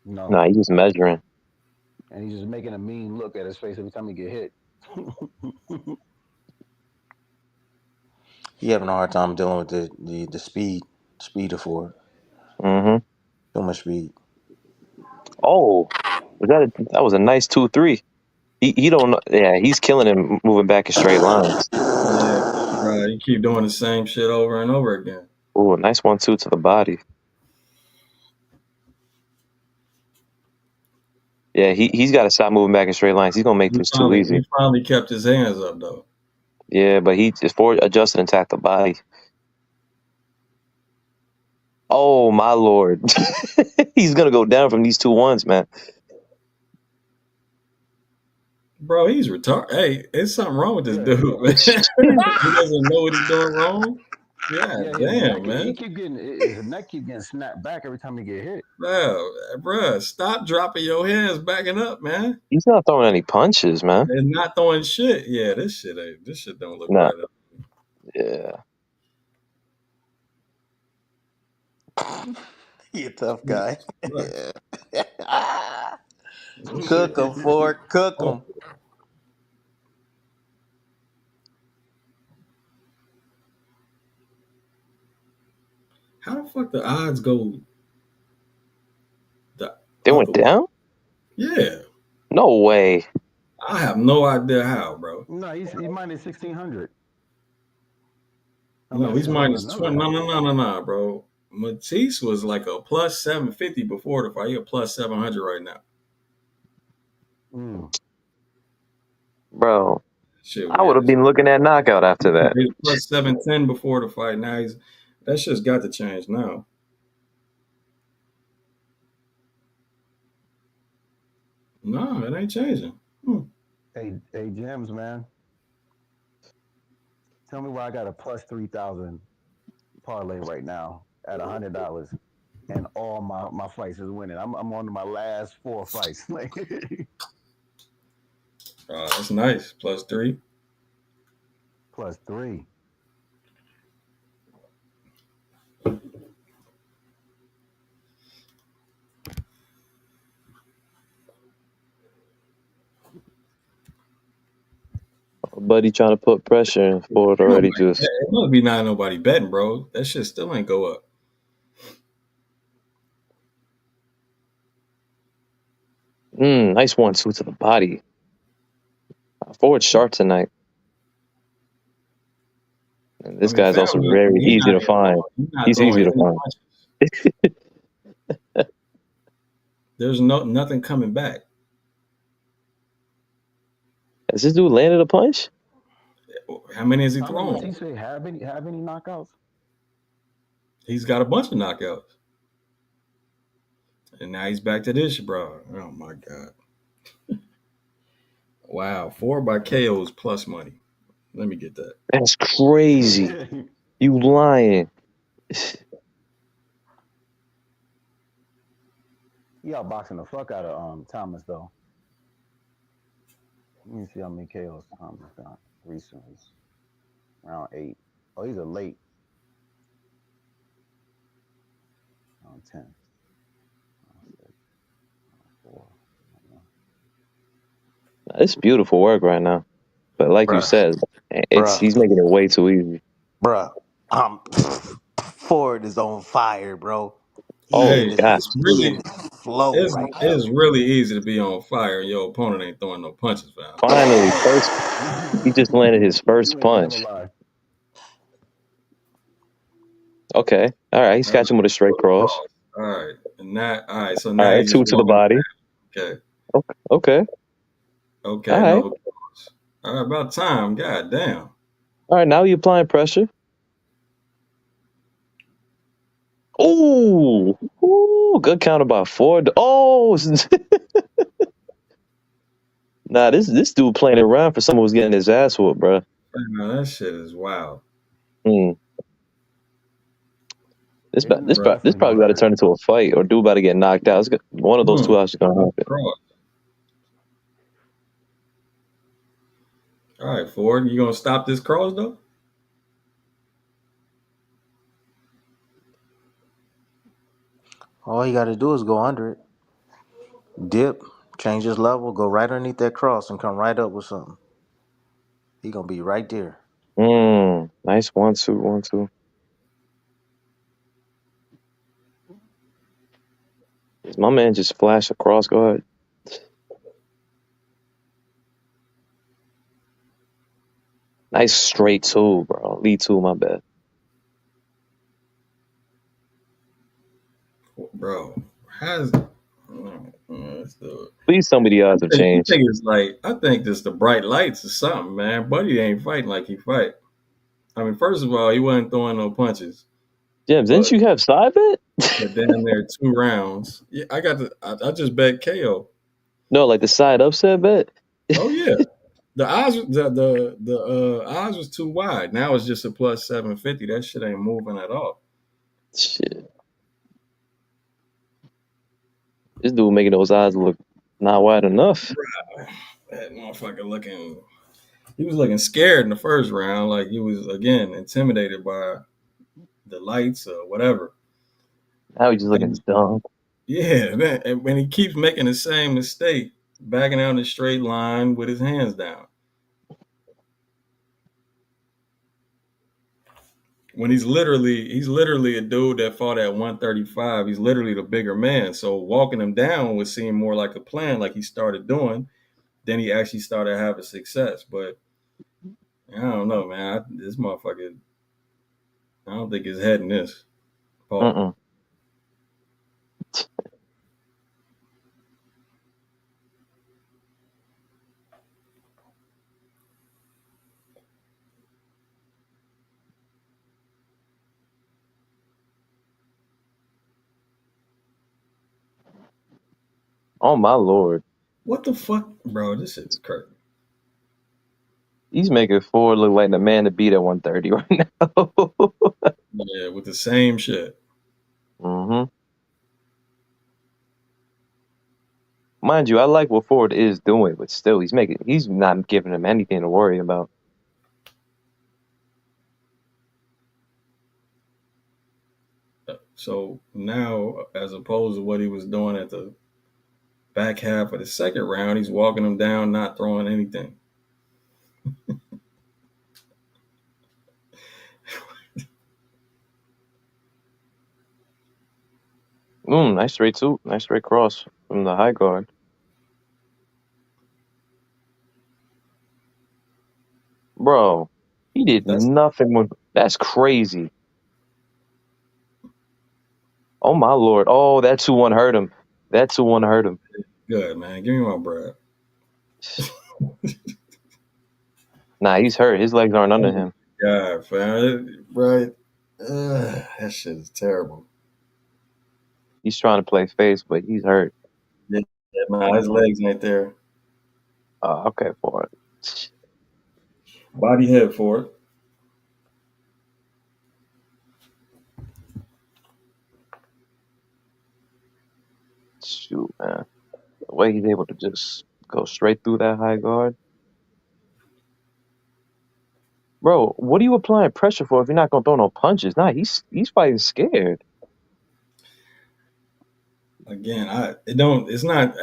No, Nah, he's just measuring. and he's just making a mean look at his face every time he get hit. he having a hard time dealing with the speed of Ford. Mm-hmm. Too much speed. Oh, that was a nice 2-3. He don't know. Yeah, he's killing him moving back in straight lines. Yeah, right. You keep doing the same shit over and over again. Ooh, a nice 1-2 to the body. Yeah, he's got to stop moving back in straight lines. He's gonna make this too He easy. finally kept his hands up though. Yeah, but he just forward adjusted and tacked the body. Oh my lord, he's gonna go down from these 2-1s, man. Bro, he's retarded. Hey, it's something wrong with this Yeah, dude, man. He doesn't know what he's doing wrong. Yeah, yeah, his damn, neck, he man. keep getting his neck keep getting snapped back every time he get hit. Bro, stop dropping your hands backing up, man. He's not throwing any punches, man. And not throwing shit. Yeah, this shit don't look Nah, right. yeah. He a tough guy. Right. This shit. Cook him, Ford. Cook Oh, him. how the fuck the odds go the They other went way? down? Yeah. No way. I have no idea how, bro. No, he minus 1,600. No, Unless he's he's doing minus another 20. No, half. no, no, no, no, bro. Matisse was like a plus 750 before the fight. He a plus 700 right now. Mm. Bro, Shit I would weird have as been looking at knockout after that. He was plus 710 before the fight. Now that shit's got to change now. No, it ain't changing. Hey, James, man. Tell me why I got a plus 3,000 parlay right now at $100, and all my fights is winning. I'm on to my last 4 fights. That's nice. Plus 3. Plus 3. Buddy trying to put pressure in Ford Ain't already nobody, just. it must be not nobody betting, bro. That shit still ain't go up. Nice 1-2 to the body. Ford's sharp tonight. And I this mean, guy's also Family, very easy to find. he's not He's throwing easy to any find. punches. There's nothing coming back. Has this dude landed a punch? How many has he I don't know, thrown? Matisse have any knockouts? He's got a bunch of knockouts. And now he's back to this, bro. Oh my god. Wow. 4 by KOs plus money. Let me get that. That's crazy. You lying. He outboxing the fuck out of Thomas though. Let me see how many KOs Thomas got recently. Round 8. Oh, he's a late. Round 10. Round 6. Round 4. It's beautiful work right now. But like you Bruh. said, he's making it way too easy. Bruh. Ford is on fire, bro. He Oh Hey, in his God! he in his flow right now. it's really easy to be on fire. Your opponent ain't throwing no punches, fam. Finally, first he just landed his You first ain't never punch. lie. Okay, all right. He's All right, catching with a straight cross. all right, and that all right. So All now right, you two just to the walking. body. Okay, Okay, all okay, right, another cross. All right, about time. God damn. all right. Now you're applying pressure. Ooh, ooh, good counter by Ford. Oh, nah, this dude playing around for someone who's getting his ass whooped, bro. Man, that shit is wild, Hmm. Isn't bro. This definitely probably got to wild. turn into a fight, or dude about to get knocked out. One of those two is gonna Another happen. cross. All right, Ford, you gonna stop this cross though? All he got to do is go under it, dip, change his level, go right underneath that cross, and come right up with something. He gonna be right there. Nice 1-2, 1-2. Does my man just flash across guard? Nice straight two, bro. Lead two, my bad. Bro, has let's do it. Please tell me the odds have I changed. think it's like I think this the bright lights or something, man. Buddy ain't fighting like he fight. I mean, first of all, he wasn't throwing no punches, James, didn't but you have side bet? but damn near 2 rounds. Yeah, I got the. I just bet KO. No, like the side upset bet. Oh yeah, the odds the odds was too wide. Now it's just a plus 750. That shit ain't moving at all. Shit, this dude making those odds look not wide enough. That motherfucker looking. He was looking scared in the first round, like he was again intimidated by the lights or whatever. Now he's just looking Then dumb. yeah, man, and when he keeps making the same mistake, backing out in a straight line with his hands down. When he's literally a dude that fought at 135. He's literally the bigger man. So walking him down would seem more like a plan, like he started doing. Then he actually started having success. But I don't know, man. This motherfucker, I don't think his head in this. Paul. Mm-mm. Oh my lord, What the fuck, bro? This is crazy. he's making Ford look like the man to beat at 130 right now. Yeah, with the same shit. hmm Mind you, I like what Ford is doing, but still, he's not giving him anything to worry about. So now, as opposed to what he was doing at the back half of the second round, he's walking him down, not throwing anything. Nice straight two, nice straight cross from the high guard, bro. He did That's nothing with. That's crazy. Oh my lord. Oh, that 2-1 hurt him. That 2-1 hurt him. good, man. Give me my bread. Nah, he's hurt. His legs aren't under Oh him. my God, fam. Right. That shit is terrible. He's trying to play face, but he's hurt. Yeah, nah, his legs ain't there. Okay, for it. Body head for it. Shoot, man. The way he's able to just go straight through that high guard. Bro, what are you applying pressure for if you're not gonna throw no punches? Nah, he's fighting scared. Again, it don't. It's not.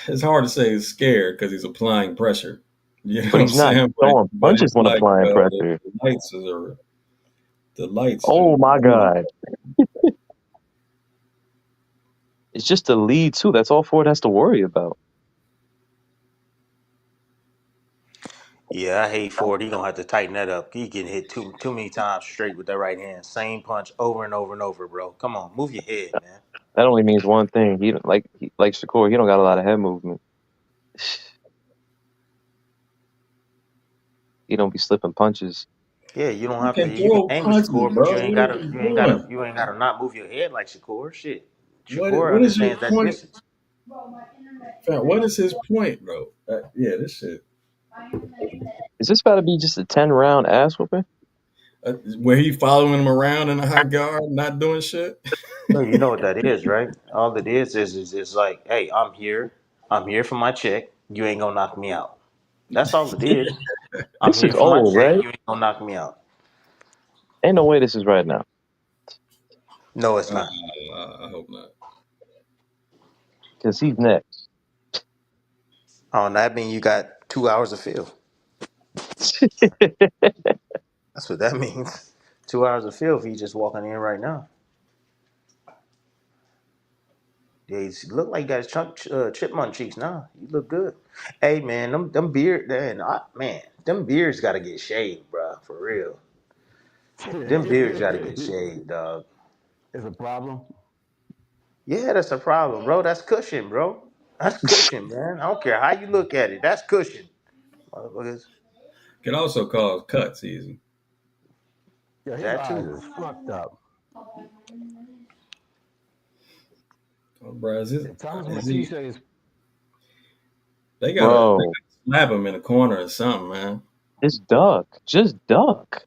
It's hard to say he's scared because he's applying pressure. You know But what I'm he's not saying? throwing But punches it's when like applying the pressure. lights are. The lights are. I don't know. Oh my god. It's just the lead too. That's all Ford has to worry about. Yeah, I hate Ford. He gonna have to tighten that up. He getting hit too many times straight with that right hand. Same punch over and over and over, bro. Come on, move your head, man. That only means one thing. Like Shakur, he don't got a lot of head movement. He don't be slipping punches. Yeah, you don't You have to. can You can throw aim with punches, Shakur, but bro. What are you doing? you ain't gotta not move your head like Shakur. Shit, Shakur What is your understands that point? distance. Fam, what is his point, bro? Yeah, this shit. Is this about to be just a 10-round ass whooping? Where he following him around in a high guard, not doing shit. No, you know what that is, right? All it is like, hey, I'm here. I'm here for my check. You ain't gonna knock me out. That's all it is. I'm This is here for my old, check. right? You ain't gonna knock me out. Ain't no way this is right now. No, it's not. I hope not. Because he's next. Oh, that means you got 2 hours of film. That's what that means. 2 hours of film. He just walking in right now. Yeah, he look like he got his chipmunk cheeks now. You look good. Hey man, them beard, man, them beards got to get shaved, bro. For real. Them beards got to get shaved, dog. It's a problem. Yeah, that's a problem, bro. That's cushion, bro. That's cushion, man. I don't care how you look at it. That's cushion, motherfuckers. Can also cause cuts easy. Yeah, his That eyes too. is fucked up. Oh, bro, Thomas is he? Matisse is They gotta Bro, slap him in the corner or something, man. just duck. Just duck.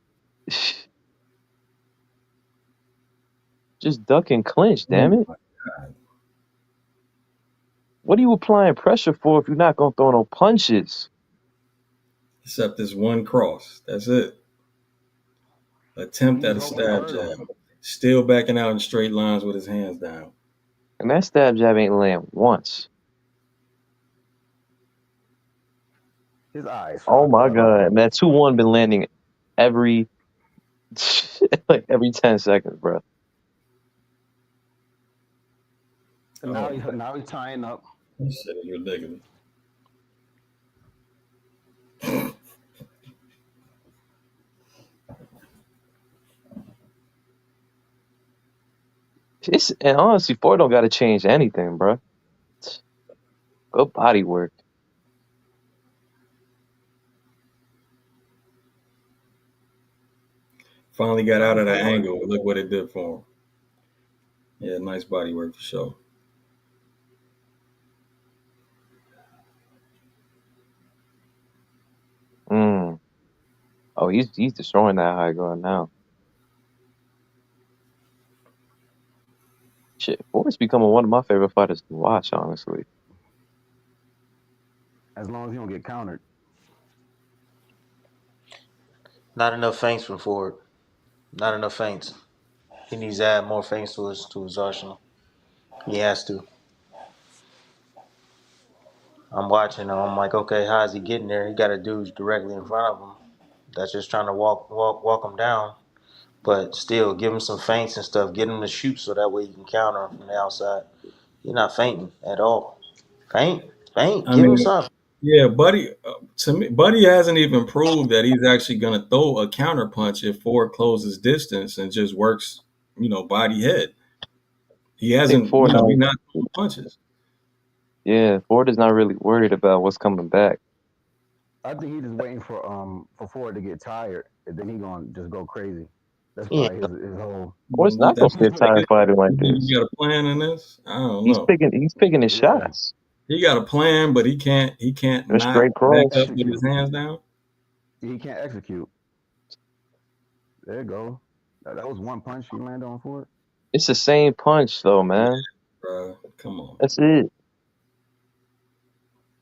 Just duck and clinch, damn Oh it. my God. What are you applying pressure for if you're not going to throw no punches? Except this one cross. That's it. Attempt he at was a hoping to stab hurt him. jab. Still backing out in straight lines with his hands down. And that stab jab ain't land once. His eyes Oh fucked my up. God. And that 2-1 been landing every like every 10 seconds, bro. And Oh, now he's tying up. this shit is ridiculous. And honestly, Ford don't got to change anything, bro. Good body work. Finally got out Damn, of that Ford. angle. Look what it did for him. Yeah, nice body work for sure. Mm. Oh, he's destroying that high guard now. Shit, Ford's becoming one of my favorite fighters to watch, honestly. As long as he don't get countered. Not enough feints from Ford. Not enough feints. He needs to add more feints to his arsenal. He has to. I'm watching him. I'm like, okay, how is he getting there? He got a dude directly in front of him that's just trying to walk him down. But still, give him some feints and stuff. Get him to shoot so that way you can counter him from the outside. He's not fainting at all. Faint. I Give him mean, something. yeah, Buddy. To me, Buddy hasn't even proved that he's actually going to throw a counter punch if Ford closes distance and just works, body head. He I think hasn't, Ford he's not. not throwing punches. Yeah, Ford is not really worried about what's coming back. I think he's just waiting for Ford to get tired, and then he gonna just go crazy. That's Yeah. probably his whole. Ford's not gonna That's get tired fighting like you think he this. got a plan in this? I don't He's know. picking. He's picking his Yeah, shots. He got a plan, but he can't A not straight back can't cross. up with his execute. hands down. He can't execute. There you go. That was one punch he landed on Ford. It's the same punch though, man. Bro, come on. That's it.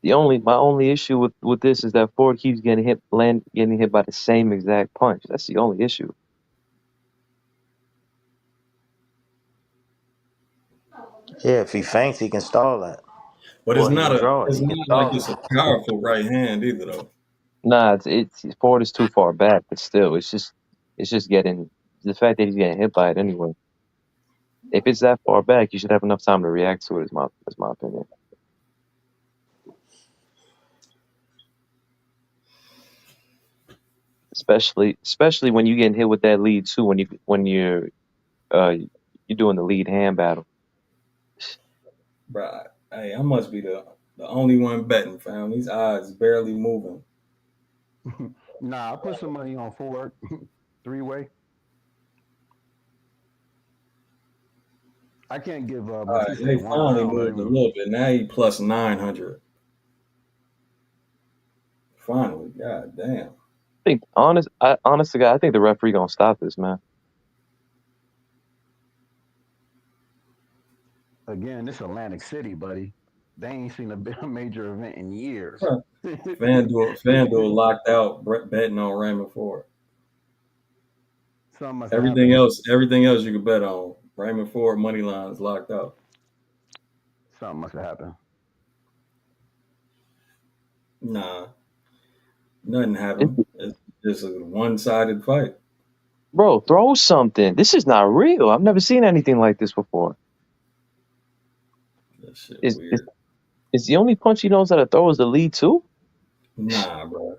My only issue with this is that Ford keeps getting hit by the same exact punch. That's the only issue. Yeah, if he faints, he can stall that. But Or he can draw it. it's He can not like stall it's it. a powerful right hand either though. Nah, it's Ford is too far back, but still, it's just getting the fact that he's getting hit by it anyway. If it's that far back, you should have enough time to react to it. Is my opinion. Especially when you getting hit with that lead too. Uh you're doing the lead hand battle. Bro, hey, I must be the only one betting, fam. These odds barely moving. Nah, I put some money on Ford 3-way. I can't give All right, Matisse they one finally round, but I moved a mean, little bit. Now he plus 900. Finally, god damn. Honest to God, I think the referee gonna stop this, man. again, this Atlantic City, buddy. They ain't seen a major event in years. Huh. FanDuel locked out betting on Raymond Ford. Something must have Everything happened. else, everything else you could bet on. Raymond Ford money lines locked out. Something must have happened. Nah, nothing It's, happened. It's just a one-sided fight. bro, throw something. This is not real. I've never seen anything like this before. That shit Is is weird. is the only punch he knows how to throw is the lead too? Nah, bro.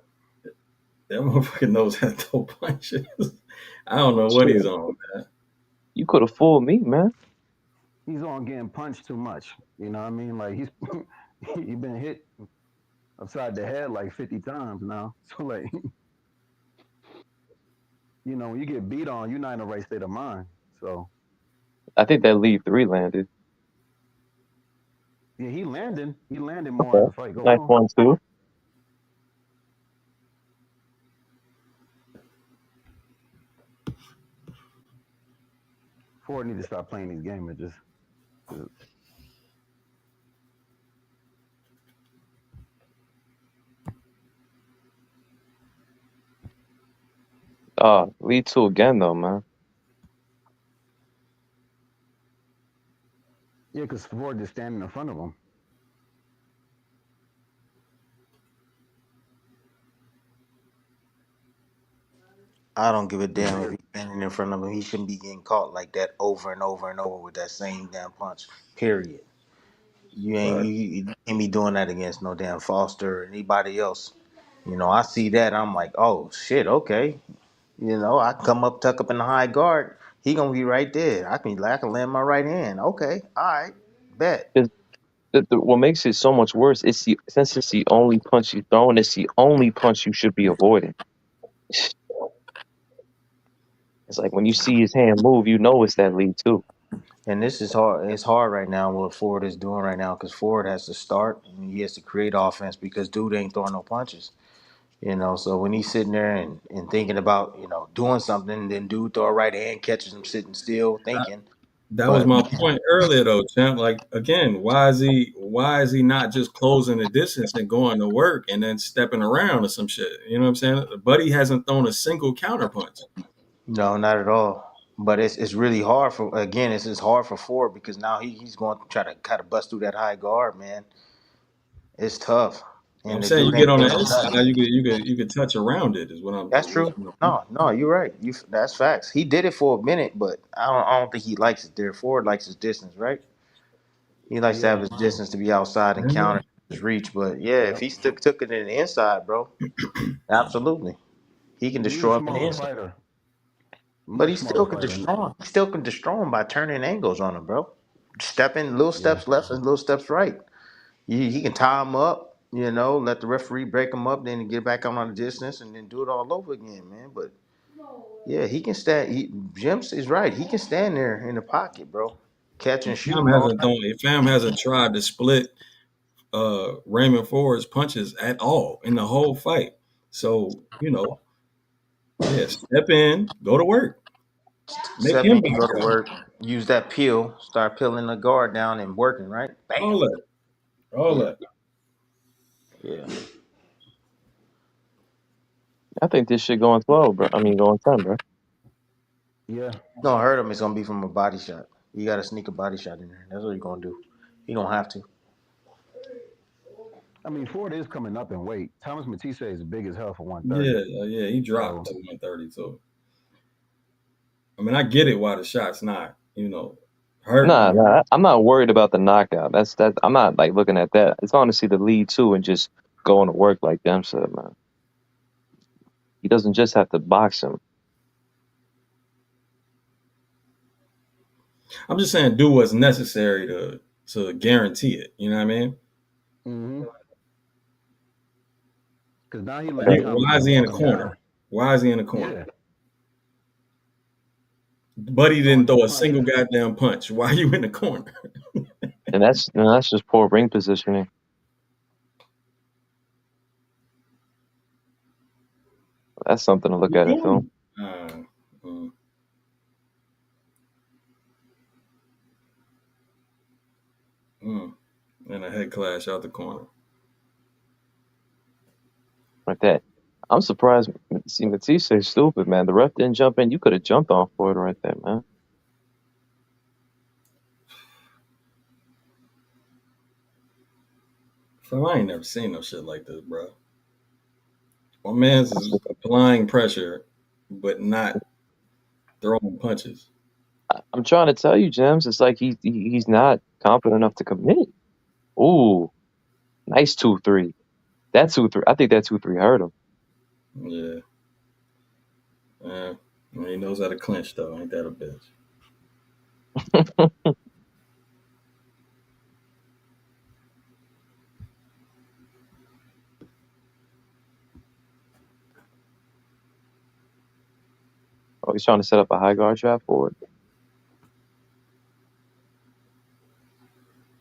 That motherfucker knows how to throw punches. I don't know what he's Shit, on, man. you could have fooled me, man. He's on getting punched too much. You know what I mean? Like he's he been hit upside the head like 50 times now. So like, when you get beat on, you're not in the right state of mind. So I think that lead three landed. yeah, he landing. He landed more as Okay, the fight go nice on. 1-2. Ford need to stop playing these games and just Lead two again though, man. yeah, because Ford just standing in front of him. I don't give a damn if he's standing in front of him. He shouldn't be getting caught like that over and over and over with that same damn punch. Period. Fuck. You can't be doing that against no damn Foster or anybody else. I see that. I'm like, oh shit, okay. I can come up, tuck up in the high guard. He gonna be right there. I can land my right hand. Okay, all right, bet. 'Cause what makes it so much worse is since it's the only punch you throwing, it's the only punch you should be avoiding. It's like when you see his hand move, you know it's that lead too. And this is hard. It's hard right now what Ford is doing right now because Ford has to start and he has to create offense because dude ain't throwing no punches. So when he's sitting there and thinking about doing something, then dude throw a right hand catches him sitting still thinking. That was But my point earlier, though, champ. Like again, why is he not just closing the distance and going to work and then stepping around or some shit? You know what I'm saying? Buddy hasn't thrown a single counterpunch. no, not at all. But it's really hard it's hard for Ford because now he's going to try to kind of bust through that high guard, man. It's tough, I'm and the saying you dude get ain't on the taking inside, nothing. you could touch around it. Is what I'm. That's Is true. my point. No, you're right. That's facts. He did it for a minute, but I don't think he likes it there. Ford likes his distance, right? He likes to have Yeah, his distance to be outside and Yeah. counter his reach. But yeah, if Yep. he took it in the inside, bro, absolutely, he can he's a destroy him in the smaller inside. fighter, But much he still smaller can fighter. destroy him. He still can destroy him by turning angles on him, bro. Stepping little Yeah, steps left and little steps right. He can tie him up, let the referee break him up, then get back on the distance, and then do it all over again, man. But yeah, he can stand. Jim is right. He can stand there in the pocket, bro. Catch and shoot Fam and all hasn't that. thrown. Fam hasn't tried to split Raymond Ford's punches at all in the whole fight. So yeah, step in, go to work, make Step in, him back go to down. work, use that peel, start peeling the guard down and working, right? Bam. All that, all Yeah, that. yeah. I think this shit going 12, bro. I mean going 10, bro. yeah. Gonna hurt him. It's gonna be from a body shot. You gotta sneak a body shot in there. That's what you're gonna do. You don't have to. I mean, Ford is coming up in weight. Thomas Matisse is big as hell for 130. Yeah, yeah. He dropped So to 132. I mean, I get it why the shot's not, hurt. Nah, I'm not worried about the knockout. That's that. I'm not like looking at that. It's honestly the lead too, and just going to work like them said, man. He doesn't just have to box him. I'm just saying, do what's necessary to guarantee it. You know what I mean? Mm-hmm. Because now he letting Like, Okay. why is competition he in walk the him down. corner? Why is he in the corner? Yeah, But he throwing didn't no throw a single punches. goddamn punch. Why are you in the corner? And that's just poor ring positioning. That's something to look You at in film. going? Mm, mm. And a head clash out the corner. Like that. I'm surprised. See, Matisse is stupid, man. The ref didn't jump in. You could have jumped on for it right there, man. Fam, I ain't never seen no shit like this, bro. My man's That's is applying pressure, but not throwing punches. I'm trying to tell you, James. It's like he's not confident enough to commit. Ooh, nice 2-3. That 2-3. I think that 2-3 hurt him. Yeah. Yeah. He knows how to clinch, though. Ain't that a bitch? Oh, he's trying to set up a high guard trap for it.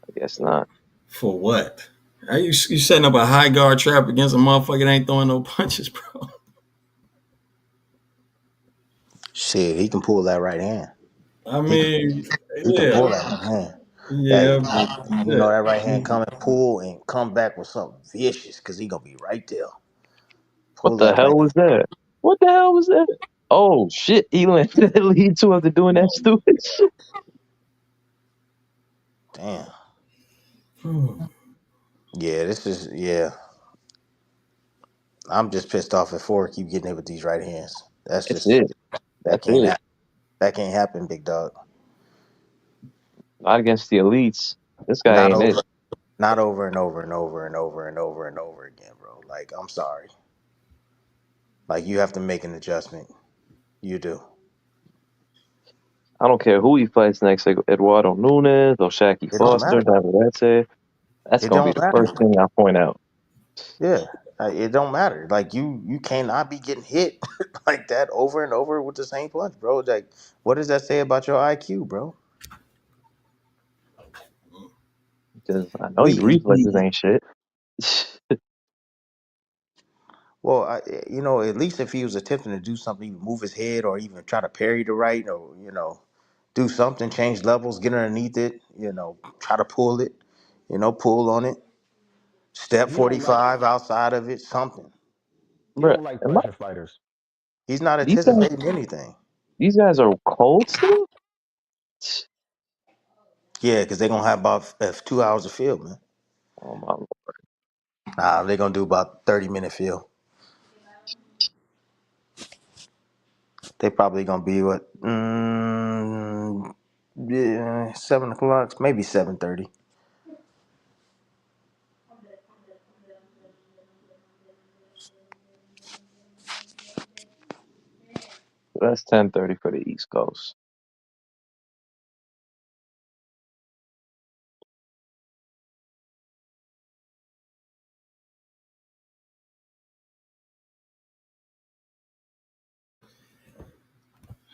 I guess not. For what? Are you setting up a high guard trap against a motherfucker that ain't throwing no punches, bro? Shit, he can pull that right hand. I He can mean, he can yeah, pull that right hand. yeah, Hey, but you know shit. that right hand come and pull and come back with something vicious because he gonna be right there. What Pull the that hell right was hand. that? What the hell was that? Oh shit! He landed that lead to after doing that stupid shit. Damn. Hmm. Yeah, this is yeah. I'm just pissed off at Ford keep getting hit with these right hands. That's That's just it. that That's can't it. happen. That can't happen, big dog. Not against the elites. This guy Not ain't it. over. Not over and over and over and over and over and over again, bro. Like I'm sorry. Like you have to make an adjustment. You do. I don't care who he fights next, like Eduardo Nunes or Shaki It don't Foster, matter. Davidate. That's It gonna be don't the matter. first thing I point out. Yeah, it don't matter. Like you cannot be getting hit like that over and over with the same punch, bro. Like, what does that say about your IQ, bro? Because I know your We, reflexes ain't shit. well, at least if he was attempting to do something, even move his head or even try to parry the right, or do something, change levels, get underneath it, try to pull it, pull on it, step He don't like 45 outside of it, something. he Bruh, don't like am I, pressure fighters. He's not these guys, anticipating anything. these guys are cold still. Yeah, because they're gonna have about 2 hours of field, man. Oh my lord. Nah, they're gonna do about 30-minute field. They probably gonna be what? Yeah, 7 o'clock, maybe 7:30. That's 10:30 for the East Coast.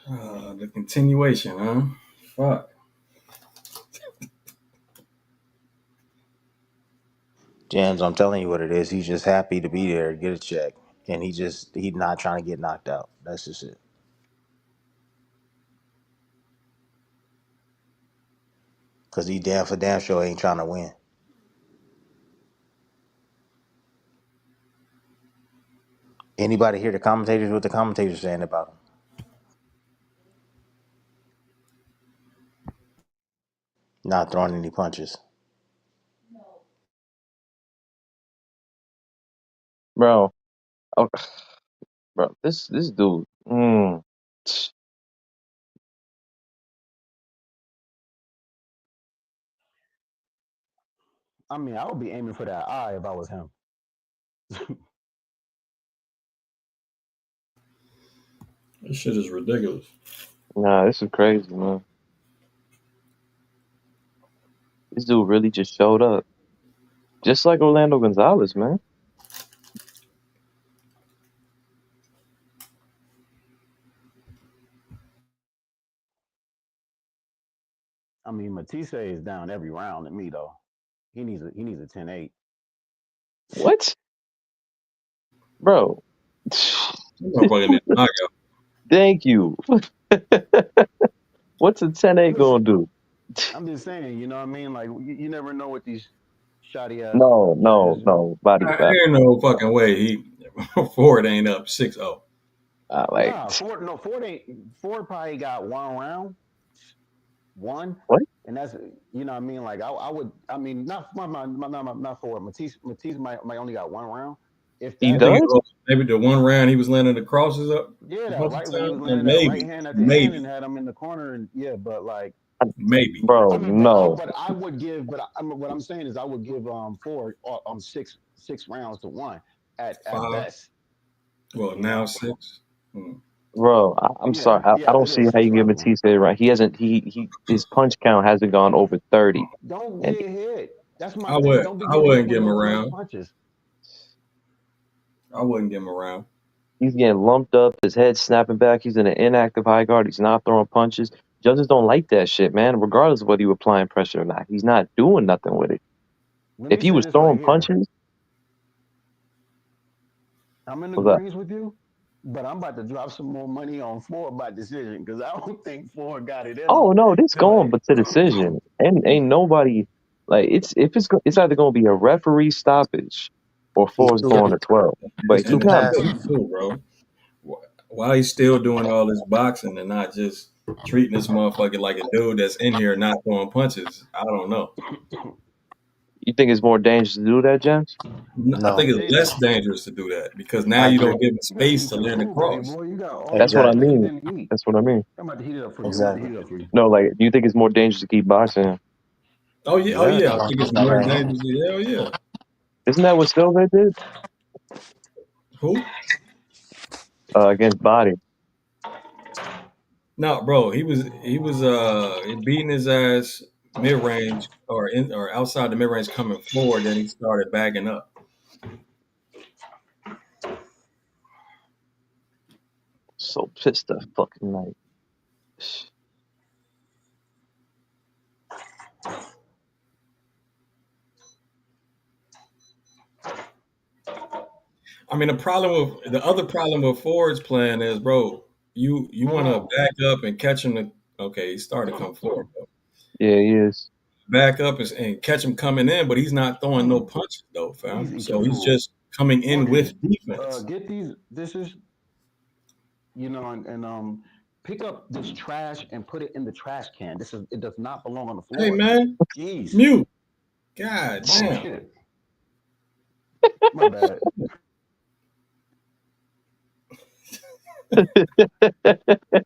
The continuation, huh? Fuck. Jams, I'm telling you what it is. He's just happy to be there, get a check, and he's not trying to get knocked out. That's just it. Cause he damn for damn sure ain't trying to win. Anybody hear the commentators? What the commentators saying about him? Not throwing any punches. Bro, oh, bro, this dude. I mean, I would be aiming for that eye if I was him. This shit is ridiculous. Nah, this is crazy, man. This dude really just showed up, just like Orlando Gonzalez, man. I mean, Matisse is down every round to me though. He needs a 10-8. What, bro? That motherfucker need a knockout. Thank you. What's a 10-8 Listen, gonna do? I'm just saying, you know what I mean? Like you never know what these shoddy ass No, no, judges. no. Body, body. There ain't no fucking way he Ford ain't up 6-0. Like Nah, Ford probably got one round, one, what? and that's you know what I mean. Like I would, I mean, not Ford. Matisse might only got one round, if He You that. think does? maybe the one round he was landing the crosses up Yeah, a that bunch right of when he times? was And landing that right maybe, hand at the end and maybe, had him in the corner, and yeah, but like maybe Bro, I mean, but I no. but I would give, what I'm saying is I would give Ford six rounds to one at 5. best. Well, You now know, 6. Hmm. Bro, I'm sorry. yeah, I yeah, don't it see is how six you give rounds to one. Matisse right. He hasn't. He his punch count hasn't gone over 30, Don't and get hit. That's my I thing. would Don't be I getting hit wouldn't with give him no around. punches. I wouldn't give him around. he's getting lumped up. His head snapping back. He's in an inactive high guard. He's not throwing punches. Judges don't like that shit, man. Regardless of whether you applying pressure or not, he's not doing nothing with it. Let If me he say was this right throwing here. punches, I'm in what's up? agreement with you, but I'm about to drop some more money on Ford by decision because I don't think Ford got it in him. Oh no, this Cause going like, but to decision, and ain't nobody like it's either gonna be a referee stoppage or He's Ford's too going to 12. But he's he too And got that's passive. it too, bro. Why he's still doing all this boxing and not just treating this motherfucker like a dude that's in here not throwing punches? I don't know. You think it's more dangerous to do that, James? I I No, think it's say less that. dangerous to do that because now I you agree. don't give him You gotta space eat to some land food, baby across. boy. You got all That's day what I to Exactly. sit mean. there and eat. That's what I mean. I'm about to heat it up for you. I'm about to Exactly. heat it up for you. No, like, do you think it's more dangerous to keep boxing? Oh Yeah. yeah. I think it's more dangerous. Hell yeah. Isn't that what Silva did Who? against Body? No, bro. He was beating his ass mid range or outside the mid range coming forward. Then he started backing up. So pissed the fucking night. I mean, the other problem with Ford's plan is, bro, you Hold want to on. back up and catch him. Okay, he started to come forward, bro. Yeah, he is. Back up and catch him coming in, but he's not throwing no punches though, Please fam. eat your So he's food. just coming in with Morgan, defense. get these dishes, and pick up this trash and put it in the trash can. It does not belong on the Hey floor. man, Jeez. mute. God Oh damn. shit. My bad.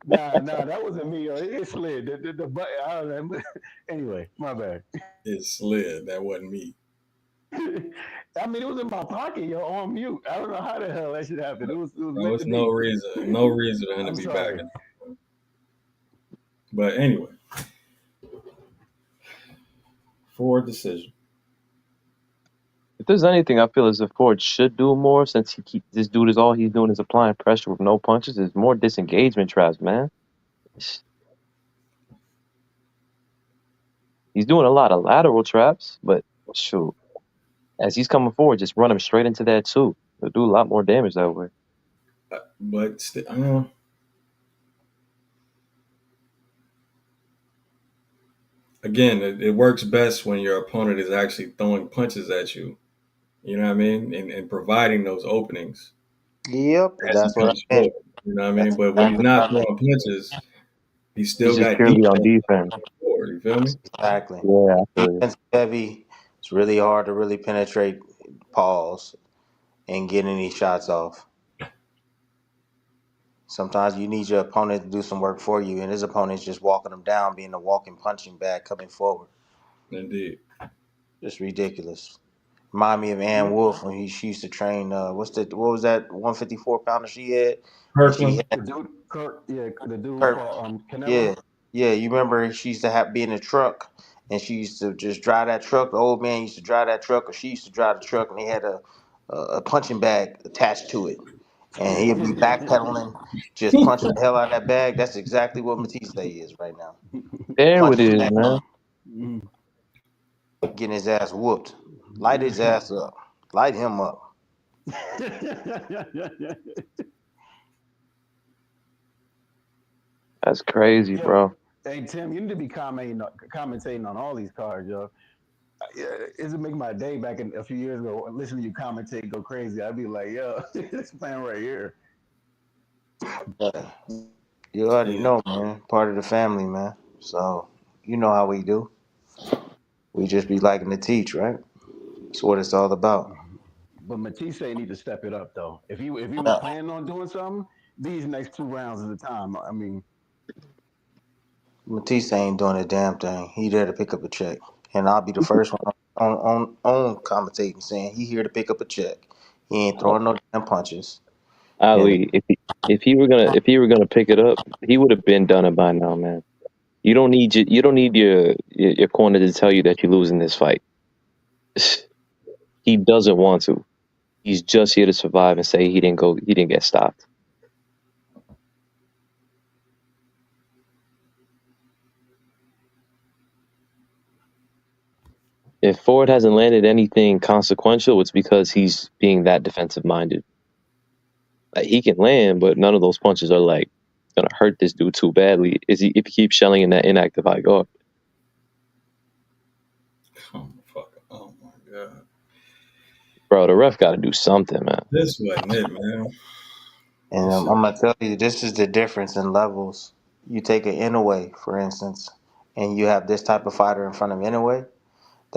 Nah, that wasn't me. It slid. The button. I don't know. Anyway, my bad. It slid. That wasn't me. I mean, it was in my pocket, yo, on mute. I don't know how the hell that should happen. It was Bro, meant to it's no be. reason. No reason for him to I'm be sorry. backing. But anyway, Ford decision. If there's anything I feel as if Ford should do more, since this dude is all he's doing is applying pressure with no punches, is more disengagement traps, man. He's doing a lot of lateral traps, but shoot, as he's coming forward, just run him straight into that too. He'll do a lot more damage that way. But again, it works best when your opponent is actually throwing punches at you. You know what I mean? And providing those openings Yep. as he That's what comes I meant. forward. You know what I mean? That's But when he's exactly not what I meant. throwing punches, he's He's still just got purely on defense defense. forward. You feel me? Exactly. Yeah, I feel you. Defense heavy. It's really hard to really penetrate pause and get any shots off. Sometimes you need your opponent to do some work for you, and his opponent's just walking them down, being a walking punching bag coming forward. Indeed. Just ridiculous. Remind me of Ann Wolf when she used to train. What was that 154 pounder she had? And she Kirkland. had The dude, Kurt, yeah, the dude who her. fought Yeah, Canelo. yeah. You remember she used to be in a truck, and she used to just drive that truck. The old man used to drive that truck, or she used to drive the truck, and they had a punching bag attached to it, and he'd be backpedaling, just punching the hell out of that bag. That's exactly what Matisse is right now. There it Punching is, that, man. getting his ass whooped. Light his ass up. Light him up. That's crazy, Yo, bro. hey Tim, you need to be commentating on all these cards, yo. It would make my day back a few years ago. Listening to you commentate, go crazy. I'd be like, yo, this man right here. Yeah. You already Yeah. know, man. Part of the family, man. So you know how we do. We just be liking to teach, right? That's what it's all about. But Matisse need to step it up though. If he was Yeah. planning on doing something, these next 2 rounds is the time. I mean, Matisse ain't doing a damn thing. He there to pick up a check. And I'll be the first one on commentating saying he here to pick up a check. He ain't throwing no damn punches. And Ali, if he were gonna pick it up, he would have been done it by now, man. You don't need your corner to tell you that you're losing this fight. He doesn't want to. He's just here to survive and say he didn't get stopped. If Ford hasn't landed anything consequential, it's because he's being that defensive minded. Like, he can land, but none of those punches are like gonna hurt this dude too badly. If he keeps shelling in that inactive high guard? Oh, fuck. Oh, my God. Bro, the ref got to do something, man. This wasn't it, man. and This shit. I'm gonna tell you, this is the difference in levels. You take an Inoue, for instance, and you have this type of fighter in front of Inoue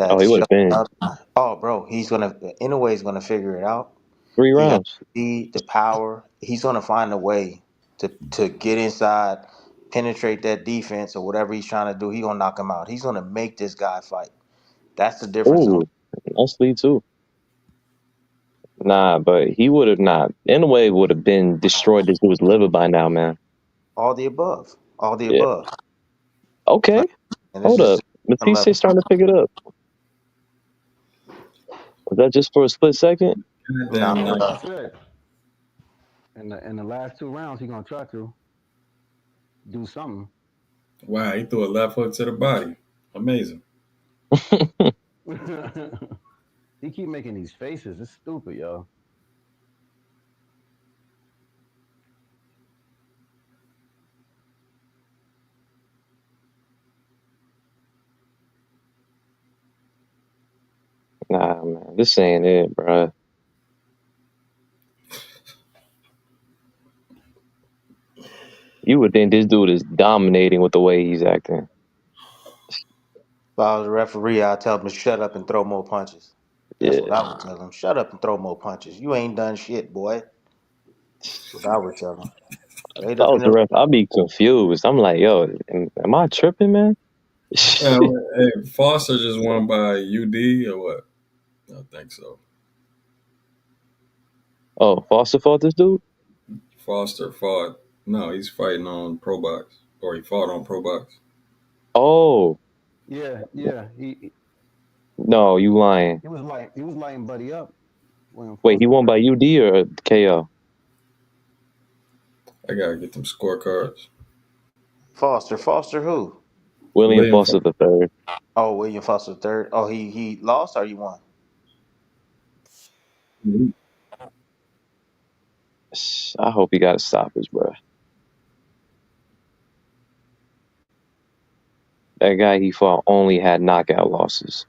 Oh, that's he would shut have been up. Oh, bro, Inoue is gonna figure it out. three He has rounds. the speed, the power. He's gonna find a way to get inside, penetrate that defense or whatever he's trying to do. He's gonna knock him out. He's gonna make this guy fight. That's the difference in Ooh, that's lead too. Nah, but he would have not. In a way, would have been destroyed this dude's liver by now, man. all the above. All the Yeah. above. Okay. And it's Hold just up. different Matisse level. starting to pick it up. Was that just for a split second? Nah, Goddamn no, night. that's it. In the last 2 rounds, he gonna try to do something. Wow, he threw a left hook to the body. Amazing. He keep making these faces. It's stupid, yo. Nah, man, this ain't it, bro. You would think this dude is dominating with the way he's acting. if I was a referee, I'd tell him to shut up and throw more punches. That's what Yeah. I would tell him. Shut up and throw more punches. You ain't done shit, boy. That's what I would tell him. If Straight I up was in the the ref, I'd be confused. I'm like, yo, am I tripping, man? Hey, Foster just won by UD or what? I think so. Oh, Foster fought this dude? Foster fought. No, he's fighting on Pro Box, or he fought on Pro Box. Oh, Yeah. no, you lying. He was lighting Buddy up when Wait, he Foster won fought. by UD or KO? I gotta get them scorecards. Foster. Foster who? William William Foster Foster. the third. Oh, William Foster third. Oh, he lost or you won? I hope he got a stoppage, bro. That guy he fought only had knockout losses.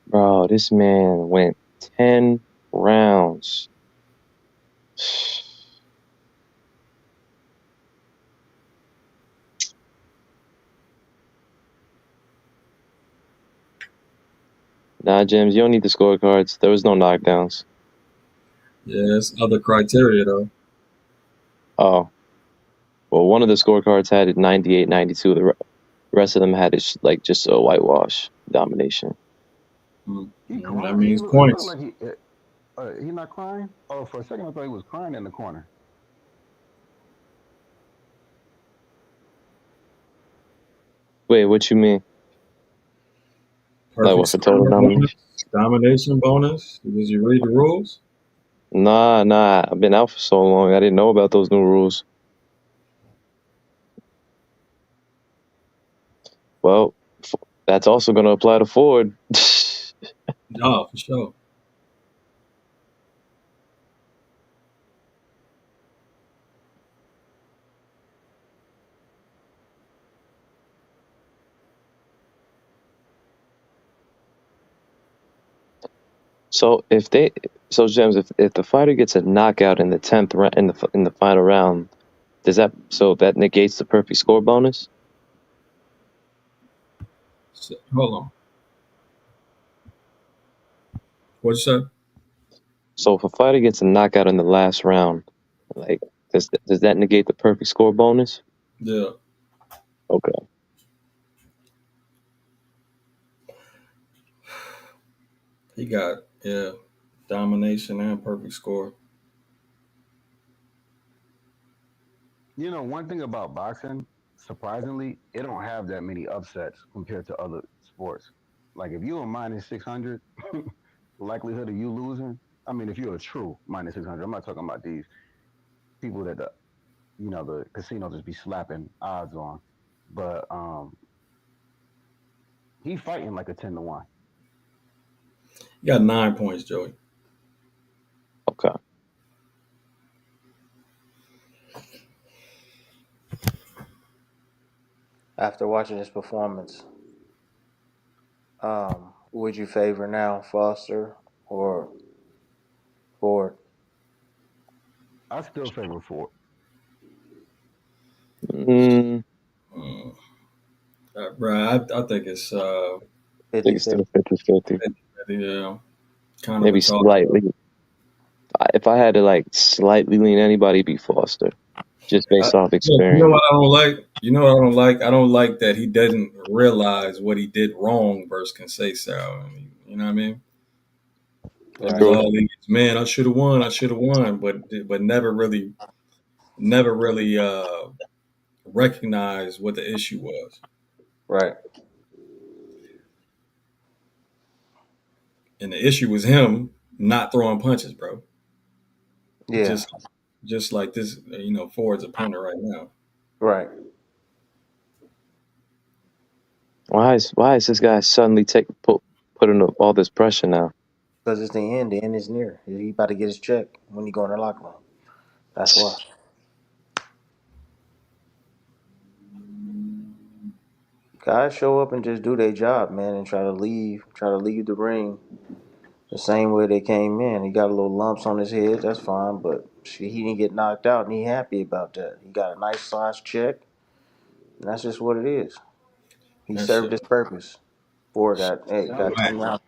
Bro, this man went 10 rounds. Nah, James, you don't need the scorecards. There was no knockdowns. Yeah, it's other criteria though. Oh, well, one of the scorecards had it 98, 92. The rest of them had it like just a whitewash domination. He That crying. means It looked points. like he not crying. Oh, for a second I thought he was crying in the corner. Wait, what you mean? Like Perfect what for total score bonus, domination? domination bonus. Did you read the rules? Nah. I've been out for so long. I didn't know about those new rules. Well, that's also going to apply to Ford. No, for sure. So James, if the fighter gets a knockout in the 10th round in the final round, that negates the perfect score bonus? Hold on. What'd you say? So if a fighter gets a knockout in the last round, like does that negate the perfect score bonus? Yeah, Okay. he got domination and perfect score. You know, one thing about boxing, surprisingly, it don't have that many upsets compared to other sports. Like if you're a -600, the likelihood of you losing. I mean, if you're a true -600, I'm not talking about these people that the casino just be slapping odds on. But he fighting like a 10-1. He got 9 points, Joey. Okay. After watching his performance, who would you favor now, Foster or Ford? I still favor Ford. Mm, Mm. Bro, I think it's I think 50 it's still 50. 50-50. yeah, kind of a Maybe toss. slightly. If I had to like slightly lean anybody, it'd be Foster, just based off You know experience. what I don't like? You know what I don't like? I don't like that he doesn't realize what he did wrong versus can say so. I mean, you know what I mean? It was Right. True. all these, man, I should have won, but never really recognized what the issue was. Right. And the issue was him not throwing punches, bro. Yeah. Just just like this, Ford's opponent right now. Right. Why is this guy suddenly putting up all this pressure now? Because it's the end. The end is near. He about to get his check when he go in the locker room. That's why. Guys show up and just do their job, man, and try to leave the ring the same way they came in. He got a little lumps on his head, that's fine, but shit, he didn't get knocked out, and he happy about that. He got a nice size check, and that's just what it is. He That served shit his purpose. Ford got whack. 10 rounds.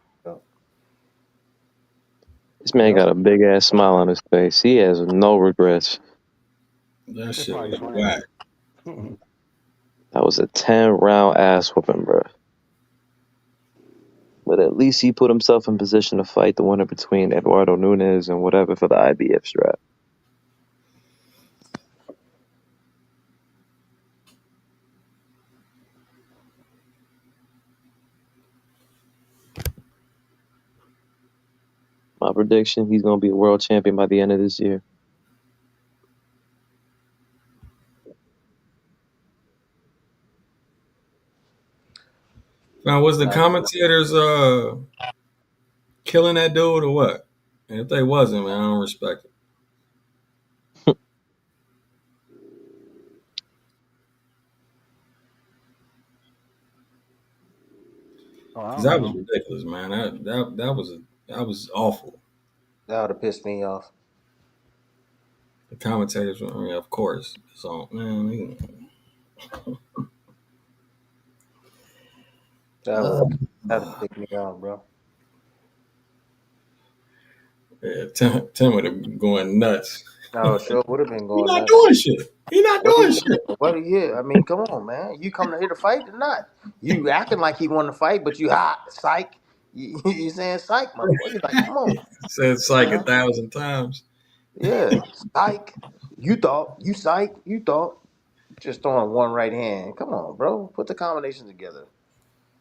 This man Yep. got a big ass smile on his face. He has no regrets. That They shit probably was slammed whack. him. That was a 10-round ass whooping, bro. But at least he put himself in position to fight the winner between Eduardo Nunes and whatever for the IBF strap. My prediction: he's gonna be a world champion by the end of this year. Now, was the Now, commentators killing that dude or what? And if they wasn't, man, I don't respect it. Oh, I Because don't that was know. ridiculous, man. That was awful. that would have pissed me off. The commentators, I mean, of course. So, man, That would have ticked me off, bro. Yeah, Tim would have been going nuts. Oh, sure would have been He going not nuts. doing shit. He not What doing do shit. you? I mean, come on, man. You come to here to fight or not? You acting like he want to fight, but you hot psych. You saying psych, my boy? You like, come on, Said you psych a know? thousand times. Yeah, psych. You psych. You thought just throwing one right hand. Come on, bro. Put the combination together.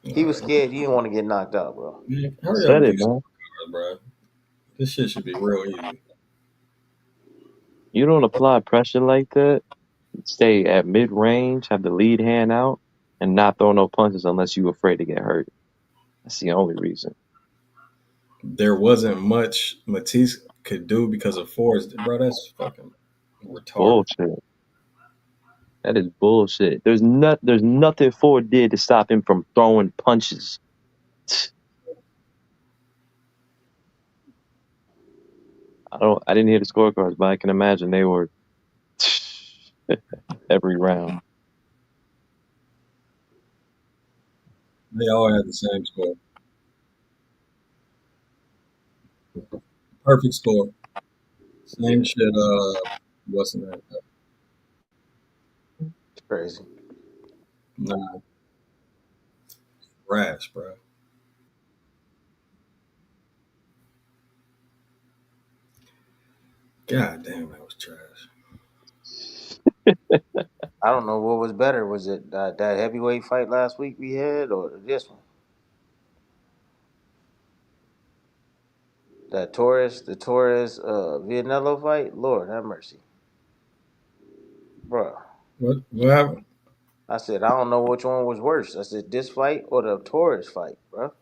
All He was right, scared. He didn't want to get knocked out, bro. man, I hurry up said with it, these man. scorecards, bro. This shit should be real easy. You don't apply pressure like that. Stay at mid range, have the lead hand out, and not throw no punches unless you're afraid to get hurt. That's the only reason. There wasn't much Matisse could do because of Forrest, bro. That's fucking retarded. Bullshit. That is bullshit. There's nothing Ford did to stop him from throwing punches. I didn't hear the scorecards, but I can imagine they were every round. They all had the same score. Perfect score. Same Yeah, shit. What's the name? it's crazy. Nah, trash, bro. God damn, that was trash. I don't know what was better. Was it that heavyweight fight last week we had, or this one? The Torres Vianello fight. Lord have mercy, bro. What happened? I said I don't know which one was worse. I said this fight or the Torres fight, bro.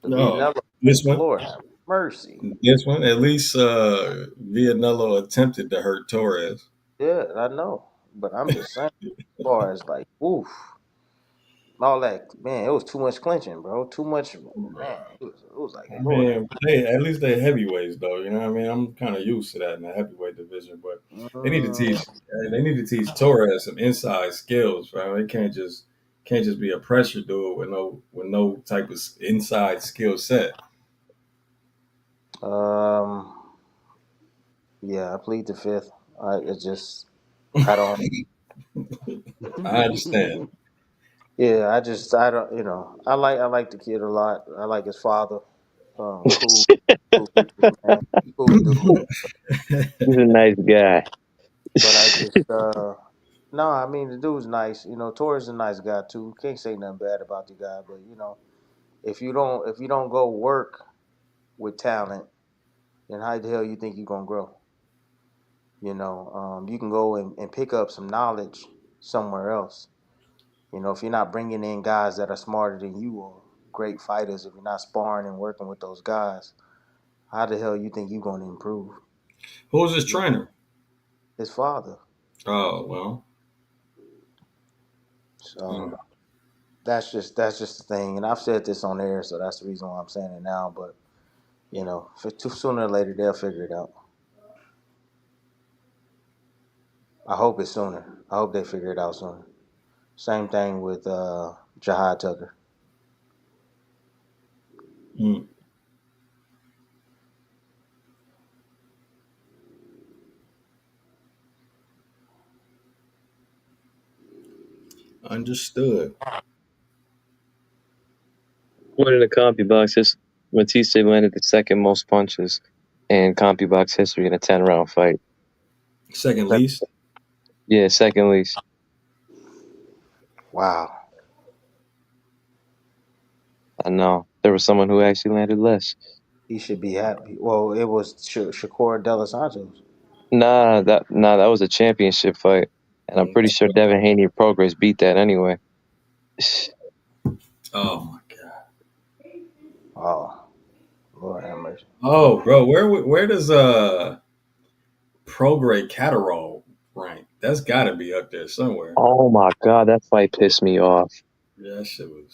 The No, Vianello fight. this one. Lord have mercy. This one. At least Vianello attempted to hurt Torres. Yeah, I know, but I'm just saying, as far as like, oof, all that, man, it was too much clinching, bro. Too much, man. It was like, I Lord have. mean, at least they heavyweights though. You know what I mean? I'm kind of used to that in the heavyweight division, but they need to Mm, teach. They need to teach Torres some inside skills, right? They can't just be a pressure dude with no type of inside skill set. um, yeah, I plead the fifth. It's just, I don't. I understand. Yeah, I don't, I like the kid a lot. I like his father. Cool, cool dude, man. Cool dude. He's a nice guy. But I just, no, I mean the dude's nice. Torres is a nice guy too. Can't say nothing bad about the guy, but if you don't go work with talent, then how the hell you think you're gonna grow? You can go and pick up some knowledge somewhere else. If you're not bringing in guys that are smarter than you or great fighters, if you're not sparring and working with those guys, how the hell you think you're gonna improve? Who's his trainer? His father. Oh well. So that's just the thing. And I've said this on air, so that's the reason why I'm saying it now. But sooner or later they'll figure it out. I hope it's sooner. I hope they figure it out sooner. Same thing with Jahad Tucker. Mm, understood. Winning the CompuBox, Matisse landed the second most punches in CompuBox history in a 10-round fight. Second least. Yeah, second least. Wow. I know. There was someone who actually landed less. He should be happy. Well, it was Shakur Delos Santos. That was a championship fight. And I'm pretty sure Devin Haney and Progress beat that anyway. Oh my god. Oh, Lord have mercy. Oh, bro, where does Prograde Catterall rank? That's got to be up there somewhere. Oh my god, that fight pissed me off. Yeah, that shit was.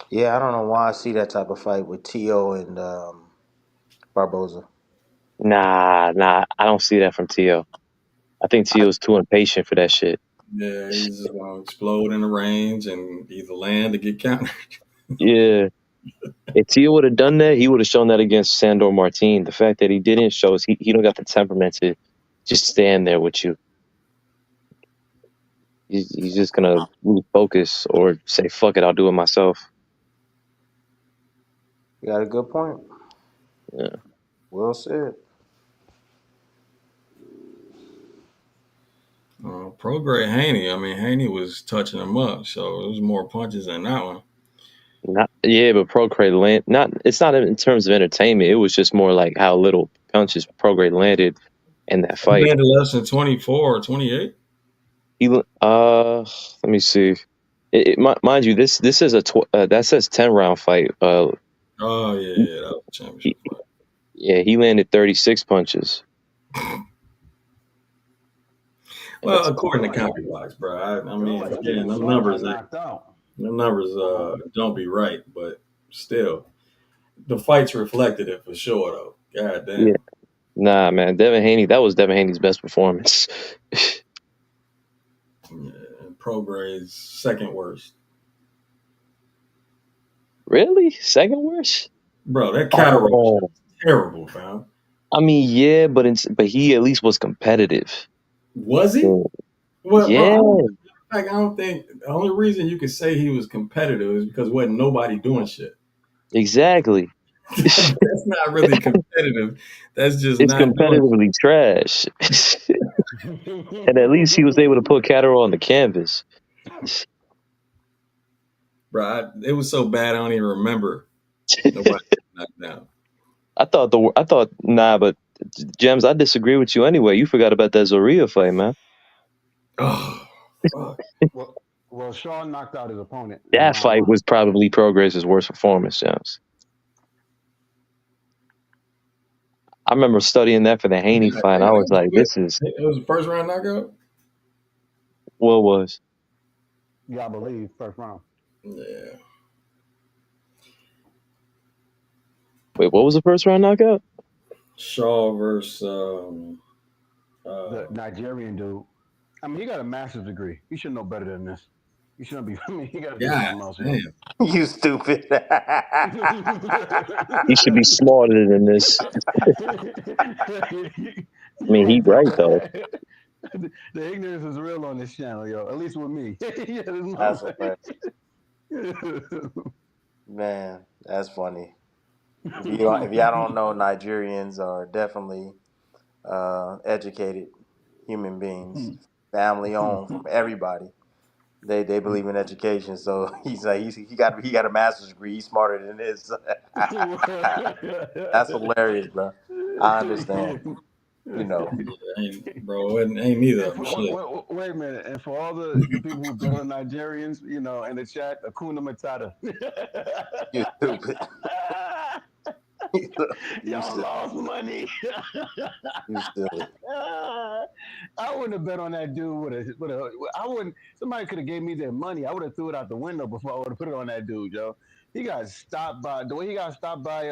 Yeah, I don't know why I see that type of fight with T.O. and Barboza. Nah, I don't see that from Tio. I think Tio's too impatient for that shit. Yeah, he's just gonna explode in the range and either land or get countered. Yeah. If Tia would have done that, he would have shown that against Sandor Martin. The fact that he didn't shows he don't got the temperament to just stand there with you. He's just gonna lose focus or say, "Fuck it, I'll do it myself." You got a good point. Yeah. Well said. Pro grade Haney. I mean, Haney was touching him up, so it was more punches than that one. But Procreate land not. It's not in terms of entertainment. It was just more like how little punches Procreate landed in that He fight. landed less than 24 or 28. Let me see. Mind you, this is that says 10 round fight. Oh yeah, that was a championship fight. Yeah, he landed 36 punches. Well, according to CompuBox, bro. I mean, like again, Steven Smalls got knocked out. them numbers don't be right, but still, the fights reflected it for sure, though. God damn. Yeah, nah, man, Devin Haney. That was Devin Haney's best performance. Yeah, and Pro grade's second worst. Really, second worst? Bro, that cataract Oh, was terrible, fam. I mean, yeah, but he at least was competitive. Was he? Yeah, Well, yeah, I don't think the only reason you could say he was competitive is because wasn't nobody doing shit. exactly. That's not really competitive. That's just It's not doing competitively trash. And at least he was able to put Catterall on the canvas. bro. It was so bad I don't even remember nobody knocked down. I thought nah, but Gems, I disagree with you anyway. You forgot about that Zoria fight, man. Oh, fuck. Well, Shaw knocked out his opponent in That round fight one. was probably Progress's worst performance, Gems. I remember studying that for the Haney fight. And I was like, this is It was the first round knockout. what was. Yeah, I believe first round. Yeah. Wait, what was the first round knockout? Shaw versus The Nigerian dude. I mean, he got a master's degree. He should know better than this. He shouldn't be. I mean, he got to do God something else, yo. damn. You stupid. He should be smarter than this. I mean, he right though. The ignorance is real on this channel, yo. At least with me. That's hilarious. Man, that's funny. If y'all don't know, Nigerians are definitely educated human beings, family owned from everybody. They believe in education, so he's like he got a master's degree. He's smarter than this. That's hilarious, bro. I understand. You know, Bro, ain't neither of them shit. Wait a minute. And for all the people who bet on Nigerians, you know, in the chat, Akuna Matata. you stupid. you Y'all silly. lost money. You silly. I wouldn't have bet on that dude I wouldn't. Somebody could have gave me their money. I would have threw it out the window before I would have put it on that dude, yo. He got stopped by the way he got stopped by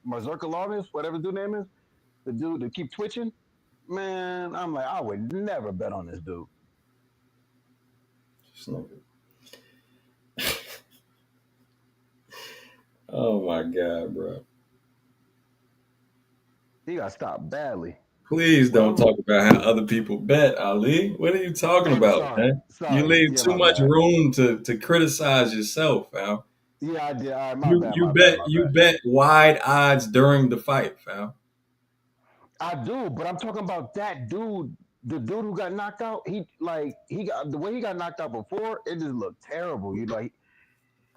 Zeqiun, whatever his dude name is, the dude that keep twitching. Man, I'm like, I would never bet on this dude. Oh my god, bro. He got stopped badly. Please don't talk about how other people bet, Ali. What are you talking about, man? You Sorry. leave Yeah, too my much bad. room to criticize yourself, fam. Yeah, I did. All right, You bet wide odds during the fight, fam. I do, but I'm talking about that dude, the dude who got knocked out. He got the way he got knocked out before. It just looked terrible. You like,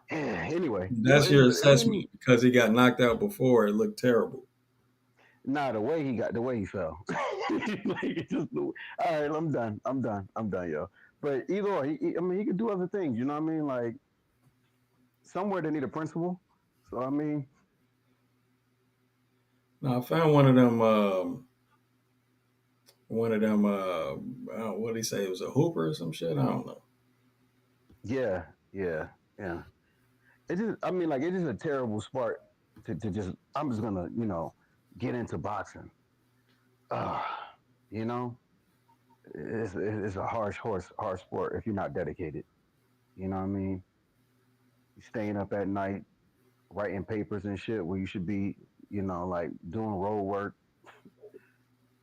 anyway. That's your assessment because he got knocked out before. It looked terrible. Nah, the way he fell. Like, all right, I'm done, yo. But either or, I mean, he could do other things. You know what I mean? Like somewhere they need a principal. So I mean, Now I found one of them. What did he say? It was a hooper or some shit. I don't know. yeah. It just, I mean, like it is a terrible sport to just. I'm just gonna, get into boxing. You know, it's a hard sport if you're not dedicated. You know what I mean? You're staying up at night, writing papers and shit where you should be, like doing road work.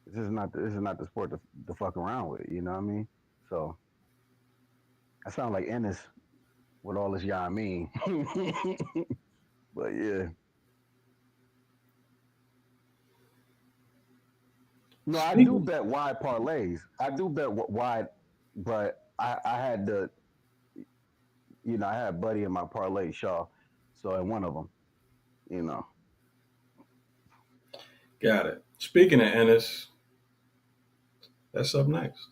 This is not the sport to fuck around with. You know what I mean? So I sound like Ennis with all this yeah I mean. But yeah. No, I do Speaking, bet wide parlays. I do bet wide, but I had I had a buddy in my parlay, Shaw. So in one of them, you know. got it. Speaking of Ennis, that's up next.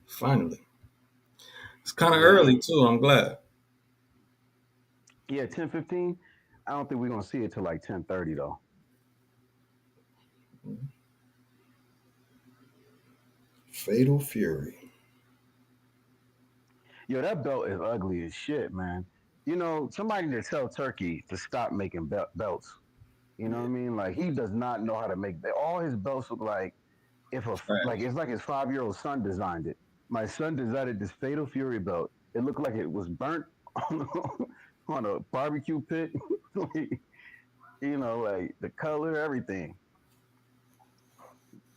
Finally, it's kind of Yeah. early too. I'm glad. Yeah, 10:15. I don't think we're gonna see it till like 10:30 though. Fatal Fury. Yo, that belt is ugly as shit, man. Somebody to tell Turkey to stop making belts. You know what I Yeah, mean? Like he does not know how to make all his belts look like trash. it's like his 5-year-old son designed it. My son designed this Fatal Fury belt. It looked like it was burnt on, on a barbecue pit. Like, like the color, everything.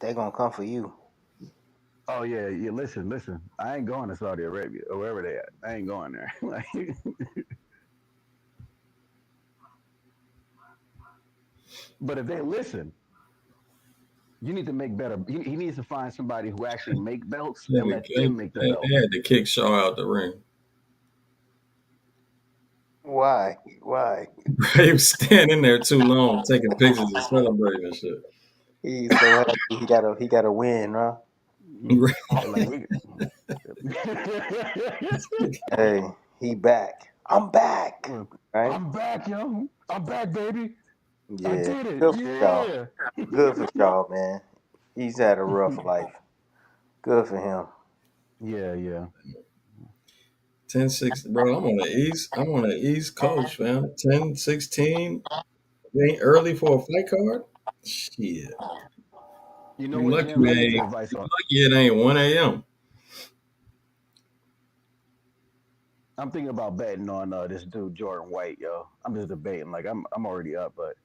They gonna come for you. Oh yeah, yeah. Listen. I ain't going to Saudi Arabia or wherever they at. I ain't going there. Like, but if they listen, you need to make better. He needs to find somebody who actually make belts They, and let them make the belt. they had to kick Shaw out the ring. Why? Why? He was standing there too long, taking pictures and celebrating and shit. He's so happy. He got to win, huh? Like we. Hey, he back. I'm back. Right? I'm back, yo. I'm back, baby. I Yeah. did it. Good for Shaw. Yeah. Good for Shaw, man. He's had a rough life. Good for him. Yeah, yeah. 10-6, bro. I'm on the East Coast, fam. 10-16. It ain't early for a fight card. Shit. You know You what, lucky Jim? Let it me get ain't. advice You on. lucky it ain't 1 a.m. I'm thinking about betting on this dude Jordan White, yo. I'm just debating. Like I'm already up, but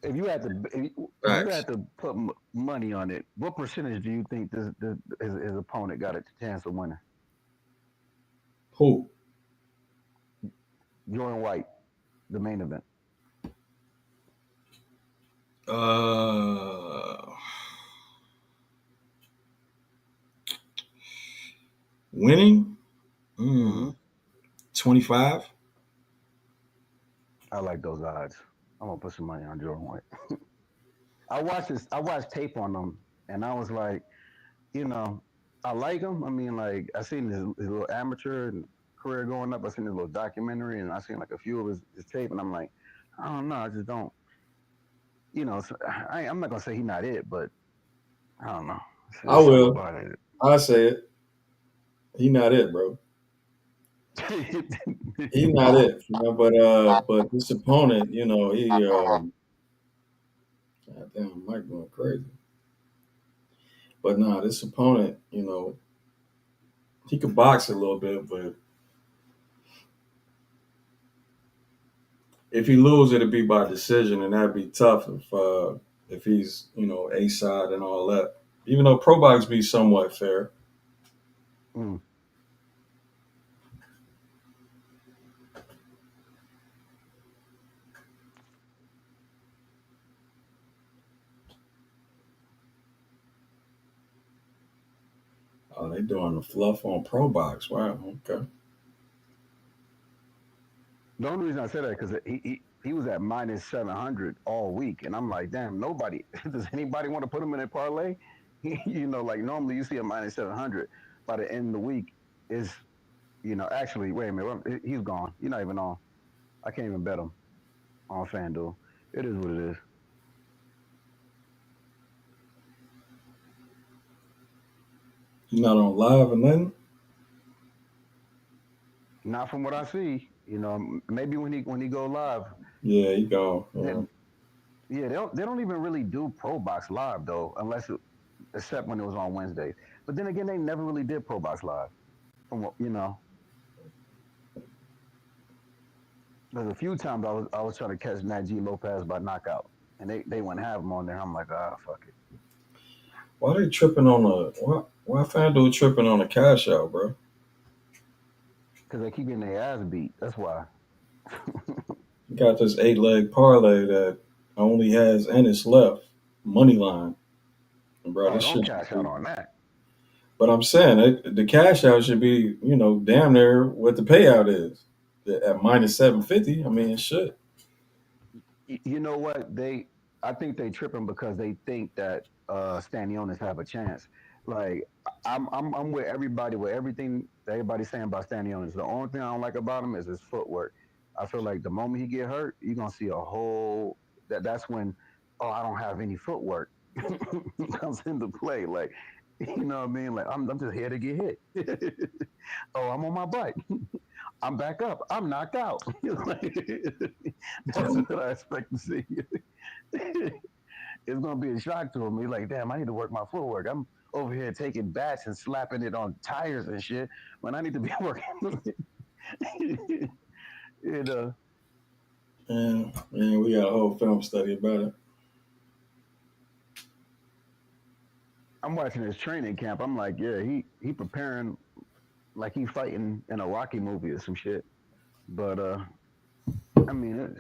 if you Facts. had to put money on it, what percentage do you think his opponent got a chance of winning? Who? Jordan White, the main event. Uh, winning. Mm-hmm. 25. I like those odds. I'm gonna put some money on Jordan White. I watched this. I watched tape on him, and I was like, you know, I like him. I mean, like I seen his little amateur career going up. I seen his little documentary, and I seen like a few of his tape, and I'm like, I don't know. I just don't. So I'm not gonna say he's not it, but I don't know. I There's something will. about I say it. He not it, bro. He not it. it. But this opponent, God damn, Mike going crazy. But nah, this opponent, he could box a little bit, but if he lose, it'd be by decision, and that'd be tough if he's A side and all that. Even though pro box be somewhat fair, Mm. oh, they doing the fluff on pro box. Wow, okay. The only reason I say that because he was at -700 all week, and I'm like, damn, nobody does anybody want to put him in a parlay? Like normally you see a -700 by the end of the week is actually wait a minute, he's gone. He's not even on. I can't even bet him on FanDuel. It is what it is. He's not on live and nothing. Not from what I see. Maybe when he go live, Yeah, he gone. they, yeah, they don't even really do Pro Box live though, except when it was on Wednesdays. But then again, they never really did Pro Box live. From what. There's a few times I was trying to catch Nat G Lopez by knockout, and they wouldn't have him on there. I'm like, ah, fuck it, Why they tripping on why FanDuel tripping on a cash out, bro? because they keep getting their ass beat. That's why. You got this 8 leg parlay that only has Ennis left money line, and bro. Oh, This don't shit. cash out on that. But I'm saying the cash out should be, damn near what the payout is at minus 750. I mean, shit. You know what? I think they tripping because they think that Stanionis have a chance. Like I'm with everybody with everything that everybody's saying about Stanionis. The only thing I don't like about him is his footwork. I feel like the moment he get hurt, you're gonna see a whole that's when I don't have any footwork comes into play. Like you know what I mean? Like I'm just here to get hit. Oh, I'm on my bike. I'm back up. I'm knocked out. That's what I expect to see. It's gonna be a shock to him. He's like, damn, I need to work my footwork. I'm over here taking bats and slapping it on tires and shit when I need to be working. you know. And we got a whole film study about it. I'm watching his training camp. I'm like, yeah, he preparing like he fighting in a Rocky movie or some shit. But I mean, it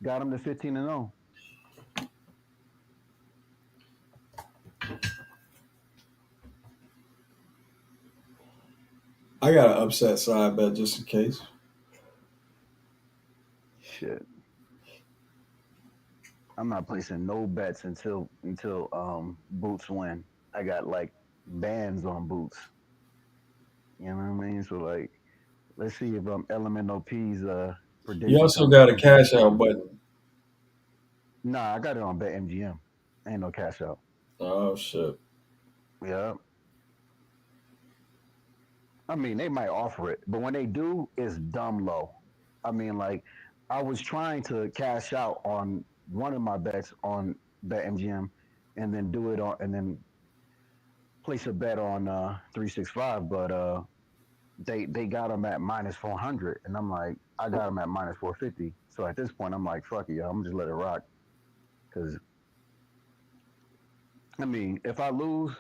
got him to 15-0. I got an upset side bet just in case. Shit. I'm not placing no bets until Boots win. I got like bands on Boots. You know what I mean? So like, let's see if Element OP's You prediction also comes got a true. cash out button. Nah, I got it on BetMGM. Ain't no cash out. Oh shit. Yeah. I mean, they might offer it, but when they do, it's dumb low. I mean, like, I was trying to cash out on one of my bets on BetMGM, and then do it on, and then place a bet on 365, but they got them at minus 400, and I'm like, I got them at minus 450. So at this point, I'm like, fuck it, I'm just let it rock. Because I mean, if I lose,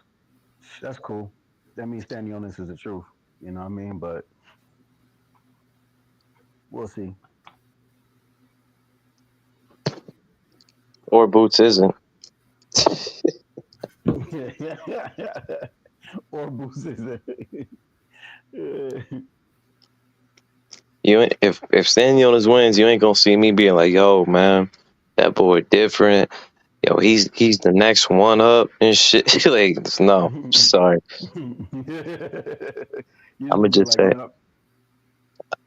that's cool. That means Stanionis is the truth. You know what I mean? But we'll see. Or Boots isn't. Or Boost is it? If Stanionis wins, you ain't gonna see me being like, yo, man, that boy different. Yo, he's the next one up and shit. Like, no, sorry. You I'm just gonna gonna be just like, say, man,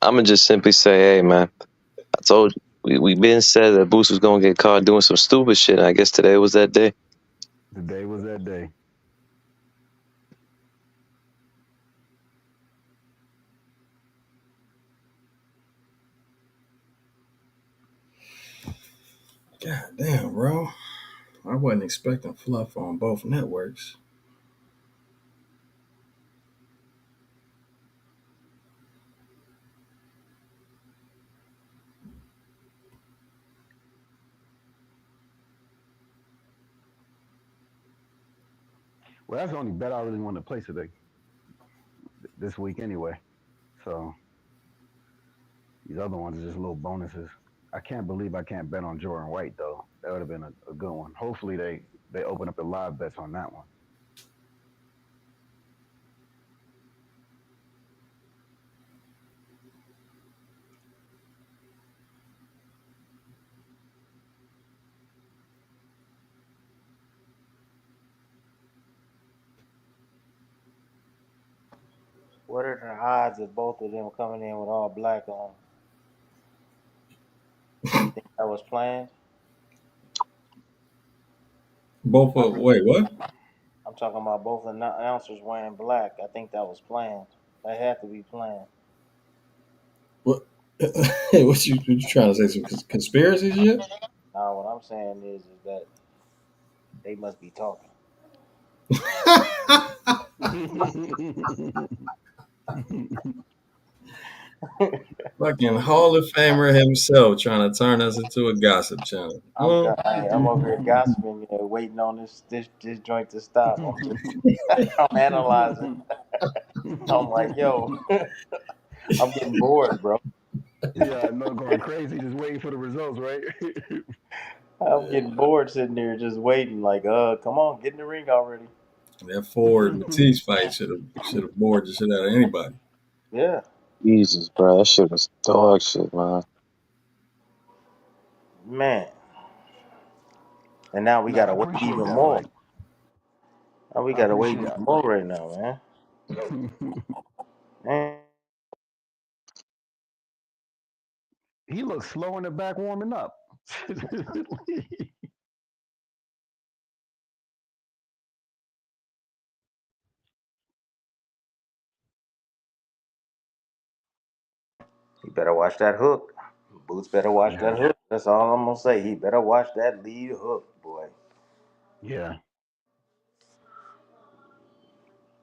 I'm gonna just simply say, hey, man, I told you. We been said that Boost was gonna get caught doing some stupid shit. And I guess today was that day. today was that day. God damn, bro. I wasn't expecting fluff on both networks. Well, that's the only bet I really want to place today, this week anyway. So these other ones are just little bonuses. I can't believe I can't bet on Jordan White though. That would have been a good one. Hopefully they open up the live bets on that one. What are the odds of both of them coming in with all black on? You think that was planned? Both I of think wait, what? I'm talking about both announcers wearing black. I think that was planned. That had to be planned. What? What you trying to say? Some conspiracy shit? Now, what I'm saying is that they must be talking. Fucking Hall of Famer himself trying to turn us into a gossip channel. I'm over here gossiping, waiting on this joint to stop. I'm analyzing. I'm like, yo, I'm getting bored, bro. Yeah, no, going crazy, just waiting for the results, right? I'm getting bored sitting there just waiting. Like, come on, get in the ring already. That Ford Matisse fight should have bored the shit out of anybody. Yeah, Jesus, bro, that shit was dog shit, man. man. And now we No, I gotta wait appreciate even that more. fight. Now we I gotta wait appreciate even more right now, man. it. Man, He looks slow in the back warming up. he better watch that hook. Boots better watch Yeah, that hook. That's all I'm gonna say. He better watch that lead hook, boy. yeah.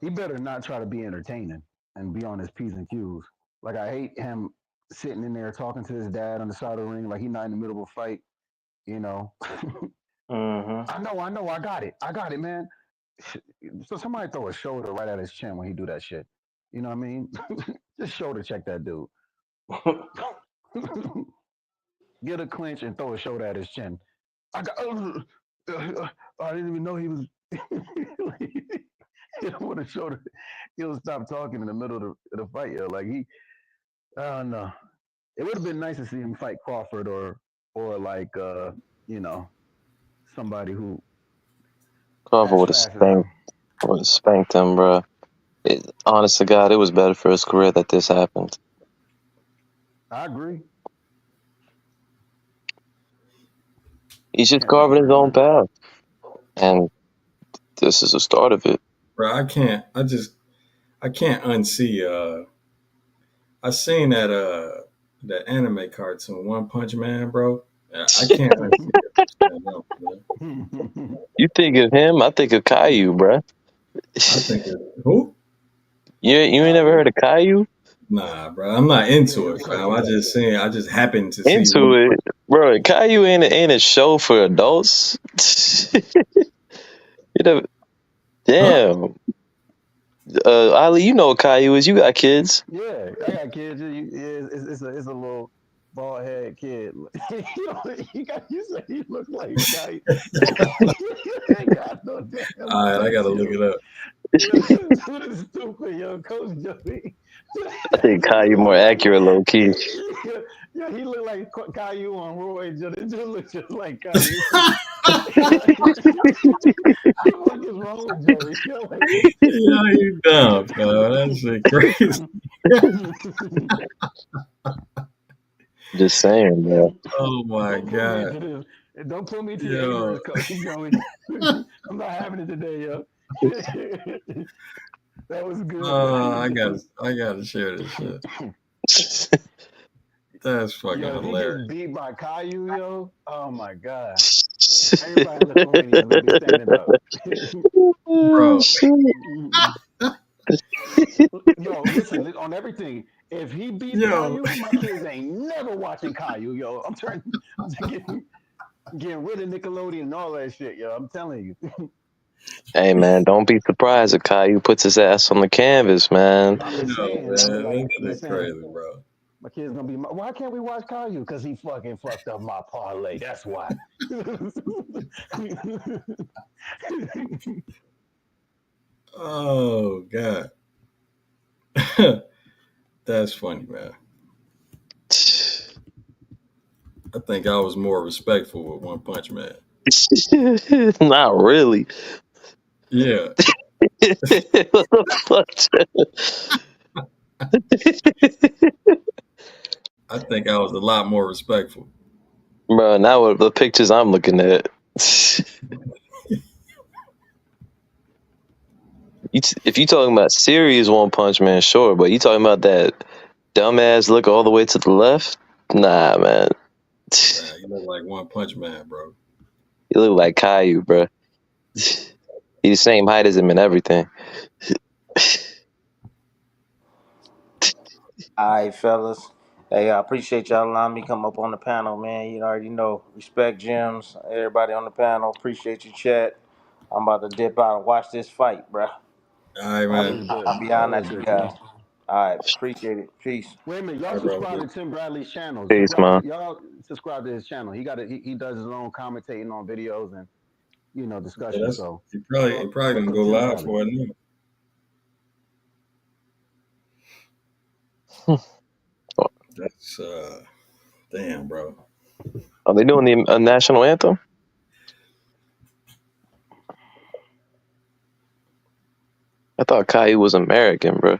He better not try to be entertaining and be on his P's and Q's. Like I hate him sitting in there talking to his dad on the side of the ring like he's not in the middle of a fight. You know, Mm-hmm. I got it, man. So somebody throw a shoulder right at his chin when he do that shit. You know what I mean? Just shoulder check that dude. Get a clinch and throw a shoulder at his chin. I got. I didn't even know he was. He would have showed. He'll stop talking in the middle of the fight. Yo. Like he. I don't know. It would have been nice to see him fight Crawford or like you know somebody who Crawford as would have fast as him. spanked him, bro. Honest to God, it was better for his career that this happened. I agree. He's just Can't think of carving a his own better. path, and this is the start of it. Bro, I can't unsee I seen that anime cartoon One Punch Man, bro. I can't unsee it. Stand up, bro. You think of him, I think of Caillou, bro. I think it, who? You ain't never Caillou? heard of Caillou? Nah, bro. I'm not Yeah, into yeah, it, what's up? fam. I just happened to see Into one. it, bro. Caillou ain't a show for adults. You know, Huh? damn. Ali, you know what Caillou is. You got kids. Yeah, I got kids. It's a little bald head kid. You say he look like a guy. He ain't got no damn All right, I face, gotta look yo. it up. Yo, this is stupid, yo. Coach Joey. I think Caillou more accurate, low key. Yeah, he look like Caillou on Roy. It just look just like Caillou. What is wrong with Joey? Yo, like, Yeah, you dumb, fam. That shit crazy. Just saying, bro. Oh my don't put me god. into this. Don't put me into your Yo, ignorance, Coach Joey. I'm not having it today, yo. That was good, man. I gotta share this shit. That's fucking Yo, if he hilarious, gets beat by Caillou, yo, oh my god. Everybody in Lithuania is gonna be standing up. Oh, bro. shit. Yo, listen on everything. If he beats Yo, Caillou, my kids ain't never watching Caillou, yo. I'm getting rid of Nickelodeon and all that shit, yo. I'm telling you. Hey, man, don't be surprised if Caillou puts his ass on the canvas, man. I'm just yo, saying. I'm man, like, that I'm just shit saying. crazy, bro. My kid's gonna be. Why can't we watch Caillou? Because he fucking fucked up my parlay. That's why. Oh god. That's funny, man. I think I was more respectful with One Punch Man. Not really. Yeah, What the fuck? I think I was a lot more respectful. Bro, now what the pictures I'm looking at. If you talking about serious One Punch Man, sure, but you talking about that dumbass look all the way to the left? Nah, man. Man, you look like One Punch Man, bro. You look like Caillou, bro. He's the same height as him and everything. All right, fellas. Hey, I appreciate y'all allowing me to come up on the panel, man. You already know. Respect Jims. Everybody on the panel. Appreciate you, chat. I'm about to dip out and watch this fight, bruh. All right, man. Always good. I'll be on Always at you good, guys. King. All right, appreciate it. Peace. Wait a minute, All y'all right, bro. subscribe to Tim Bradley's channel. Peace, man. Y'all subscribe to his channel. He got it. He does his own commentating on videos and Yeah, discussion. So he probably fuck gonna with go Tim live Bradley. for it now. That's damn, bro. Are they doing the national anthem? I thought Caillou was American, bro.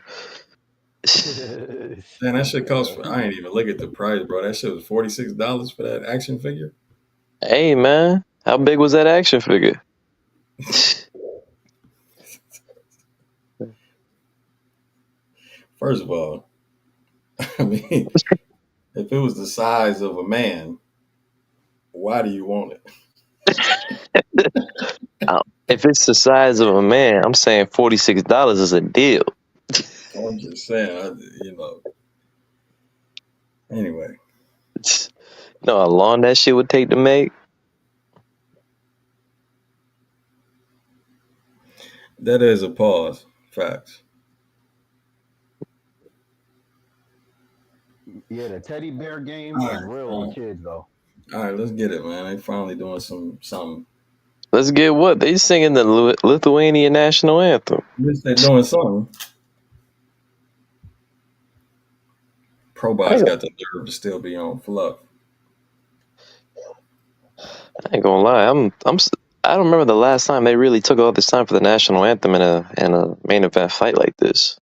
Man, that shit cost. I ain't even look at the price, bro. That shit was $46 for that action figure. Hey, man, how big was that action figure? First of all, I mean, if it was the size of a man, why do you want it? If it's the size of a man, I'm saying $46 is a deal. I'm just saying, Anyway, You know how long that shit would take to make? that is a pause. Facts. Yeah, the teddy bear game All is right, real with kids though. all right, let's get it, man. They finally doing something. Let's get what? They singing the Lithuanian national anthem. At least they're doing something. I Probot's ain't, got the nerve to still be on fluff. I ain't gonna lie. I don't remember the last time they really took all this time for the national anthem in a main event fight like this.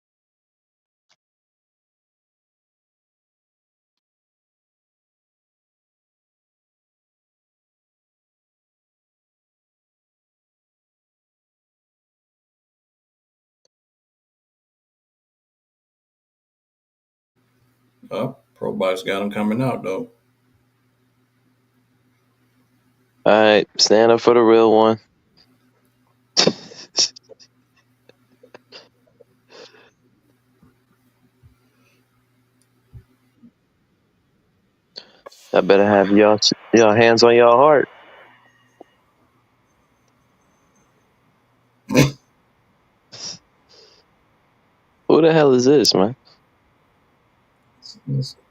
Oh, Probot's got him coming out though. All right, stand up for the real one. I better have y'all hands on y'all heart. Who the hell is this, man?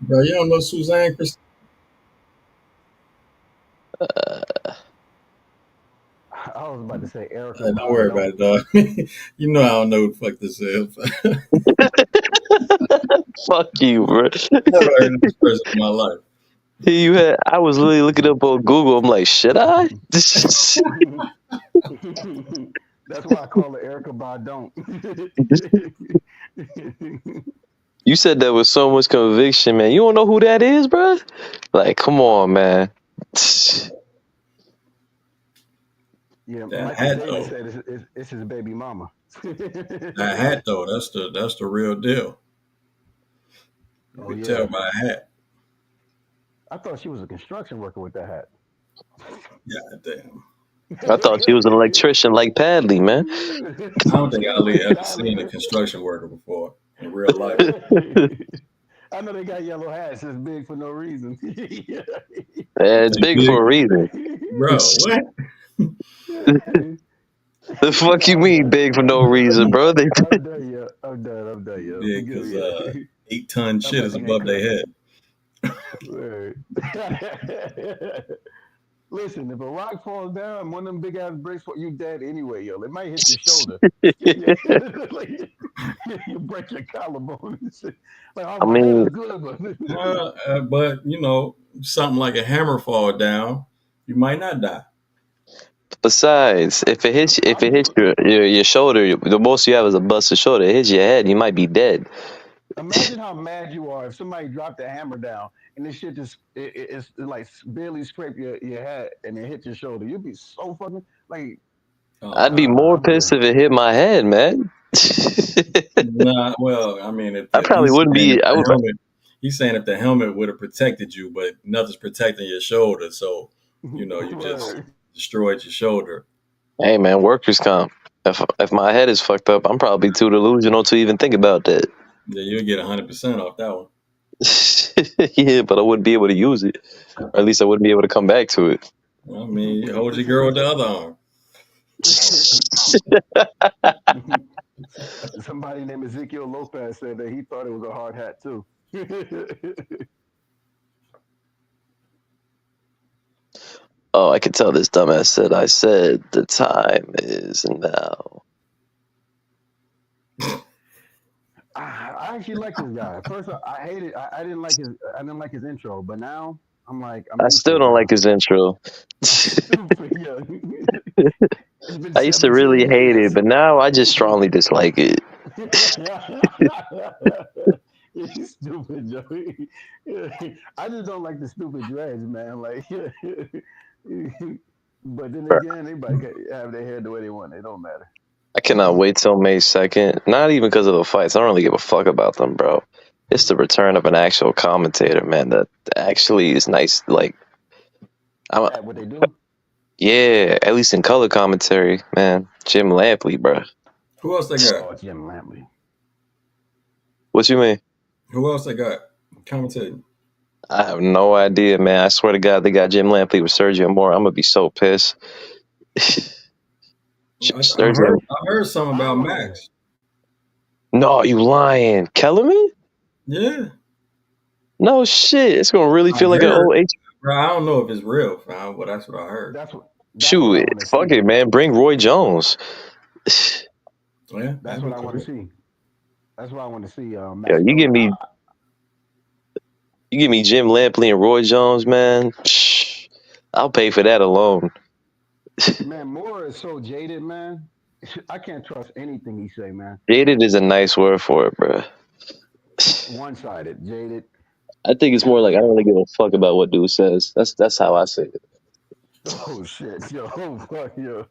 Bro, you don't know Suzanne Christine? I was about to say Erica Don't worry about Badu. it, dog. You know I don't know who the fuck this is. Fuck you, bro. Never heard of this person in my life. I was literally looking up on Google. I'm like, should I? That's why I call her Erica Badu. You said that with so much conviction, man. You don't know who that is, bro? Like, come on, man. Yeah, That Michael hat Davis though. said it's his baby mama. That hat though. That's the real deal. You Oh can yeah, tell by a hat. I thought she was a construction worker with that hat. God damn. I thought she was an electrician like Padley, man. I don't think Ali ever seen a construction worker before in real life. I know they got yellow hats. It's big for no reason. It's They big for a big, reason. bro. What? The fuck you I'm mean done. big for no reason, bro? I'm done, yo. I'm done, yo. Big because Yeah. 8-ton I'm shit about is to get above cut. their head. Word. Listen, if a rock falls down, one of them big ass bricks, you dead anyway, yo. It might hit your shoulder. Like, you break your collarbone and shit. Like, oh, I my head mean, is good, but But something like a hammer fall down, you might not die. besides, if I'm it hits good. your shoulder, the most you have is a busted shoulder. It hits your head, you might be dead. Imagine how mad you are if somebody dropped a hammer down and this shit just it's like barely scrape your head and it hit your shoulder. You'd be so fucking like, Oh I'd be no, more I'm pissed good. if it hit my head, man. nah. Well, I mean, if I probably he's wouldn't saying be. if the helmet, he's saying if the helmet would have protected you, but nothing's protecting your shoulder, so you just Word. destroyed your shoulder. Hey, man, workers' comp. If my head is fucked up, I'm probably too delusional to even think about that. Yeah, you'll get 100% off that one. Yeah, but I wouldn't be able to use it, or at least I wouldn't be able to come back to it. I mean, you hold your girl with the other arm. Somebody named Ezekiel Lopez said that he thought it was a hard hat too. Oh, I can tell this dumbass said I said the time is now. I actually like this guy. At first, I hated. I didn't like his. I didn't like his intro, but now I'm like, I'm I used to still it don't like now. his intro. Stupid, yo. It's been I used to really 17 hate it, years. but now I just strongly dislike it. You stupid, Joey. I just don't like the stupid dreads, man. Like, but then Bruh, again, anybody can have their hair the way they want. It don't matter. I cannot wait till May 2nd. Not even because of the fights. I don't really give a fuck about them, bro. It's the return of an actual commentator, man. That actually is nice. Like, I'm, At what they do? yeah, at least in color commentary, man. Jim Lampley, bro. Who else they got? Oh, Jim Lampley. What you mean? Who else they got? Commentating. I have no idea, man. I swear to God, they got Jim Lampley with Sergio Moore. I'm gonna be so pissed. Sergio, I heard something I about don't know. Max. no, you lying, Kellerman? Yeah, No shit. It's gonna really I feel like an heard. old H. Bro, I don't know if it's real, fam, but that's what I heard. That's what I Shoot, want to fuck see. it, man. Bring Roy Jones. Yeah, That's that'd what be I want to cool. see. That's what I want to see. Yo, Max Kellerman. you give me Jim Lampley and Roy Jones, man. I'll pay for that alone. Man, Moore is so jaded, man. I can't trust anything he say, man. Jaded is a nice word for it, bro. One sided, jaded. I think it's more like I don't really give a fuck about what dude says. That's how I say it. Oh shit, yo, oh, fuck yo.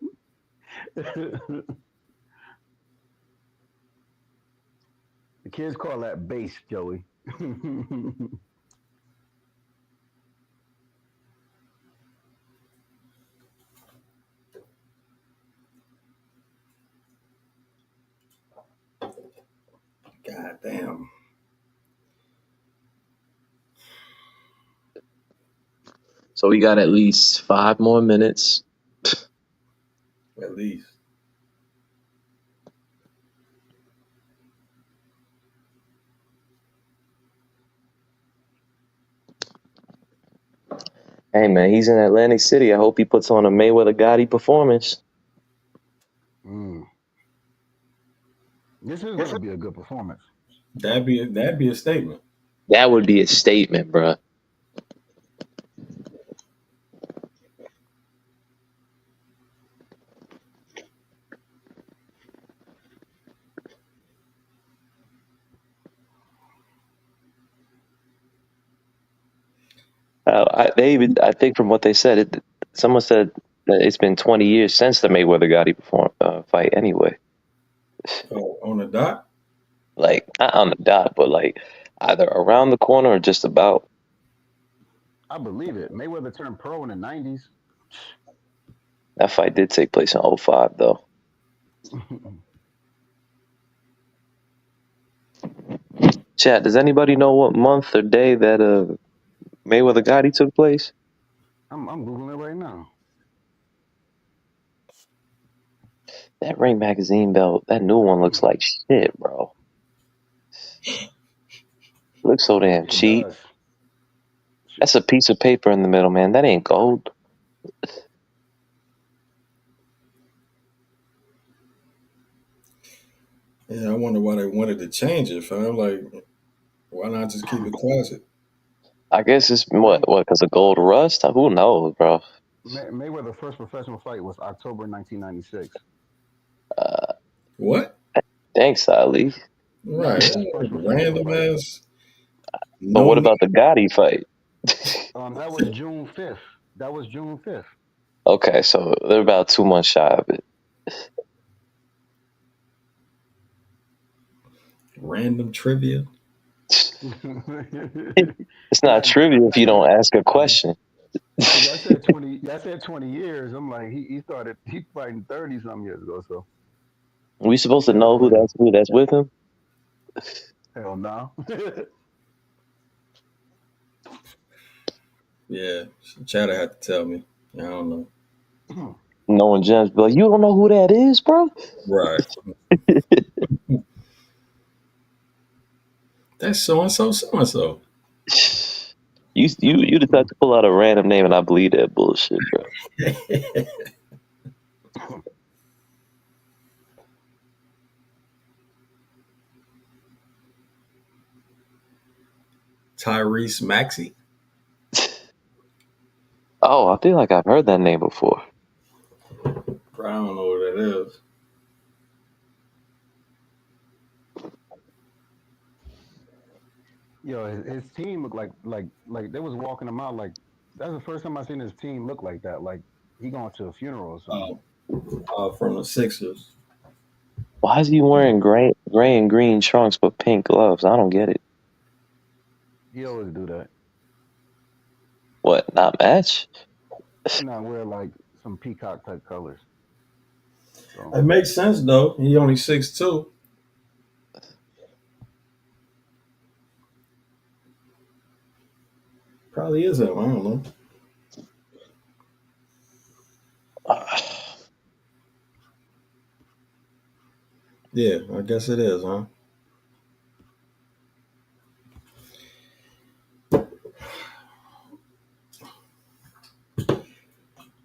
The kids call that bass, Joey. God damn. So we got at least 5 more minutes. At least. Hey man, he's in Atlantic City. I hope he puts on a Mayweather Gotti performance. Mm. This is going to be a good performance. That'd be a statement. That would be a statement, bro. I think from what they said, someone said that it's been 20 years since the Mayweather Gotti fight. Anyway, Oh, on the dot? like not on the dot, but like either around the corner or just about. I believe it. Mayweather turned pro in the 90s. That fight did take place in '05, though. Chat, does anybody know what month or day that Mayweather Gotti took place? I'm Googling it right now. That Ring magazine belt, that new one looks like shit, bro. Looks so damn It cheap. does. That's a piece of paper in the middle, man. That ain't gold. Yeah, I wonder why they wanted to change it, fam. Like, why not just keep it classic? I guess it's May, because of gold rust? Who knows, bro? Mayweather's first professional fight was October 1996. Uh, What? thanks, Ali. Yeah, Right. that's his first professional Random fight. ass. But No what need. about the Gotti fight? That was June 5th. That was June 5th. Okay, so they're about 2 months shy of it. Random trivia. It's not Man, trivia if you don't ask a question. y'all said 20. Y'all said 20 years. I'm like, he fighting 30 some years ago. So We supposed to it was know who like, that's with him? hell no. Yeah, Chatter had to tell me. I don't know. Knowing Gems, but like, you don't know who that is, bro. Right. That's so and so, so and so. You decide to pull out a random name, and I believe that bullshit, bro. Tyrese Maxey. Oh, I feel like I've heard that name before. Bro, I don't know what that is. Yo, his team looked like they was walking him out like that's the first time I seen his team look like that. Like he going to a funeral or something. From the Sixers. Why is he wearing gray and green trunks but pink gloves? I don't get it. He always do that. What? Not match? Not wear like some peacock type colors. So It makes sense though. He only 6'2". Probably is him. I don't know. Yeah, I guess it is, huh?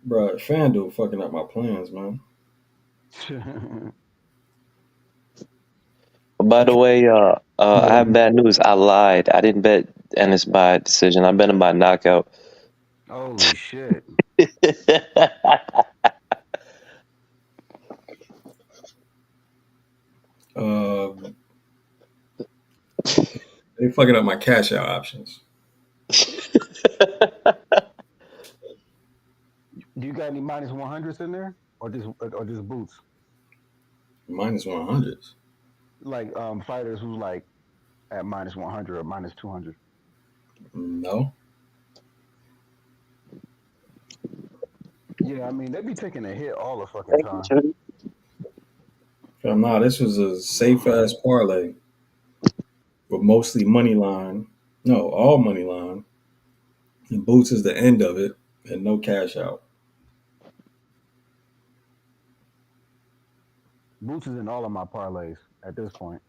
Bro, FanDuel fucking up my plans, man. By I the can't way, I have remember. bad news. I lied. I didn't bet Ennis by decision. I bet him by knockout. holy shit. Uh, they fucking up my cash out options. Do you got any minus 100s in there, or just boots? Minus 100s. Like fighters who's like at minus 100 or minus 200. No. Yeah, I mean they be taking a hit all the fucking Thank you, time. Jody. Hell no, this was a safe ass parlay, but mostly money line. No, all money line. And Boots is the end of it, and no cash out. Boots is in all of my parlays at this point.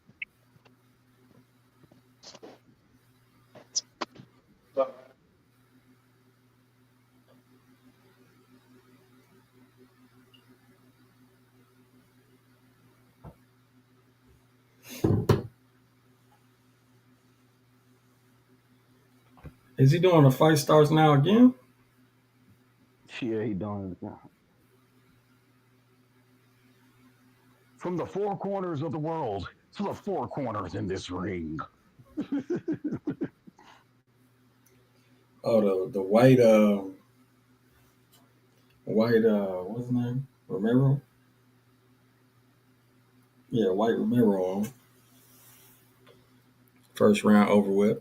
Is he doing the fight starts now again? Yeah, he done. From the four corners of the world to the four corners in this ring. Oh, the white what's his name? Romero. Yeah, white Romero on first round over with.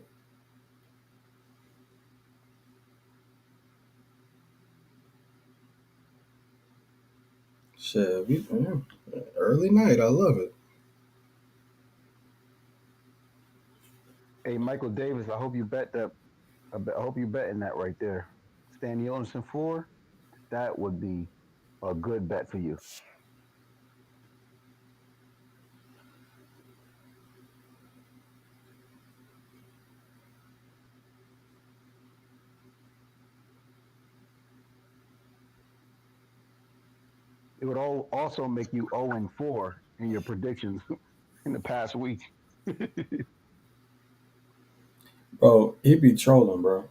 Shit, early night. I love it. Hey, Michael Davis, I hope you bet that. I hope you betting that right there. Stanionis in four. That would be a good bet for you. It would also make you 0-4 in your predictions in the past week. Bro, he be trolling, bro.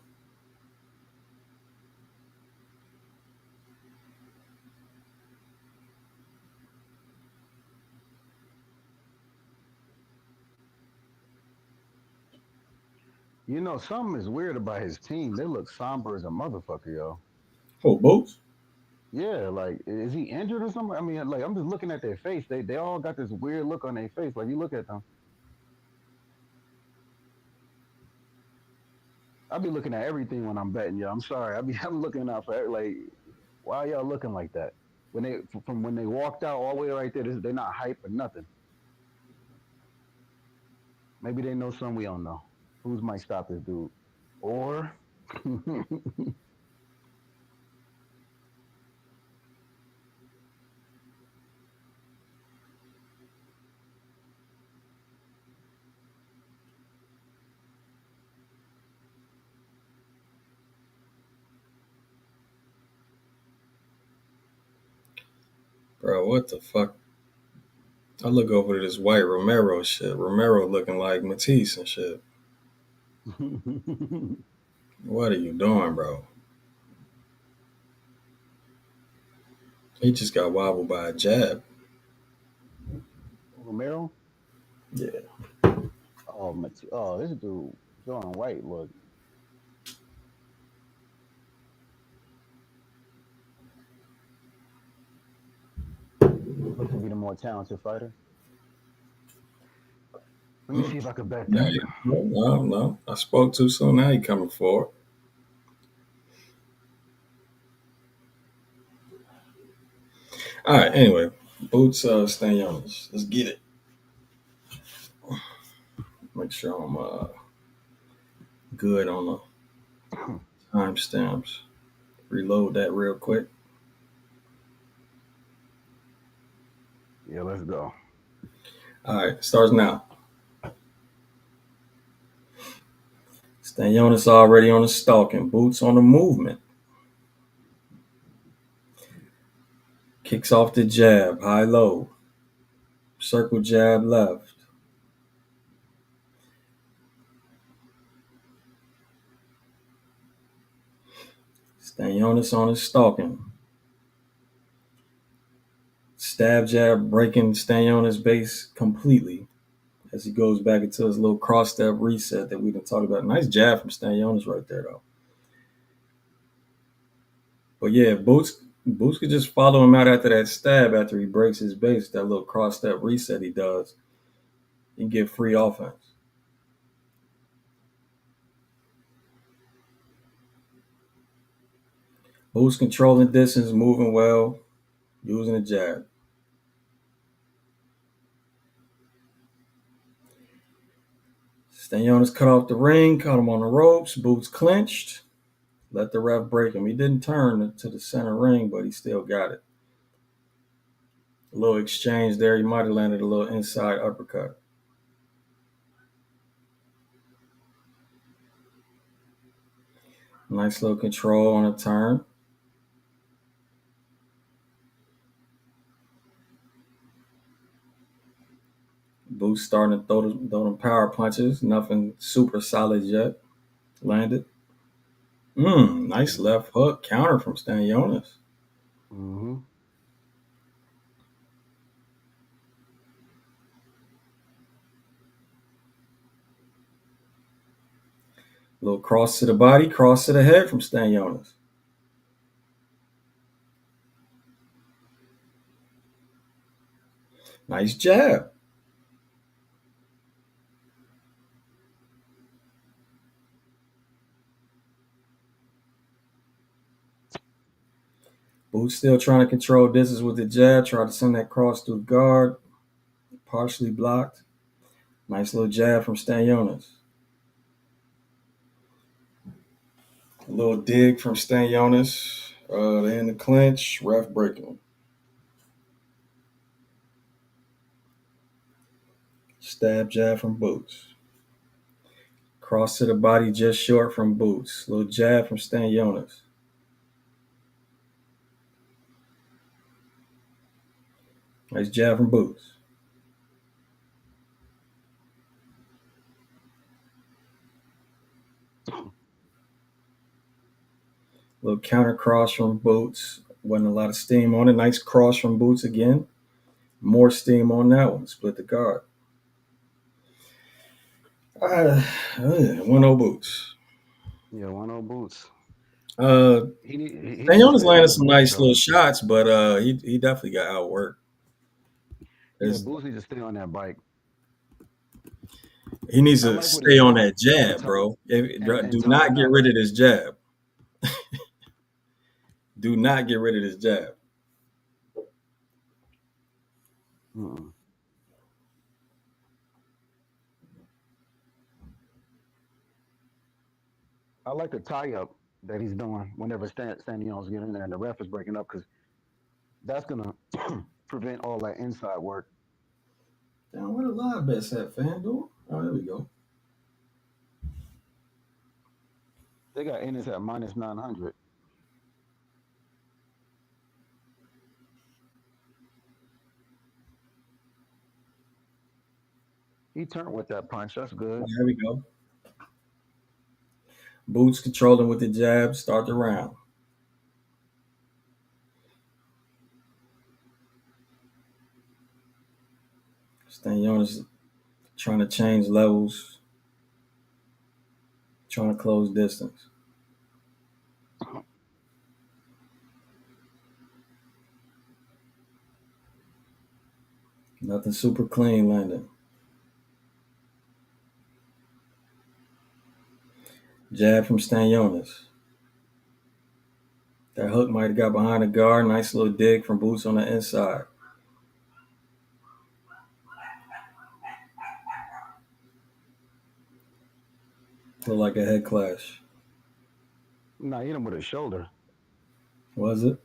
You know, something is weird about his team. They look somber as a motherfucker, yo. Oh, Boots? Yeah, like is he injured or something? I mean, like I'm just looking at their face. They all got this weird look on their face. Like you look at them. I be looking at everything when I'm betting, yo. I'm sorry. I'm looking out for like why y'all looking like that? When they from when they walked out all the way right there, they're not hype or nothing. Maybe they know something we don't know. Who's might stop this dude? Or Bro, what the fuck? I look over to this white Romero shit. Romero looking like Matisse and shit. What are you doing, bro? He just got wobbled by a jab. Romero? Yeah. Oh, this dude, John White, look. Looks to be the more talented fighter. Let me see if I could bet that. No. I spoke too soon. Now he coming forward. All right. Anyway, Boots Stanionis. Let's get it. Make sure I'm good on the timestamps. Reload that real quick. Yeah, let's go. All right. Starts now. Stanionis already on the stalking. Boots on the movement. Kicks off the jab. High low. Circle jab left. Stanionis on his stalking. Stab jab breaking Stanionis' base completely as he goes back into his little cross step reset that we done talked about. Nice jab from Stanionis right there, though. But yeah, Boots could just follow him out after that stab after he breaks his base, that little cross step reset he does, and get free offense. Boots controlling distance, moving well, using a jab. Stanionis cut off the ring, caught him on the ropes. Boots clinched, let the ref break him. He didn't turn to the center ring, but he still got it. A little exchange there. He might have landed a little inside uppercut. Nice little control on a turn. Boots starting to throw them power punches. Nothing super solid yet. Landed. Nice left hook counter from Stanionis. Mm-hmm. Little cross to the body, cross to the head from Stanionis. Nice jab. Boots still trying to control distance with the jab. Try to send that cross through guard. Partially blocked. Nice little jab from Stanionis. A little dig from Stanionis. They in the clinch. Ref breaking. Stab jab from Boots. Cross to the body just short from Boots. Little jab from Stanionis. Nice jab from Boots. Little counter cross from Boots. Wasn't a lot of steam on it. Nice cross from Boots again. More steam on that one. Split the guard. 1-0 Boots. Yeah, 1-0 Boots. Uh, He needs to Stanionis stay on landed that some bike nice though. little shots, but he definitely got outworked. Yeah, Boots needs to stay on that bike. He needs I to like what he's stay on doing that jab, and bro. and Do not toning get up. rid of this jab. Do not get rid of this jab. Mm-mm. I like the tie up that he's doing whenever Stanionis get in there and the ref is breaking up because that's gonna prevent all that inside work. Damn, where the live bets at, FanDuel? Oh, there we go. They got Ennis at -900. He turned with that punch. That's good. There we go. Boots controlling with the jab. Start the round. Stanionis trying to change levels, trying to close distance. Nothing super clean landing. Jab from Stanionis. That hook might have got behind the guard. Nice little dig from Boots on the inside. Looked like a head clash. Nah, hit him with his shoulder. Was it?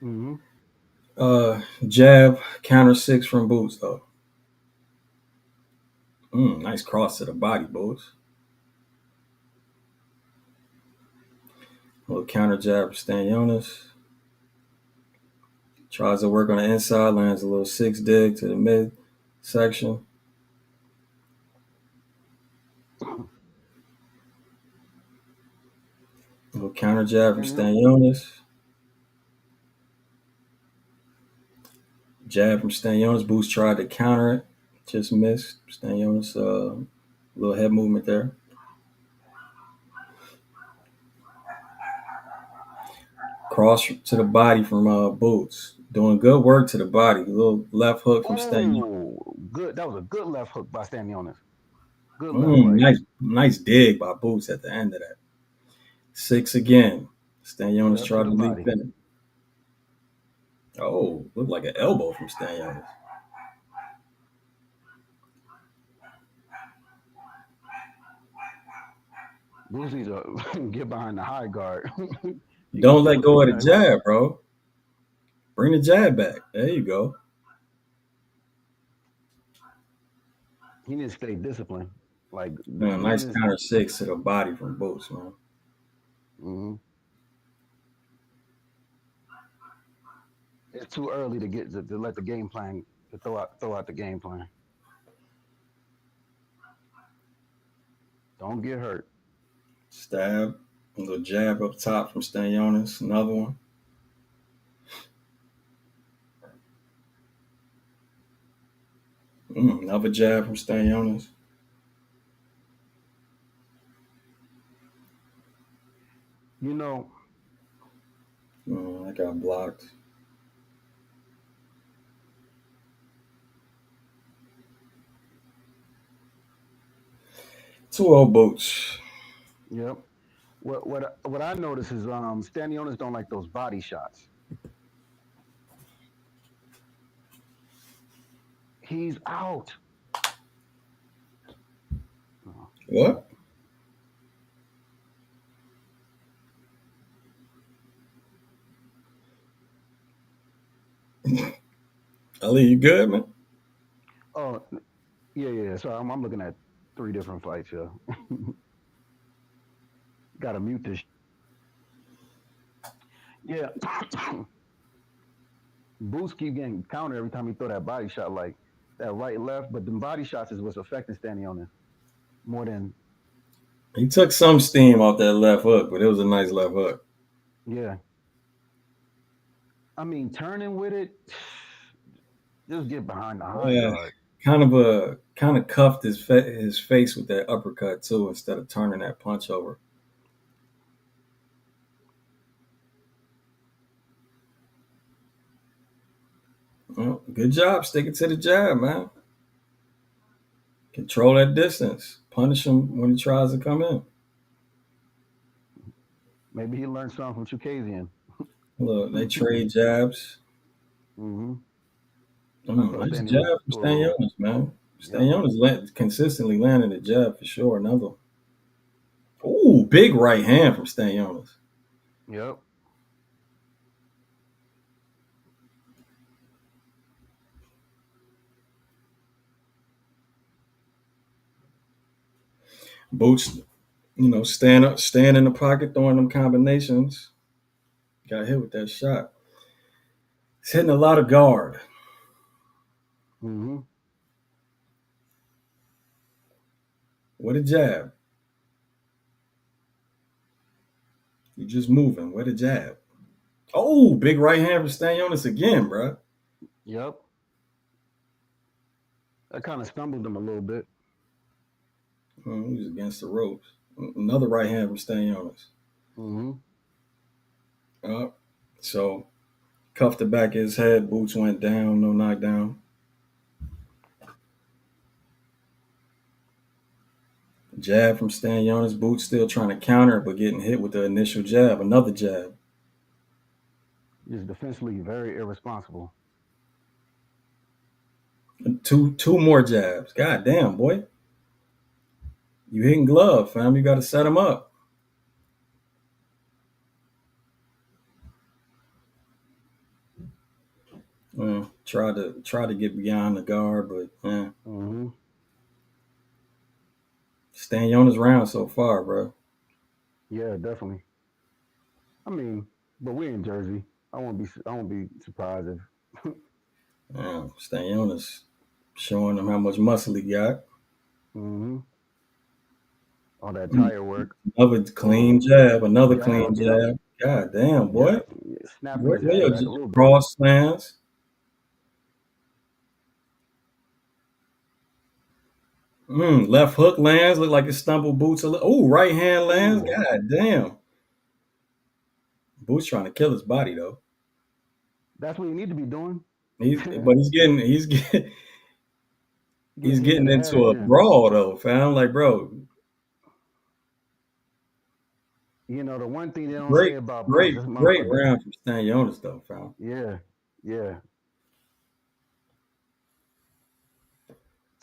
Mm-hmm. Jab, counter 6 from Boots, though. Nice cross to the body, Boots. Little counter jab from Stanionis. Tries to work on the inside, lands a little 6 dig to the mid section. Little counter jab from Stanionis. Jab from Stanionis. Boots tried to counter it. Just missed. Stanionis, little head movement there. Cross to the body from Boots. Doing good work to the body. A little left hook from Stanionis. Oh, good. That was a good left hook by Stanionis. Good left leg. Nice dig by Boots at the end of that. 6 again. Stanionis tried to leap in it. Oh, looked like an elbow from Stanionis. Boots needs to get behind the high guard. Don't let go of the jab, bro. Bring the jab back. There you go. He needs to stay disciplined. Like, Man, nice counter 6 to the body from Boots, man. Mm-hmm. It's too early to get to let the game plan to throw out the game plan. Don't get hurt. Stab. A little jab up top from Stanionis. Another one. Another jab from Stanionis. You know. I got blocked. Two old Boots. Yep. What I notice is Stanionis don't like those body shots. He's out. What? Ali, you good, man? Oh, yeah. So I'm looking at 3 different fights here. Gotta mute this. Yeah. Boots keep getting countered every time he throw that body shot, like that right left. But the body shots is what's affecting Stanionis more than. He took some steam off that left hook, but it was a nice left hook. Yeah. I mean, turning with it, just get behind the high guard. Kind of cuffed his face with that uppercut too, instead of turning that punch over. Well, good job sticking to the jab, man. Control that distance. Punish him when he tries to come in. Maybe he learned something from Chukazian. Look, they trade jabs. Mm-hmm. Nice jab from Stanionis, man. Stanionis consistently landing the jab for sure. Another. Ooh, big right hand from Stanionis. Yep. Boots, stand up, stand in the pocket, throwing them combinations. Got hit with that shot. He's hitting a lot of guard. Mm-hmm. What a jab. You just moving. What a jab. Oh, big right hand from Stanionis again, bro. Yep. That kind of stumbled him a little bit. He was against the ropes. Another right hand from Stanionis. Mm-hmm. So cuffed the back of his head. Boots went down. No knockdown. Jab from Stanionis. Boots still trying to counter, but getting hit with the initial jab. Another jab. He's defensively very irresponsible. Two more jabs. God damn, boy. You hitting glove, fam. You got to set him up. Try to get beyond the guard, but Mm-hmm. Stanionis round so far, bro. Yeah, definitely. I mean, but we're in Jersey. I won't be surprised if. Stanionis showing him how much muscle he got. Mm-hmm. All that tire work. Another clean jab. Another clean Jab. Yep. jab. God damn, boy. Yep. Snapping Where his head your back a little bit. cross slams? Left hook lands. Look like it stumbled Boots a little. Oh, right hand lands. Ooh. God damn. Boots trying to kill his body though. That's what you need to be doing. He's getting he's Getting hit to getting the head, into a yeah. brawl though, fam. Like, bro, You know, the one thing they don't say great, about Boots, great, this great motherfucker. round from Stanionis though, fam. Yeah. Yeah.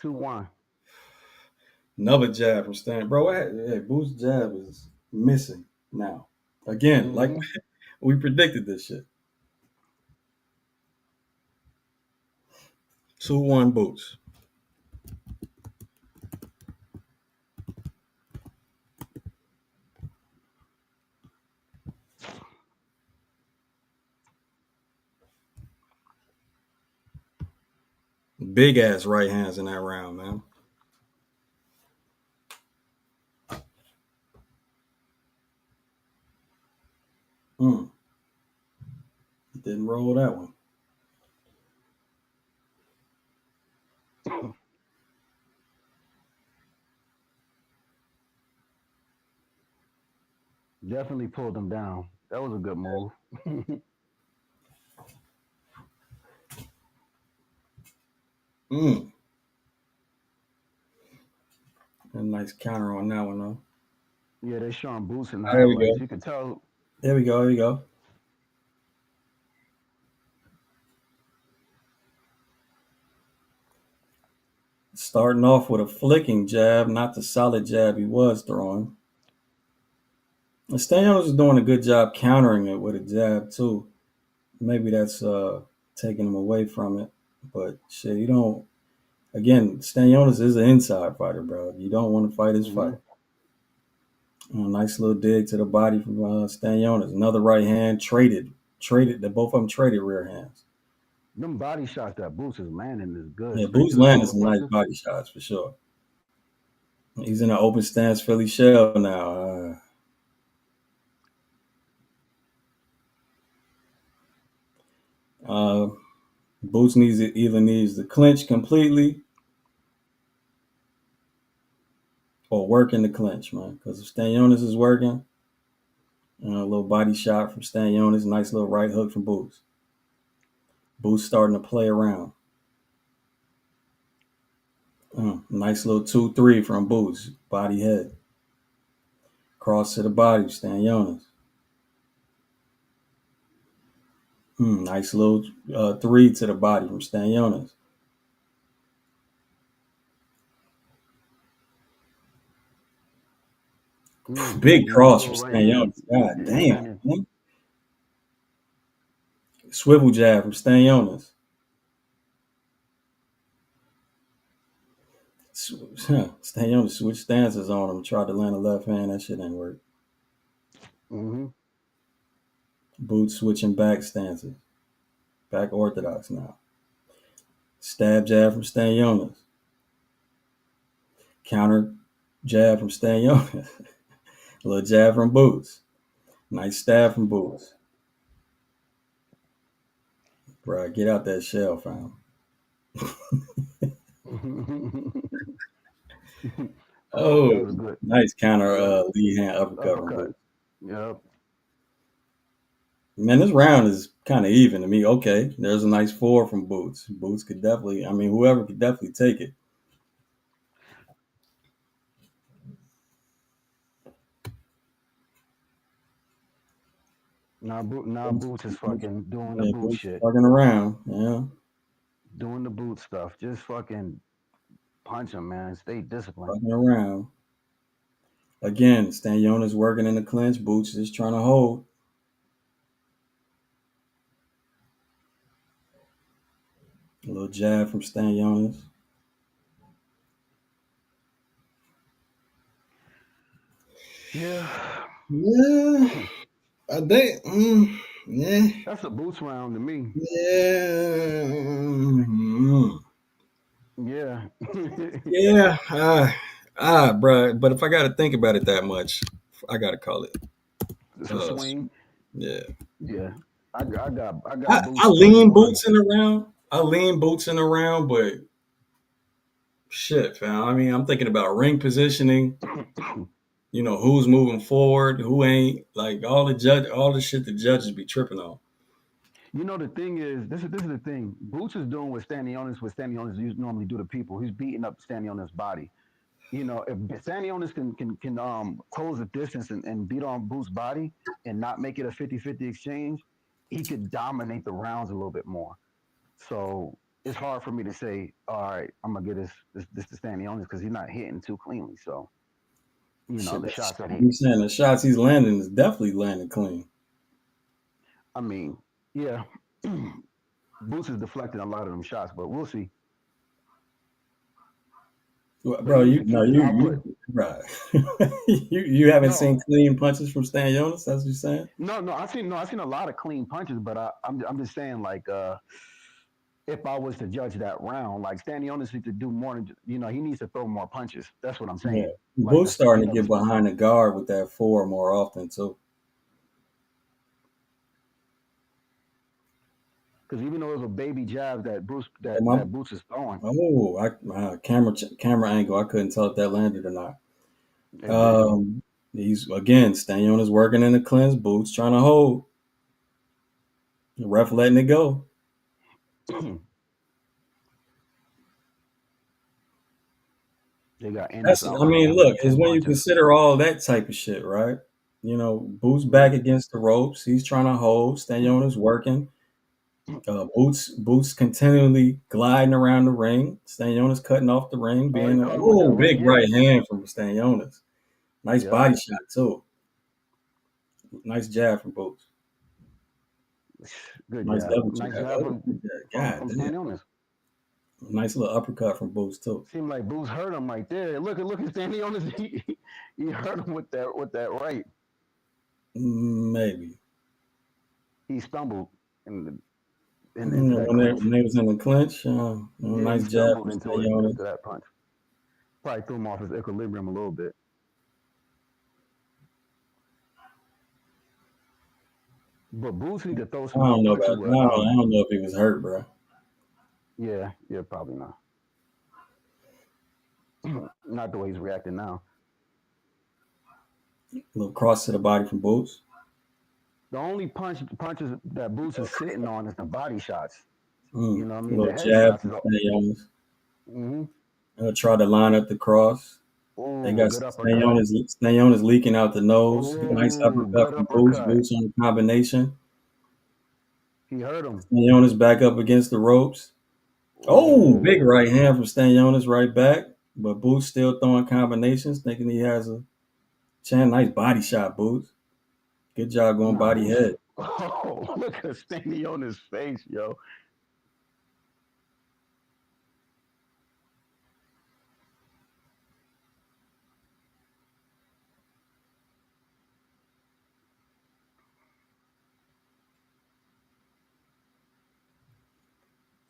2-1. Another jab from Stan. Bro, hey, Boots' jab is missing now. Again, like Mm-hmm. we predicted this shit. 2-1 Boots. Big ass right hands in that round, man. Didn't roll that one. Definitely pulled him down. That was a good move. Mm. A nice counter on that one though. Yeah, they showing Boots in the There we highlights. go. You could tell. There we go. There we go. Starting off with a flicking jab, not the solid jab he was throwing. And Stanios is doing a good job countering it with a jab too. Maybe that's taking him away from it. But shit, you don't. Again, Stanionis is an inside fighter, bro. You don't want to fight his Mm-hmm. fight. Nice little dig to the body from Stanionis. Another right hand traded. They both of them traded rear hands. Them body shots that Boots is landing is good. Yeah, Straight Boots to the landing solar some nice plexus. body shots for sure. He's in an open stance Philly shell now. Boots either needs to clinch completely or work in the clinch, man. Because if Stanionis is working, a little body shot from Stanionis, nice little right hook from Boots. Boots starting to play around. Nice little 2-3 from Boots, body head. Cross to the body, Stanionis. Nice little 3 to the body from Stanionis. Big Nice cross from little right hand. Stanionis. God Yeah, damn. Stannis. Man. Swivel jab from Stanionis. Stanionis switched stances on him. Tried to land a left hand. That shit ain't work. Mm-hmm. Boots switching back stances. Back orthodox now. Stab jab from Stanionis. Counter jab from Stanionis. A little jab from Boots. Nice stab from Boots. Bro, get out that shell, fam. Oh, that Oh, was good. nice counter Good lead hand uppercut from uppercut. Boots. Yep. Man, this round is kind of even to me. Okay, there's a nice four from Boots. Boots could definitely, I mean, whoever could definitely take it. Now Boots is fucking doing the Yeah, boot Boots shit. fucking around. Yeah, Doing the boot stuff. Just fucking punch him, man. Stay disciplined. fucking around. Again, Stanionis working in the clinch. Boots is trying to hold. A little jab from Stanionis. Yeah. Yeah, I think. Yeah, That's a boots round to me. yeah, Yeah. yeah. Bruh. But if I got to think about it that much, I got to call it. It's a swing. Yeah. Yeah. I got I boots 3-1. lean Boots in the round, but shit, fam. I mean, I'm thinking about ring positioning. You know, who's moving forward, who ain't. Like all the shit the judges be tripping on. The thing is, this is the thing. Boots is doing what Stanionis normally do to people. He's beating up Stanionis' body. If Stanionis can close the distance and beat on Boots' body and not make it a 50-50 exchange, he could dominate the rounds a little bit more. So it's hard for me to say, all right, I'm gonna get this to Stanionis because he's not hitting too cleanly. So Shit, the shots that I'm saying the shots he's landing is definitely landing clean. I mean, yeah, Boots is deflecting a lot of them shots, but we'll see. But Bro, he needs to keep his output. right. you haven't No, seen clean punches from Stanionis. That's what you're saying. no, I've seen a lot of clean punches, but I'm just saying like if I was to judge that round, like Stanionis needs to do more than he needs to throw more punches. That's what I'm Yeah, saying. Like Boots starting to get behind the guard with that four more often too. because even though it was a baby jab that Boots is throwing, Camera angle. I couldn't tell if that landed or not. it didn't. He's again Stanionis working in the cleanse. Boots trying to hold. The ref letting it go. They got Ennis out right now with the Look, it's 10 when you punches. consider all that type of shit, right? Boots back Mm-hmm. against the ropes. He's trying to hold. Stanionis working. Boots continually gliding around the ring. Stanionis cutting off the ring, Oh, he being caught him with that right big right hand. hand from Stanionis. Nice Yep. body shot too. Nice jab from Boots. Good Nice jab. double Nice jab. jab Oh, God from damn. Stanionis. Nice little uppercut from Boots too. Seemed like Boots hurt him right there. Look at Stanionis. He hurt him with that right. Maybe. He stumbled into that clinch. When they was in the clinch, Yeah, he nice jab stumbled from into it Stanionis. into that punch. Probably threw him off his equilibrium a little bit. But Boots need to throw I some more don't know punches about. with No, I don't know if he was hurt, bro. Yeah, probably not. Not the way he's reacting now. A little cross to the body from Boots. The only punches that Boots is sitting on is the body shots. You know what I A mean? The little jab headshots is from all. Stanionis. Mm-hmm. Try to line up the cross. They Oh, got good uppercut. Stanionis leaking out the nose. Nice Oh, uppercut good from Boots. uppercut. Boots on the combination. He hurt him. Stanionis back up against the ropes. Oh, big Oh, right hand from Stanionis right back. But Boots still throwing combinations, thinking he has a Chan, nice body shot, Boots. Good job going Nah, body Boots. head. Oh, look at Stanionis' face, yo.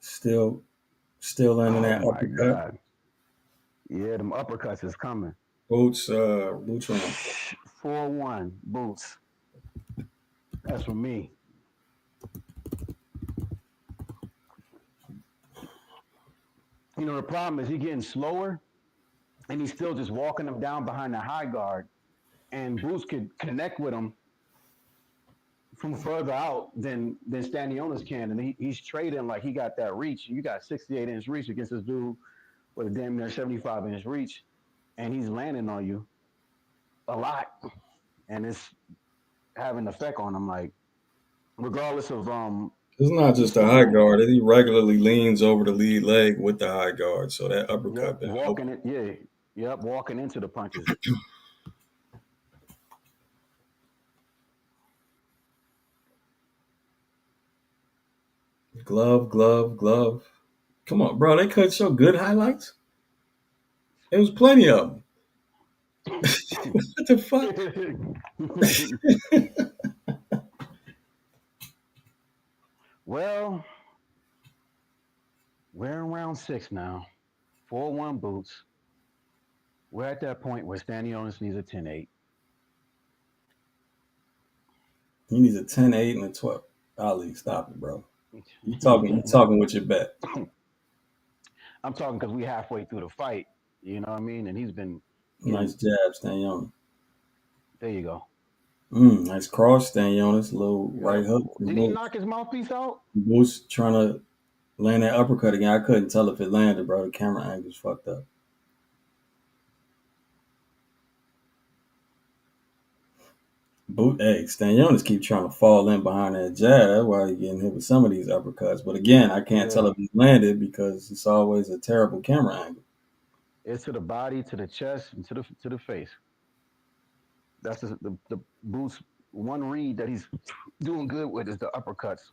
Still landing Oh that my uppercut. God. Yeah, them uppercuts is coming. Boots on. 4-1 Boots. That's for me. You know, the problem is he's getting slower and he's still just walking them down behind the high guard. And Boots could connect with him from further out than Stanionis can. And he's trading like he got that reach. You got 68-inch reach against this dude with a damn near 75-inch reach. And he's landing on you a lot. And it's having an effect on him. Like, regardless of It's not the just the high skill, guard. He regularly leans over the lead leg with the high guard. So that uppercut yep, been walking helping. it, yeah, yep, walking into the punches. Glove. Come on, bro. They cut so good highlights. There was plenty of them. What the fuck? Well, we're in round 6 now. 4-1 Boots. We're at that point where Stanionis needs a 10-8. He needs a 10-8 and a 12. Ali, stop it, bro. You talking with your bet. I'm talking because we halfway through the fight. You know what I mean? And he's been Nice getting. jab, Stanionis. There you go. Nice cross, Stanionis. Little right Yep. hook from Did he Boots. knock his mouthpiece out? Boots trying to land that uppercut again. I couldn't tell if it landed, bro. The camera angle's fucked up. Stanionis keep trying to fall in behind that jab. That's why he's getting hit with some of these uppercuts. But again, I can't tell Yeah. if he landed because it's always a terrible camera angle. It's to the body, to the chest, and to the face. That's the Boots one read that he's doing good with is the uppercuts.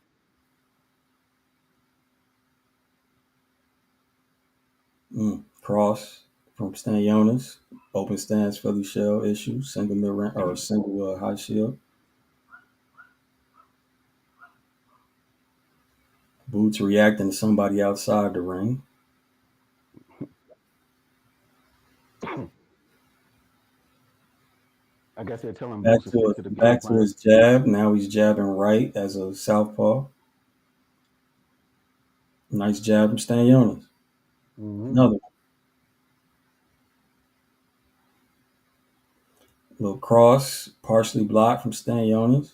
Cross from Stanionis. Open stance Philly shell issue. Single mid or single high shield. Boots reacting to somebody outside the ring. I guess they're telling Back Boots to to stick to the game back to plan. his jab. Now he's jabbing right as a southpaw. Nice jab from Stanionis. Mm-hmm. Another little cross, partially blocked from Stanionis.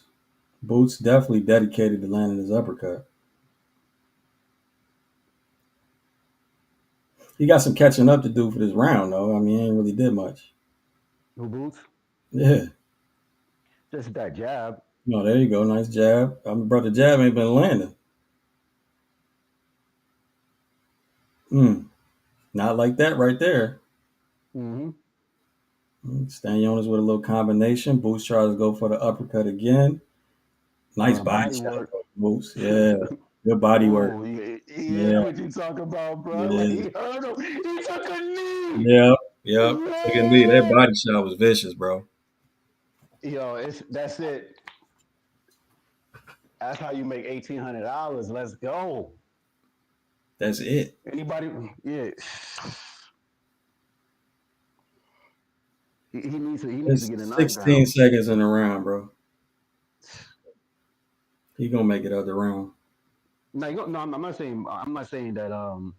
Boots definitely dedicated to landing his uppercut. He got some catching up to do for this round, though. I mean, he ain't really did much. Who Boots? Yeah. Just that jab. No, there you go. Nice jab. Brother jab ain't been landing. Not like that right there. Mm-hmm. Stanionis with a little combination. Boots tries to go for the uppercut again. Nice body Body shot, work. Boots. Yeah. Good body work. Ooh, yeah, Yeah. what you talking about, bro? Like Yeah. he hurt him. He took a knee. Yep. Took a knee. That Yeah. body shot was vicious, bro. Yo, that's it. That's how you make $1,800. Let's go. That's it. Anybody? Yeah. He needs to It's get a 16 knockdown. seconds in the round, bro. He gonna make it out the round. No, I'm not saying that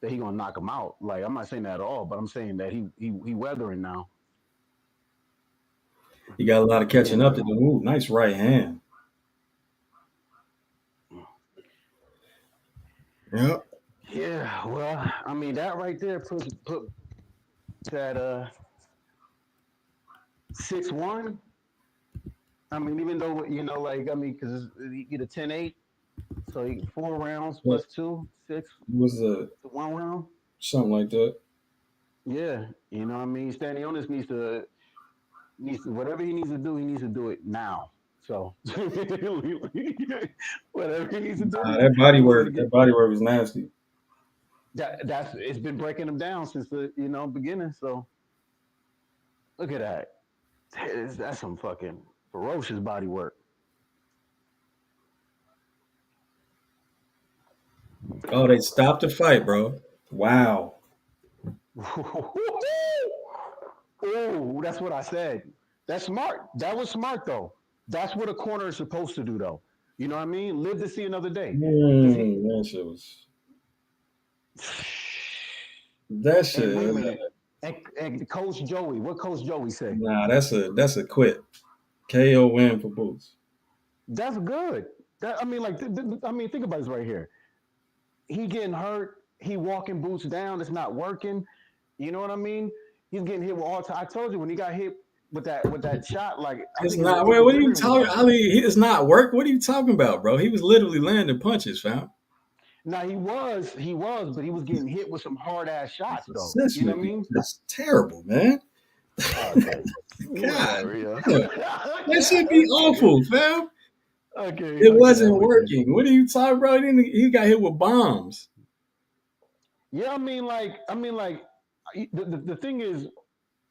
he gonna knock him out. Like I'm not saying that at all. But I'm saying that he weathering now. He got a lot of He catching getting up to there. do. Ooh, nice right hand. Yep. Yeah. Well, I mean that right there put that 6-1. I mean, even though like I mean, because you get a 10-8, so you get 4 rounds But plus 2, 6 it was to 1 round. something like that. Yeah, you know what I mean. Stanionis needs to Whatever he needs to do, he needs to do it now. So whatever he needs to do, he needs to get that body work was nasty. that's it's been breaking him down since the beginning. So look at that. That's some fucking ferocious body work. Oh, they stopped the fight, bro. Wow. Oh, that's what I said. That's smart. That was smart though. That's what a corner is supposed to do though. You know what I mean? Live to see another day. Cause he That shit was that and wait a shit. minute. And Coach Joey, what Coach Joey say? Nah, that's a quit. KO win for Boots. That's good. That I mean, like, I mean, think about this right here. He getting hurt. He walking Boots down. It's not working. You know what I mean? He's getting hit with all time. I told you when he got hit with that shot, like I It's think his not. Wait, what are you equilibrium was talking? off. Ali, it's not work. What are you talking about, bro? He was literally landing punches, fam. Now but he was getting hit with some hard ass shots though. You know Assessment, what I mean? that's terrible, man. Okay. God, Whatever, yeah. damn. That should be Okay. awful, fam. Okay, It okay, I'm wasn't with you. working. What are you talking about? He got hit with bombs. Yeah, I mean, like, the thing is,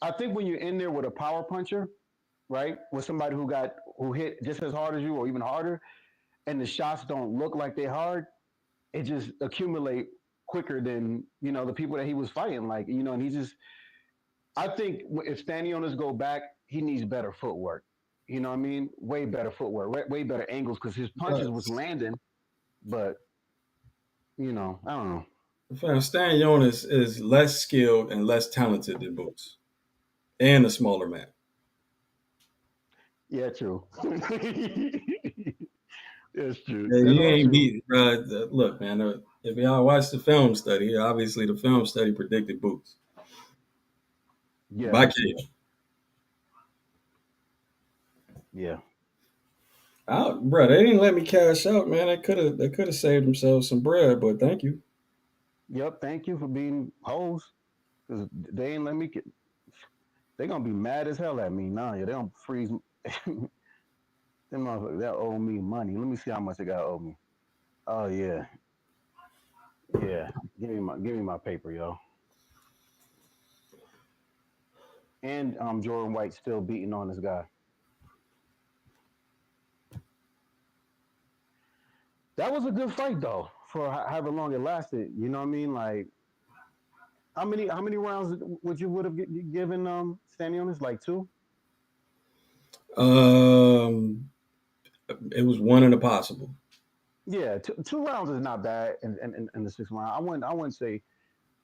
I think when you're in there with a power puncher, right, with somebody who hit just as hard as you or even harder, and the shots don't look like they hard, it just accumulate quicker than the people that he was fighting. Like and he just, I think if Stanionis go back, he needs better footwork. You know what I mean? Way better footwork, way better angles because his punches was But landing, but I don't know. fam, Stanionis is less skilled and less talented than Boots, and a smaller man. Yeah, true. That's true. Yeah, That's you all ain't true. beat, bro. Look, man. If y'all watch the film study, obviously the film study predicted Boots Yeah, by KO. yeah. Bro, they didn't let me cash out, man. They could have saved themselves some bread, but thank you. Yep. Thank you for being hoes, because they ain't let me get. They gonna be mad as hell at me now. Yeah, they don't freeze. Them motherfuckers that owe me money. Let me see how much they got owe me. Oh yeah, yeah. Give me my paper, yo. And Jordan White still beating on this guy. That was a good fight though, for however long it lasted. You know what I mean? Like how many rounds would have given Stanionis? Like two? Um, it was one in a possible. Yeah, two rounds is not bad in the sixth round. I wouldn't say,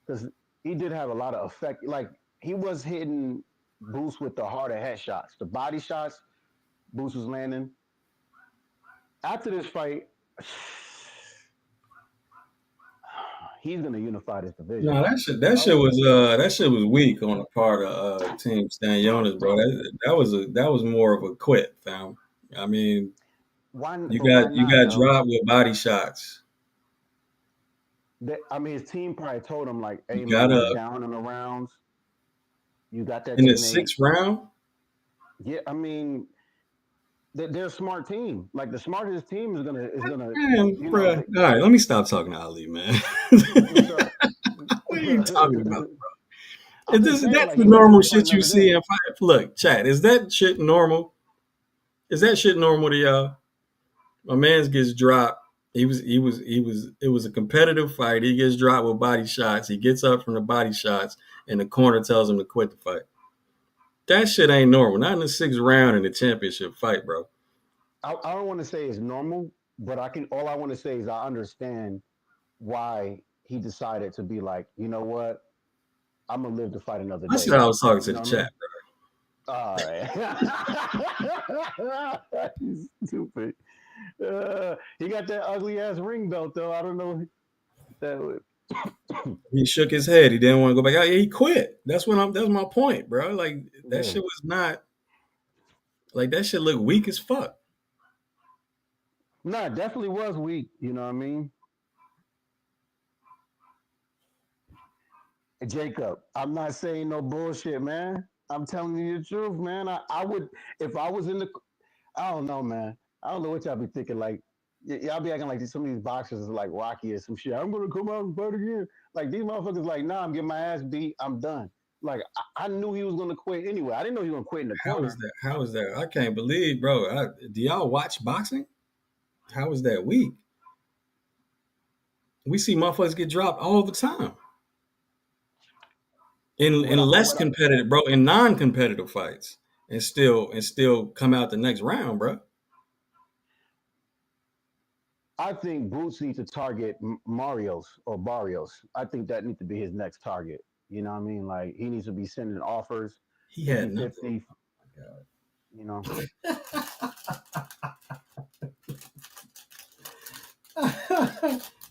because he did have a lot of effect. Like he was hitting Boost with the harder head shots, the body shots. Boost was landing. After this fight, he's gonna unify this division. No, that shit was weak on the part of Team Stanionis, bro. That was more of a quit, fam. I mean, But why you not got though? dropped with body shots. I mean, his team probably told him like, You "Hey got man, you up down in the rounds. You got that in the 10-8." sixth round. Yeah, I mean, they're a smart team. Like the smartest team is gonna, Man, you know, bro. they, All right, let me stop talking to Ali, man. what's up? What are you talking about? I'm just saying, That's like the he was ready normal to fight shit you another see day. in fight. Look, chat, is that shit normal? Is that shit normal to y'all? My man's gets dropped. It was a competitive fight. He gets dropped with body shots. He gets up from the body shots, and the corner tells him to quit the fight. That shit ain't normal. Not in the sixth round in the championship fight, bro. I don't want to say it's normal, but I can. All I want to say is I understand why he decided to be like, you know what, I'm gonna live to fight another I day. said I was talking to You the know what I chat, mean? All right. He's stupid. He got that ugly ass ring belt though. I don't know that. He shook his head. He didn't want to go back out. Yeah, he quit. That's my point, bro. Like that Yeah. shit was not like that shit looked weak as fuck. No, it definitely was weak. You know what I mean? Jacob, I'm not saying no bullshit, man. I'm telling you the truth, man. I would if I was in the. I don't know, man. I don't know what y'all be thinking. Like y'all be acting like some of these boxers is like Rocky or some shit. I'm gonna come out and fight again. Like these motherfuckers, like, nah, I'm getting my ass beat. I'm done. Like I knew he was gonna quit anyway. I didn't know he was gonna quit in the How is corner. that? How is that? I can't believe, bro. Do y'all watch boxing? How is that weak? We see motherfuckers get dropped all the time in less What I, competitive, bro, in non-competitive fights, and still come out the next round, bro. I think Boots needs to target Mario's or Barrios. I think that needs to be his next target. You know what I mean? Like he needs to be sending offers He had nothing. 50-50. You know.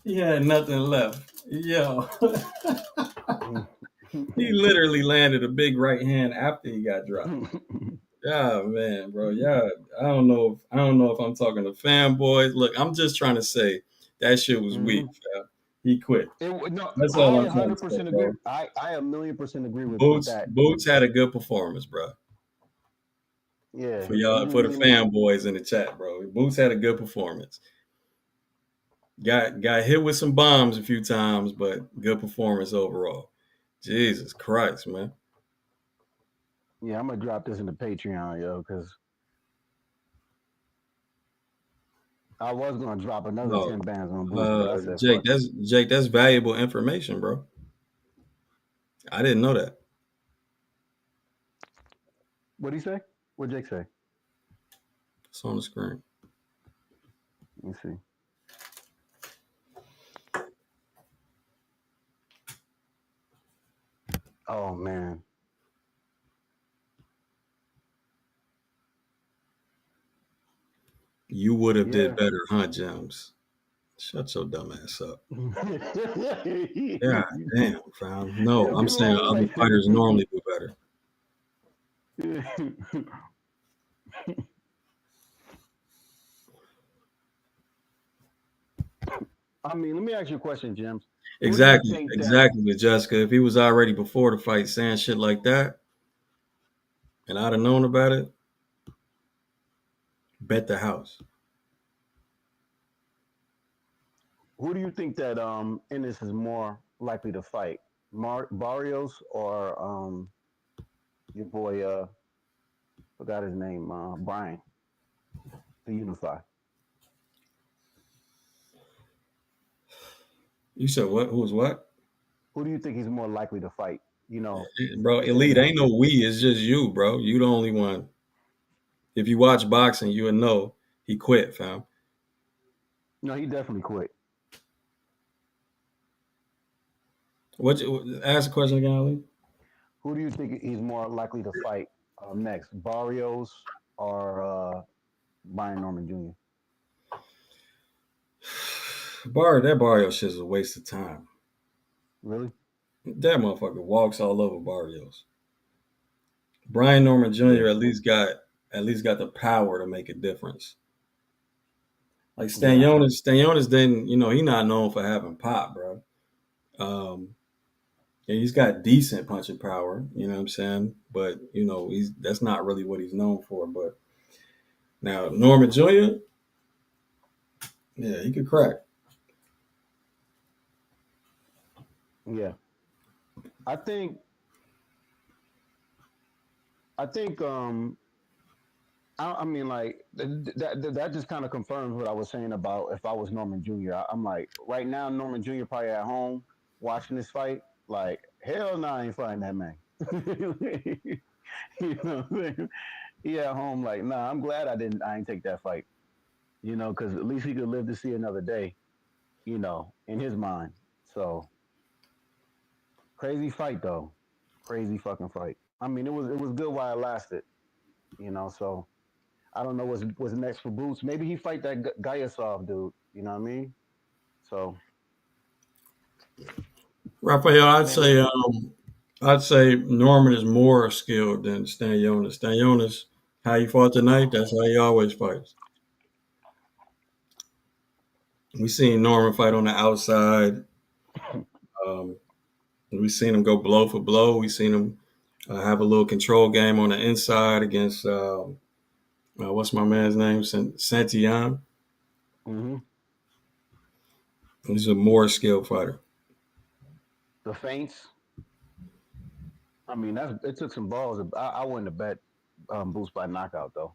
He had nothing left. Yo, he literally landed a big right hand after he got dropped. Yeah, man, bro. Yeah, I don't know if I'm talking to fanboys. Look, I'm just trying to say that shit was weak. Mhm. Fam. He quit. No, That's all I I'm trying to say, 100% agree. bro. I a million percent agree with Boots that. Boots had a good performance, bro. Yeah, For y'all, for the fanboys in the chat, bro. Boots had a good performance. Got hit with some bombs a few times, but good performance overall. Jesus Christ, man. yeah. I'm gonna drop this in the Patreon, yo, because I was gonna drop another No, 10 bands on Boots, but I said Jake, fuck it. that's valuable information, bro. I didn't know that. What would he say? What Jake say? It's on the screen. Let me see. Oh man. You would have did Yeah. better, huh, James? Shut your dumb ass up. Yeah, damn, fam. No, Yo, I'm give him saying a other respect. fighters normally do better. I mean, let me ask you a question, James. Who do you Exactly, think that? exactly, with Jessica. If he was already before the fight saying shit like that, and I'd have known about it, bet the house. Who do you think that Ennis is more likely to fight? Barrios or your boy forgot his name, Brian, to unify. You said what? Who was what? Who do you think he's more likely to fight? You know, Bro, saying Elite that. ain't no we. It's just you, bro. You the only one. If you watch boxing, you would know he quit, fam. No, he definitely quit. Ask the question again, Ali? Who do you think he's more likely to fight next, Barrios or Brian Norman Jr.? That Barrio shit's a waste of time. Really? That motherfucker walks all over Barrios. Brian Norman Jr. Yeah. at least got the power to make a difference. Like Yeah. Stanionis didn't, he not known for having pop, bro. Um, yeah, he's got decent punching power, you know what I'm saying? But that's not really what he's known for. But now Norman Jr., yeah, he could crack. Yeah. I think. I think. I mean, like that just kind of confirms what I was saying about if I was Norman Jr. I'm like, right now, Norman Jr. probably at home watching this fight. Like, hell no, I ain't fighting that man. You know what I'm saying? He at home like, nah, I'm glad I ain't take that fight. Because at least he could live to see another day. In his mind. So crazy fight though, crazy fucking fight. I mean, it was good while it lasted. So I don't know what's next for Boots. Maybe he fight that Gayasov dude. You know what I mean? So Raphael, I'd maybe. say Norman is more skilled than Stanionis. Stanionis, how he fought tonight, that's how he always fights. We seen Norman fight on the outside. Um, we seen him go blow for blow. We seen him I have a little control game on the inside against what's my man's name? Santillan. Mm-hmm. He's a more skilled fighter. The feints. I mean, it took some balls. I wouldn't have bet Boost by knockout though.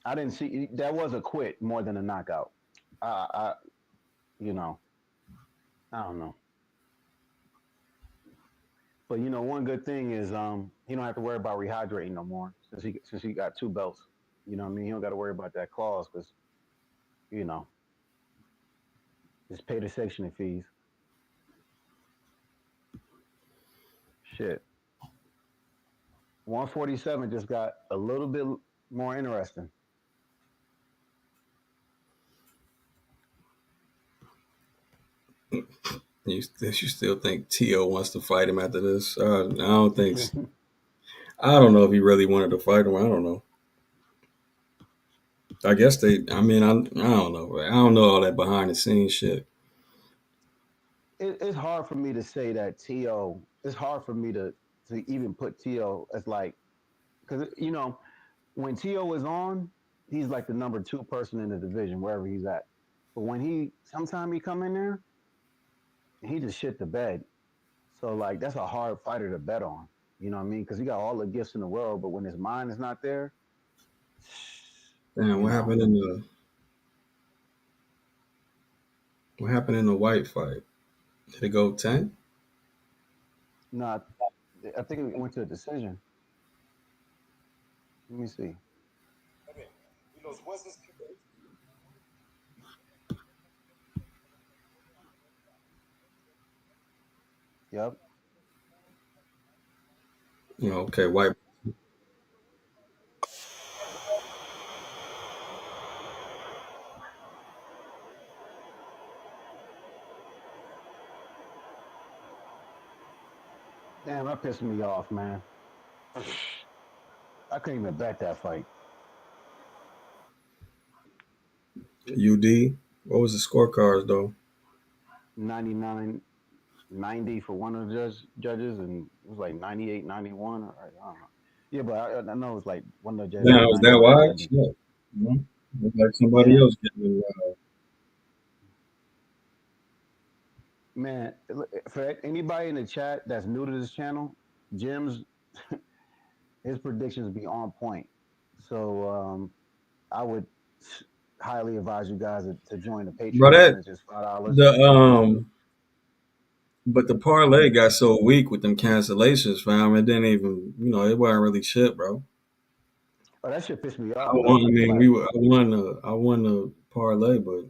I didn't see that was a quit more than a knockout. I you know, I don't know. But one good thing is he don't have to worry about rehydrating no more since he got two belts. You know what I mean? He don't got to worry about that clause because you know just pay the sectioning fees. Shit, 147 just got a little bit more interesting. You still think T.O. wants to fight him after this? I don't think. I don't know if he really wanted to fight him. I don't know. I guess they. I mean, I don't know. I don't know all that behind the scenes shit. It's hard for me to say that To. It's hard for me to even put To as like because when To is on, he's like the number two person in the division wherever he's at. But when sometime he come in there, he just shit the bed. So like that's a hard fighter to bet on. You know what I mean? Because he got all the gifts in the world, but when his mind is not there, Damn, you know, what happened in the white fight? Did it go 10? not. I think it went to a decision. Let me see. Yep. Okay, white. Damn, that pissed me off, man. I couldn't even bet that fight. UD. What was the scorecards though? 99, 90 for one of the judges, and it was like 98, 91. Or, I don't know. Yeah, but I know it was like one of the judges Now like was that 99, wide? 70. Shit. Mhm. Looked like somebody Yeah, else getting it. man. For anybody in the chat that's new to this channel, Jim's his predictions be on point. So I would highly advise you guys to join the Bro, Patreon. that It's just $5. the but the parlay got so weak with them cancellations, fam. It didn't even, it wasn't really shit, bro. Oh, that shit pissed me I off won. though. I mean, Like I won the parlay, but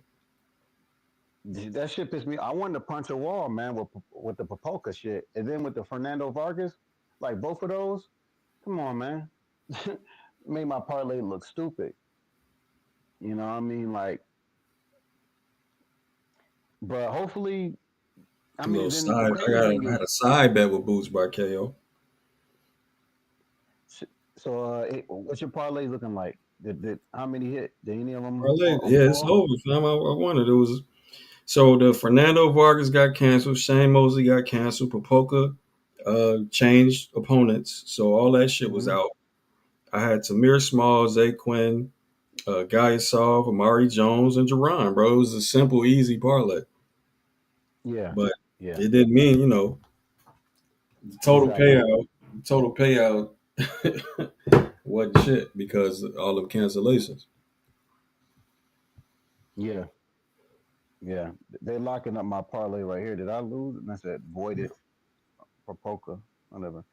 that shit pissed me. I wanted to punch a wall, man, with the Popolka shit, and then with the Fernando Vargas, like both of those. Come on, man. Made my parlay look stupid. You know what I mean? Like, but hopefully, I a mean, little then the side. crazy thing I is, had a side bet with Boots by KO. so what's your parlay looking like? Did how many hit? Did any of them Parlay, yeah, it's fall? over, fam. I won it. It was so the Fernando Vargas got canceled. Shane Mosley got canceled. Popolka changed opponents, so all that shit was Mm-hmm. out. I had Tamir Smalls, Zeqiun, Garcia, Amari Jones, and Jerron, bro. It was a simple, easy parlay. Yeah, But yeah, it didn't mean, the exactly. total payout wasn't shit because of all of cancellations. Yeah, yeah. They're locking up my parlay right here. Did I lose? And I said voided for poker, whatever.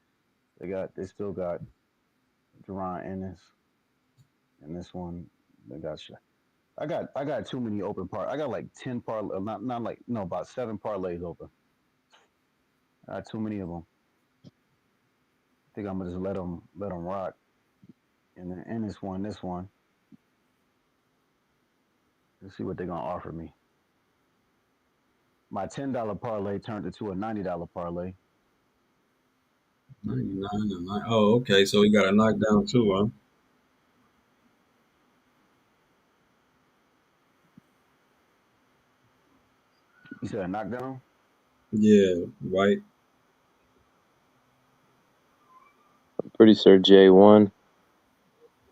They still got Jerron Ennis, and this one they got. I got too many open I got like 10 parlay, not like no about 7 parlays open. I got too many of them. I think I'm gonna just let them rock. And then in this one, let's see what they're gonna offer me. My $10 parlay turned into a $90 parlay. 99 and 9. Oh, okay. So he got a knockdown too, huh? You said a knockdown? Yeah, right. Pretty sure Jay won.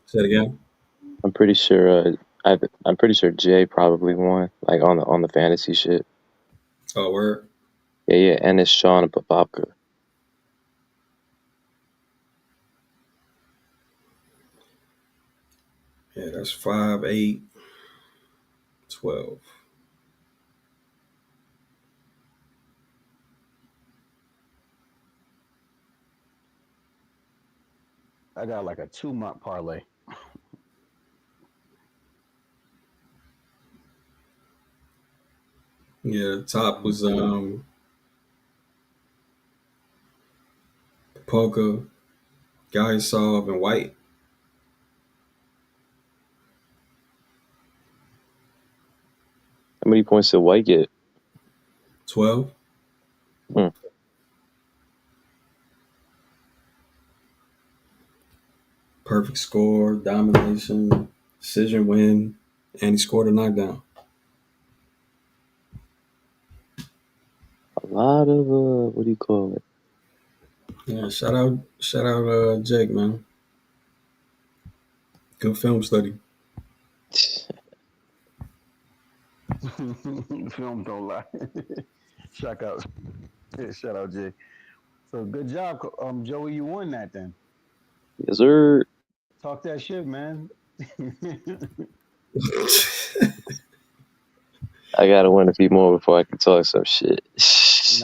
Say it again. I'm pretty sure. I'm pretty sure Jay probably won, like on the fantasy shit. Oh, word. Yeah. Ennis, Sean, and Papapka. Yeah, that's 5, 8, 12. I got like a 2-month parlay. Yeah, the top was Polka, Garcia, and White. How many points did White get? 12. Hmm. Perfect score, domination, decision win, and he scored a knockdown. A lot of what do you call it? Yeah, shout out, Jake, man. Good film study. Film don't lie. Shout out, shout out, Jay. So good job, Joey. You won that then. Yes, sir. Talk that shit, man. I gotta win a few more before I can talk some shit.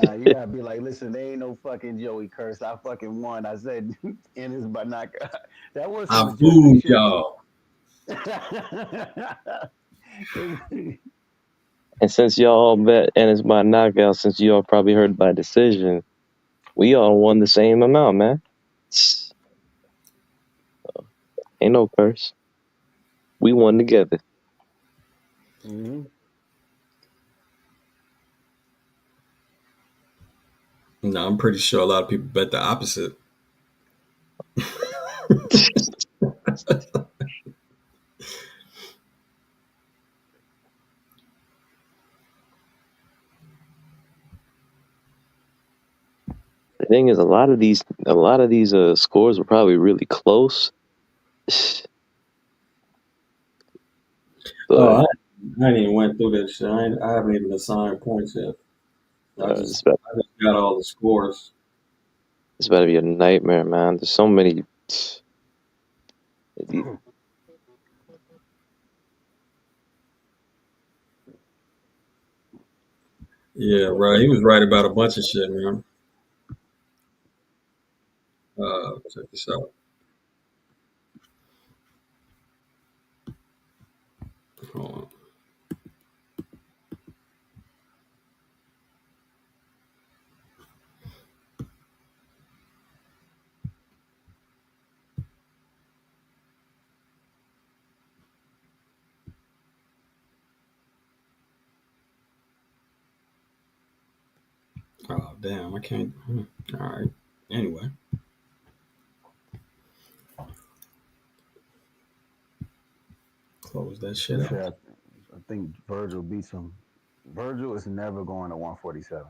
Nah, you gotta be like, listen, there ain't no fucking Joey curse. I fucking won. I said Ennis, but not. That was some I majestic fooled shit though. y'all. And since y'all bet Ennis by knockout, since y'all probably heard by decision, we all won the same amount, man. Ain't no curse. We won together. Mm-hmm. No, I'm pretty sure a lot of people bet the opposite. The thing is, a lot of these scores were probably really close. Oh, But I ain't even went through this shit. I haven't even assigned points yet. it's about, I just got all the scores. it's about to be a nightmare, man. There's so many. Yeah, right. He was right about a bunch of shit, man. Check this out. Hold on. Oh, damn. I can't. All right. Anyway. Close that shit out. I think Virgil beats him. Virgil is never going to 147.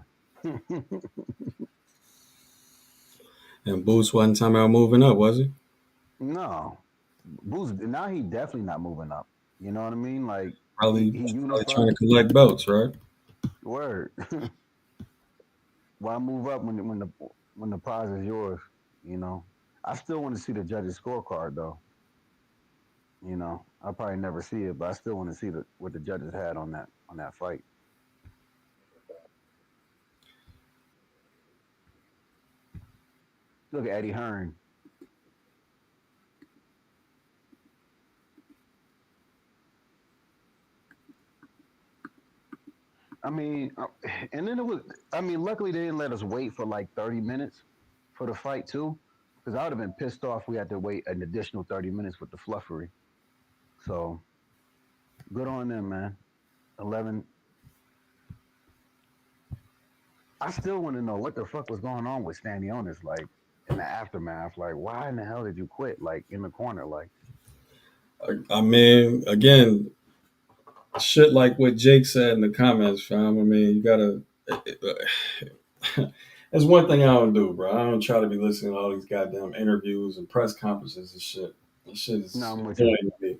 And Boots wasn't talking about moving up, was he? No, Boo's now he definitely not moving up. You know what I mean? Like Probably, he probably trying to unified. collect belts, right? Word. Why move up when the prize is yours? You know. I still want to see the judges' scorecard though. You know, I'll probably never see it, but I still want to see what the judges had on that fight. Look at Eddie Hearn. I mean, and then it was. I mean, luckily they didn't let us wait for like 30 minutes for the fight too, because I would have been pissed off. We had to wait an additional 30 minutes with the fluffery. So good on them, man. 11. I still want to know what the fuck was going on with Stanionis, like in the aftermath. Like, why in the hell did you quit? Like in the corner, like. I mean, again, shit like what Jake said in the comments, fam. I mean, you gotta. That's one thing I don't do, bro. I don't try to be listening to all these goddamn interviews and press conferences and shit. This shit No, is I'm with you. annoying to me.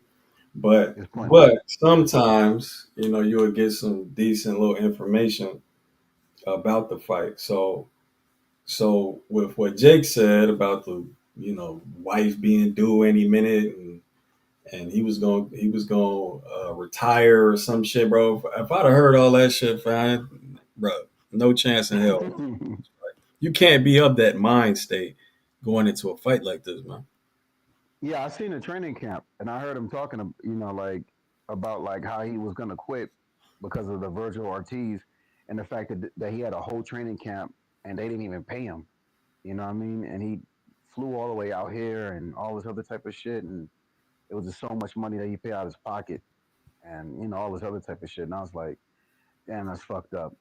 But It's pointless. but sometimes, you would get some decent little information about the fight. So with what Jake said about the wife being due any minute, and he was going to retire or some shit, bro. If I'd have heard all that shit, fine, bro, no chance in hell. You can't be of that mind state going into a fight like this, man. Yeah, I seen a training camp, and I heard him talking, like about like how he was gonna quit because of the Virgil Ortiz and the fact that he had a whole training camp and they didn't even pay him. You know what I mean? And he flew all the way out here and all this other type of shit, and it was just so much money that he paid out of his pocket, and all this other type of shit. And I was like, damn, that's fucked up.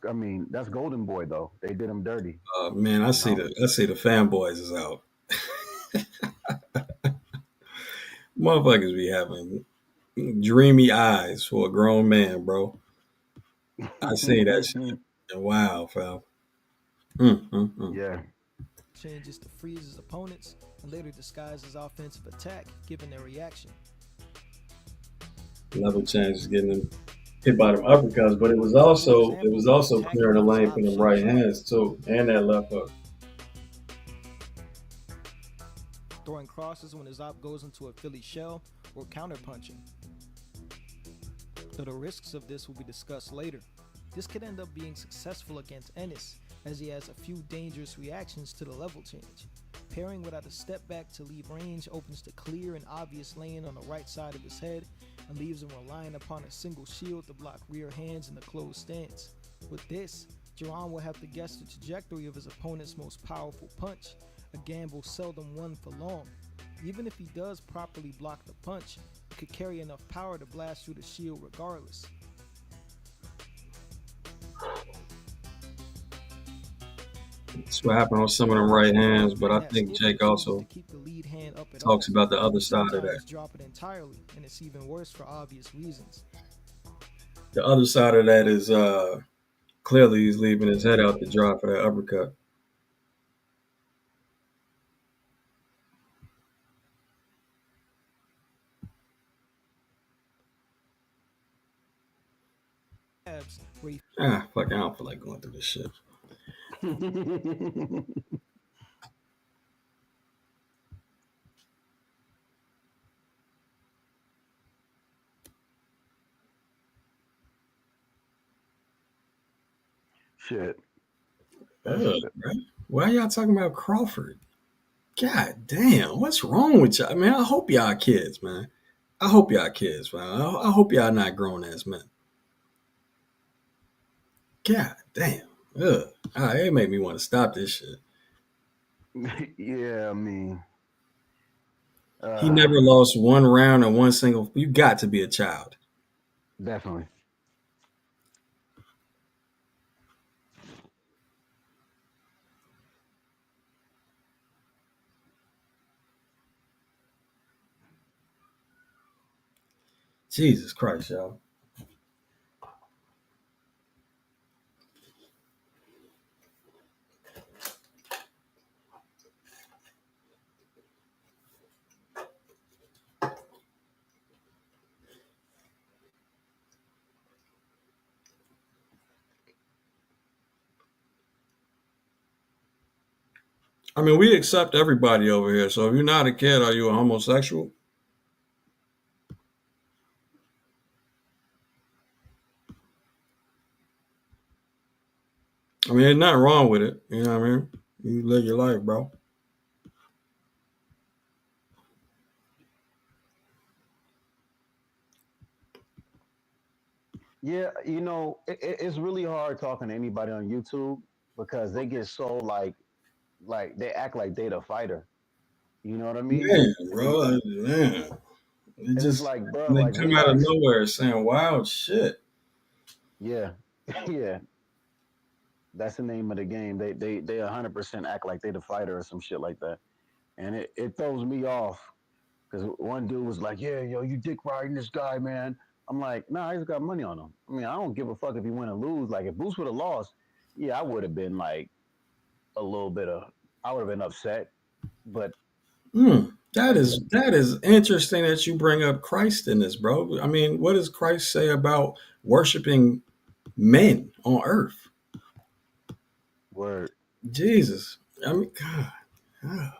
I mean, that's Golden Boy though. They did him dirty, Man, I you see know. the fanboys is out. Motherfuckers be having dreamy eyes for a grown man, bro. I see that shit. And wow, fam. Mm. Yeah. Changes to freeze his opponents and later disguise his offensive attack given their reaction. Another change is getting him hit by them uppercuts, but it was also clearing the lane for them right hands too, and that left hook. Throwing crosses when his op goes into a Philly shell, or counterpunching. Though the risks of this will be discussed later. This could end up being successful against Ennis, as he has a few dangerous reactions to the level change. Pairing without a step back to leave range opens the clear and obvious lane on the right side of his head and leaves him relying upon a single shield to block rear hands in the closed stance. With this, Duran will have to guess the trajectory of his opponent's most powerful punch, a gamble seldom won for long. Even if he does properly block the punch, it could carry enough power to blast through the shield regardless. That's what happened on some of them right hands, but I think Jake also talks about the other side of that. Drop it entirely, and it's even worse for obvious reasons. The other side of that is clearly he's leaving his head out to dry for that uppercut. Fuck, I don't feel like going through this shit. Shit. Why y'all talking about Crawford? God damn, what's wrong with y'all? Man, I hope y'all kids, man. I hope y'all kids, man. I hope y'all not grown ass men. God damn. Ugh. It made me want to stop this shit. Yeah, I mean, He never lost one round in one single. You got to be a child. definitely. Jesus Christ, y'all. I mean, we accept everybody over here. So if you're not a kid, are you a homosexual? I mean, there's nothing wrong with it. You know what I mean? You live your life, bro. Yeah, it's really hard talking to anybody on YouTube because they get so like they act like they the fighter. You know what I mean? Man, And bro. Man. and it's like, bro, They like come out of relax. nowhere saying wild shit. Yeah, yeah. That's the name of the game. They 100% act like they the fighter or some shit like that, and it throws me off because one dude was like, "Yeah, yo, you dick riding this guy, man." I'm like, "Nah, I just got money on him. I mean, I don't give a fuck if he win or lose. Like, if Boost would have lost, yeah, I would have been like a little bit of, I would have been upset, but Hmm. That at the, is interesting that you bring up Christ in this, bro. I mean, what does Christ say about worshiping men on earth? word. Jesus. I mean, God. God.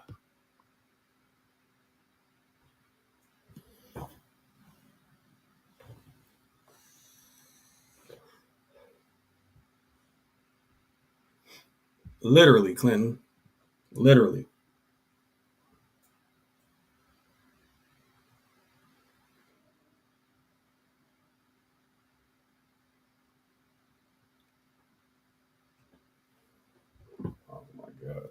Literally, Clinton. Literally. Oh my God.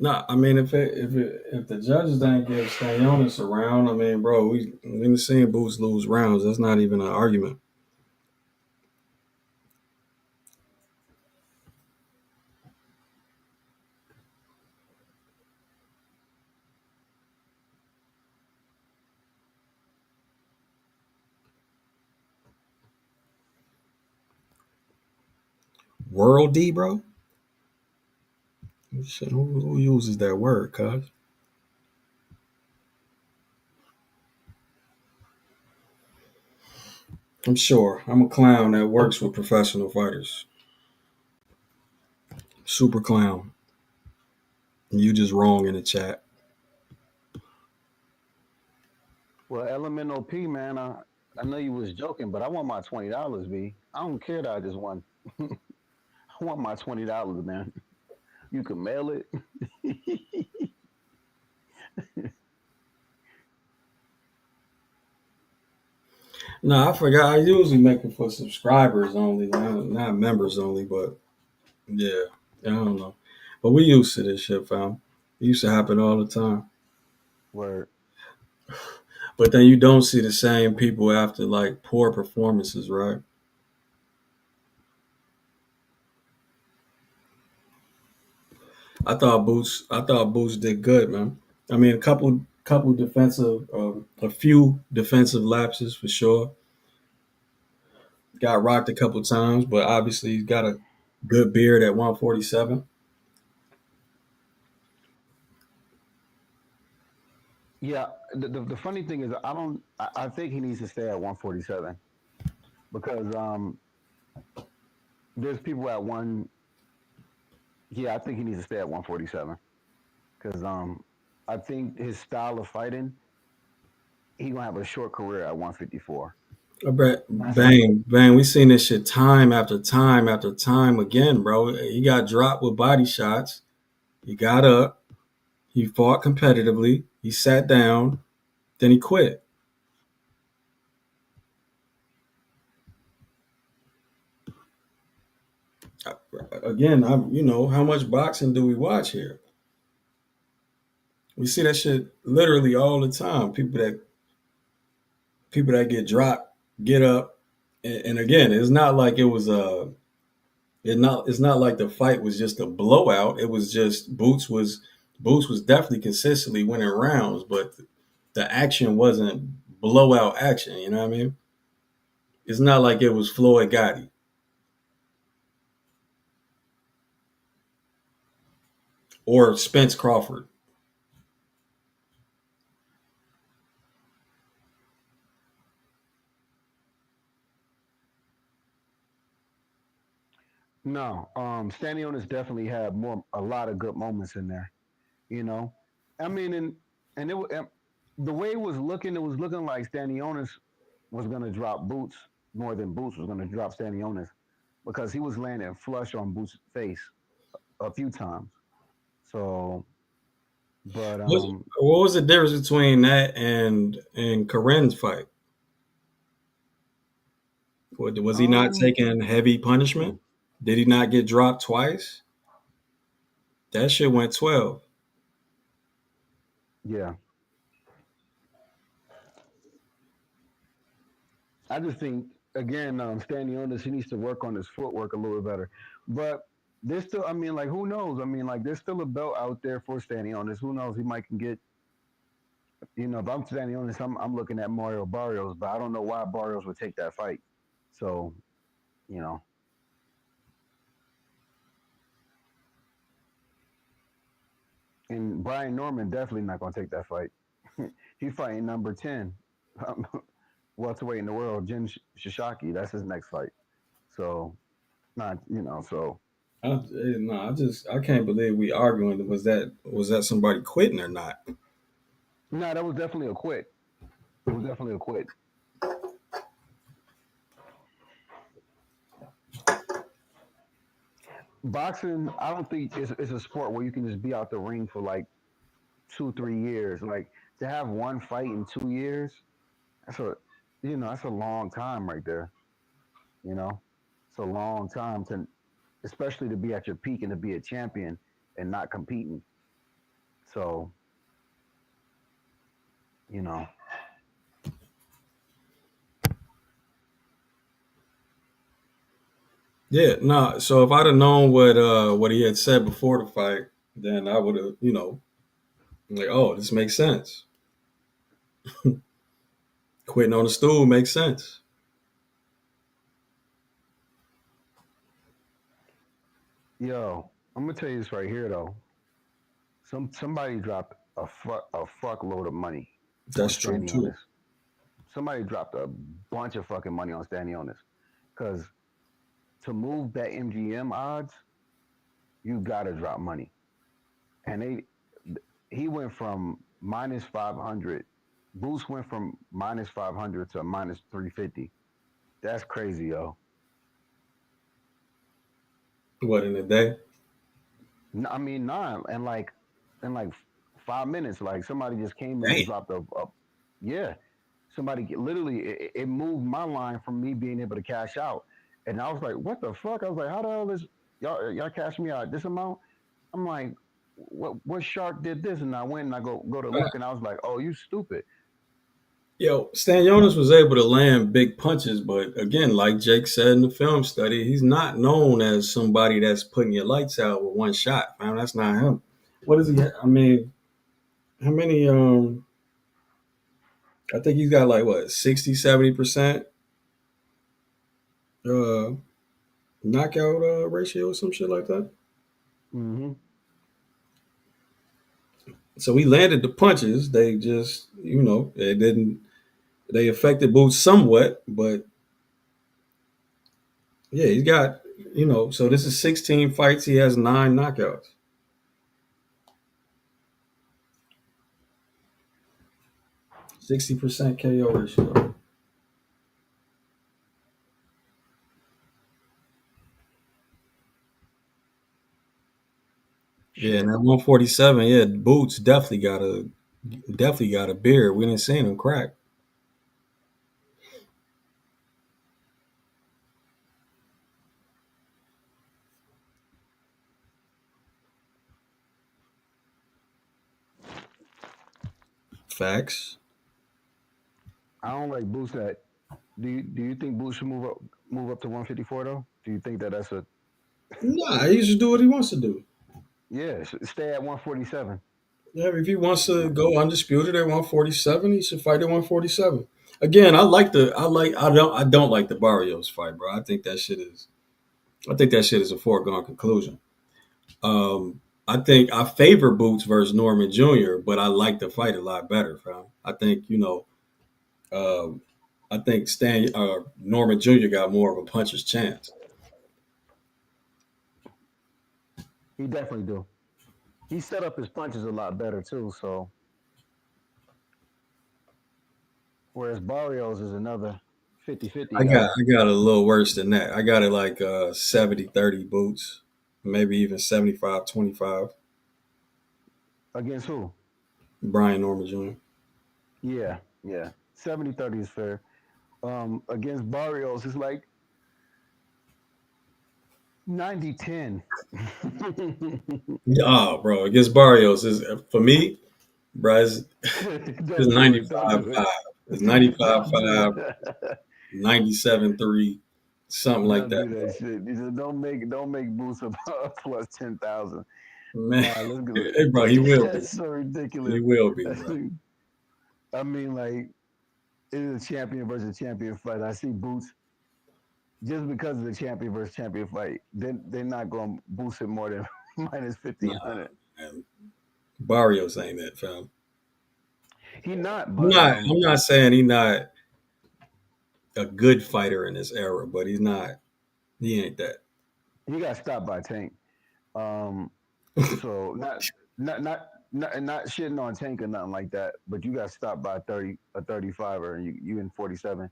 No, I mean, if the judges didn't give Stanionis a round, I mean, bro, we been seeing Boots lose rounds. That's not even an argument. World D, bro. Shit, who uses that word, cuz? I'm sure. I'm a clown that works with professional fighters. Super clown. You just wrong in the chat. Well, Elemental P, man, I know you was joking, but I want my $20, B. I don't care that I just won. I want my $20, man. You can mail it. No, I forgot. I usually make it for subscribers only, not members only. But yeah, I don't know. But we used to this shit, fam. It used to happen all the time. Word. But then you don't see the same people after like poor performances, right? I thought Boots did good, man. I mean, couple defensive, a few defensive lapses for sure. Got rocked a couple times, but obviously he's got a good beard at 147. Yeah, the funny thing is, I don't. I think he needs to stay at 147 because there's people at one. Yeah, I think he needs to stay at 147 because I think his style of fighting, he gonna have a short career at 154. I bet, That's just bang, bang. We seen this shit time after time after time again, bro. He got dropped with body shots. He got up. He fought competitively. He sat down. Then he quit. Again, how much boxing do we watch here? We see that shit literally all the time. People that get dropped, get up, and again, it's not like it was it's not like the fight was just a blowout. It was just Boots was definitely consistently winning rounds, but the action wasn't blowout action. You know what I mean? It's not like it was Floyd Gotti or Spence Crawford. no. Stanionis definitely had a lot of good moments in there. You know, I mean, and the way it was looking like Stanionis was gonna drop Boots more than Boots was gonna drop Stanionis because he was landing flush on Boots' face a few times. So, but What was the difference between that and Corinne's fight? Was he not Um, taking heavy punishment? Did he not get dropped twice? That shit went 12. yeah. I just think again, Stanionis, he needs to work on his footwork a little bit better. But there's still, I mean, like, who knows? I mean, like, there's still a belt out there for Stanionis. Who knows? He might can get. If I'm Stanionis, I'm looking at Mario Barrios, but I don't know why Barrios would take that fight. So, you know, and Brian Norman definitely not gonna take that fight. He's fighting number 10, welterweight in the world, Jin Shishaki. That's his next fight. So, not so. I can't believe we arguing. Was that somebody quitting or not? No, that was definitely a quit. It was definitely a quit. Boxing, I don't think it's a sport where you can just be out the ring for like 2, 3 years. Like to have one fight in 2 years, that's that's a long time right there. You know, it's a long time to, especially to be at your peak and to be a champion and not competing. So, you know, Yeah, no. So if I'd have known what he had said before the fight, then I would have, like, oh, this makes sense. Quitting on the stool makes sense. yo, I'm gonna tell you this right here though. Somebody dropped a fuckload of money on That's true too. Stanionis. Somebody dropped a bunch of fucking money on Stanionis because to move that MGM odds, you gotta drop money. And he went from -500. Boost went from -500 to -350. That's crazy, yo. What in a day? I mean, nah, and like in like 5 minutes, like somebody just came in and Damn. dropped a yeah. Somebody literally it moved my line from me being able to cash out, and I was like, "What the fuck?" I was like, "How the hell is y'all cash me out this amount?" I'm like, "What shark did this?" And I went and I go to look, and I was like, "Oh, you stupid." Yo, Stanionis was able to land big punches, but again, like Jake said in the film study, he's not known as somebody that's putting your lights out with one shot. Man, that's not him. What is he? I mean, how many? I think he's got like what 60, 70% uh knockout ratio or some shit like that. Mm-hmm. So he landed the punches. They just, they didn't. They affected Boots somewhat, but yeah, he's got, So this is 16 fights. He has 9 knockouts. 60% KO ratio. Yeah, and Shit. at 147, yeah, Boots definitely got a beard. We didn't see him crack. Facts. I don't like Boost at. Do you think Boost should move up to 154 though? Do you think that's a Nah, he should do what he wants to do. yeah? Stay at 147. Yeah, if he wants to go undisputed at 147, he should fight at 147. Again, I don't like the Barrios fight, bro. I think that shit is a foregone conclusion. I think I favor Boots versus Norman Jr., but I like the fight a lot better, fam. Um, I think Norman Jr. got more of a puncher's chance. He definitely do. He set up his punches a lot better too. So whereas Barrios is another 50-50 I got guy I got it a little worse than that. I got it like 70-30 Boots, maybe even 75-25 against who? Brian Norman Jr. Yeah, yeah. 70-30 is fair. Against Barrios, it's like 90-10. Oh, bro, against Barrios is for me, bro. It's Don't do it. Don't do 95-5. it. It's Don't do 95-5, it. 97-3, something like Don't that, do that bro. shit. You just don't make Boots a plus 10,000. Man, Nah, let's go. hey, bro, he will be. That's so He ridiculous. will be, That's, bro. I mean, like it is a champion versus champion fight. I see Boots just because of the champion versus champion fight. They're not going to boost it more than minus Nah, 1,500. man. Barrios ain't that, fam. He not, I'm but not. I'm not saying he's not a good fighter in this era, but he's not. He ain't that. he got stopped by Tank. Um, so not shitting on Tank or nothing like that. But you got stopped by 35er, and you in 47.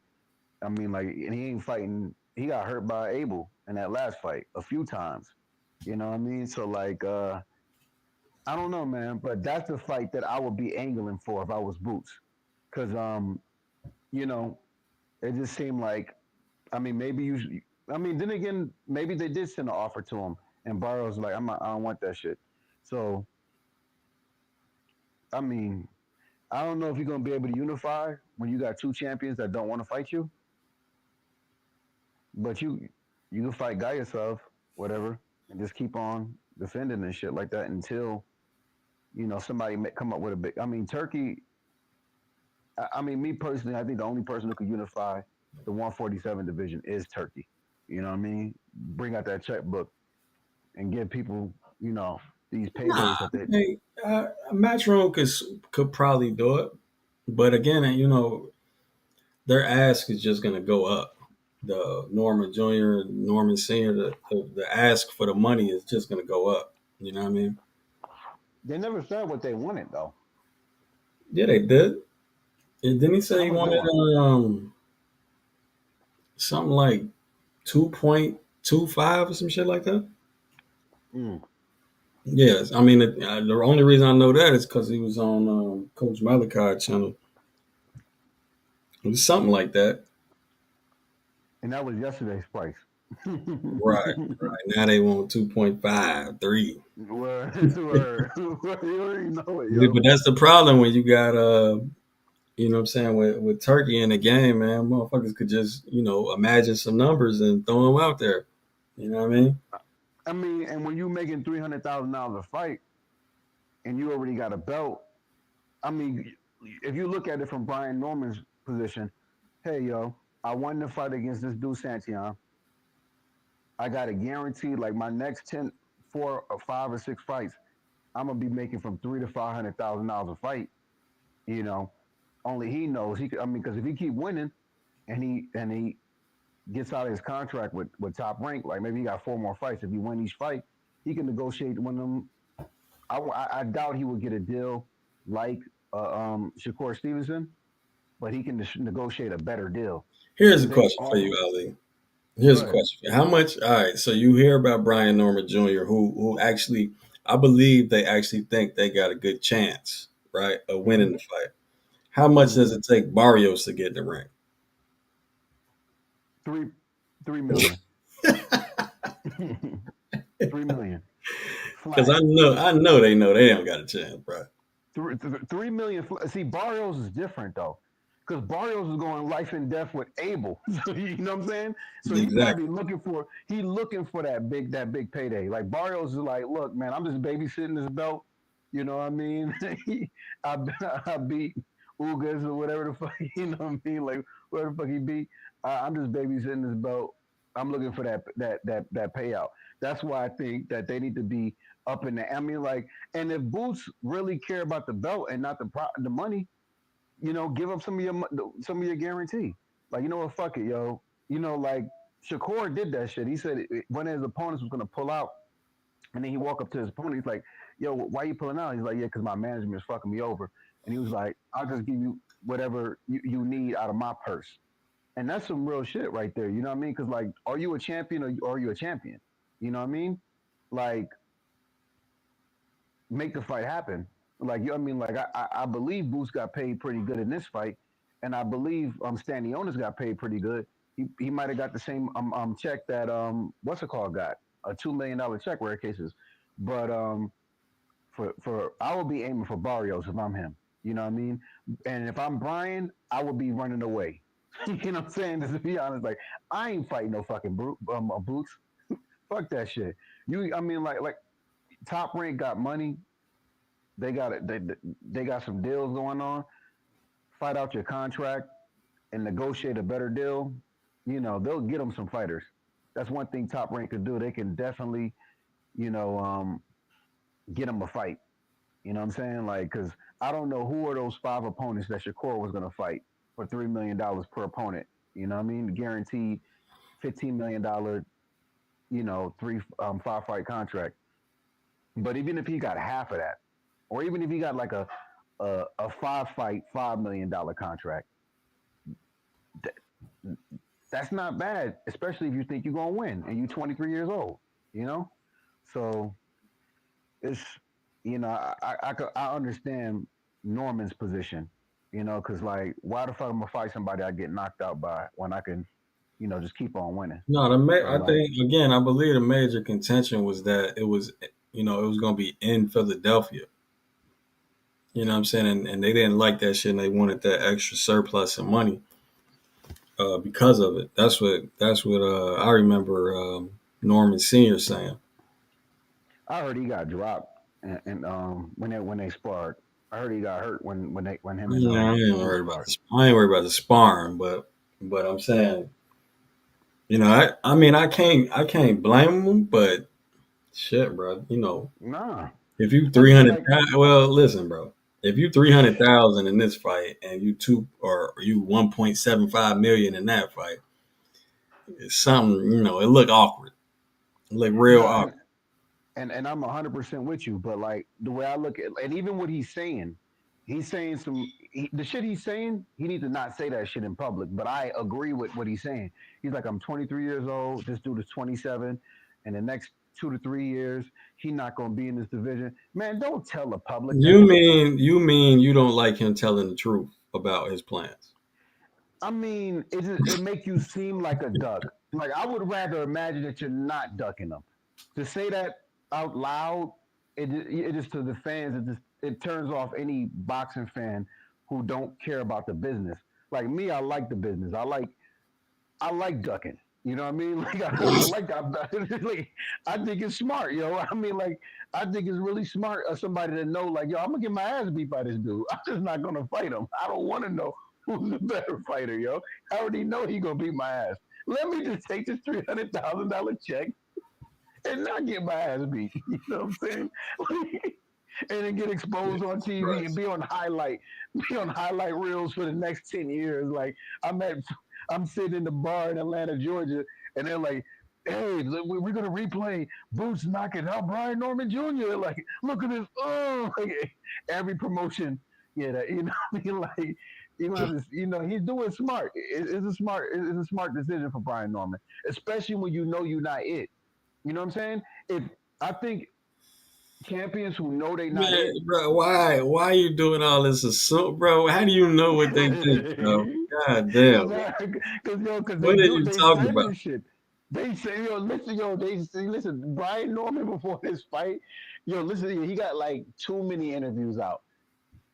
I mean, like, and he ain't fighting. He got hurt by Abel in that last fight a few times. You know what I mean? So like, I don't know, man. But that's the fight that I would be angling for if I was Boots, because you know, it just seemed like. I mean, maybe you. I mean, then again, maybe they did send an offer to him, and Barrow's like, I'm not, I don't want that shit. So, I mean, I don't know if you're gonna be able to unify when you got two champions that don't want to fight you, but you can fight guy yourself, whatever, and just keep on defending and shit like that until somebody may come up with a big. I mean, Turkey. I mean, me personally, I think the only person who could unify the 147 division is Turkey. You know what I mean? Bring out that checkbook and give people, these Nah, paydays that they. hey, Matchroom could probably do it, but again, their ask is just gonna go up. The Norman Junior, Norman Senior, the ask for the money is just gonna go up. You know what I mean? They never said what they wanted though. Yeah, they did. And didn't he say How he much they wanted want? something like 2.25 or some shit like that? Mm. Yes, I mean the only reason I know that is because he was on Coach Malachi channel. It was something like that. And that was yesterday's price. Right, right. Now they want 2.5, 3. Word, word. You already know it, Yeah, yo. but that's the problem when you got you know what I'm saying, with Turkey in the game, man, motherfuckers could just, imagine some numbers and throw them out there. You know what I mean? I mean, and when you making $300,000 a fight and you already got a belt, I mean, if you look at it from Brian Norman's position, hey yo, I won the fight against this dude Santion. I got a guarantee like my next 10, 4 or 5 or 6 fights, I'm gonna be making from $300,000 to $500,000 a fight. You know, only he knows he could. I mean, because if he keep winning and he gets out of his contract with Top Rank, like maybe he got 4 more fights. If he win each fight, he can negotiate one of them. I doubt he would get a deal like Shakur Stevenson, but he can negotiate a better deal Here's because a they question for all you, Ali. go Here's a ahead. question. How much? All right. So you hear about Brian Norman Jr., who actually, I believe they actually think they got a good chance, right, of winning Mm-hmm, the fight. How much mm-hmm. does it take Barrios to get in the ring? 3 million. 3 million Because flat. I know they don't got a chance, bro. 3 million. See, Barrios is different though, because Barrios is going life and death with Abel. So, you know what I'm saying? So he Exactly. probably looking for that big payday. Like Barrios is like, look, man, I'm just babysitting this belt. You know what I mean? I, I beat Ugas or whatever the fuck. You know what I mean? Like whatever the fuck he beat. I'm just babysitting this belt. I'm looking for that payout. That's why I think that they need to be up in the. I mean, like, and if Boots really care about the belt and not the money, give up some of your guarantee. Like, you know what? Fuck it, yo. Like Shakur did that shit. He said one of his opponents was gonna pull out, and then he walked up to his opponent. He's like, "Yo, why you pulling out?" He's like, "Yeah, because my management is fucking me over." And he was like, "I'll just give you whatever you need out of my purse." And that's some real shit right there. You know what I mean? Because like, are you a champion or are you a champion? You know what I mean? Like, make the fight happen. Like, I mean, like I believe Boots got paid pretty good in this fight, and I believe Stanionis got paid pretty good. He might have got the same check that what's it called got a $2 million check, rare cases. But for I would be aiming for Barrios if I'm him. You know what I mean? And if I'm Brian, I would be running away. You know what I'm saying? Just to be honest, like I ain't fighting no fucking boots. Fuck that shit. I mean, like Top Rank got money. They got it. They got some deals going on. Fight out your contract and negotiate a better deal. You know, they'll get them some fighters. That's one thing Top Rank could do. They can definitely, you know, get them a fight. You know what I'm saying? Like, because I don't know who are those 5 opponents that Shakur was going to fight for $3 million per opponent. You know what I mean? Guaranteed $15 million. You know, 5 fight contract. But even if he got half of that, or even if he got like a 5 fight $5 million contract, that's not bad, especially if you think you're gonna win and you're 23 years old. You know, so it's I understand Norman's position. You know, because like, why the fuck am I gonna fight somebody I get knocked out by when I can, just keep on winning? No, So I like, think again, I believe the major contention was that it was, it was going to be in Philadelphia. You know what I'm saying? And they didn't like that shit, and they wanted that extra surplus of money because of it. That's what I remember Norman Senior saying. I heard he got dropped, and when they sparred, I heard he got hurt when him and Yeah, Norman sparred. I ain't worried about the sparring, but I'm saying, I mean, I can't blame him, but shit, bro, Nah, if you I three mean, hundred, like, well, listen, bro. If you 300,000 in this fight and you you 1.75 million in that fight, it's something. It look awkward. It look real nah, awkward. and I'm 100% with you, but like the way I look at, and even what he's saying the shit he's saying, he needs to not say that shit in public. But I agree with what he's saying. He's like, I'm 23 years old. This dude is 27, and the next 2 to 3 years, he not gonna be in this division. Man, don't tell the public You that. mean you mean you don't like him telling the truth about his plans? I mean, it make you seem like a duck. Like I would rather imagine that you're not ducking them. To say that out loud, it just to the fans. It turns off any boxing fan who don't care about the business. Like me, I like the business. I like ducking. You know what I mean? Like I like that. Like, I think it's smart, yo. I mean, like I think it's really smart of somebody to know, like, yo, I'm gonna get my ass beat by this dude. I'm just not gonna fight him. I don't want to know who's the better fighter, yo. I already know he gonna beat my ass. Let me just take this $300,000 check and not get my ass beat. You know what I'm saying? And then get exposed on TV and be on highlight reels for the next 10 years. Like I'm at, I'm sitting in the bar in Atlanta, Georgia, and they're like, "Hey, we're gonna replay Boots knocking out Brian Norman Jr. Like, look at this! Oh, like, every promotion, yeah, you know, I mean, like, he's doing smart. It's a smart decision for Brian Norman, especially when you're not it. You know what I'm saying? If I think champions who know they not Man, it. bro, why you doing all this assault, bro? How do you know what they think, bro? God damn, bro. Cause What they are do, you they talking said about? this shit. They say, they say, listen, Brian Norman before this fight, listen, he got like too many interviews out.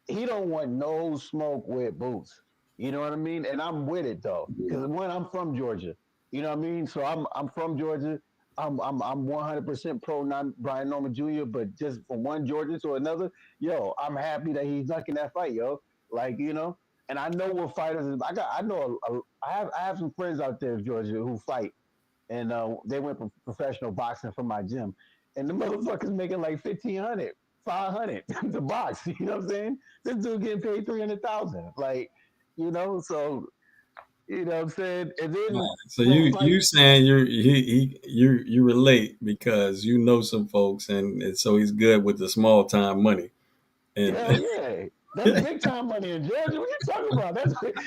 He don't want no smoke with Boots. You know what I mean? And I'm with it though, because when I'm from Georgia, you know what I mean. So I'm from Georgia. I'm 100% pro non Brian Norman Jr. But just from one Georgia to another, I'm happy that he's ducking that fight, yo. Like and I know what fighters. I know I have some friends out there in Georgia who fight, and they went from professional boxing from my gym, and the motherfuckers making like 1,500, 500 to box. You know what I'm saying? This dude getting paid 300,000. Like, so you know what I'm saying. And then So for a you fight, saying you relate because you know some folks, and so he's good with the small time money. And hell yeah. That's big time money in Georgia. What you talking about?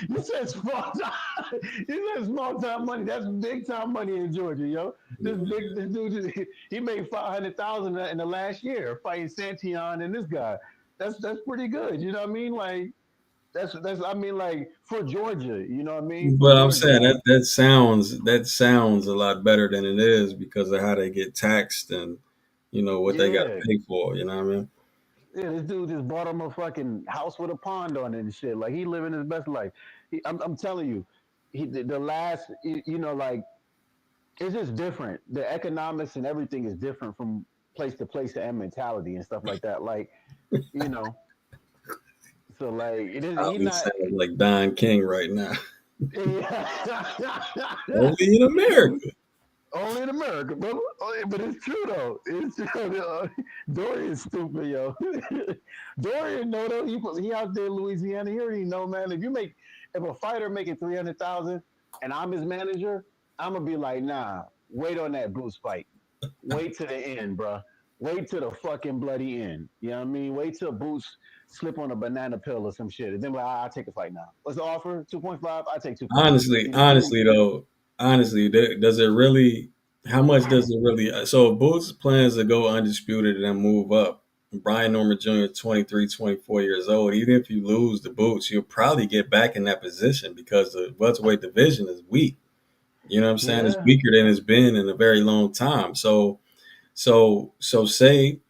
You said small time. You said small time money. That's big time money in Georgia, yo. This dude, he made 500,000 in the last year fighting Santion and this guy. That's pretty good. You know what I mean? Like, That's I mean, like for Georgia, you know what I mean? For But I'm Georgia, saying like that sounds a lot better than it is because of how they get taxed and what they got to yeah, pay for. You know what I mean? yeah. This dude just bought him a fucking house with a pond on it and shit. Like he living his best life. I'm telling you, the last like it's just different. The economics and everything is different from place to place and mentality and stuff like that. Like you know, so like it is. He Probably not. sounds like Don King right now. Yeah. Only in America. Only in America, brother. But it's true though. It's true. Dorian's stupid, yo. Dorian know though. He out there in Louisiana. He already know, man. If a fighter making 300,000 and I'm his manager, I'm gonna be like, nah. Wait on that Bruce fight. Wait to the end, bro. Wait to the fucking bloody end. You know what I mean? Wait till Boots slip on a banana pill or some shit. And then like, I'll take a fight now. What's the offer? 2.5? I take 2.5. Honestly, You know what I mean? honestly though, honestly, does it really? How much does it really? So if Boots plans to go undisputed and then move up. Brian Norman Jr. 23, 24 years old. Even if you lose the Boots, you'll probably get back in that position because the welterweight division is weak. You know what I'm saying? It's Yeah. weaker than it's been in a very long time. So say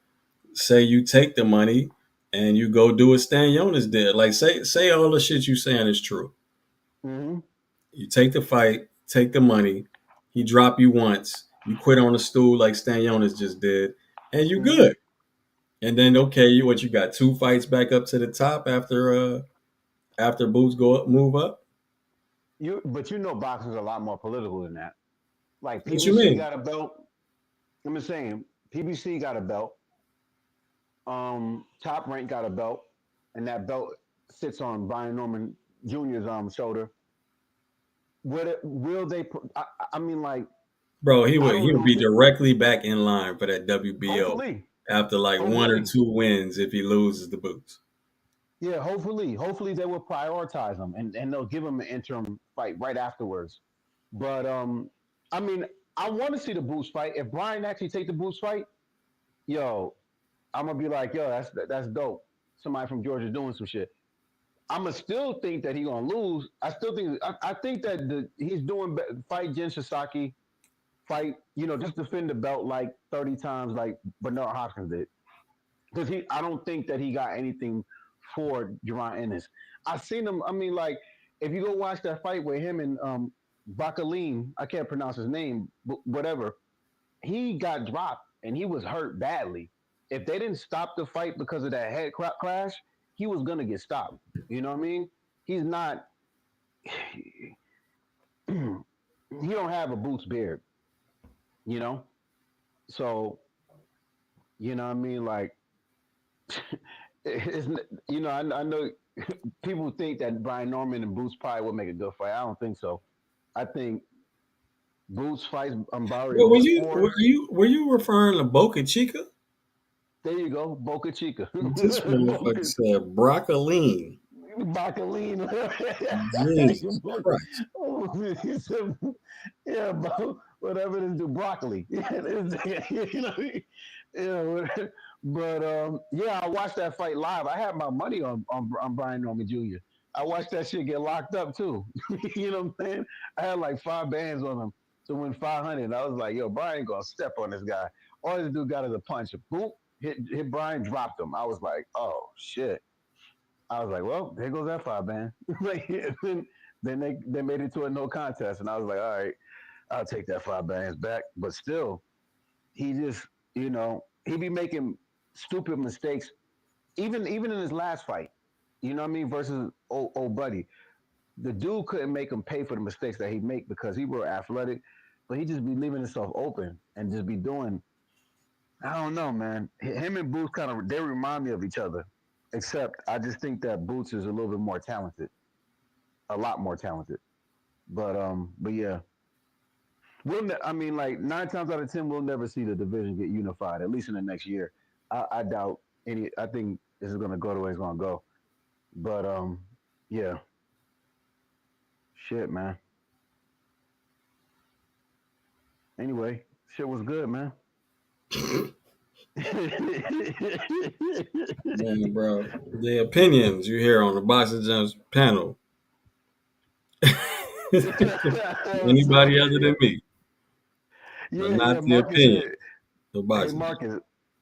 you take the money and you go do what Stanionis did. Like say all the shit you saying is true. Mm-hmm. You take the fight, take the money. He drop you once. You quit on the stool like Stanionis just did, and you Mm-hmm. good. And then okay, you got two fights back up to the top after Boots go up, move up. But boxing's a lot more political than that. Like What you PBC mean, got a belt. I'm just saying, PBC got a belt. Top Rank got a belt, and that belt sits on Brian Norman Jr.'s shoulder. Will they? I mean, like, bro? He I would he don't would know. be directly back in line for that WBO Hopefully, after like one or hopefully, two wins if he loses the Boots. yeah, hopefully they will prioritize him and they'll give him an interim fight right afterwards. But I mean, I want to see the Boots fight. If Brian actually take the Boots fight, yo, I'm gonna be like, yo, that's dope. Somebody from Georgia doing some shit. I'm gonna still think that he gonna lose. I think that he's doing fight Jen Sasaki, fight just defend the belt like 30 times like Bernard Hopkins did. Because I don't think that he got anything for Jerron Ennis. I seen him. I mean, like if you go watch that fight with him and Bakaline, I can't pronounce his name, but whatever. He got dropped and he was hurt badly. If they didn't stop the fight because of that head crash, he was gonna get stopped. You know what I mean? He's not. He don't have a Boots beard. You know, so you know what I mean. Like, it's I know people think that Brian Norman and Boots probably would make a good fight. I don't think so. I think Boots fights Well, Barrios, or were you referring to Boca Chica? there you go, Boca Chica. This motherfucker said broccoline. Bacalina. Jesus Christ. Yeah, whatever this do, broccoli. You know, yeah, but yeah, I watched that fight live. I had my money on Brian Norman Jr. I watched that shit get locked up too. You know what I'm saying? I had like 5 bands on him to win 500. I was like, yo, Brian gonna step on this guy. All this dude got is a punch. Boop, hit Brian, dropped him. I was like, oh shit. I was like, well, there goes that 5 band. Like, then they made it to a no contest, and I was like, all right, I'll take that 5 bands back. But still, he just, he be making stupid mistakes, even in his last fight. You know what I mean? Versus old buddy, the dude couldn't make him pay for the mistakes that he make because he were athletic, but he just be leaving himself open and just be doing. I don't know, man. Him and Boots they remind me of each other. Except I just think that Boots is a little bit more talented, a lot more talented. But yeah, I mean, like 9 times out of 10, we'll never see the division get unified. At least in the next year, I doubt any. I think this is gonna go the way it's gonna go. But yeah, shit, man. Anyway, shit was good, man. Man, bro, the opinions you hear on the Boxing Gems panel, So anybody other than me, but yeah. not the Marcus opinion said, of "Hey, Boxing Gems. Marcus,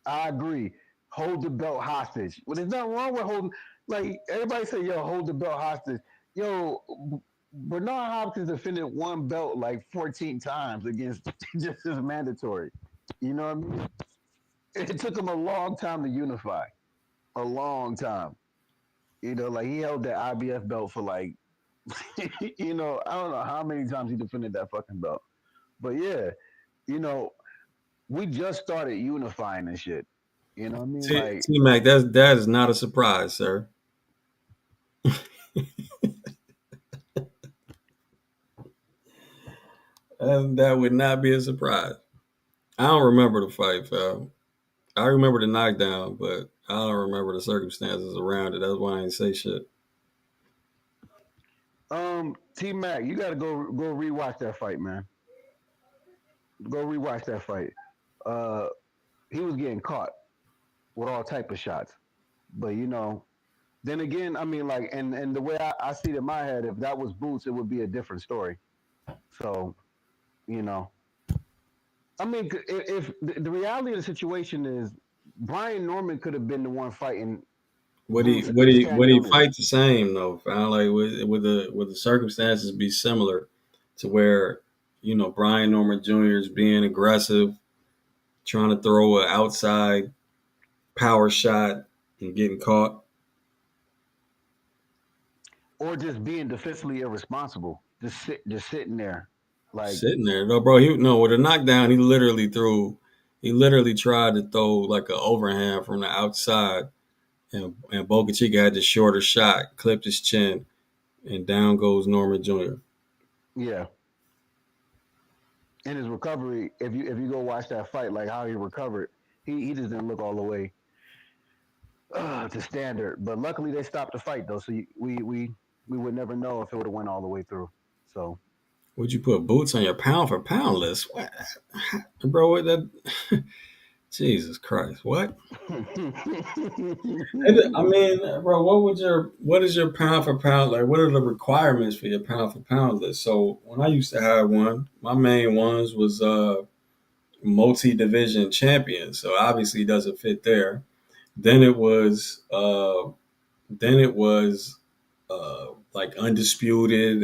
I agree. Hold the belt hostage. But there's nothing wrong with holding. Like everybody say, yo, hold the belt hostage. Yo, Bernard Hopkins defended one belt like 14 times against just as mandatory. You know what I mean? It took him a long time to unify. A long time. You know, like he held that IBF belt for like, you know, I don't know how many times he defended that fucking belt. But yeah, you know, we just started unifying and shit. You know what I mean? Like, T Mac, that is not a surprise, sir. That would not be a surprise. I don't remember the fight, fam. I remember the knockdown, but I don't remember the circumstances around it. That's why I ain't say shit. T Mac, you gotta go rewatch that fight, man. Go rewatch that fight. Uh, he was getting caught with all type of shots, but you know, then again, I mean, like, and the way I see it in my head, if that was Boots, it would be a different story. So, you know, I mean, if the reality of the situation is Brian Norman could have been the one fighting Would he Boots would against he would he Stanionis. fight the same though? Fam? Like would the circumstances be similar to where Brian Norman Jr. is being aggressive, trying to throw an outside power shot and getting caught Or just being defensively irresponsible, just sitting there, like sitting there? No, bro. No, with a knockdown, he literally threw. He literally tried to throw like an overhand from the outside, and Boca Chica had the shorter shot, clipped his chin, and down goes Norman Jr. yeah. In his recovery, if you go watch that fight, like how he recovered, he just didn't look all the way to standard. But luckily they stopped the fight though, so we would never know if it would have went all the way through. So Would you put Boots on your pound for pound list? What, bro? What that? Jesus Christ! What? I mean, bro, what is your pound for pound like? What are the requirements for your pound for pound list? So when I used to have one, my main ones was multi division champion. So obviously it doesn't fit there. Then it was like undisputed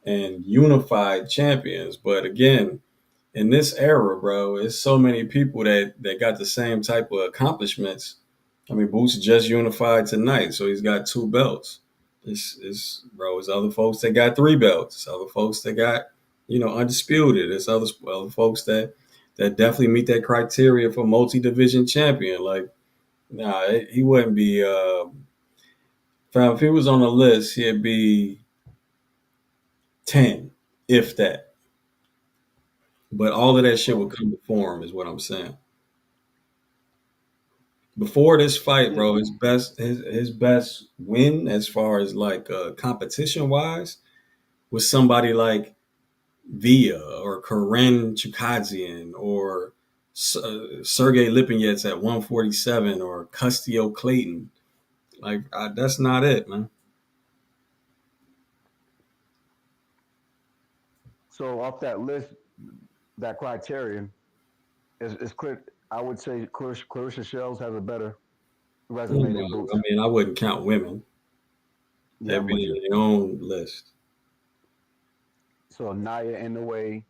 and unified champions. But again, in this era, bro, it's so many people that got the same type of accomplishments. I mean, Boots just unified tonight, so he's got two belts. It's other folks that got three belts. It's other folks that got undisputed. It's other folks that definitely meet that criteria for multi division champion. Like, nah, he wouldn't be. Fam, if he was on the list, he'd be 10, if that. But all of that shit would so come before him, is what I'm saying. Before this fight, yeah. bro, his best win as far as like competition wise was somebody like Via or Karen Chukadzian or Sergey Lipinets at 147 or Custio Clayton. Like that's not it, man. So off that list, that criterion is clear. I would say Clarissa Shells has a better resume than I Boots. mean, I wouldn't count women. Yeah, They'd I'm with be you. in their own list. So Naya in the way,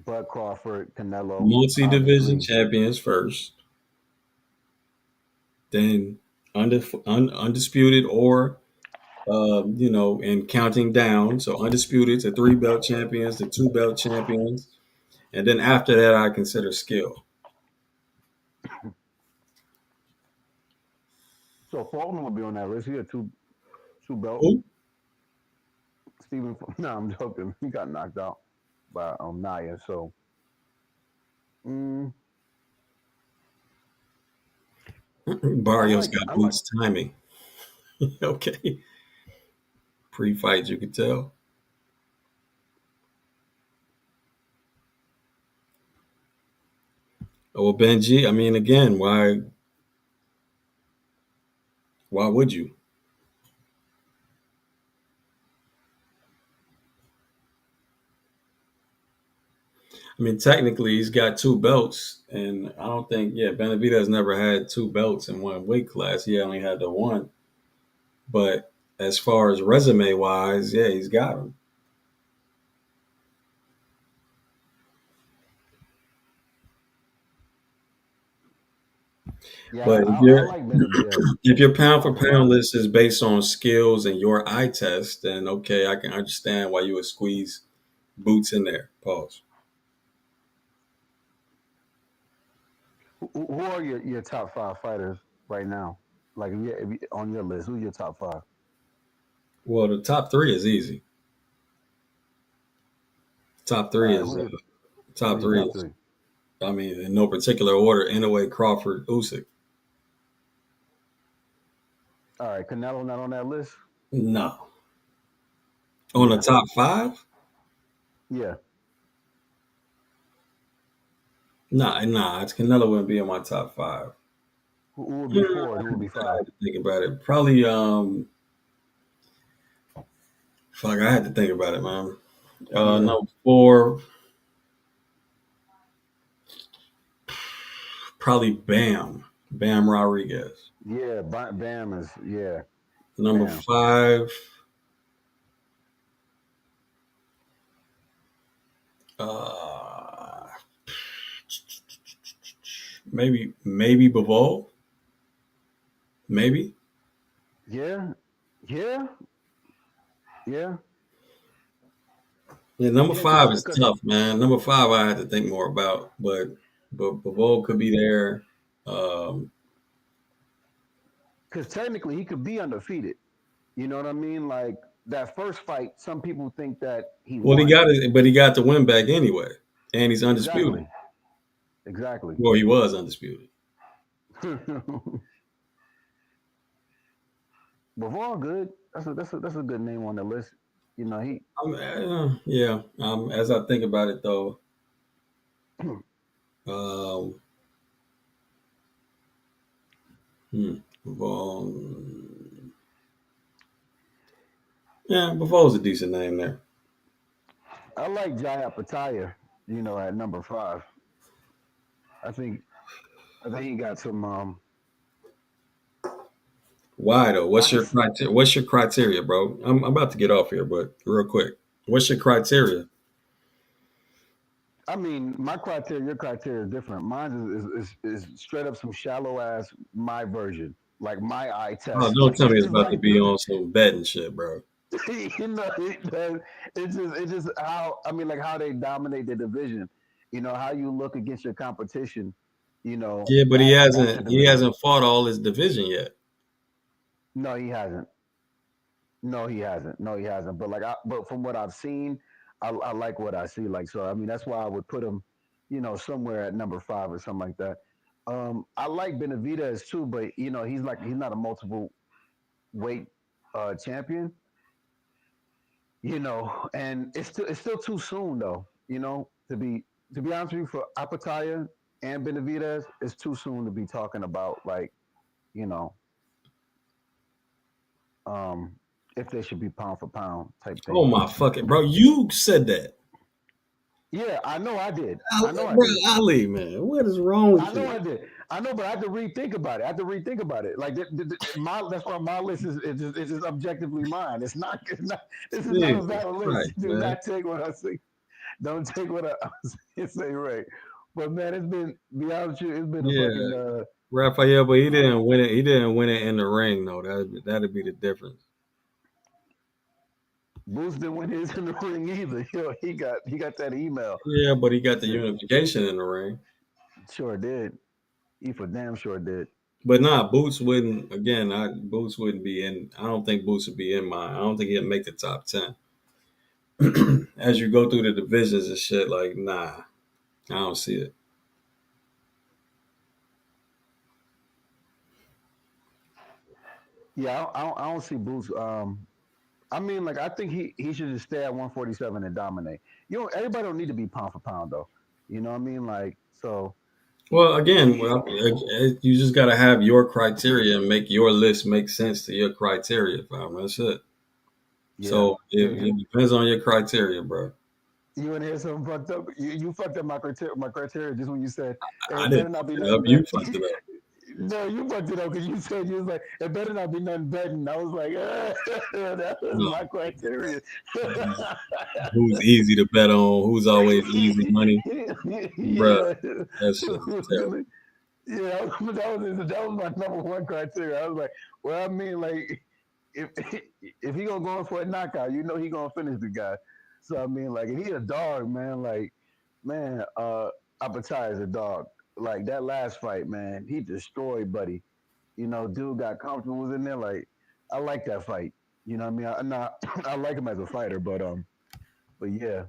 Bud Crawford, Canelo, Multi division obviously. champions first, then undisputed or and counting down. So undisputed to three belt champions, to two belt champions, and then after that, I consider skill. So Fulton will be on that list. He had two belt. Who? Stephen, no, I'm joking. He got knocked out by Naya. So mm, Barrios got I like Boots timing. Okay, pre-fight you could tell. Well, Benji, I mean, again, why would you? I mean, technically, he's got two belts, and I don't think, yeah, Benavidez never had two belts in one weight class. He only had the one. But as far as resume wise, yeah, he's got him. Yeah, But I like Benavidez. if your pound for Pound for pound pound. list is based on skills and your eye test, then okay, I can understand why you would squeeze Boots in there. Pause. Who are your top five fighters right now? Like if you on your list, who's your top five? Well, the top three is easy. Top All three right, is who's top your three top is. three? I mean, in no particular order. Inouye, Crawford, Usyk. All right, Canelo not on that list. No, on the Yeah, top five. yeah. Nah. It's Canelo wouldn't be in my top five. Who would be Hmm, four and who would be I five? had to think about it. Probably fuck. I had to think about it, man. Yeah, Number four, probably Bam Rodriguez. yeah. Bam is yeah. Number Bam. five, uh, maybe Bivol, maybe. Yeah, yeah, yeah, Yeah, number yeah. five is Because tough, man. Number five, I had to think more about, but Bivol could be there. Um, technically he could be undefeated. You know what I mean? Like that first fight, some people think that he well, he won. got it, but he got the win back anyway, and he's undisputed. Exactly, exactly. Well, he was undisputed. Bavard good. That's a good name on the list. You know he. Yeah. As I think about it, though, um, Bivol, yeah, Bivol's a decent name there. I like Jaya Pataya. You know at number five. I think I think he got some. Why though? I What's could. your criteria? What's your criteria, bro? I'm about to get off here, but real quick, what's your criteria? I mean, my criteria, your criteria is different. Mine is straight up some shallow ass my version, like my eye Oh, test. don't Like tell me it's it's just about to like be this. on some betting shit, bro. You know, it's just how I mean, like how they dominate the division. You know how you look against your competition. You know Yeah, but he at your hasn't he division. hasn't fought all his division yet. No, he hasn't. No, he hasn't. No, he hasn't. But from what I've seen, I like what I see. Like, so I mean, that's why I would put him, somewhere at number five or something like that. I like Benavidez too, but he's not a multiple weight champion. And it's still too soon though. To be honest with you, for Apataya and Benavidez, it's too soon to be talking about like you know um, if they should be pound for pound type Oh thing. my fucking bro, you said that. Yeah, I know I did. I know I Bro, did. Ali, man, what is wrong I with know you? I did. I know, but I had to rethink about it. I had to rethink about it. Like that's why my list is just objectively mine. It's not. This is not a Jesus valid list. Christ, Do man. not take what I say. Don't take what I say. Right. But man, be honest with you, it's been a Yeah, fucking. Raphael, but he didn't win it. He didn't win it in the ring, though. That'd be the difference. Boost didn't win his in the ring either. He got that email. Yeah, but he got the Shit, unification in the ring. sure did. He for damn sure did. But nah, Boots wouldn't. Again, Boots wouldn't be in. I don't think Boots would be in mine. I don't think he'd make the top 10. As you go through the divisions and shit, like nah, I don't see it. Yeah, I don't see Boots. I mean, like I think he should just stay at 147 and dominate. Everybody don't need to be pound for pound though. You know what I mean? Like so. Well, again, you just got to have your criteria and make your list make sense to your criteria, fam. That's it. Yeah. So it depends on your criteria, bro. You want to hear something fucked up? You fucked up my criteria just when you said I it better didn't not fuck be it up. nothing You bet. fucked it up. No, you fucked it up because you said you was like it better not be nothing betting. I was like, that was No. my criteria. Who's easy to bet on? Who's always easy money, bro? Yeah. That shit is terrible. Yeah, that was my number one criteria. I was like, well, I mean, like, if if he gonna go in for a knockout, you know he gonna finish the guy. So I mean, like, and he a dog, man. Like, man, Apatai is a dog. Like that last fight, man, he destroyed Buddy. You know, dude got comfortable was in there. Like, I like that fight. You know what I mean? I like him as a fighter, but yeah,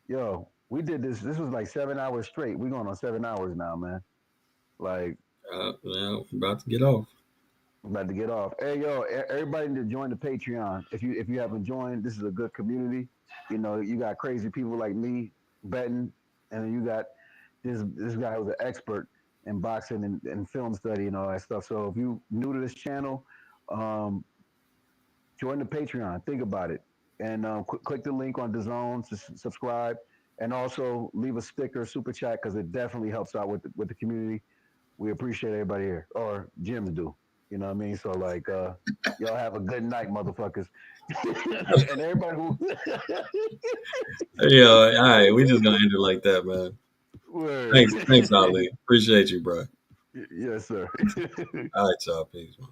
yo, we did this. This was like 7 hours straight. We going on 7 hours now, man. Like, Now I'm about to get off. I'm about to get off. Hey, yo, everybody need to join the Patreon. If you haven't joined, this is a good community. You know, you got crazy people like me betting, and then you got this guy who's an expert in boxing and film study and all that stuff. So if you new to this channel, um, join the Patreon. Think about it, and click the link on the zone to subscribe, and also leave a sticker, super chat, because it definitely helps out with the community. We appreciate everybody here, or gyms do. You know what I mean? So like, y'all have a good night, motherfuckers. And everybody who Yeah, all right. We just gonna end it like that, man. word. Thanks, Ali. Appreciate you, bro. Yes, sir. All right, y'all. Peace, man.